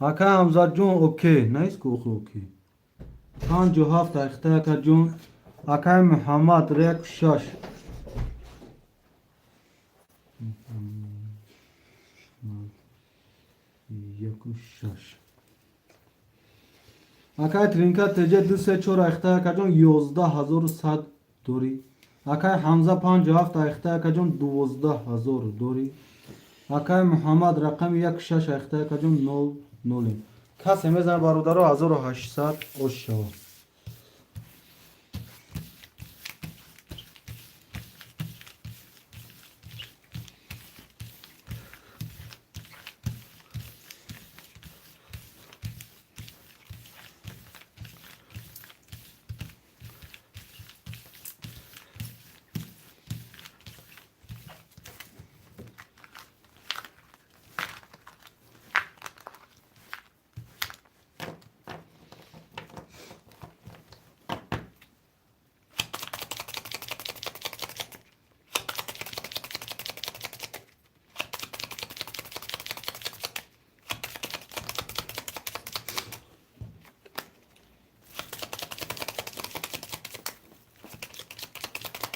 اکای حمزه جون اوکی نیست که اوکی 57 اخته اکای جون اکای محمد ریک 6 اکای ترینکا تجه 234 اخته اکای جون 11100 دوری اکای حمزه 57 اخته اکای جون 12000 دوری اکای محمد رقم 16 اخته اکای جون 0 کسی میزن برادرها 1800 اوش شوا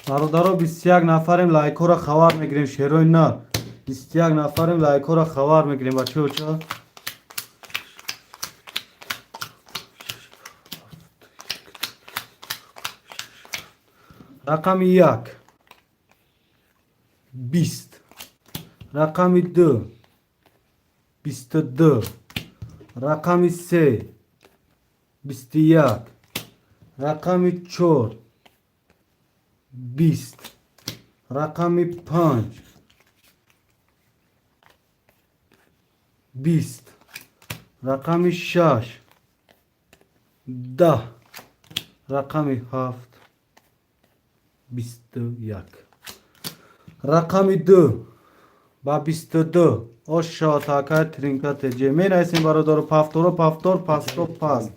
برادرها 21 نفریم لایک ها را خبر میگیریم شیروی نه 21 نفریم لایک ها را خبر میگیریم بچه ها چه رقم 1 20 رقم 2 22 رقم 3 21 رقم 4 20 رقم 5 20 رقم 6 10 رقم 7 21 رقم 2 با 22 آشا تاکای ترینکا تجه می نایسیم برادر پافتور پاستو پاست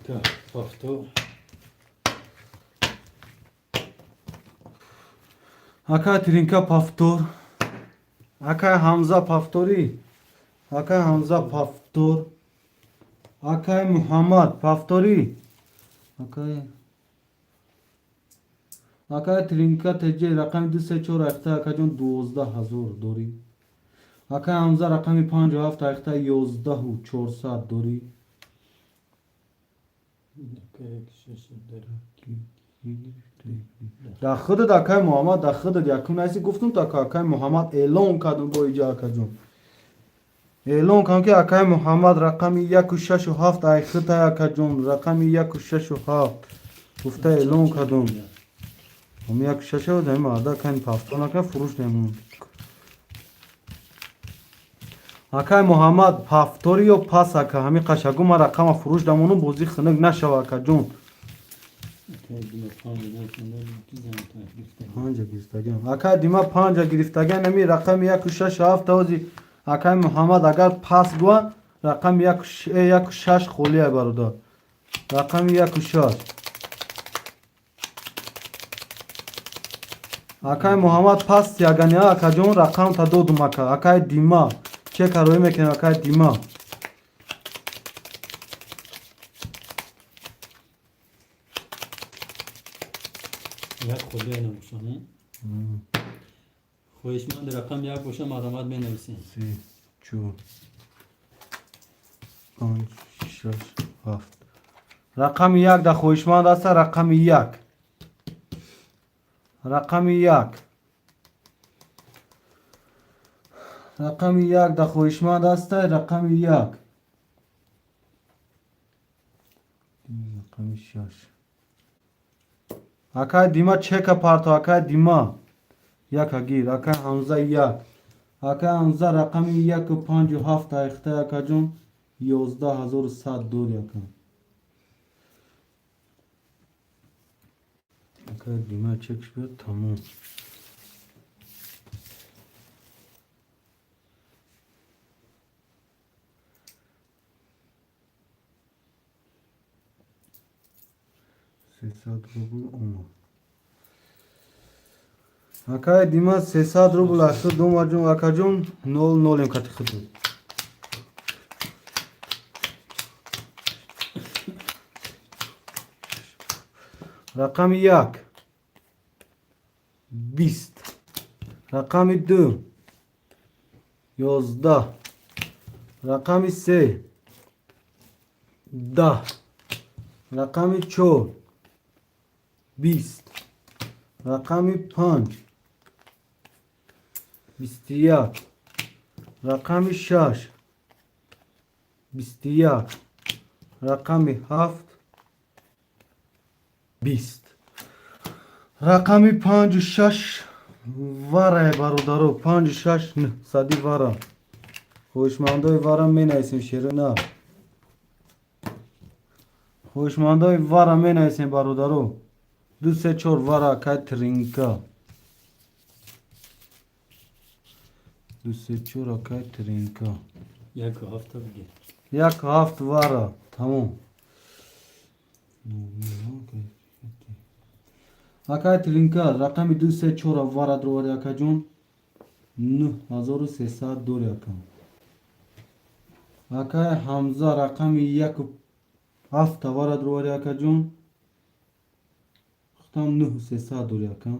اکای ترینکا پافتور اکای حمزه پافتوری اکای حمزه پافتور اکای محمد پافتوری اکای ترینکا تجه رقم 234 اخته اکای جون 12000 دوری اکای حمزه رقم 57 اخته 11400 دوری در خودت اکای محمد در خودت یکم نیستی گفتم تا که اکای محمد اعلان کردم با ایجا اکای جون اعلان کردم که اکای محمد رقم 167 اخته اکای جون رقم 167 گفته اعلان کردم هم 167 داریم عده کنی پافتون اکای فروش نمون اکای محمد پافتوری و پاس اکای همی قشگو ما رقم فروش دمونو بوزی خنگ نشو اکای جون پنج گرفتگان اکای دیما پنج گرفتگان نمی رقم یک و شش هفت تازی اکای محمد اگر پاس گوه رقم یک و شش خولیه برادر رقم یک و شش اکای محمد پاس یگانی ها اکا جون رقم تا دو مکه اکای دیما چه کروی میکنه اکای دیما یک خولیه نوشتم خویشمند رقم یک باشم علامت می نویسیم سی چور پنج شش هفت رقم یک در خویشمند است رقم یک رقم یک رقم یک در خویشمند است رقم یک رقم شش اکای دیما چک پارتو اکای دیما یک گیر اکای حمزه یک اکای حمزه رقم یک و پنج و هفت اخته اکا جون 11100 دور یکم اکای دیما چکش بیاد تمام روبل اومد اکای دیما 300 روبل 82 مرجون اکا جون 00 کتی خدود رقم یک 20 رقم دو 11 رقم سه 10 رقم چهار 20 رقم 5 21 رقم 6 21 رقم 7 20 رقم 5 و 6 وره برادرو 5 و 6 نه صدی وره خوشمندای وره می نایسیم شیره نه خوشمندای وره می نایسیم برادرو 2 3 4 وره که ترینکا 2 3 4 که ترینکا یک هفته بگیر یک هفت وره تمام اکای ترینکا رقم 2 3 4 وره درو اکا جون 9300 دور یکم اکای حمزه رقم 1 هفت وره درو اکا جون ختم 9300 دور یکم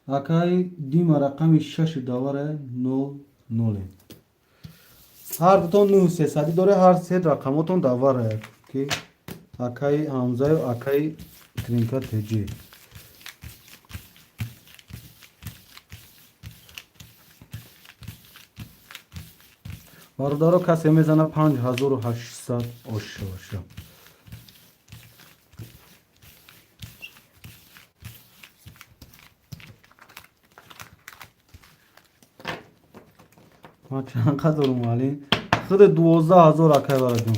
اکای دیما رقم 6 دوره 0 هر بتون 9300 دوره هر سه رقماتون دوره که اکای حمزه و اکای ترینکا تجی برادرو کسی میزنه 5800 اوشه اوشه ما چند قدر مالی خود 12000 اکای برادون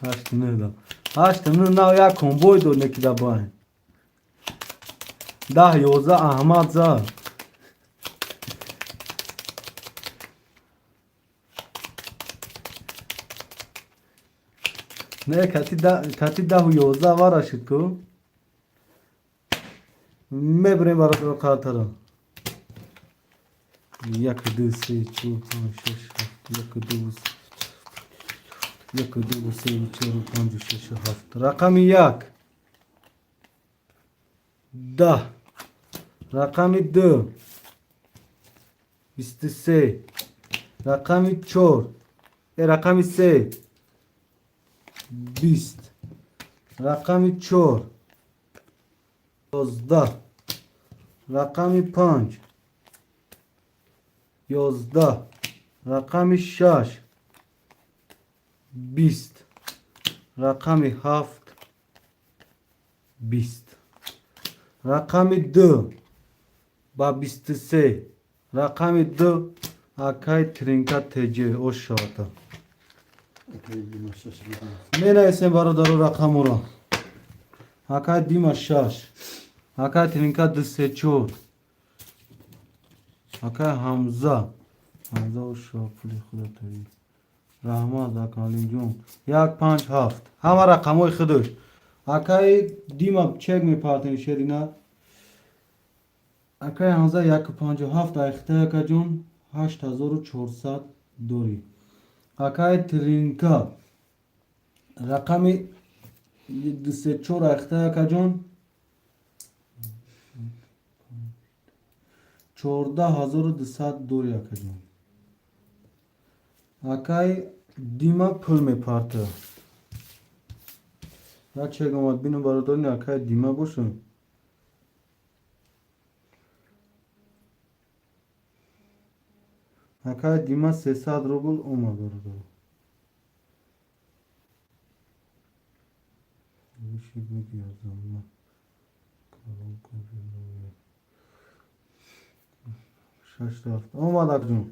هشت نه دا هشت نه نو یک کمبوی دو نکی دا باین 10 11 احمد زا نه کتی 10 و 11 وارا شد کو میبریم برای رو کارتا رو 1 2 3 4 5 6 7 1 2 1 2 3 4 5 6 7 رقم 1 10 رقم 2 23 رقم 4 رقم 3 20 رقم 4 11 رقم 5 11 رقم 6 20 رقم 7 20 رقم 2 با 23 رقم 2 اکای ترینکا تجه او شاتا менависем бародару рақамро. Акай дима 6, акай тринка 234, акай ҳамза шопули худатои раҳмат акалинҷон 157 ҳама рақамҳои худош. Акай дима чек мепартем шерина. Акай ҳамза 157 айхта акаҷон 8400 дори. Акай тринка рақами 24 айхта акаҷон 14200 дори акаҷон. Акай дима пул мепарта. Я чек омад бинам бародарин акай дима боша. Акай дима 300 рубл омад бародар. омад акҷон.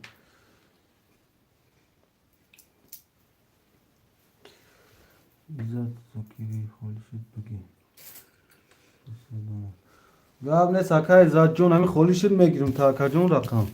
гап нест акай иззатҷон ҳамин холишит мегирем та акаҷон рақам.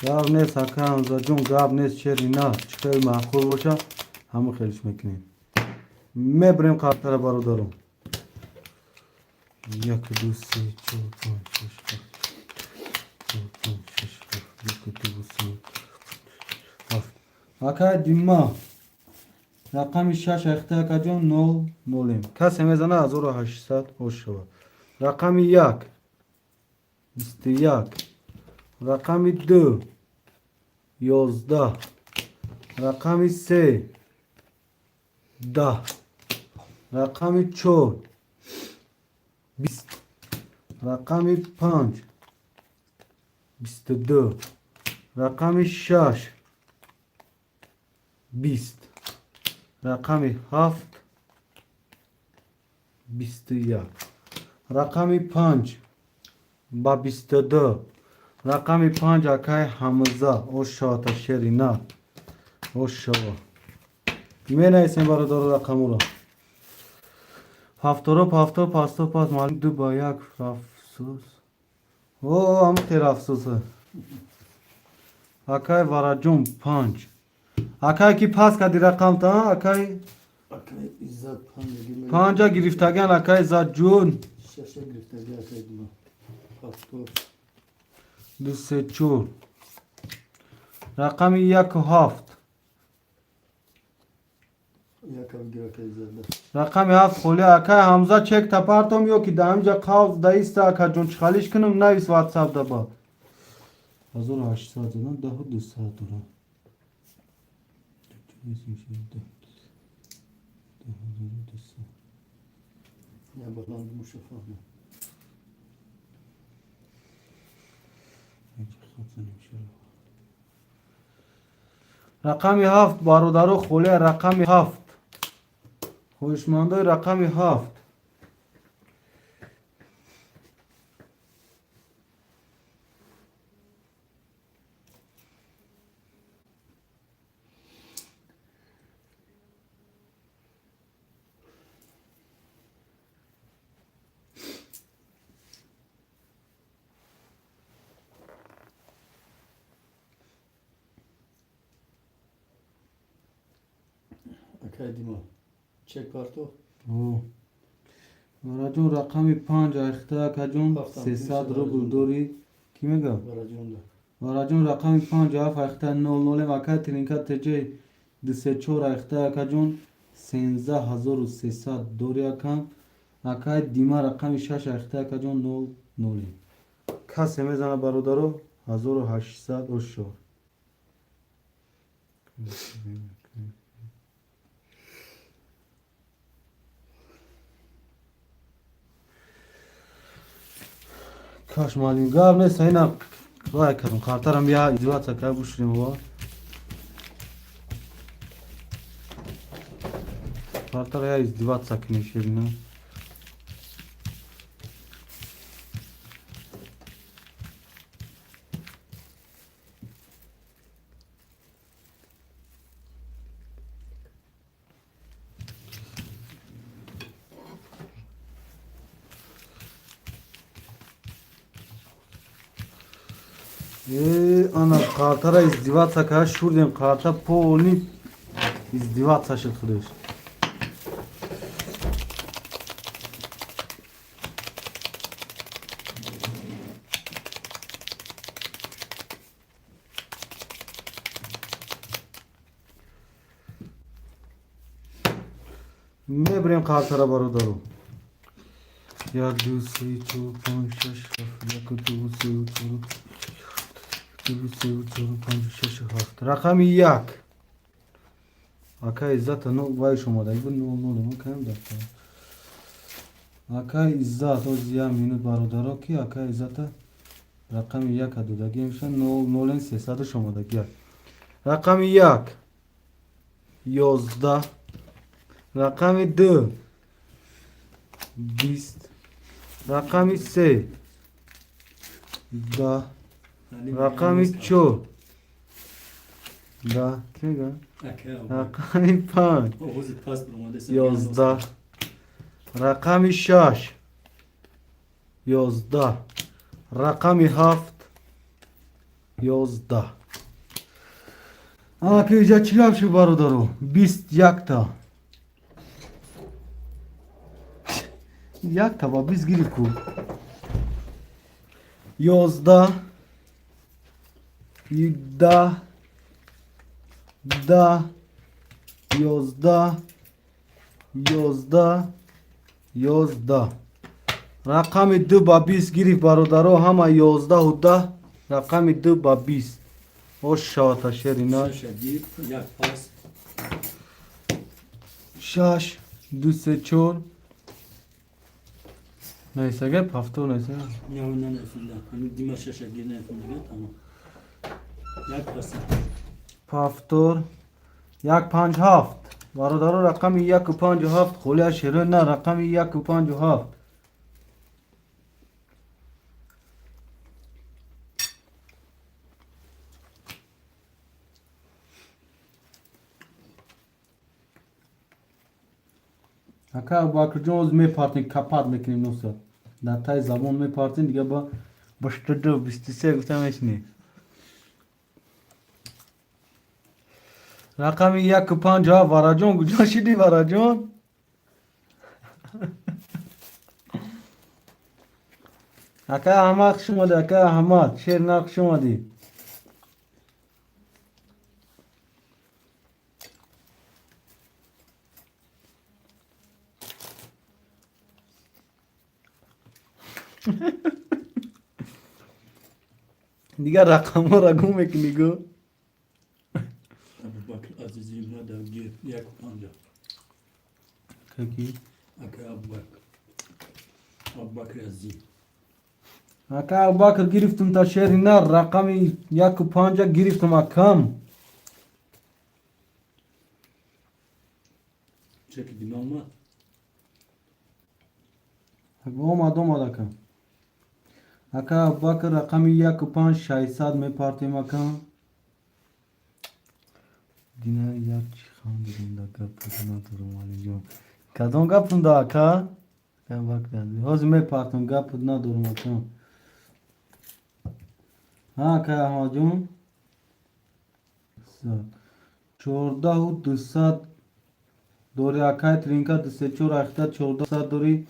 гап нест акай ҳамзаҷон гап нест чери на чикаи маъқул боша ҳама хелиш мекунем. мебарем қартара бародарон. 1 2 3 4 5 6 7 акай дима рақами 6 айхта акаҷон 0 касе мезана 1800 ош шавад. рақами 1 21, рақами 2 11, рақами 3 10, рақами 4 20, рақами 5 22, рақами 6 20, рақами 7 21, рақами 5 ба 22, рақами 5 акай ҳамза ошата шерина ошава. менависем бародару рақамуро. 70 пастопас малик 2 ба 1 рафсус. ҳама терафсуса. акай вараҷон 5. акай ки пас кади рақамта акай 5 гирифтаган акай иззатҷон 24. рақами 17. рақами 7 холи акай ҳамза чек тапартом ё ки да ҳамҷа қавз да иста акаҷон чихалиш кунам навис ватсап даба 1800 задан 10200 дора. рақами 7 бародару холи рақами 7 хоҳишмандои рақами 7. Академа. Чек парто. вараҷон рақами 5 айхта акаҷон 300 рубл дори ки мега вараҷон рақами 5 аф айхта 00 акай тринка теҷаи 24 айхта акаҷон 13300 дори акам. акай дима рақами 6 айхта акаҷон 00 касе мезана бародаро 1800 ошо. کاش مالیم گاب نیست اینا وای کردم کارترم بیا ازدواج سکر بشوریم و کارتر یا ازدواج سکنی شیرینه ana kartara izdivat sakar şuradan karta poli izdivat saçıl kırış. Ne bileyim kartara baro daru. Ya düsü çok konuşuş ya kutu رقم یک اکا عزت نو وای شما دایی بود نو ما کنم داشته اکا عزت و زیام مینود برادرها کی اکا عزت رقم یک دودگی میشن نولن 300 شما دایی رقم یک 11 رقم 2 20 رقم 3 10 رقمی 4 ده که رقمی 5 11 رقمی 6 11 رقمی 7 11 که اینجا چی شو برادرو 21 تا یک تا با 20 گیری کو 11 10 10 11 11 11 رقم 2 با 20 گرفت برادرها همه 11 و 10 رقم 2 با 20 او شاتا شرینا 6 2 3 4 neyse gel hafta neyse ya ondan efendim hani Dimash şaşa gene efendim tamam yak bas پافتور یک 5 7 برادر رقم 1 و 5 7 خوله شیرین نه رقم 1 و 5 7 اکا باکر جونز می پارتین کپات میکنیم نوسا در تای زبان می پارتین دیگه با بشتدو 23 گفتمش نی رقم 1 و 5 7 وراجون کجا شدی وراجون اکا احمد شما دی اکا احمد شیر ناک شما دی دیگه رقم ها را گم میکنی گو Abubakar Aziz'in da yak panja کی aka Abubakar Aziz اکا ابوبکر گرفتم تا شهر نه رقم 1 و 5 گرفتم اکم çekildi ama اومد اکم اکا ابوبکر رقم 1 و 5 600 می پارتیم اکم دینا یک چی خان دیدیم دا گپ بزنم تو رو مالی جون کدام گپتون دا اکا هاز می پارتیم گپ ندارم اکم ها اکا احمد جون 14 و 200 دوری اکای ترینکا 24 اختا 14 دوری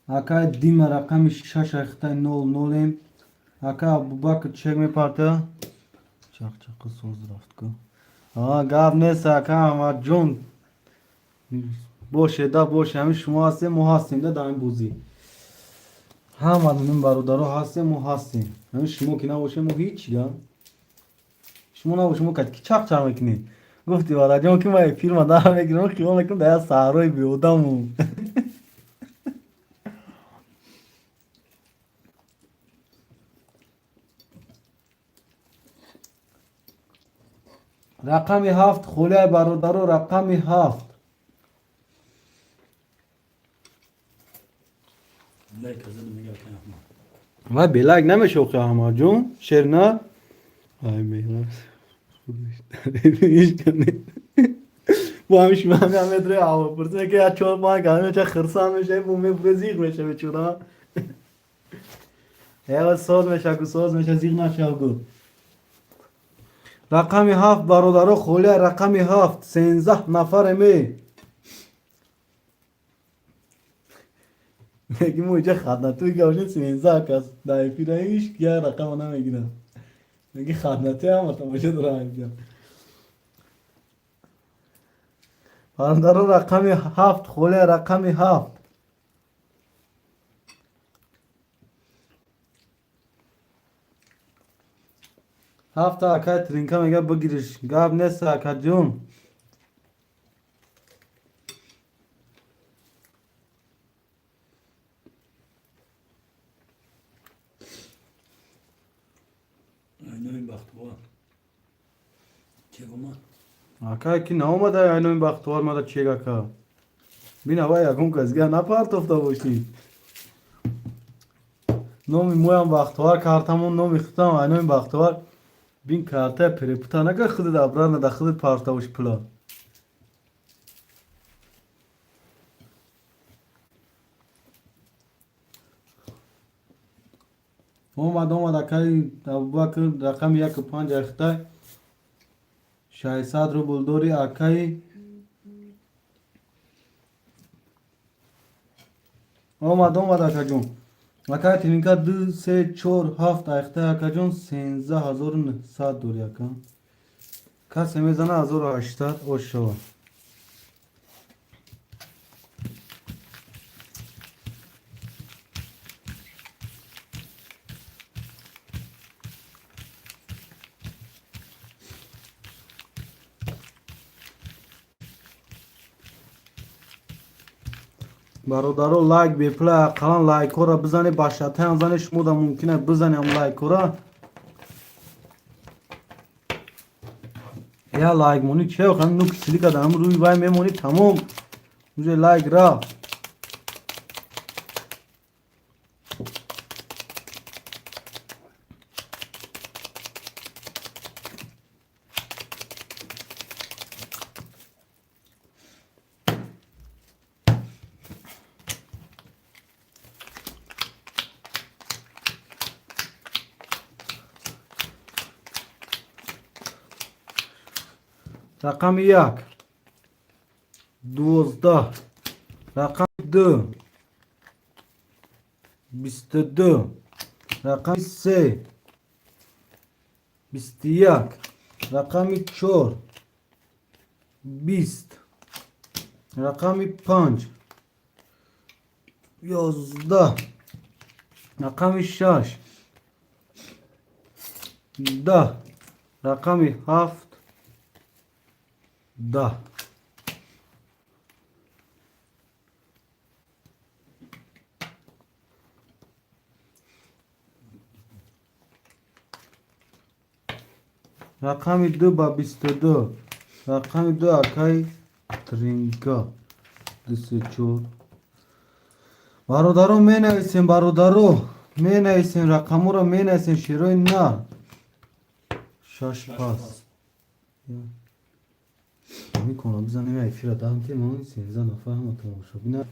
اکای دیم رقم 6 اختا 00 اکا ابوبکر چک می پارتا چاق سوز رفت کو گاب نیست اکا احمد جون باشه دا باشه همین شما هستیم ما هستیم دا دائم بوزی همه دونیم برادرها هستیم ما هستیم همین شما که نباشه ما هیچ یا شما نباشه ما کتی که چاق میکنی گفتی وارا جون که ما فیلم دارم میگیرم خیال میکنم در صحرای بیودم رقم 7 خوله برادرو رقم 7. لایک از میگه که و بلاک نمیشه که همه جون شیر نه ای میرم هیچ کنی با همیش من هم ادره آوا پرسه که یا چور ما گاهی چه خرسان میشه بومه برزیق میشه بچورا یا ساز میشه که ساز میشه زیغ نشه گو رقم 7 برادرو خوله رقم 7 13 نفر می میگی موجه خدمتوی که باشه 13 کس در پیرایش که رقم نمیگیرم میگی خدمتی هم تا باشه دارم میگم برادرو رقم 7 خوله رقم 7 هفت اکای ترینکا میگه بگیرش گاب نیست اکا جون اینو بختوار چه گمان اکا کی نامده اینو این بختوار ماده چیگا که بین هوا یکم کسگه نپارت افته باشی نومی مویم بختوار کارتمون نومی خطم اینو این بختوار بین کارته پریپتا نگه خودت ابرار نده خودت پارتا باش پلا اومد اکای ابوبکر رقم 1.5 اخته 600 روبل دوری اکای اومد اکا جون اکای تینکا 2 3 4 7 اخته اکا جون 13900 دوری اکا کسی میزنه 1800 او شو برادرو لایک بپلا قلان لایک ها را بزنی با شتن زنی شما دا ممکنه بزنی هم لایک ها را یا لایک مونی چه خواهیم نو کسلی که دارم روی بای میمونی تمام مجھے لایک را رقم 1 12 رقم 2 22 رقم 3 21 رقم 4 20 رقم 5 11 رقم 6 10 رقم 7 10 رقم 2 با 22 رقم 2 اکای ترینکا 24 برادرو می نویسیم برادرو می نویسیم رقمو رو می نویسیم شیروی نه شش پاس میکنم بزنیم ایفی را دارم که ما 13 نفر هم تماشا بینه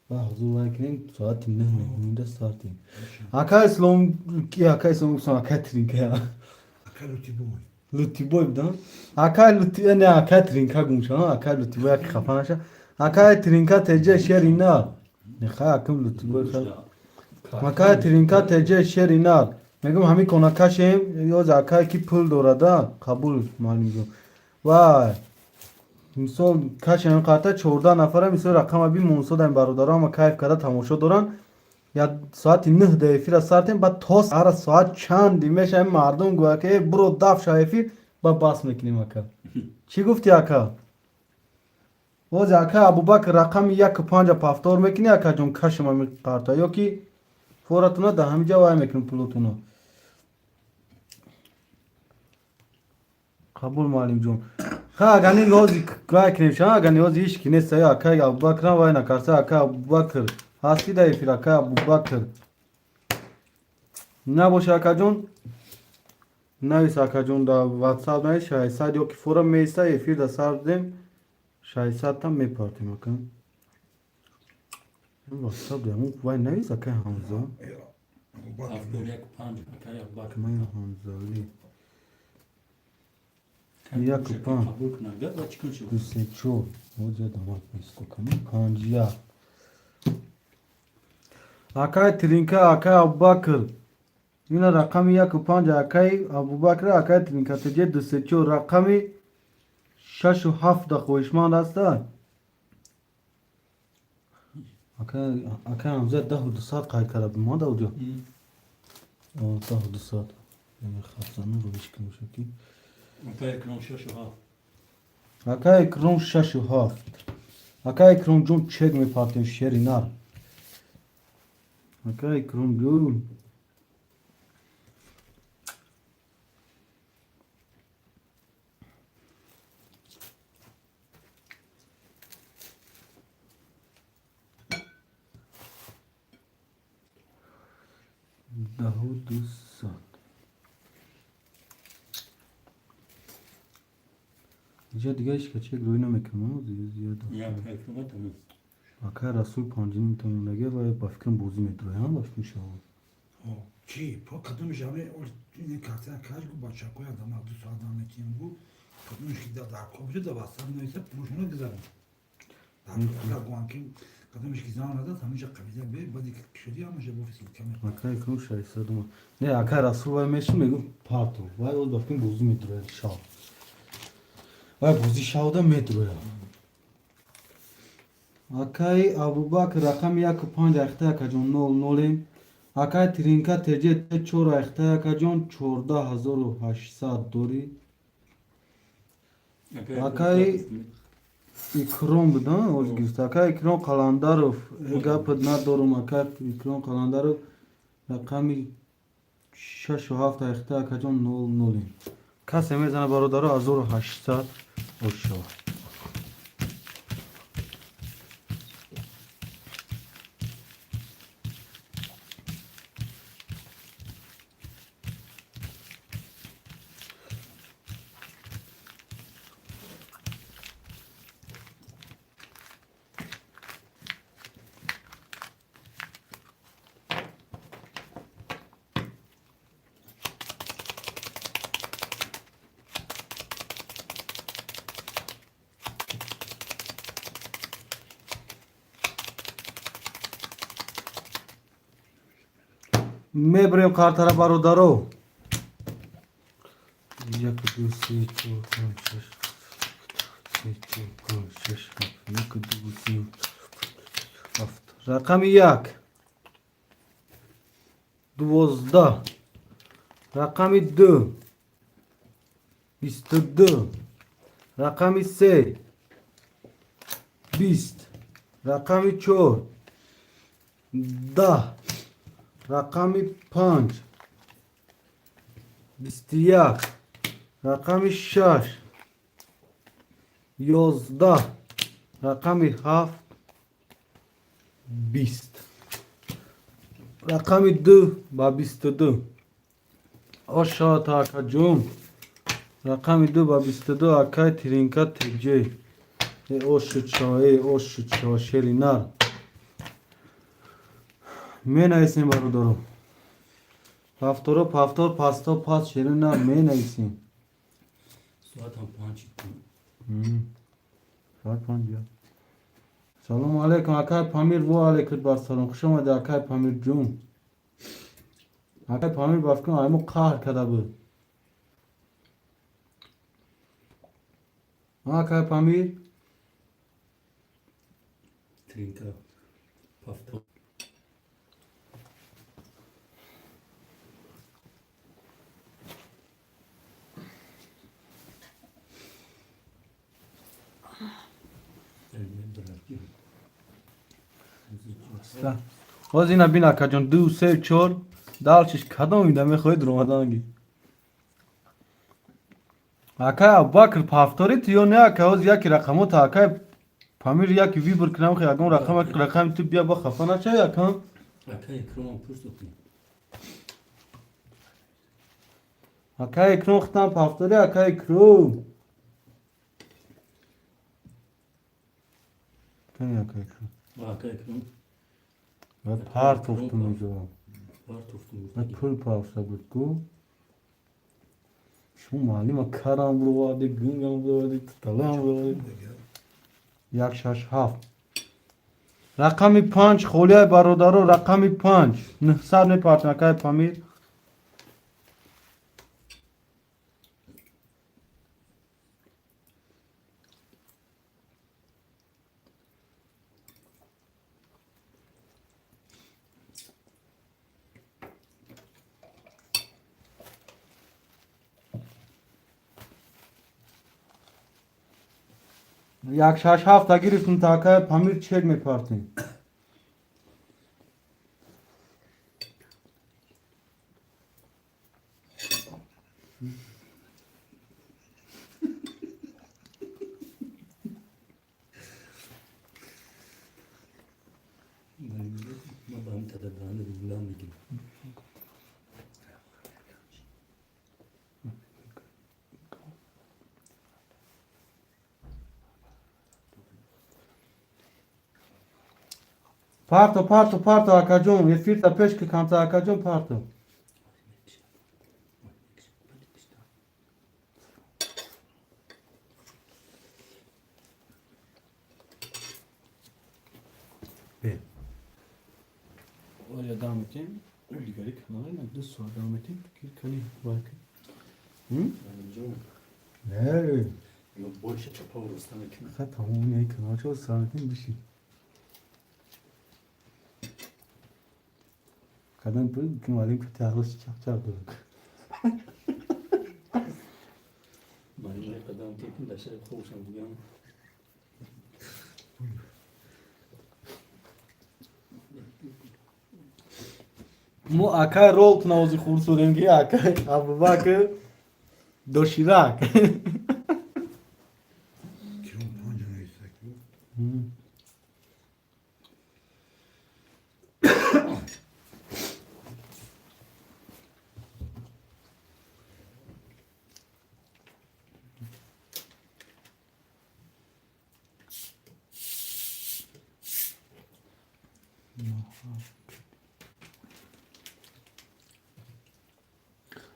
با حضور کنیم ساعت 9 نمیده ساعتیم اکا اسلام کی اکا اسلام کسان اکا ترینکا اکا لوتی بوی لوتی بوی بدم اکا لوتی نه اکا ترینکا گمشا اکا لوتی بوی اکا خفانشا اکا ترینکا تجه شیر اینا نخواه اکم لوتی بوی خواهد اکا ترینکا تجه شیر اینا میگم همی کنکاشیم یا اکا کی پول دورده قبول مالیم وای مثال کاشان قطعه 14 نفره مثال رقم بی منصود این برادرام کیف کرده تماشا دارن یا ساعت 9 دقیقه را ساعتیم بعد تا هر ساعت چند میشه مردم گویا که برو دف شایفی با باس میکنیم اکا چی گفتی اکا واز اکا ابوبکر رقم 1.5 پافتور میکنی اکا جون کشم می قطعه یا کی فورتونه ده همجا وای میکنیم پلوتونه قبول معلم جون خا گانی روزی کای کنیم شما گانی روزی هیچ کی نیست یا کای ابوبکر وای نکرسه اکا ابوبکر هستی دای فیر اکا ابوبکر نباشه اکا جون نویس اکا جون دا واتساپ نویس 600 یا که فورم میسته فیر دا سردیم 600 تا میپارتیم اکا واتساپ دیمون وای نویس اکا حمزه افدور یک پنج اکای ابوبکر من حمزالی یک پنج قبول کنم گرد و چکن شو دوسته چو موجه داماد میستو کنی پانجیا اکای ترینکا اکای ابوبکر این رقم یک و پنج اکای ابوبکر اکای ترینکا تجه دوسته چو رقمی 6 و 7 دا خوشمند است اکای همزه 10 و 200 قاید کرده ما دا اونجا 10 و 200 یعنی خفزانه رو بشکنم شکی اکای اکرام شش و ها اکای اکرام 6 و 7 اکای اکرام جون چگ میپارتیم شیری نار اکای اکرام جون ده و 200 اینجا دیگه هیچ که چک روی نمیکنم زیاده یا اکای اکرام تمام اکای رسول پانجین تمام نگه و با فکرم بوزی میدروی هم باش میشه چی پا کدومش همه این کارتن کار کو بچه کوی آدم دو ساعت نمیتیم بو کدومش که در کوبجه دا واسه نمیشه پروشونه گذارم در گوانکی کدومش که زمان داد همیشه قبیله به بعدی که شدی همیشه بو فیسیل کمی اکای اکرام 600 نه اکای رسول وای میشه میگو پارتو وای اول با فکرم بوزی میدروی شاو وای بوزی شاو دا میدروی اکای ابوبکر رقم 1 و 5 اخته اکا جون 00 اکای ترینکا تجه 4 اخته اکا جون 14800 دوری اکای اکرام بدن اوزگیست اکای اکرام قلاندارو گپت ندارم اکای اکرام قلاندارو رقمی 6 و 7 اخته اکا جون 00 کسی میزنه برادارو 1800 اوشو میبریم کارتر برادرو 1 2 3 4 5 6 3 4 5 6 7 1 2 3 7 رقم 1 12 رقم 2 22 رقم 3 20 رقم 4 10 رقم 5 21 رقم 6 11 رقم 7 20 رقم 2 با 22 آشا تا اکا جون رقم 2 با 22 اکای ترینکا تجه اوشو چا شیری نر می نویسیم برادرو هفتورو پفتور پاستا پاس شیرین نر می نویسیم ساعت هم پانچ ساعت 5 بیا سلام علیکم اکای پامیر و علیکم بر سلام خوش آمده اکای پامیر جون اکای پامیر بافکن ایمو قهر کده بود اکای پامیر ترینکا پافتو باز اینا بینا که جون 2 3 4 دالچش کدام میده میخوای درمادانگی акай Абубакр пафторит ё не акай ҳоз яки рақамота акай памир яки вибр кунам хе ягон рақами ту бия ба хафа нача якам Акай Икрам пуст окей. акай икром хитам пафтори акай икром кани акай икром Акай Икрам. ва парт уфтум инҷо Var tuftum. ва пул пафта буд гу шумо маълима карам буровади гунгам буровади талам буровади 167 рақами 5 холияи бародаро рақами 5 900 мепартем акай памир як шашҳафта гирифтум такай памир чек мепартем Ma beim Tadabane Bulan migim. парто акаҷон ефирта пешки камта акаҷон парто Oraya devam edeyim. Diğeri kanala ne? Düz sonra devam edeyim. Kanı bakın. не Ну, больше чапа уростан ekim. ха тамоми мекунам чо санатин биши кадан пул кималим ки тағлиш чақчақ дурак Benim ne kadar tepkim de şey hoşum bu yan. мо акай рол кунавози хурсуренги акай Абубакр доширак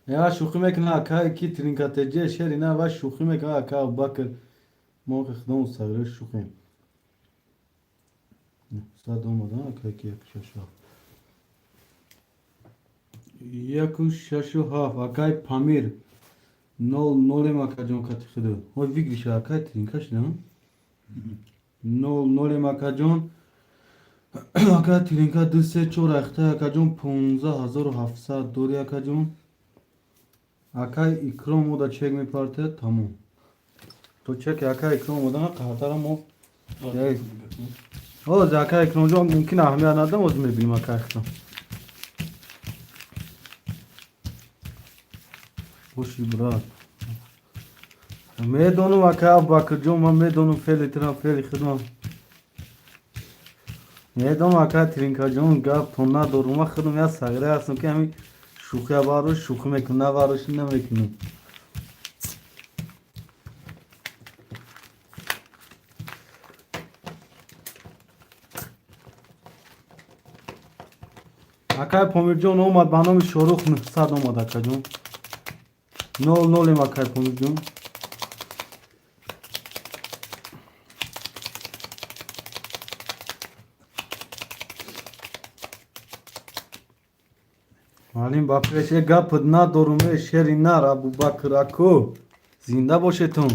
я шӯхӣ мекунам акай ки тринкатеҷия шери на ва шӯхӣ мекунам акай Абубакр мо ки худамон сагра шӯхем сад омадан акай ки 167 акай памир 00 акаҷон катихиду ҳой вигриша акай тринкаш на 00 акаҷон акай тринка 234 ахта акаҷон 15700 дори акаҷон акай икром ода чек мепартед тамом то чек акай икром ода қаҳтара мо ҳоз акай икромҷон мумкин аҳамият надам оз мебинем акай икром боши брат медонам акай Абубакрҷон ман медонам феъли тирам феъли хидмам медонам акай тринкаҷон гап то надорум ман худам як сагра ҳастам ки ҳамин шӯхия барош шӯхӣ мекунам на бароши намекунам акай помирҷон омад ба номи шорух 900 омад акаҷон 00 акай помирҷон малим ба пеше гапт надорум шери нар Абубакр ако зинда бошедтон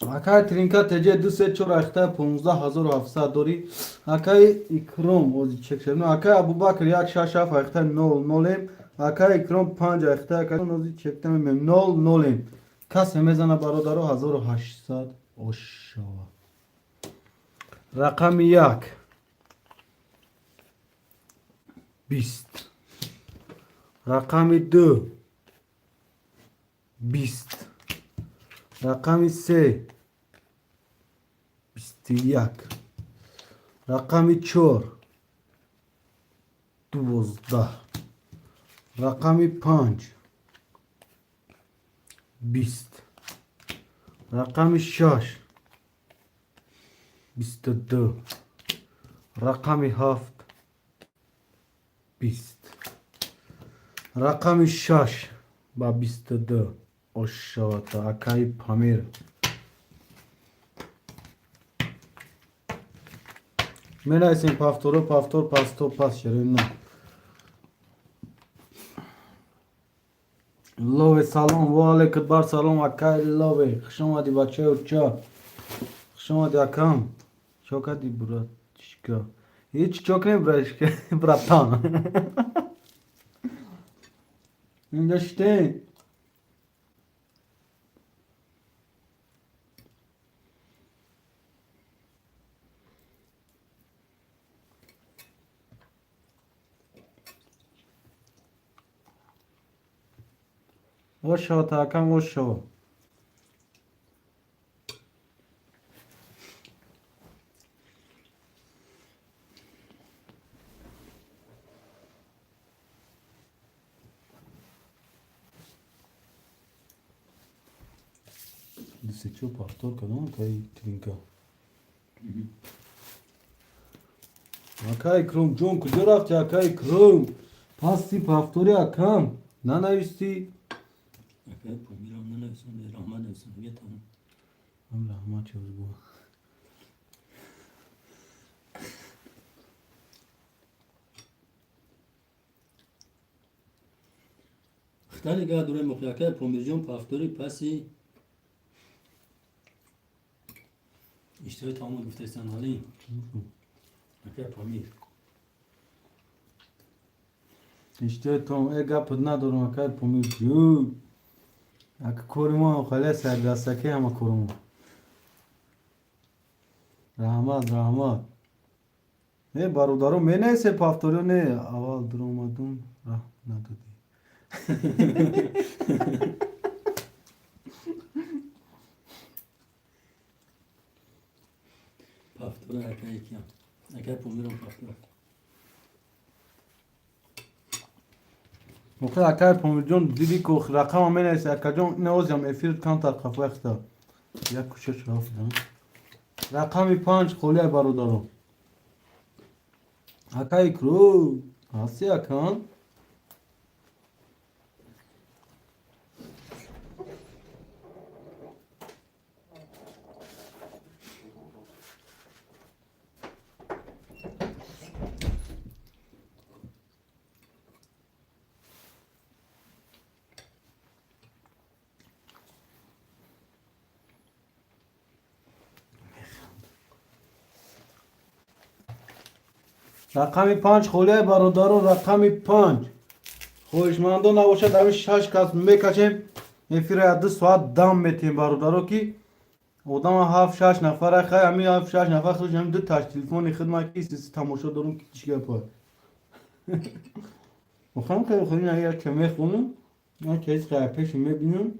акай тринка теҷе 234 ахта 15700 дори акай икром ози чекшерно акай Абубакр 167 ахта 00 акай икром 5 ахта акай ози чектам 00 кас мезана бародаро 1800 ошава рақами 1 20. رقم 2 20. رقم 3 21. رقم 4 12. رقم 5 20. رقم 6 22. رقم 7 20. رقم 6 با 22 اشاتا اکای پامیر من ایسیم پافتورو پافتور پاستو پاس شرین نه لوه سلام و علیکت بار سلام اکای لوه خشم آدی بچه اوچا خشم آدی اکام چوکا دی برات چکا هیچ چوک نیم براتان اینجا شته وشو تاکم وشو Desechó pastor kadın kay trinka. Akay krom John kujorak akay krom. Pasti pastori akam. Nana isti. Akay pomiram ne nefsin de rahman nefsin ya tamam. Am rahmat çöz bu. اختاری که دوره مقیاکه پومیرجون پافتوری پسی اشتهای تمام گفتستان حالی اکه پامیر İşte tom ega pıdna durma akay pomir ju. Ak koruma khale sergastake ama koruma. Rahmat. Ne barudaro mene se paftorio ne aval durumadum rah nadadi. پافتوری اکه کیم اکه پومیرون پافتوری Mukhtar akay pomirjon didi ko rakam mene se akajon ne ozam efir kantar kafakta. Ya kuşa şurafda. Rakami 5 khole barudaro. Akay kru. Asi akan. رقمی 5 خوله برادر رقمی 5 خوشمندو نباشد همین 6 کس میکشیم افیر 2 ساعت دم میتیم برادرو کی آدم 7 6 نفر خیلی همین 7 6 نفر خودش هم دو تاش تلفن خدمت کی تماشا دارم که چیکار پای میخوام که خودین اگر که میخونم من چیز که پیش میبینم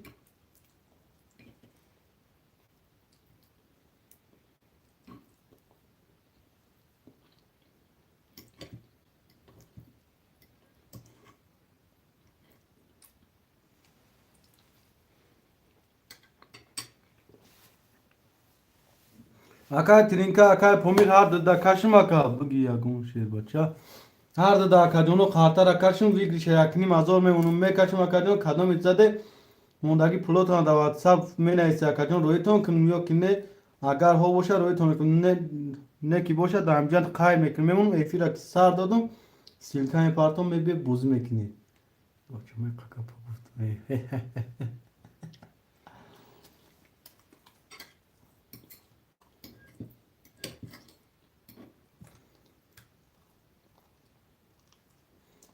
Akay trinka akay pomir har da kaşım aka bagi yagun şer bacha har da akajono khatar akaşım vigri şayakni mazor me unum me kaşım akajon kadam itzade mondagi pulotana da whatsapp me na ise akajon roiton kin yo kinne agar ho bosha roiton ne ki bosha da amjad khay me kin memun efira sar dodum silkan parton me be buz me kini bochme kaka pagust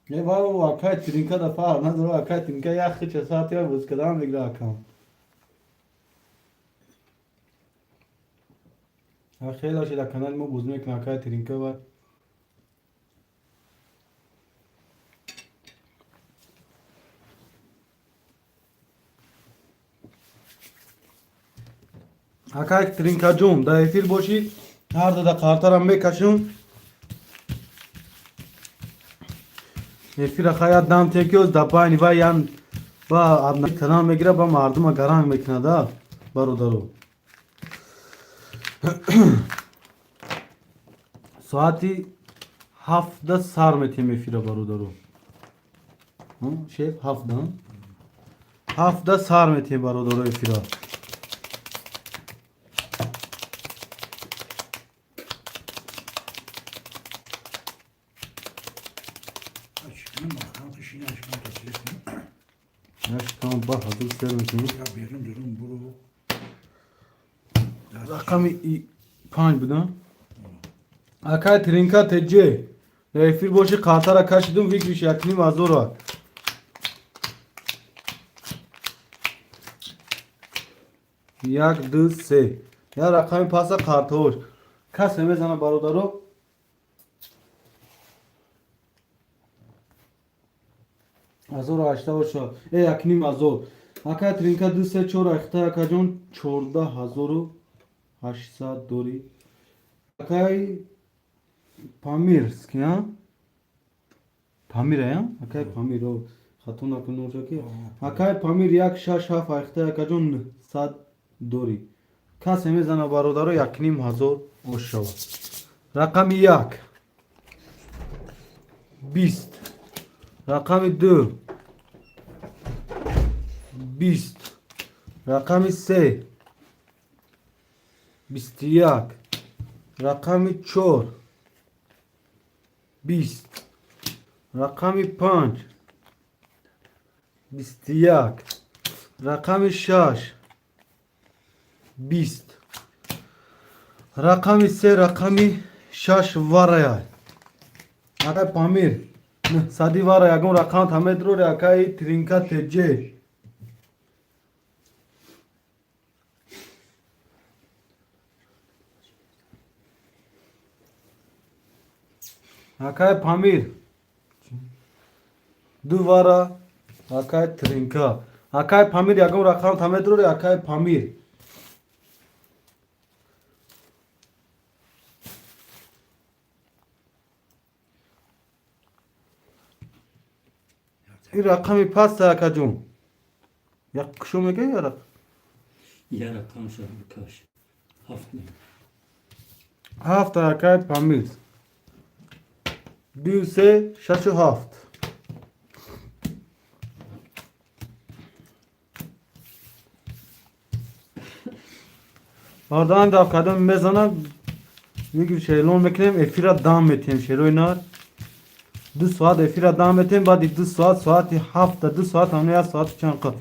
Ne var o akay trinka da far ne zor akay trinka ya khich saat ya buz kadam ligra akam ha khela shi da kanal mo buz me akay trinka var Akak trinka jom da efir boşi. Her da kartaram mekashum. Efir khaya dam tekiyoruz da pani va yan va adna kanal megira ba marduma garan mekna da barodaro. Saati hafta sarmetim efira barodaro. Şef hafta sarmetim barodaro efira. Aşkım bakalım kışın aşkım kesilsin. Tamam bak hazır sermetim. Ya benim durum bu. Rakami panj buda. Akay trinka tecce. Efir boşi kartara kaçdım vikriş yakini azora. Yak dı se. Ya rakami pasa kartoş. Kas hemezana barodaro. Azor açta hoşa. Yakini azor. Akay trinka dı se çor ayakta yakajon çorda hazoru. Haşsa dori. Akay Pamir skya. Pamir ya? Akay Pamir o. Hatun akın olacak ya. Akay Pamir yak şaş haf ayakta yakajon sad dori. Kas hemezana barodaro yaknim hazor oşava. Rakami yak. Bist. Rakami 2. Bist. Rakami 3. Bistiyak. Rakami 4. Bist. Rakami 5. Bistiyak. Rakami 6. Bist. Rakami 3. Rakami 6 varaya. Akay Pamir. Sadi varaya. Gon rakam thamedro re akay trinka tecce. Akay Pamir. Duvara. Akay trinka. Akay Pamir yakın rakam thamedro re akay Pamir. İ rakami pasta yakacım. Yakışıyor mu ki yarak? Yara kamşa kaş. Hafta. Hafta akay Pamir. Düse şaşı haft. Oradan da kadın mezana bir şey lon meklem efira dam etim şey oynar. 2 saat efira dam etim badi 2 saati hafta 2 saat hamne ya saat çanqa.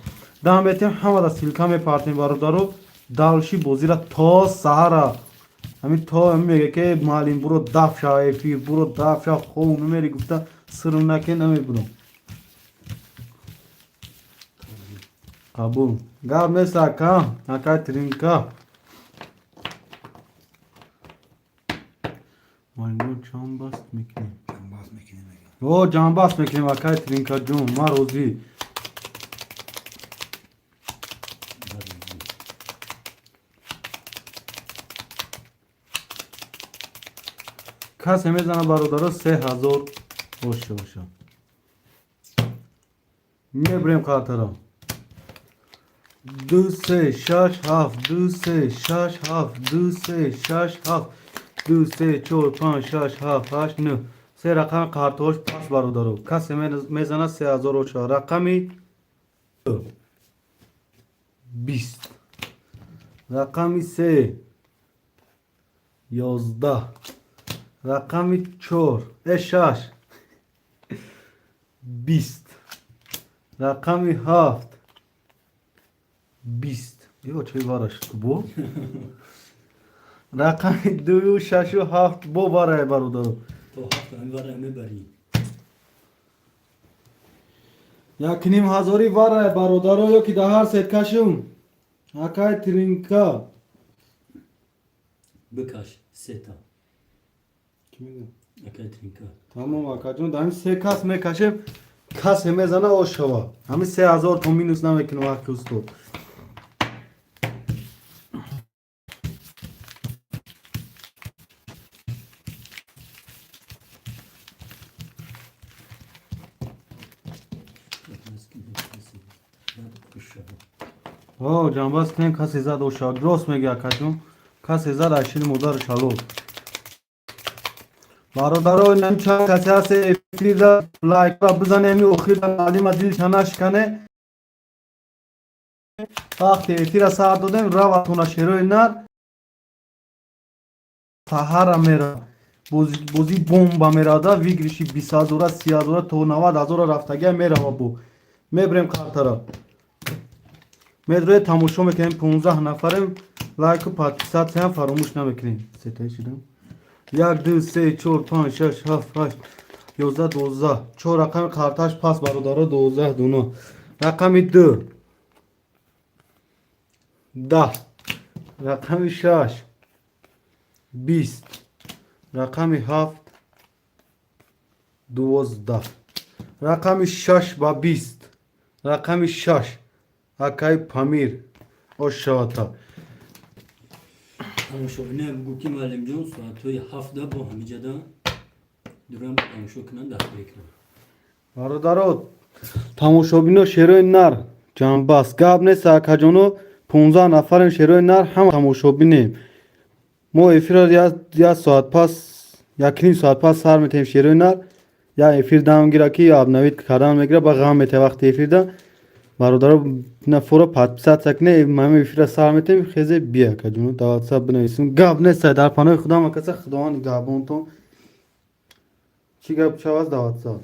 Dam etim hamada silkame partim barodaro dalşi bozira to sahara. Hami to میگه که مالین برو دافشا افی برو دافشا خون میری گفته سرم نکن نمی برو قبول گاب مثلا کام نکای ترینکا مالینو جانباست میکنیم Cambaz mekine mi? او جانباست میکنیم اکای ترینکا جون ما روزی Kas hemezana barodaro 3000 hoşça hoşça. Ne brem kartara. 2 se şaş haf 2 se şaş haf 2 se şaş haf 2 se 4 5 şaş haf 8 9 se rakam kartoş pas barodaro. Kas hemezana 3000 hoşça. Rakami 20. Rakami se 11. Rakami 4 شش 20 rakami 7 20 yo چه بارش بو rakami 2 6 7 بو باره برادر تو hafta vara میبری. yaknim hazori vara برادر yo ki dahar setkashum akay trinka Bikaş seta. kimin Akay trinka. tamam akacım da hem se kas me kaşem kas hemezana o şova hem 3000 to minus na mekin vakti usto او جنباز کنیم کسی زد و شاد راست میگه کجون کسی زد اشین مدار شلو برادران نمی چند کسی هست افرید لایک را بزنه امی اخیر معلیم دل چنش کنه وقتی افیر سر دادیم رو و تونه شروع نر سهر میره بوزی بومبا میره دا ویگریشی 20,000 30,000 تا 90,000 رفتگی میره و بو میبریم کارترا میدروی تماشا میکنیم 15 نفریم لایک و پادپیسات هم فراموش نمیکنیم ستایی شدم 1 2 3 4 5 6 7 8 11 12 4 رقم کارتاش پاس برادارا 12 دونو رقم 2 10 رقم 6 20 رقم 7 12 رقم 6 با 20 رقم 6 اکای پامیر او شاتا تماشا بینه بگو که معلم جان ساعتهای 7 با همه جدا دورم تماشا کنن دست بکنن برادرات تماشابینا شیروی نر جنباس گاب نیست اکا جانو 15 نفر شیروی نر هم تماشابینیم ما افیر یا ساعت پاس یا کلیم ساعت پاس سر میتیم شیروی نر یا افیر دام گیره که یا ابنوید کردن میگیره با غم میته وقت افیر ده برادرها نفورا پادپیسات سکنه مهم افیر سر میتیم خیزه بیا که جانو دعوت سب بنویسیم گاب نیست در پانوی خدا مکسه خداوان گابون تو چی گاب چواز دعوت سب